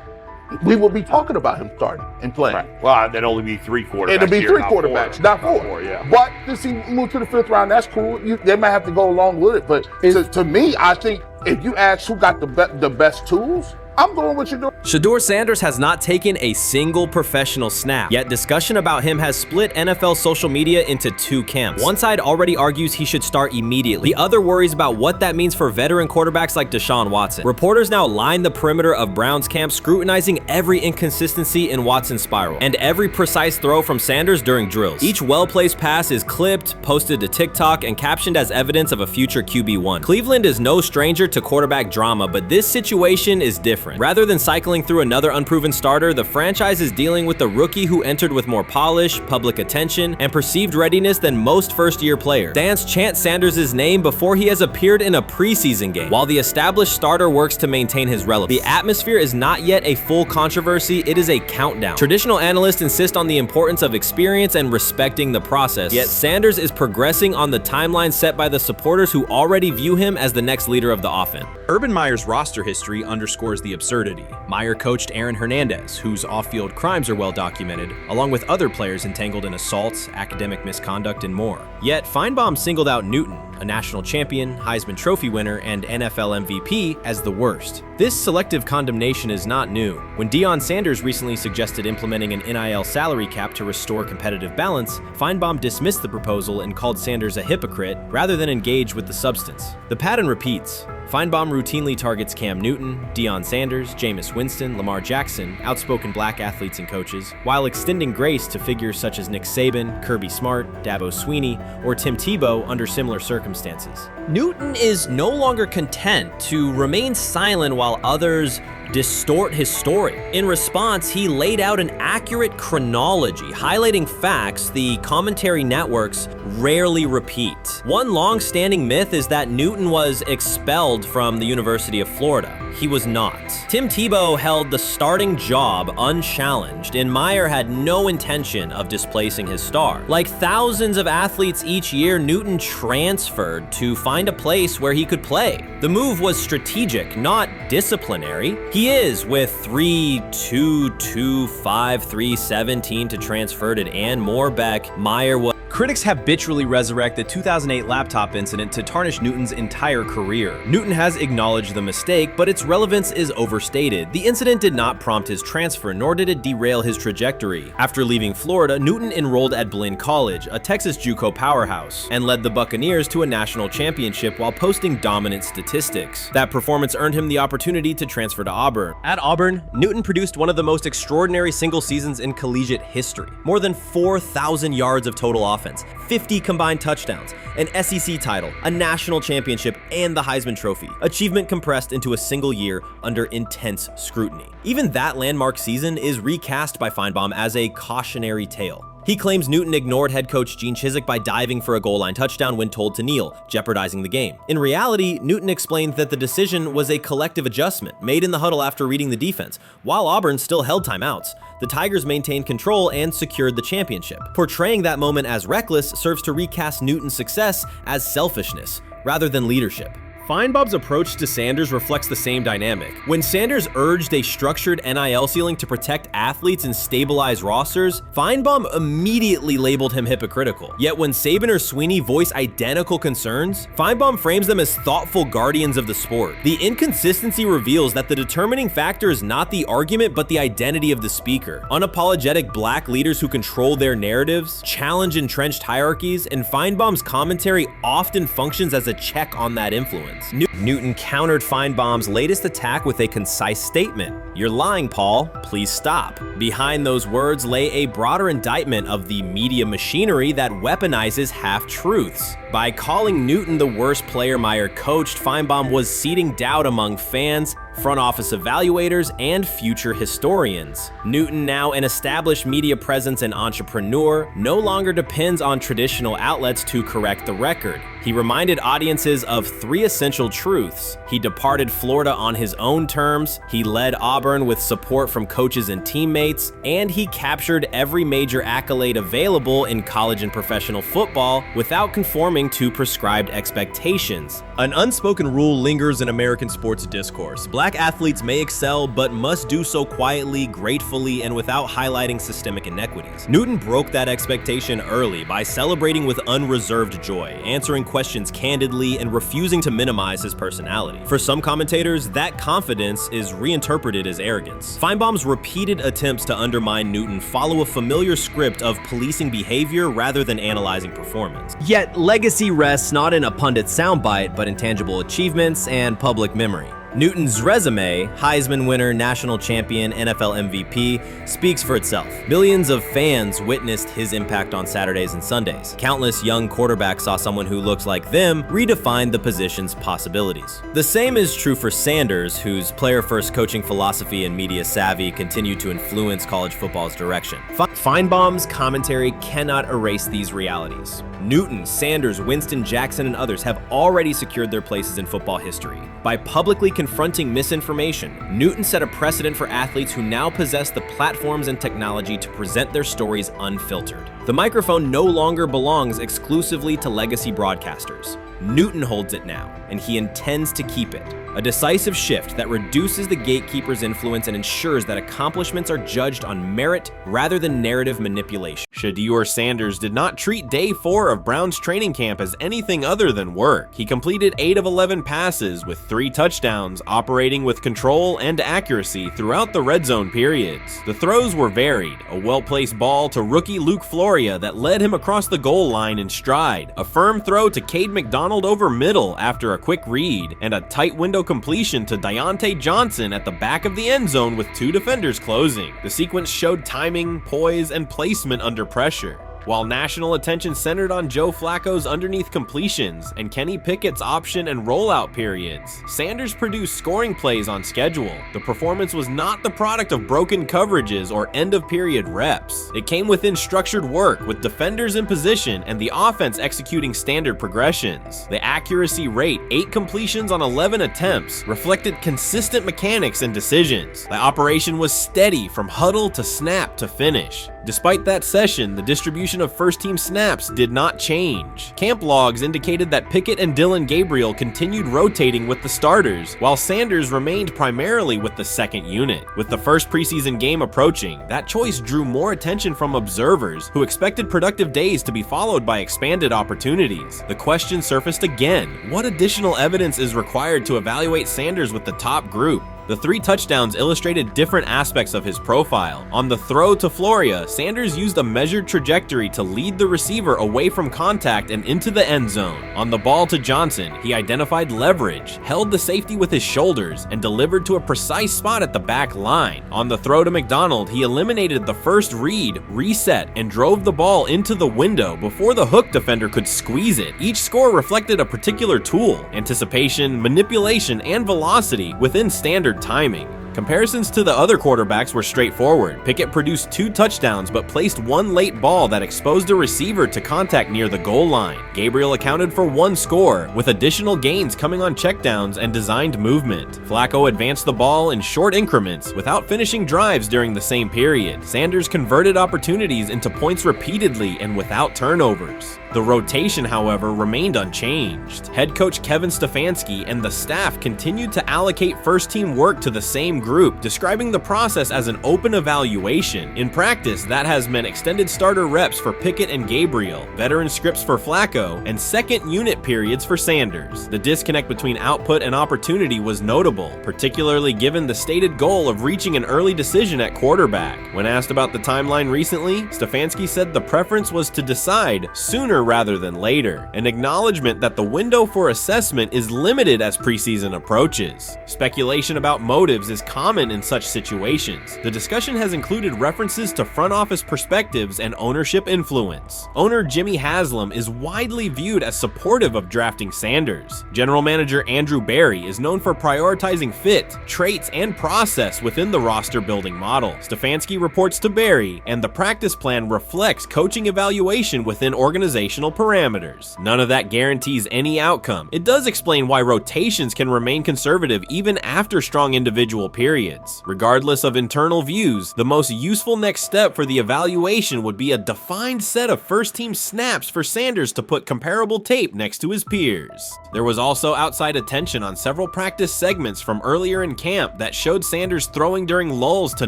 we will be talking about him starting and playing. Right. Well, that'd only be 3 quarterbacks. It'll be 3 quarterbacks, not 4. Yeah. But since he moved to the 5th round, that's cool. They might have to go along with it. But to me, I think if you ask who got the best tools, I'm going with Shedeur. Shedeur Sanders has not taken a single professional snap, yet discussion about him has split NFL social media into 2 camps. One side already argues he should start immediately. The other worries about what that means for veteran quarterbacks like Deshaun Watson. Reporters now line the perimeter of Browns camp, scrutinizing every inconsistency in Watson's spiral and every precise throw from Sanders during drills. Each well-placed pass is clipped, posted to TikTok, and captioned as evidence of a future QB1. Cleveland is no stranger to quarterback drama, but this situation is different. different. Rather than cycling through another unproven starter, the franchise is dealing with the rookie who entered with more polish, public attention, and perceived readiness than most first-year players. Fans chant Sanders' name before he has appeared in a preseason game, while the established starter works to maintain his relevance. The atmosphere is not yet a full controversy, it is a countdown. Traditional analysts insist on the importance of experience and respecting the process, yet Sanders is progressing on the timeline set by the supporters who already view him as the next leader of the offense. Urban Meyer's roster history underscores the absurdity. Meyer coached Aaron Hernandez, whose off-field crimes are well documented, along with other players entangled in assaults, academic misconduct, and more. Yet Feinbaum singled out Newton, a national champion, Heisman Trophy winner, and NFL MVP, as the worst. This selective condemnation is not new. When Deion Sanders recently suggested implementing an NIL salary cap to restore competitive balance, Feinbaum dismissed the proposal and called Sanders a hypocrite rather than engage with the substance. The pattern repeats. Feinbaum routinely targets Cam Newton, Deion Sanders, Jameis Winston, Lamar Jackson, outspoken black athletes and coaches, while extending grace to figures such as Nick Saban, Kirby Smart, Dabo Swinney, or Tim Tebow under similar circumstances. Newton is no longer content to remain silent while others distort his story. In response, he laid out an accurate chronology, highlighting facts the commentary networks rarely repeat. One long-standing myth is that Newton was expelled from the University of Florida. He was not. Tim Tebow held the starting job unchallenged, and Meyer had no intention of displacing his star. Like thousands of athletes each year, Newton transferred to find a place where he could play. The move was strategic, not disciplinary. He is with 3-2-2-5-3-17 to transfer to and Moorbeck. Meyer was. Critics habitually resurrect the 2008 laptop incident to tarnish Newton's entire career. Newton has acknowledged the mistake, but its relevance is overstated. The incident did not prompt his transfer, nor did it derail his trajectory. After leaving Florida, Newton enrolled at Blinn College, a Texas JUCO powerhouse, and led the Buccaneers to a national championship while posting dominant statistics. That performance earned him the opportunity to transfer to Auburn. At Auburn, Newton produced one of the most extraordinary single seasons in collegiate history. More than 4,000 yards of total offense, 50 combined touchdowns, an SEC title, a national championship, and the Heisman Trophy. Achievement compressed into a single year under intense scrutiny. Even that landmark season is recast by Feinbaum as a cautionary tale. He claims Newton ignored head coach Gene Chizik by diving for a goal line touchdown when told to kneel, jeopardizing the game. In reality, Newton explained that the decision was a collective adjustment made in the huddle after reading the defense, while Auburn still held timeouts. The Tigers maintained control and secured the championship. Portraying that moment as reckless serves to recast Newton's success as selfishness rather than leadership. Feinbaum's approach to Sanders reflects the same dynamic. When Sanders urged a structured NIL ceiling to protect athletes and stabilize rosters, Feinbaum immediately labeled him hypocritical. Yet when Saban or Swinney voice identical concerns, Feinbaum frames them as thoughtful guardians of the sport. The inconsistency reveals that the determining factor is not the argument but the identity of the speaker. Unapologetic black leaders who control their narratives, challenge entrenched hierarchies, and Feinbaum's commentary often functions as a check on that influence. Newton countered Feinbaum's latest attack with a concise statement. "You're lying, Paul. Please stop." Behind those words lay a broader indictment of the media machinery that weaponizes half-truths. By calling Newton the worst player Meyer coached, Feinbaum was seeding doubt among fans, front office evaluators, and future historians. Newton, now an established media presence and entrepreneur, no longer depends on traditional outlets to correct the record. He reminded audiences of 3 essential truths. He departed Florida on his own terms, he led Auburn with support from coaches and teammates, and he captured every major accolade available in college and professional football without conforming to prescribed expectations. An unspoken rule lingers in American sports discourse. Black athletes may excel, but must do so quietly, gratefully, and without highlighting systemic inequities. Newton broke that expectation early by celebrating with unreserved joy, answering questions candidly, and refusing to minimize his personality. For some commentators, that confidence is reinterpreted as arrogance. Feinbaum's repeated attempts to undermine Newton follow a familiar script of policing behavior rather than analyzing performance. Yet legacy rests not in a pundit soundbite, but in tangible achievements and public memory. Newton's resume, Heisman winner, national champion, NFL MVP, speaks for itself. Millions of fans witnessed his impact on Saturdays and Sundays. Countless young quarterbacks saw someone who looked like them redefine the position's possibilities. The same is true for Sanders, whose player-first coaching philosophy and media savvy continue to influence college football's direction. Feinbaum's commentary cannot erase these realities. Newton, Sanders, Winston, Jackson, and others have already secured their places in football history. By publicly confronting misinformation, Newton set a precedent for athletes who now possess the platforms and technology to present their stories unfiltered. The microphone no longer belongs exclusively to legacy broadcasters. Newton holds it now, and he intends to keep it. A decisive shift that reduces the gatekeeper's influence and ensures that accomplishments are judged on merit rather than narrative manipulation. Shedeur Sanders did not treat day 4 of Brown's training camp as anything other than work. He completed 8 of 11 passes with 3 touchdowns, operating with control and accuracy throughout the red zone periods. The throws were varied, a well-placed ball to rookie Luke Floria that led him across the goal line in stride, a firm throw to Cade McDonald over middle after a quick read, and a tight window completion to Deontay Johnson at the back of the end zone with 2 defenders closing. The sequence showed timing, poise, and placement under pressure. While national attention centered on Joe Flacco's underneath completions and Kenny Pickett's option and rollout periods, Sanders produced scoring plays on schedule. The performance was not the product of broken coverages or end-of-period reps. It came within structured work with defenders in position and the offense executing standard progressions. The accuracy rate, 8 completions on 11 attempts, reflected consistent mechanics and decisions. The operation was steady from huddle to snap to finish. Despite that session, the distribution of first-team snaps did not change. Camp logs indicated that Pickett and Dillon Gabriel continued rotating with the starters, while Sanders remained primarily with the second unit. With the first preseason game approaching, that choice drew more attention from observers who expected productive days to be followed by expanded opportunities. The question surfaced again: what additional evidence is required to evaluate Sanders with the top group? The 3 touchdowns illustrated different aspects of his profile. On the throw to Floria, Sanders used a measured trajectory to lead the receiver away from contact and into the end zone. On the ball to Johnson, he identified leverage, held the safety with his shoulders, and delivered to a precise spot at the back line. On the throw to McDonald, he eliminated the first read, reset, and drove the ball into the window before the hook defender could squeeze it. Each score reflected a particular tool: anticipation, manipulation, and velocity within standard timing. Comparisons to the other quarterbacks were straightforward. Pickett produced 2 touchdowns but placed 1 late ball that exposed a receiver to contact near the goal line. Gabriel accounted for 1 score, with additional gains coming on checkdowns and designed movement. Flacco advanced the ball in short increments without finishing drives during the same period. Sanders converted opportunities into points repeatedly and without turnovers. The rotation, however, remained unchanged. Head coach Kevin Stefanski and the staff continued to allocate first-team work to the same group, describing the process as an open evaluation. In practice, that has meant extended starter reps for Pickett and Gabriel, veteran scripts for Flacco, and second unit periods for Sanders. The disconnect between output and opportunity was notable, particularly given the stated goal of reaching an early decision at quarterback. When asked about the timeline recently, Stefanski said the preference was to decide sooner rather than later, an acknowledgement that the window for assessment is limited as preseason approaches. Speculation about motives is common in such situations. The discussion has included references to front office perspectives and ownership influence. Owner Jimmy Haslam is widely viewed as supportive of drafting Sanders. General manager Andrew Berry is known for prioritizing fit, traits, and process within the roster building model. Stefanski reports to Berry, and the practice plan reflects coaching evaluation within organizational parameters. None of that guarantees any outcome. It does explain why rotations can remain conservative even after strong individual periods. Regardless of internal views, the most useful next step for the evaluation would be a defined set of first-team snaps for Sanders to put comparable tape next to his peers. There was also outside attention on several practice segments from earlier in camp that showed Sanders throwing during lulls to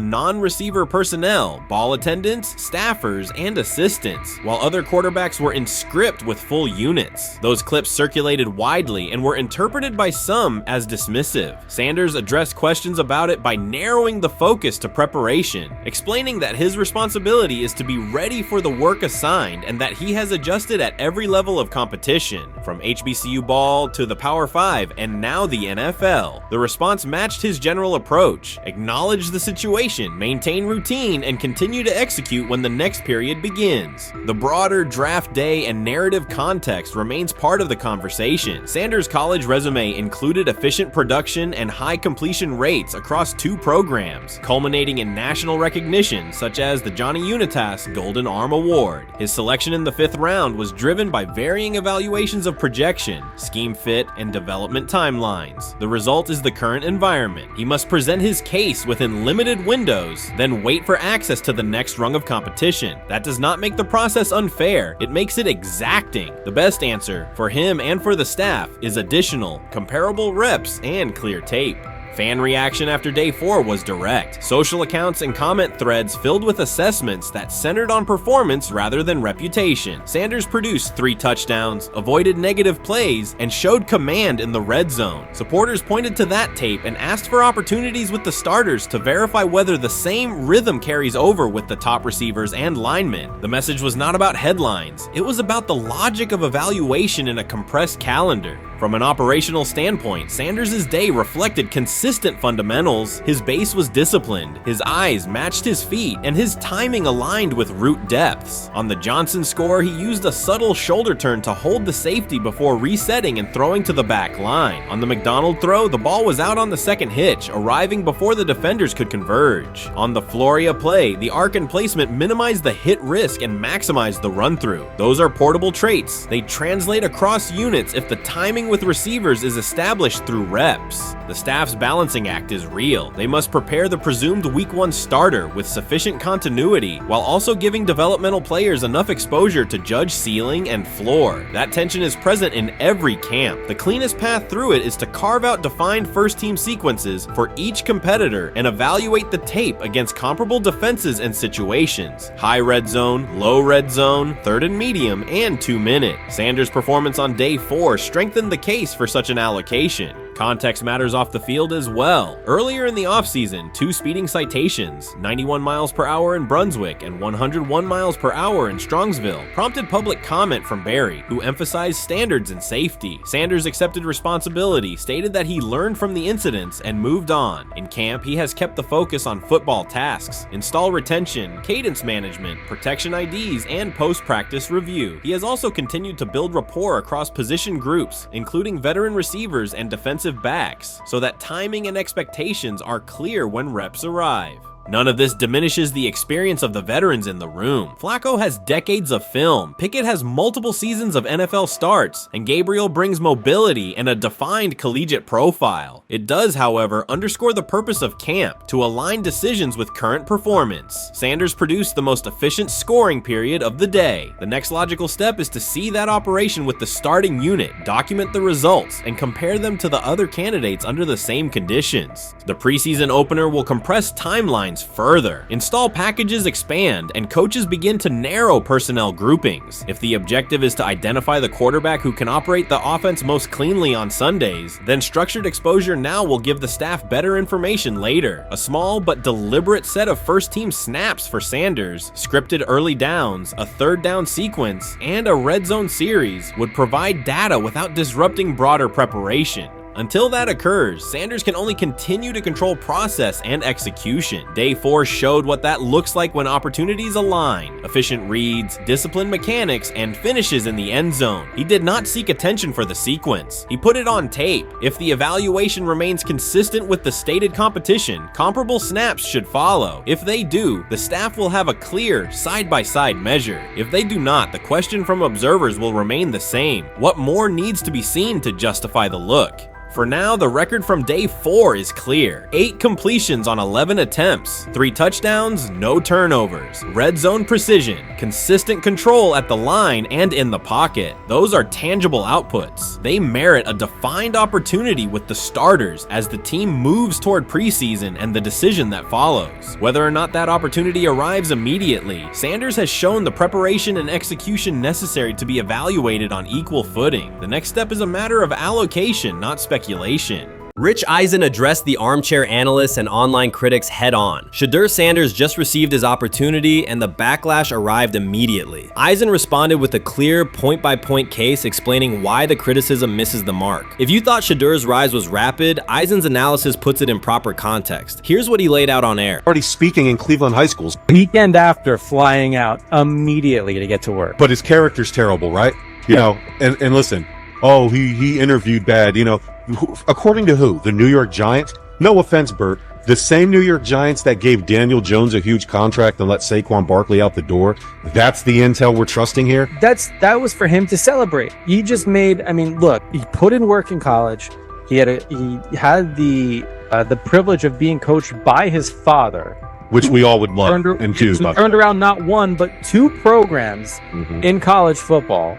non-receiver personnel, ball attendants, staffers, and assistants, while other quarterbacks were in script with full units. Those clips circulated widely and were interpreted by some as dismissive. Sanders addressed questions about it by narrowing the focus to preparation, explaining that his responsibility is to be ready for the work assigned and that he has adjusted at every level of competition. from HBCU ball to the Power 5 and now the NFL. The response matched his general approach: acknowledge the situation, maintain routine, and continue to execute when the next period begins. The broader draft day and narrative context remains part of the conversation. Sanders' college resume included efficient production and high completion rates across 2 programs, culminating in national recognition such as the Johnny Unitas Golden Arm Award. His selection in the 5th round was driven by varying evaluations of projection, scheme fit, and development timelines. The result is the current environment. He must present his case within limited windows, then wait for access to the next rung of competition. That does not make the process unfair, it makes it exacting. The best answer, for him and for the staff, is additional, comparable reps and clear tape. Fan reaction after day 4 was direct. Social accounts and comment threads filled with assessments that centered on performance rather than reputation. Sanders produced 3 touchdowns, avoided negative plays, and showed command in the red zone. Supporters pointed to that tape and asked for opportunities with the starters to verify whether the same rhythm carries over with the top receivers and linemen. The message was not about headlines. It was about the logic of evaluation in a compressed calendar. From an operational standpoint, Sanders' day reflected consistent fundamentals. His base was disciplined, his eyes matched his feet, and his timing aligned with route depths. On the Johnson score, he used a subtle shoulder turn to hold the safety before resetting and throwing to the back line. On the McDonald throw, the ball was out on the second hitch, arriving before the defenders could converge. On the Floria play, the arc and placement minimized the hit risk and maximized the run-through. Those are portable traits. They translate across units if the timing with receivers is established through reps. The staff's balancing act is real. They must prepare the presumed week 1 starter with sufficient continuity while also giving developmental players enough exposure to judge ceiling and floor. That tension is present in every camp. The cleanest path through it is to carve out defined first-team sequences for each competitor and evaluate the tape against comparable defenses and situations: high red zone, low red zone, 3rd and medium, and 2-minute. Sanders' performance on day 4 strengthened the case for such an allocation. Context matters off the field as well. Earlier in the offseason, 2 speeding citations, 91 miles per hour in Brunswick and 101 miles per hour in Strongsville, prompted public comment from Barry, who emphasized standards and safety. Sanders accepted responsibility, stated that he learned from the incidents and moved on. In camp, he has kept the focus on football tasks, install retention, cadence management, protection IDs, and post-practice review. He has also continued to build rapport across position groups, including veteran receivers and defensive backs, so that timing and expectations are clear when reps arrive. None of this diminishes the experience of the veterans in the room. Flacco has decades of film, Pickett has multiple seasons of NFL starts, and Gabriel brings mobility and a defined collegiate profile. It does, however, underscore the purpose of camp, to align decisions with current performance. Sanders produced the most efficient scoring period of the day. The next logical step is to see that operation with the starting unit, document the results, and compare them to the other candidates under the same conditions. The preseason opener will compress timelines further. Install packages expand, and coaches begin to narrow personnel groupings. If the objective is to identify the quarterback who can operate the offense most cleanly on Sundays, then structured exposure now will give the staff better information later. A small but deliberate set of first-team snaps for Sanders, scripted early downs, a 3rd down sequence, and a red zone series would provide data without disrupting broader preparation. Until that occurs, Sanders can only continue to control process and execution. Day 4 showed what that looks like when opportunities align: efficient reads, disciplined mechanics, and finishes in the end zone. He did not seek attention for the sequence. He put it on tape. If the evaluation remains consistent with the stated competition, comparable snaps should follow. If they do, the staff will have a clear side-by-side measure. If they do not, the question from observers will remain the same: what more needs to be seen to justify the look? For now, the record from day 4 is clear. 8 completions on 11 attempts, 3 touchdowns, no turnovers, red zone precision, consistent control at the line and in the pocket. Those are tangible outputs. They merit a defined opportunity with the starters as the team moves toward preseason and the decision that follows. Whether or not that opportunity arrives immediately, Sanders has shown the preparation and execution necessary to be evaluated on equal footing. The next step is a matter of allocation, not speculation. Rich Eisen addressed the armchair analysts and online critics head-on. Shedeur Sanders just received his opportunity, and the backlash arrived immediately. Eisen responded with a clear, point-by-point case explaining why the criticism misses the mark. If you thought Shedeur's rise was rapid, Eisen's analysis puts it in proper context. Here's what he laid out on air. Already speaking in Cleveland high schools. Weekend after, flying out immediately to get to work. But his character's terrible, right? You know, and listen, oh, he interviewed bad, you know. According to who? The New York Giants? No offense, Bert. The same New York Giants that gave Daniel Jones a huge contract and let Saquon Barkley out the door. That's the intel we're trusting here? That was for him to celebrate. He just made, I mean, look, he put in work in college. He had the privilege of being coached by his father. Which we all would love and do. Turned around not one, but two programs in college football.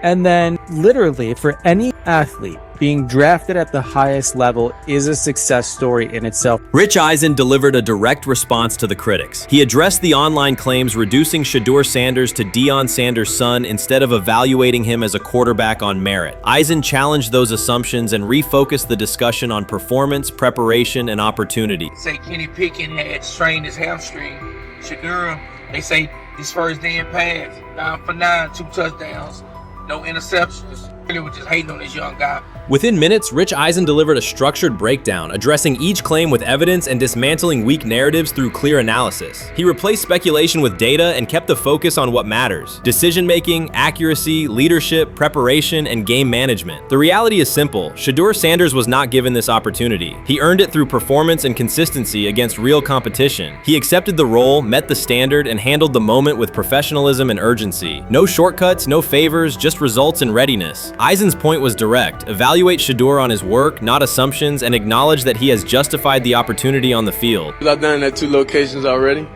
And then literally for any athlete, being drafted at the highest level is a success story in itself. Rich Eisen delivered a direct response to the critics. He addressed the online claims reducing Shedeur Sanders to Deion Sanders' son instead of evaluating him as a quarterback on merit. Eisen challenged those assumptions and refocused the discussion on performance, preparation, and opportunity. Say Kenny Pickett had strained his hamstring. Shedeur, they say his first day in pass, 9 for 9, 2 touchdowns, no interceptions. Really was just hating on this young guy. Within minutes, Rich Eisen delivered a structured breakdown, addressing each claim with evidence and dismantling weak narratives through clear analysis. He replaced speculation with data and kept the focus on what matters: decision-making, accuracy, leadership, preparation, and game management. The reality is simple. Shedeur Sanders was not given this opportunity. He earned it through performance and consistency against real competition. He accepted the role, met the standard, and handled the moment with professionalism and urgency. No shortcuts, no favors, just results and readiness. Eisen's point was direct. Evaluate Shedeur on his work, not assumptions, and acknowledge that he has justified the opportunity on the field. I've done it at 2 locations already,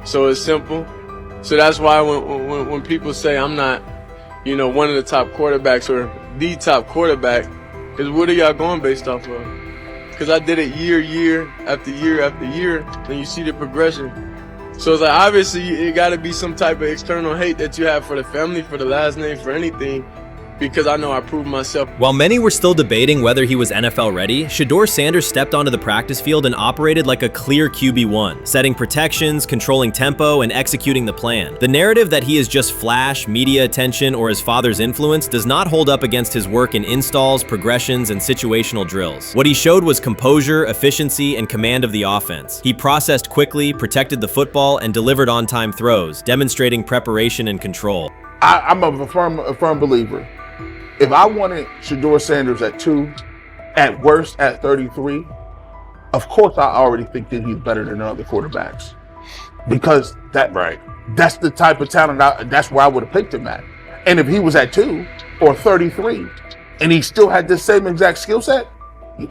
so it's simple. So that's why when people say I'm not, you know, one of the top quarterbacks or the top quarterback, is what are y'all going based off of? Because I did it year after year after year, and you see the progression. So it's like, obviously, it got to be some type of external hate that you have for the family, for the last name, for anything, because I know I proved myself. While many were still debating whether he was NFL ready, Shedeur Sanders stepped onto the practice field and operated like a clear QB1, setting protections, controlling tempo, and executing the plan. The narrative that he is just flash, media attention, or his father's influence does not hold up against his work in installs, progressions, and situational drills. What he showed was composure, efficiency, and command of the offense. He processed quickly, protected the football, and delivered on-time throws, demonstrating preparation and control. I'm a firm believer. If I wanted Shedeur Sanders at 2, at worst at 33, of course I already think that he's better than other quarterbacks. Because that's the type of talent, that's where I would have picked him at. And if he was at 2 or 33, and he still had the same exact skill set,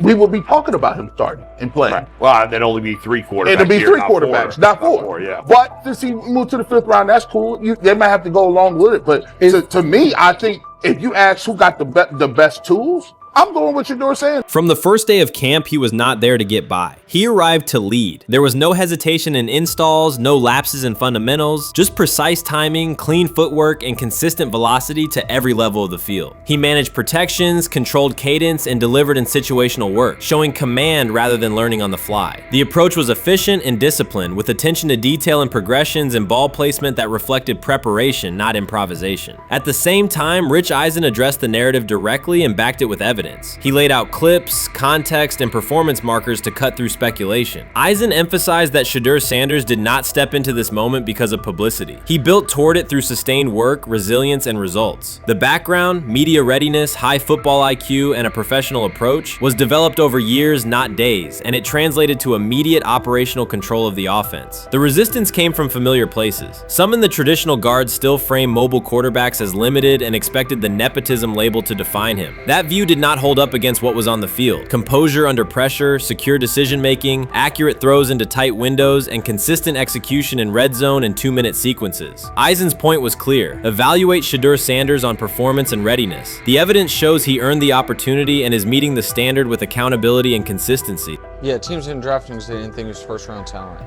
we would be talking about him starting and playing. Right. Well, there'd only be 3 quarterbacks. It'd be 3 quarterbacks, not 4. 4, yeah. But since he moved to the 5th round, that's cool. They might have to go along with it. But to me, I think if you ask who got the best tools, I'm going with Shedeur Sanders. From the first day of camp, he was not there to get by. He arrived to lead. There was no hesitation in installs, no lapses in fundamentals, just precise timing, clean footwork, and consistent velocity to every level of the field. He managed protections, controlled cadence, and delivered in situational work, showing command rather than learning on the fly. The approach was efficient and disciplined, with attention to detail and progressions and ball placement that reflected preparation, not improvisation. At the same time, Rich Eisen addressed the narrative directly and backed it with evidence. He laid out clips, context, and performance markers to cut through speculation. Eisen emphasized that Shedeur Sanders did not step into this moment because of publicity. He built toward it through sustained work, resilience, and results. The background, media readiness, high football IQ, and a professional approach was developed over years, not days, and it translated to immediate operational control of the offense. The resistance came from familiar places. Some in the traditional guard still frame mobile quarterbacks as limited and expected the nepotism label to define him. That view did not hold up against what was on the field. Composure under pressure, secure decision-making, accurate throws into tight windows, and consistent execution in red zone and 2-minute sequences. Eisen's point was clear. Evaluate Shedeur Sanders on performance and readiness. The evidence shows he earned the opportunity and is meeting the standard with accountability and consistency. Yeah, teams didn't draft him because they didn't think he was first-round talent.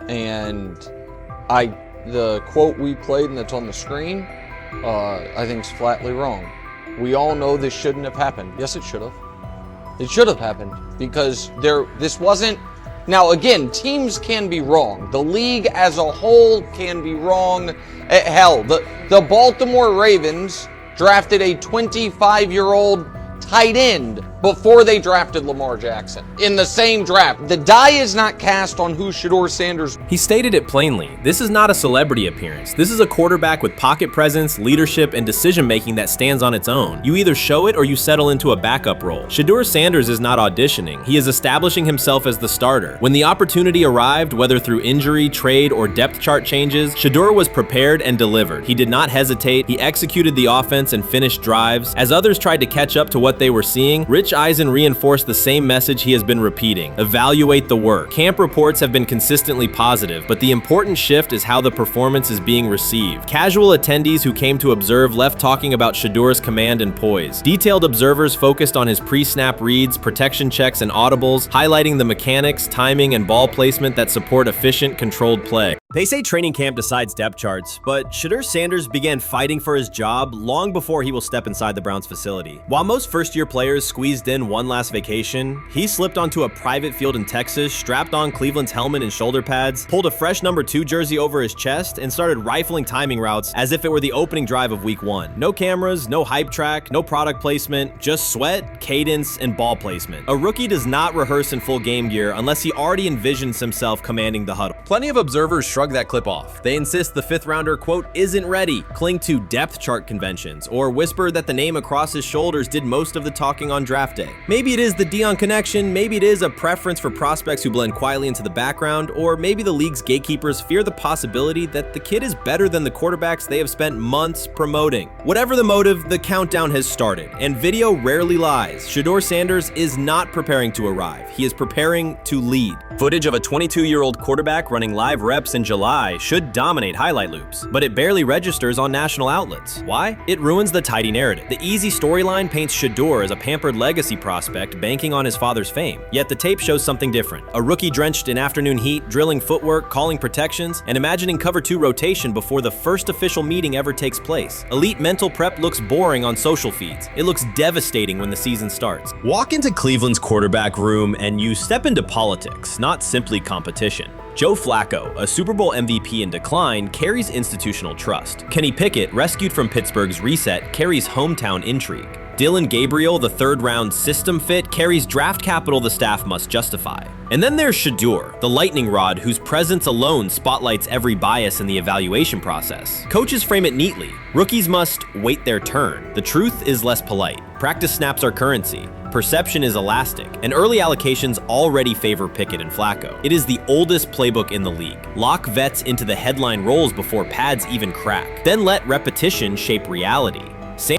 And the quote we played and that's on the screen, I think is flatly wrong. We all know this shouldn't have happened. Yes, it should have. It should have happened because this wasn't. Now, again, teams can be wrong. The league as a whole can be wrong. Hell, the Baltimore Ravens drafted a 25-year-old tight end before they drafted Lamar Jackson in the same draft. The die is not cast on who Shedeur Sanders. He stated it plainly. This is not a celebrity appearance. This is a quarterback with pocket presence, leadership, and decision-making that stands on its own. You either show it or you settle into a backup role. Shedeur Sanders is not auditioning. He is establishing himself as the starter. When the opportunity arrived, whether through injury, trade, or depth chart changes, Shedeur was prepared and delivered. He did not hesitate. He executed the offense and finished drives. As others tried to catch up to what they were seeing, Rich Eisen reinforced the same message he has been repeating: evaluate the work. Camp reports have been consistently positive, but the important shift is how the performance is being received. Casual attendees who came to observe left talking about Shedeur's command and poise. Detailed observers focused on his pre-snap reads, protection checks, and audibles, highlighting the mechanics, timing, and ball placement that support efficient, controlled play. They say training camp decides depth charts, but Shedeur Sanders began fighting for his job long before he will step inside the Browns facility. While most first-year players squeezed in one last vacation, he slipped onto a private field in Texas, strapped on Cleveland's helmet and shoulder pads, pulled a fresh number 2 jersey over his chest, and started rifling timing routes as if it were the opening drive of week 1. No cameras, no hype track, no product placement, just sweat, cadence, and ball placement. A rookie does not rehearse in full game gear unless he already envisions himself commanding the huddle. Plenty of observers shrug that clip off. They insist the 5th rounder, quote, isn't ready, cling to depth chart conventions, or whisper that the name across his shoulders did most of the talking on draft day. Maybe it is the Dion connection, maybe it is a preference for prospects who blend quietly into the background, or maybe the league's gatekeepers fear the possibility that the kid is better than the quarterbacks they have spent months promoting. Whatever the motive, the countdown has started, and video rarely lies. Shedeur Sanders is not preparing to arrive. He is preparing to lead. Footage of a 22-year-old quarterback running live reps in July should dominate highlight loops, but it barely registers on national outlets. Why? It ruins the tidy narrative. The easy storyline paints Shedeur as a pampered legacy prospect banking on his father's fame. Yet the tape shows something different. A rookie drenched in afternoon heat, drilling footwork, calling protections, and imagining cover 2 rotation before the first official meeting ever takes place. Elite mental prep looks boring on social feeds. It looks devastating when the season starts. Walk into Cleveland's quarterback room and you step into politics, not simply competition. Joe Flacco, a Super Bowl MVP in decline, carries institutional trust. Kenny Pickett, rescued from Pittsburgh's reset, carries hometown intrigue. Dylan Gabriel, the 3rd-round system fit, carries draft capital the staff must justify. And then there's Shedeur, the lightning rod whose presence alone spotlights every bias in the evaluation process. Coaches frame it neatly. Rookies must wait their turn. The truth is less polite. Practice snaps are currency. Perception is elastic, and early allocations already favor Pickett and Flacco. It is the oldest playbook in the league. Lock vets into the headline roles before pads even crack. Then let repetition shape reality.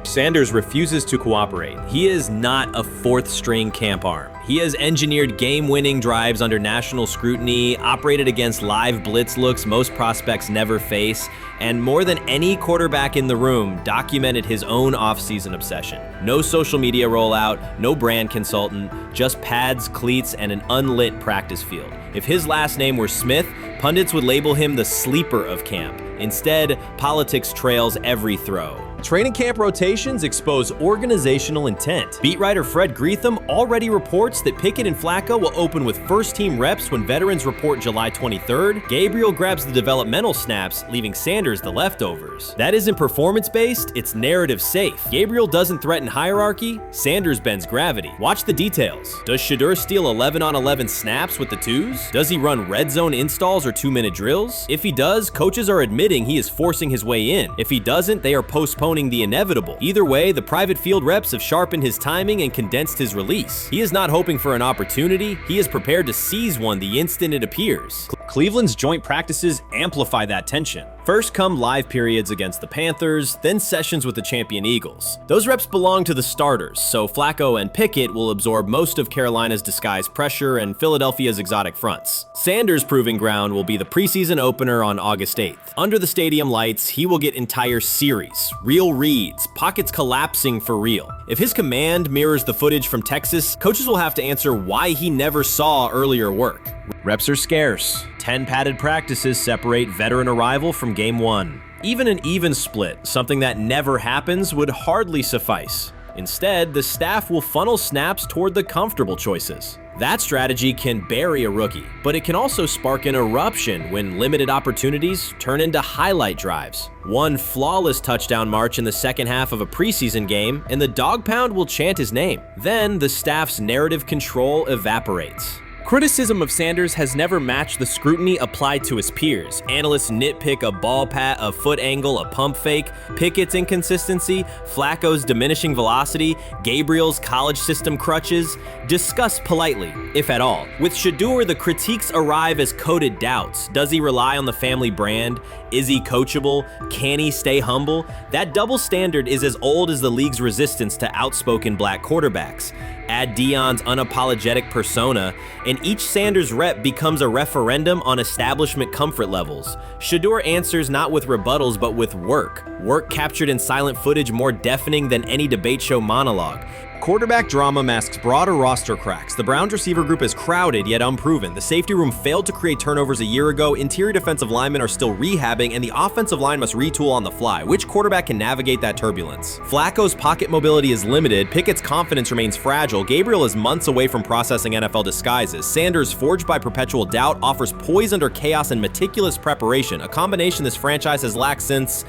Sanders refuses to cooperate. He is not a 4th-string camp arm. He has engineered game-winning drives under national scrutiny, operated against live blitz looks most prospects never face, and more than any quarterback in the room, documented his own off-season obsession. No social media rollout, no brand consultant, just pads, cleats, and an unlit practice field. If his last name were Smith, pundits would label him the sleeper of camp. Instead, politics trails every throw. Training camp rotations expose organizational intent. Beat writer Fred Greetham already reports that Pickett and Flacco will open with first-team reps when veterans report July 23rd. Gabriel grabs the developmental snaps, leaving Sanders the leftovers. That isn't performance-based, it's narrative-safe. Gabriel doesn't threaten hierarchy, Sanders bends gravity. Watch the details. Does Shedeur steal 11-on-11 snaps with the 2s? Does he run red zone installs or 2-minute drills? If he does, coaches are admitting he is forcing his way in. If he doesn't, they are postponing the inevitable. Either way, the private field reps have sharpened his timing and condensed his release. He is not hoping for an opportunity, he is prepared to seize one the instant it appears. Cleveland's joint practices amplify that tension. First come live periods against the Panthers, then sessions with the champion Eagles. Those reps belong to the starters, so Flacco and Pickett will absorb most of Carolina's disguised pressure and Philadelphia's exotic fronts. Sanders' proving ground will be the preseason opener on August 8th. Under the stadium lights, he will get entire series, real reads, pockets collapsing for real. If his command mirrors the footage from Texas, coaches will have to answer why he never saw earlier work. Reps are scarce. 10 padded practices separate veteran arrival from game 1. Even an even split, something that never happens, would hardly suffice. Instead, the staff will funnel snaps toward the comfortable choices. That strategy can bury a rookie, but it can also spark an eruption when limited opportunities turn into highlight drives. One flawless touchdown march in the second half of a preseason game, and the dog pound will chant his name. Then the staff's narrative control evaporates. Criticism of Sanders has never matched the scrutiny applied to his peers. Analysts nitpick a ball pat, a foot angle, a pump fake, Pickett's inconsistency, Flacco's diminishing velocity, Gabriel's college system crutches. Discuss politely, if at all. With Shedeur, the critiques arrive as coded doubts. Does he rely on the family brand? Is he coachable? Can he stay humble? That double standard is as old as the league's resistance to outspoken black quarterbacks. Add Deion's unapologetic persona, and each Sanders rep becomes a referendum on establishment comfort levels. Shedeur answers not with rebuttals, but with work. Work captured in silent footage more deafening than any debate show monologue. Quarterback drama masks broader roster cracks. The Browns receiver group is crowded yet unproven. The safety room failed to create turnovers a year ago. Interior defensive linemen are still rehabbing, and the offensive line must retool on the fly. Which quarterback can navigate that turbulence? Flacco's pocket mobility is limited. Pickett's confidence remains fragile. Gabriel is months away from processing NFL disguises. Sanders, forged by perpetual doubt, offers poise under chaos and meticulous preparation, a combination this franchise has lacked since,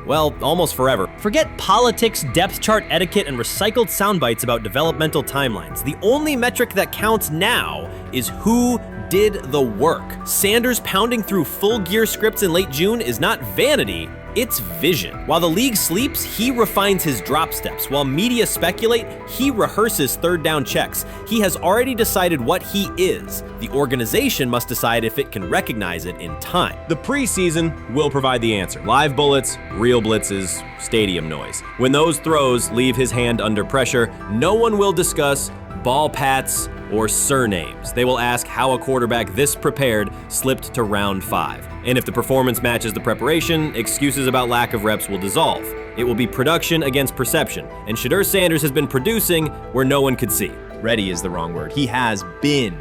well, almost forever. Forget politics, depth chart etiquette, and recycled sound bites about developmental timelines. The only metric that counts now is who did the work. Sanders pounding through full gear scripts in late June is not vanity, it's vision. While the league sleeps, he refines his drop steps. While media speculate, he rehearses third down checks. He has already decided what he is. The organization must decide if it can recognize it in time. The preseason will provide the answer. Live bullets, real blitzes, stadium noise. When those throws leave his hand under pressure, no one will discuss ball pats or surnames. They will ask how a quarterback this prepared slipped to round 5. And if the performance matches the preparation, excuses about lack of reps will dissolve. It will be production against perception, and Shedeur Sanders has been producing where no one could see. Ready is the wrong word. He has been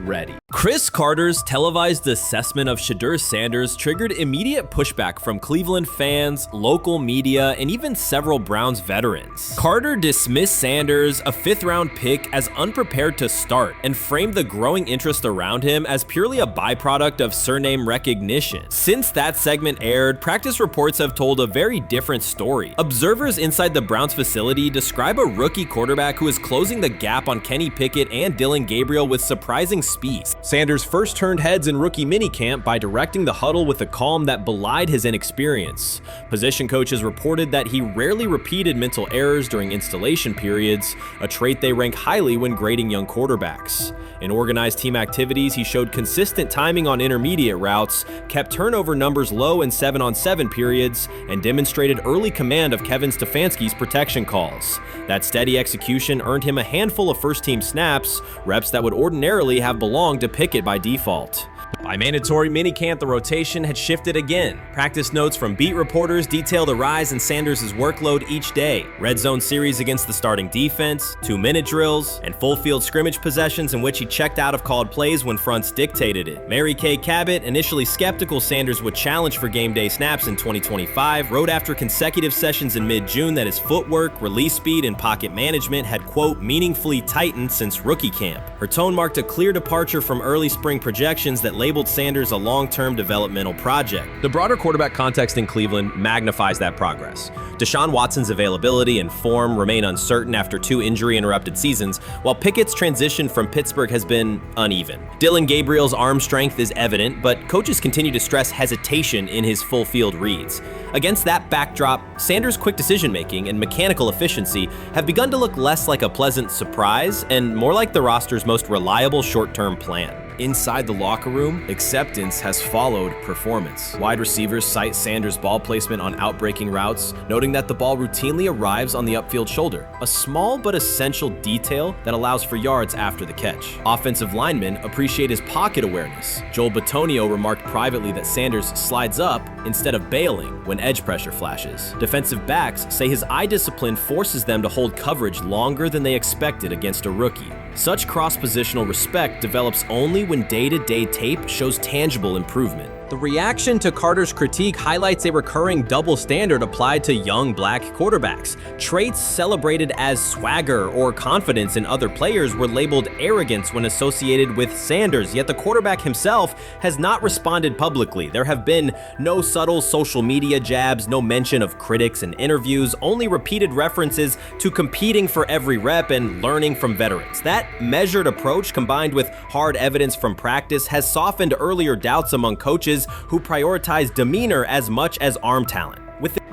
ready. Chris Carter's televised assessment of Shedeur Sanders triggered immediate pushback from Cleveland fans, local media, and even several Browns veterans. Carter dismissed Sanders, a 5th-round pick, as unprepared to start, and framed the growing interest around him as purely a byproduct of surname recognition. Since that segment aired, practice reports have told a very different story. Observers inside the Browns facility describe a rookie quarterback who is closing the gap on Kenny Pickett and Dillon Gabriel with surprising speed. Sanders first turned heads in rookie minicamp by directing the huddle with a calm that belied his inexperience. Position coaches reported that he rarely repeated mental errors during installation periods, a trait they rank highly when grading young quarterbacks. In organized team activities, he showed consistent timing on intermediate routes, kept turnover numbers low in 7-on-7 periods, and demonstrated early command of Kevin Stefanski's protection calls. That steady execution earned him a handful of first-team snaps, reps that would ordinarily have belonged to Pickett by default. By mandatory minicamp, the rotation had shifted again. Practice notes from beat reporters detail the rise in Sanders' workload each day. Red zone series against the starting defense, 2-minute drills, and full field scrimmage possessions in which he checked out of called plays when fronts dictated it. Mary Kay Cabot, initially skeptical Sanders would challenge for game day snaps in 2025, wrote after consecutive sessions in mid-June that his footwork, release speed, and pocket management had, quote, meaningfully tightened since rookie camp. Her tone marked a clear departure from early spring projections that labeled Sanders a long-term developmental project. The broader quarterback context in Cleveland magnifies that progress. Deshaun Watson's availability and form remain uncertain after 2 injury-interrupted seasons, while Pickett's transition from Pittsburgh has been uneven. Dillon Gabriel's arm strength is evident, but coaches continue to stress hesitation in his full-field reads. Against that backdrop, Sanders' quick decision-making and mechanical efficiency have begun to look less like a pleasant surprise and more like the roster's most reliable short-term plan. Inside the locker room, acceptance has followed performance. Wide receivers cite Sanders' ball placement on outbreaking routes, noting that the ball routinely arrives on the upfield shoulder, a small but essential detail that allows for yards after the catch. Offensive linemen appreciate his pocket awareness. Joel Bitonio remarked privately that Sanders slides up instead of bailing when edge pressure flashes. Defensive backs say his eye discipline forces them to hold coverage longer than they expected against a rookie. Such cross-positional respect develops only when day-to-day tape shows tangible improvement. The reaction to Carter's critique highlights a recurring double standard applied to young black quarterbacks. Traits celebrated as swagger or confidence in other players were labeled arrogance when associated with Sanders, yet the quarterback himself has not responded publicly. There have been no subtle social media jabs, no mention of critics and interviews, only repeated references to competing for every rep and learning from veterans. That measured approach, combined with hard evidence from practice, has softened earlier doubts among coaches who prioritize demeanor as much as arm talent.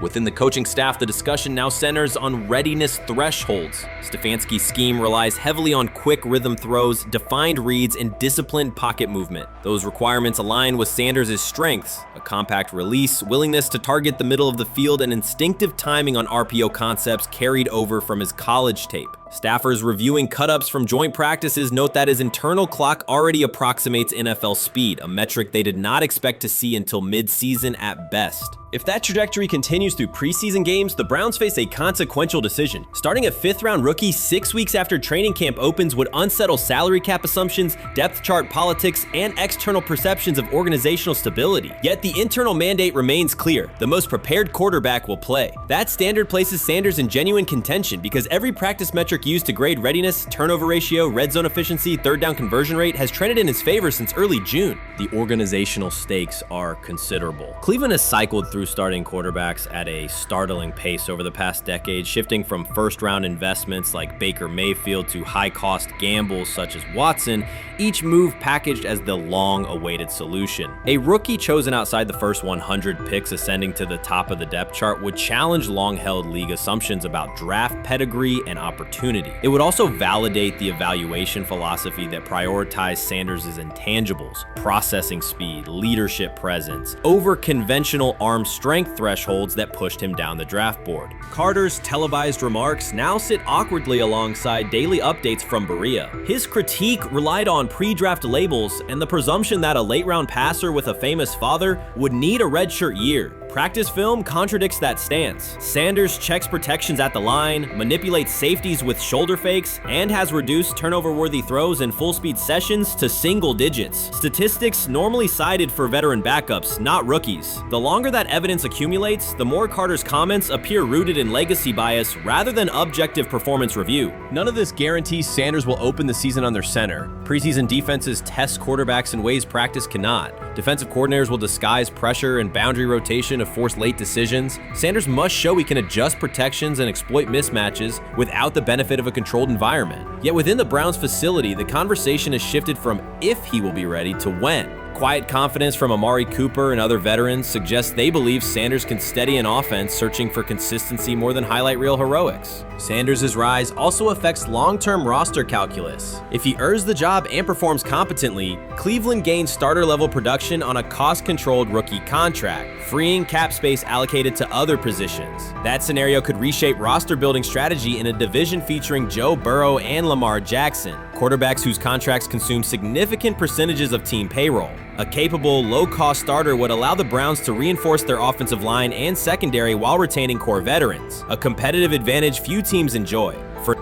Within the coaching staff, the discussion now centers on readiness thresholds. Stefanski's scheme relies heavily on quick rhythm throws, defined reads, and disciplined pocket movement. Those requirements align with Sanders' strengths: a compact release, willingness to target the middle of the field, and instinctive timing on RPO concepts carried over from his college tape. Staffers reviewing cut-ups from joint practices note that his internal clock already approximates NFL speed, a metric they did not expect to see until mid-season at best. If that trajectory continues through preseason games, the Browns face a consequential decision. Starting a 5th-round rookie 6 weeks after training camp opens would unsettle salary cap assumptions, depth chart politics, and external perceptions of organizational stability. Yet the internal mandate remains clear: the most prepared quarterback will play. That standard places Sanders in genuine contention because every practice metric used to grade readiness, turnover ratio, red zone efficiency, third down conversion rate has trended in his favor since early June. The organizational stakes are considerable. Cleveland has cycled through starting quarterbacks at a startling pace over the past decade, shifting from first-round investments like Baker Mayfield to high-cost gambles such as Watson, each move packaged as the long-awaited solution. A rookie chosen outside the first 100 picks ascending to the top of the depth chart would challenge long-held league assumptions about draft pedigree and opportunity. It would also validate the evaluation philosophy that prioritized Sanders' intangibles: processing speed, leadership presence, over conventional arm strength thresholds that pushed him down the draft board. Carter's televised remarks now sit awkwardly alongside daily updates from Berea. His critique relied on pre-draft labels and the presumption that a late-round passer with a famous father would need a redshirt year. Practice film contradicts that stance. Sanders checks protections at the line, manipulates safeties with shoulder fakes, and has reduced turnover-worthy throws in full-speed sessions to single digits. Statistics normally cited for veteran backups, not rookies. The longer that evidence accumulates, the more Carter's comments appear rooted in legacy bias rather than objective performance review. None of this guarantees Sanders will open the season under center. Preseason defenses test quarterbacks in ways practice cannot. Defensive coordinators will disguise pressure and boundary rotation to force late decisions. Sanders must show he can adjust protections and exploit mismatches without the benefit of a controlled environment. Yet within the Browns facility, the conversation has shifted from if he will be ready to when. Quiet confidence from Amari Cooper and other veterans suggests they believe Sanders can steady an offense searching for consistency more than highlight reel heroics. Sanders' rise also affects long-term roster calculus. If he earns the job and performs competently, Cleveland gains starter-level production on a cost-controlled rookie contract, freeing cap space allocated to other positions. That scenario could reshape roster-building strategy in a division featuring Joe Burrow and Lamar Jackson, quarterbacks whose contracts consume significant percentages of team payroll. A capable, low-cost starter would allow the Browns to reinforce their offensive line and secondary while retaining core veterans, a competitive advantage few teams enjoy.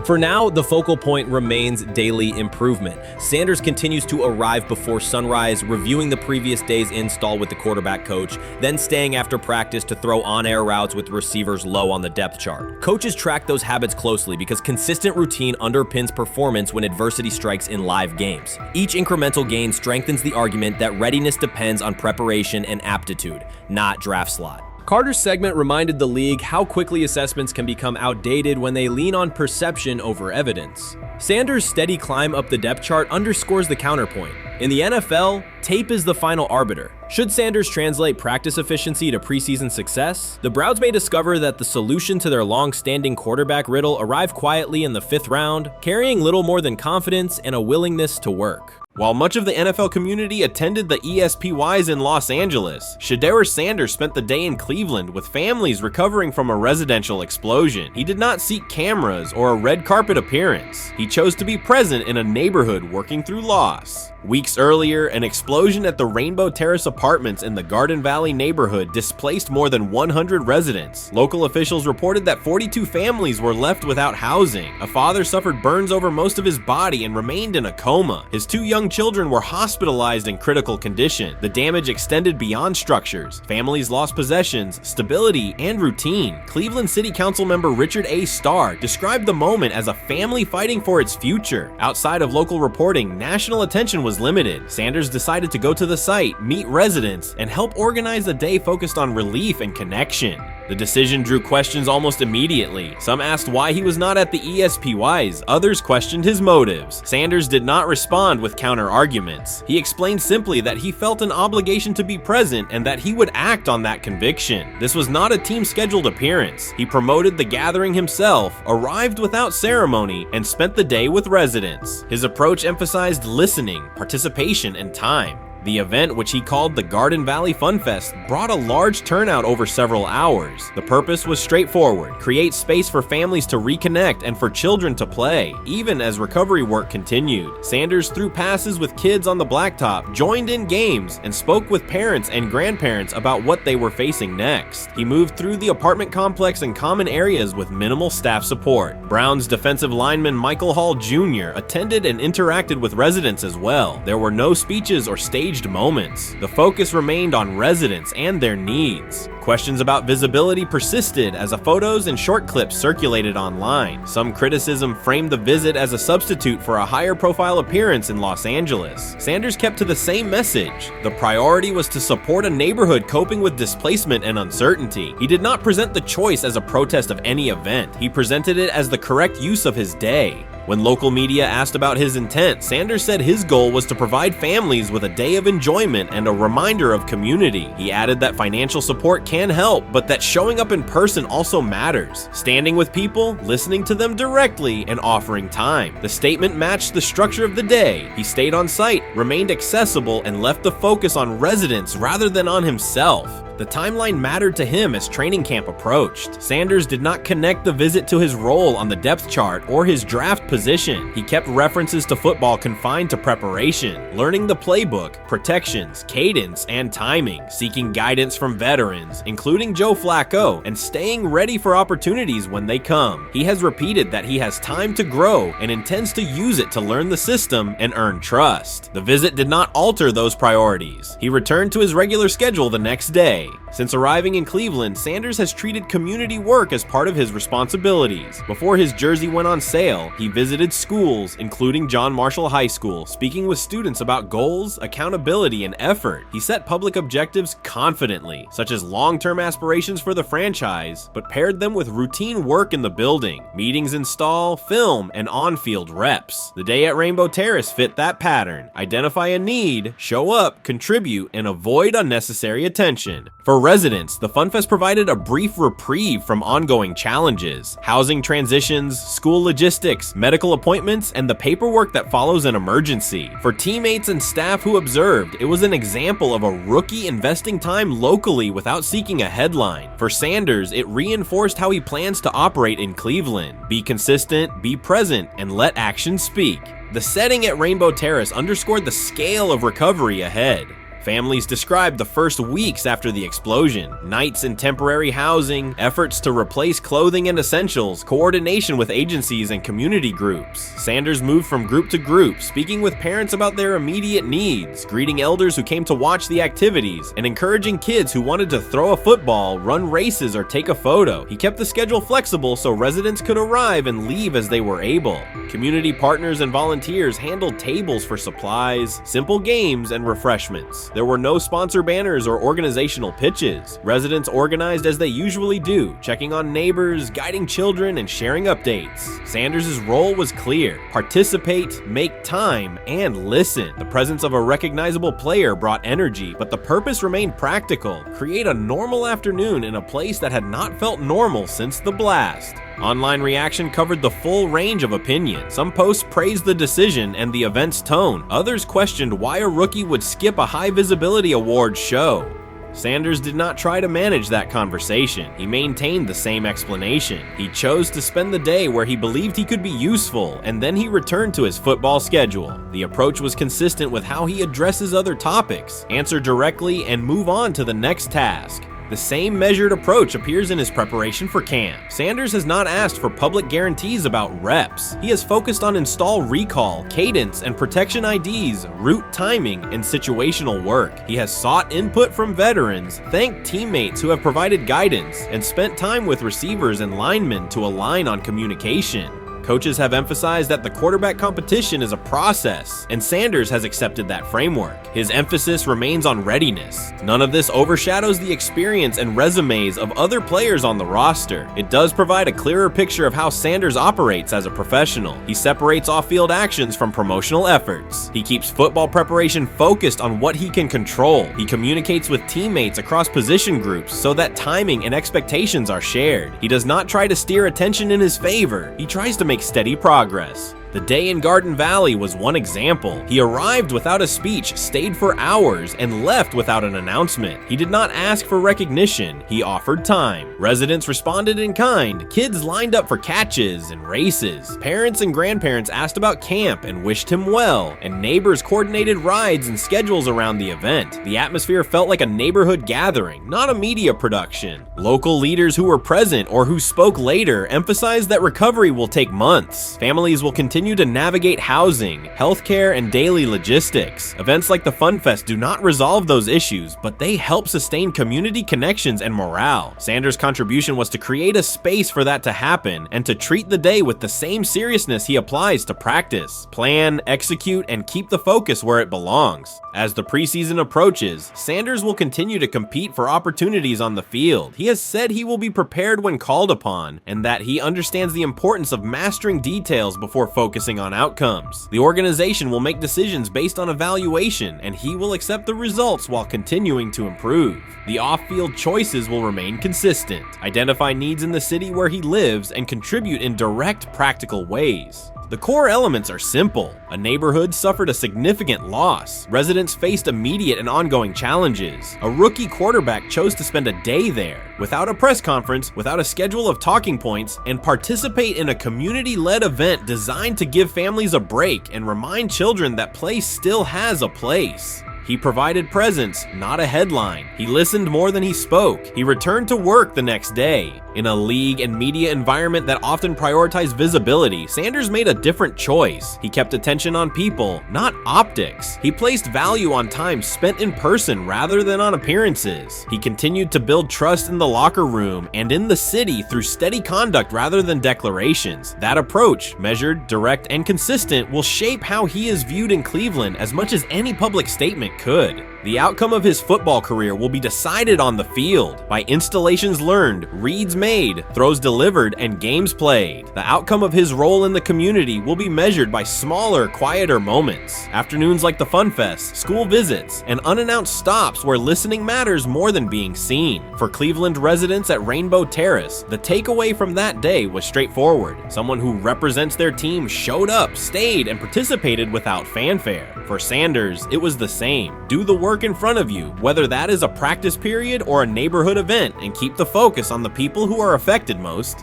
For now, the focal point remains daily improvement. Sanders continues to arrive before sunrise, reviewing the previous day's install with the quarterback coach, then staying after practice to throw on-air routes with receivers low on the depth chart. Coaches track those habits closely because consistent routine underpins performance when adversity strikes in live games. Each incremental gain strengthens the argument that readiness depends on preparation and aptitude, not draft slot. Carter's segment reminded the league how quickly assessments can become outdated when they lean on perception over evidence. Sanders' steady climb up the depth chart underscores the counterpoint. In the NFL, tape is the final arbiter. Should Sanders translate practice efficiency to preseason success, the Browns may discover that the solution to their long-standing quarterback riddle arrived quietly in the 5th round, carrying little more than confidence and a willingness to work. While much of the NFL community attended the ESPYs in Los Angeles, Shedeur Sanders spent the day in Cleveland with families recovering from a residential explosion. He did not seek cameras or a red carpet appearance. He chose to be present in a neighborhood working through loss. Weeks earlier, an explosion at the Rainbow Terrace Apartments in the Garden Valley neighborhood displaced more than 100 residents. Local officials reported that 42 families were left without housing. A father suffered burns over most of his body and remained in a coma. His 2 young young children were hospitalized in critical condition. The damage extended beyond structures. Families lost possessions, stability, and routine. Cleveland City Council member Richard A. Starr described the moment as a family fighting for its future. Outside of local reporting, national attention was limited. Sanders decided to go to the site, meet residents, and help organize a day focused on relief and connection. The decision drew questions almost immediately. Some asked why he was not at the ESPYs, others questioned his motives. Sanders did not respond with counter-arguments. He explained simply that he felt an obligation to be present and that he would act on that conviction. This was not a team-scheduled appearance. He promoted the gathering himself, arrived without ceremony, and spent the day with residents. His approach emphasized listening, participation, and time. The event, which he called the Garden Valley Fun Fest, brought a large turnout over several hours. The purpose was straightforward: create space for families to reconnect and for children to play, even as recovery work continued. Sanders threw passes with kids on the blacktop, joined in games, and spoke with parents and grandparents about what they were facing next. He moved through the apartment complex and common areas with minimal staff support. Browns defensive lineman Michael Hall Jr. attended and interacted with residents as well. There were no speeches or staged moments. The focus remained on residents and their needs. Questions about visibility persisted as photos and short clips circulated online. Some criticism framed the visit as a substitute for a higher profile appearance in Los Angeles. Sanders kept to the same message. The priority was to support a neighborhood coping with displacement and uncertainty. He did not present the choice as a protest of any event. He presented it as the correct use of his day. When local media asked about his intent, Sanders said his goal was to provide families with a day of enjoyment and a reminder of community. He added that financial support can help, but that showing up in person also matters. Standing with people, listening to them directly, and offering time. The statement matched the structure of the day. He stayed on site, remained accessible, and left the focus on residents rather than on himself. The timeline mattered to him as training camp approached. Sanders did not connect the visit to his role on the depth chart or his draft position. He kept references to football confined to preparation, learning the playbook, protections, cadence, and timing, seeking guidance from veterans, including Joe Flacco, and staying ready for opportunities when they come. He has repeated that he has time to grow and intends to use it to learn the system and earn trust. The visit did not alter those priorities. He returned to his regular schedule the next day. Since arriving in Cleveland, Sanders has treated community work as part of his responsibilities. Before his jersey went on sale, he visited schools, including John Marshall High School, speaking with students about goals, accountability, and effort. He set public objectives confidently, such as long-term aspirations for the franchise, but paired them with routine work in the building, meetings in stall, film, and on-field reps. The day at Rainbow Terrace fit that pattern. Identify a need, show up, contribute, and avoid unnecessary attention. For residents, the FunFest provided a brief reprieve from ongoing challenges: housing transitions, school logistics, medical appointments, and the paperwork that follows an emergency. For teammates and staff who observed, it was an example of a rookie investing time locally without seeking a headline. For Sanders, it reinforced how he plans to operate in Cleveland: be consistent, be present, and let actions speak. The setting at Rainbow Terrace underscored the scale of recovery ahead. Families described the first weeks after the explosion: nights in temporary housing, efforts to replace clothing and essentials, coordination with agencies and community groups. Sanders moved from group to group, speaking with parents about their immediate needs, greeting elders who came to watch the activities, and encouraging kids who wanted to throw a football, run races, or take a photo. He kept the schedule flexible so residents could arrive and leave as they were able. Community partners and volunteers handled tables for supplies, simple games, and refreshments. There were no sponsor banners or organizational pitches. Residents organized as they usually do, checking on neighbors, guiding children, and sharing updates. Sanders' role was clear: participate, make time, and listen. The presence of a recognizable player brought energy, but the purpose remained practical: create a normal afternoon in a place that had not felt normal since the blast. Online reaction covered the full range of opinion. Some posts praised the decision and the event's tone. Others questioned why a rookie would skip a high visibility awards show. Sanders did not try to manage that conversation. He maintained the same explanation. He chose to spend the day where he believed he could be useful, and then he returned to his football schedule. The approach was consistent with how he addresses other topics: answer directly and move on to the next task. The same measured approach appears in his preparation for camp. Sanders has not asked for public guarantees about reps. He has focused on install recall, cadence, and protection IDs, route timing, and situational work. He has sought input from veterans, thanked teammates who have provided guidance, and spent time with receivers and linemen to align on communication. Coaches have emphasized that the quarterback competition is a process, and Sanders has accepted that framework. His emphasis remains on readiness. None of this overshadows the experience and resumes of other players on the roster. It does provide a clearer picture of how Sanders operates as a professional. He separates off-field actions from promotional efforts. He keeps football preparation focused on what he can control. He communicates with teammates across position groups so that timing and expectations are shared. He does not try to steer attention in his favor. He tries to make steady progress. The day in Garden Valley was one example. He arrived without a speech, stayed for hours, and left without an announcement. He did not ask for recognition. He offered time. Residents responded in kind. Kids lined up for catches and races. Parents and grandparents asked about camp and wished him well, and neighbors coordinated rides and schedules around the event. The atmosphere felt like a neighborhood gathering, not a media production. Local leaders who were present or who spoke later emphasized that recovery will take months. Families will continue to navigate housing, healthcare, and daily logistics. Events like the Fun Fest do not resolve those issues, but they help sustain community connections and morale. Sanders' contribution was to create a space for that to happen and to treat the day with the same seriousness he applies to practice, plan, execute, and keep the focus where it belongs. As the preseason approaches, Sanders will continue to compete for opportunities on the field. He has said he will be prepared when called upon, and that he understands the importance of mastering details before focusing on outcomes. The organization will make decisions based on evaluation, and he will accept the results while continuing to improve. The off-field choices will remain consistent, identify needs in the city where he lives, and contribute in direct, practical ways. The core elements are simple. A neighborhood suffered a significant loss. Residents faced immediate and ongoing challenges. A rookie quarterback chose to spend a day there, without a press conference, without a schedule of talking points, and participate in a community-led event designed to give families a break and remind children that play still has a place. He provided presence, not a headline. He listened more than he spoke. He returned to work the next day. In a league and media environment that often prioritize visibility, Sanders made a different choice. He kept attention on people, not optics. He placed value on time spent in person rather than on appearances. He continued to build trust in the locker room and in the city through steady conduct rather than declarations. That approach, measured, direct, and consistent, will shape how he is viewed in Cleveland as much as any public statement could. The outcome of his football career will be decided on the field by installations learned, reads made, throws delivered, and games played. The outcome of his role in the community will be measured by smaller, quieter moments. Afternoons like the Fun Fest, school visits, and unannounced stops where listening matters more than being seen. For Cleveland residents at Rainbow Terrace, the takeaway from that day was straightforward. Someone who represents their team showed up, stayed, and participated without fanfare. For Sanders, it was the same. Do the work in front of you, whether that is a practice period or a neighborhood event, and keep the focus on the people who are affected most.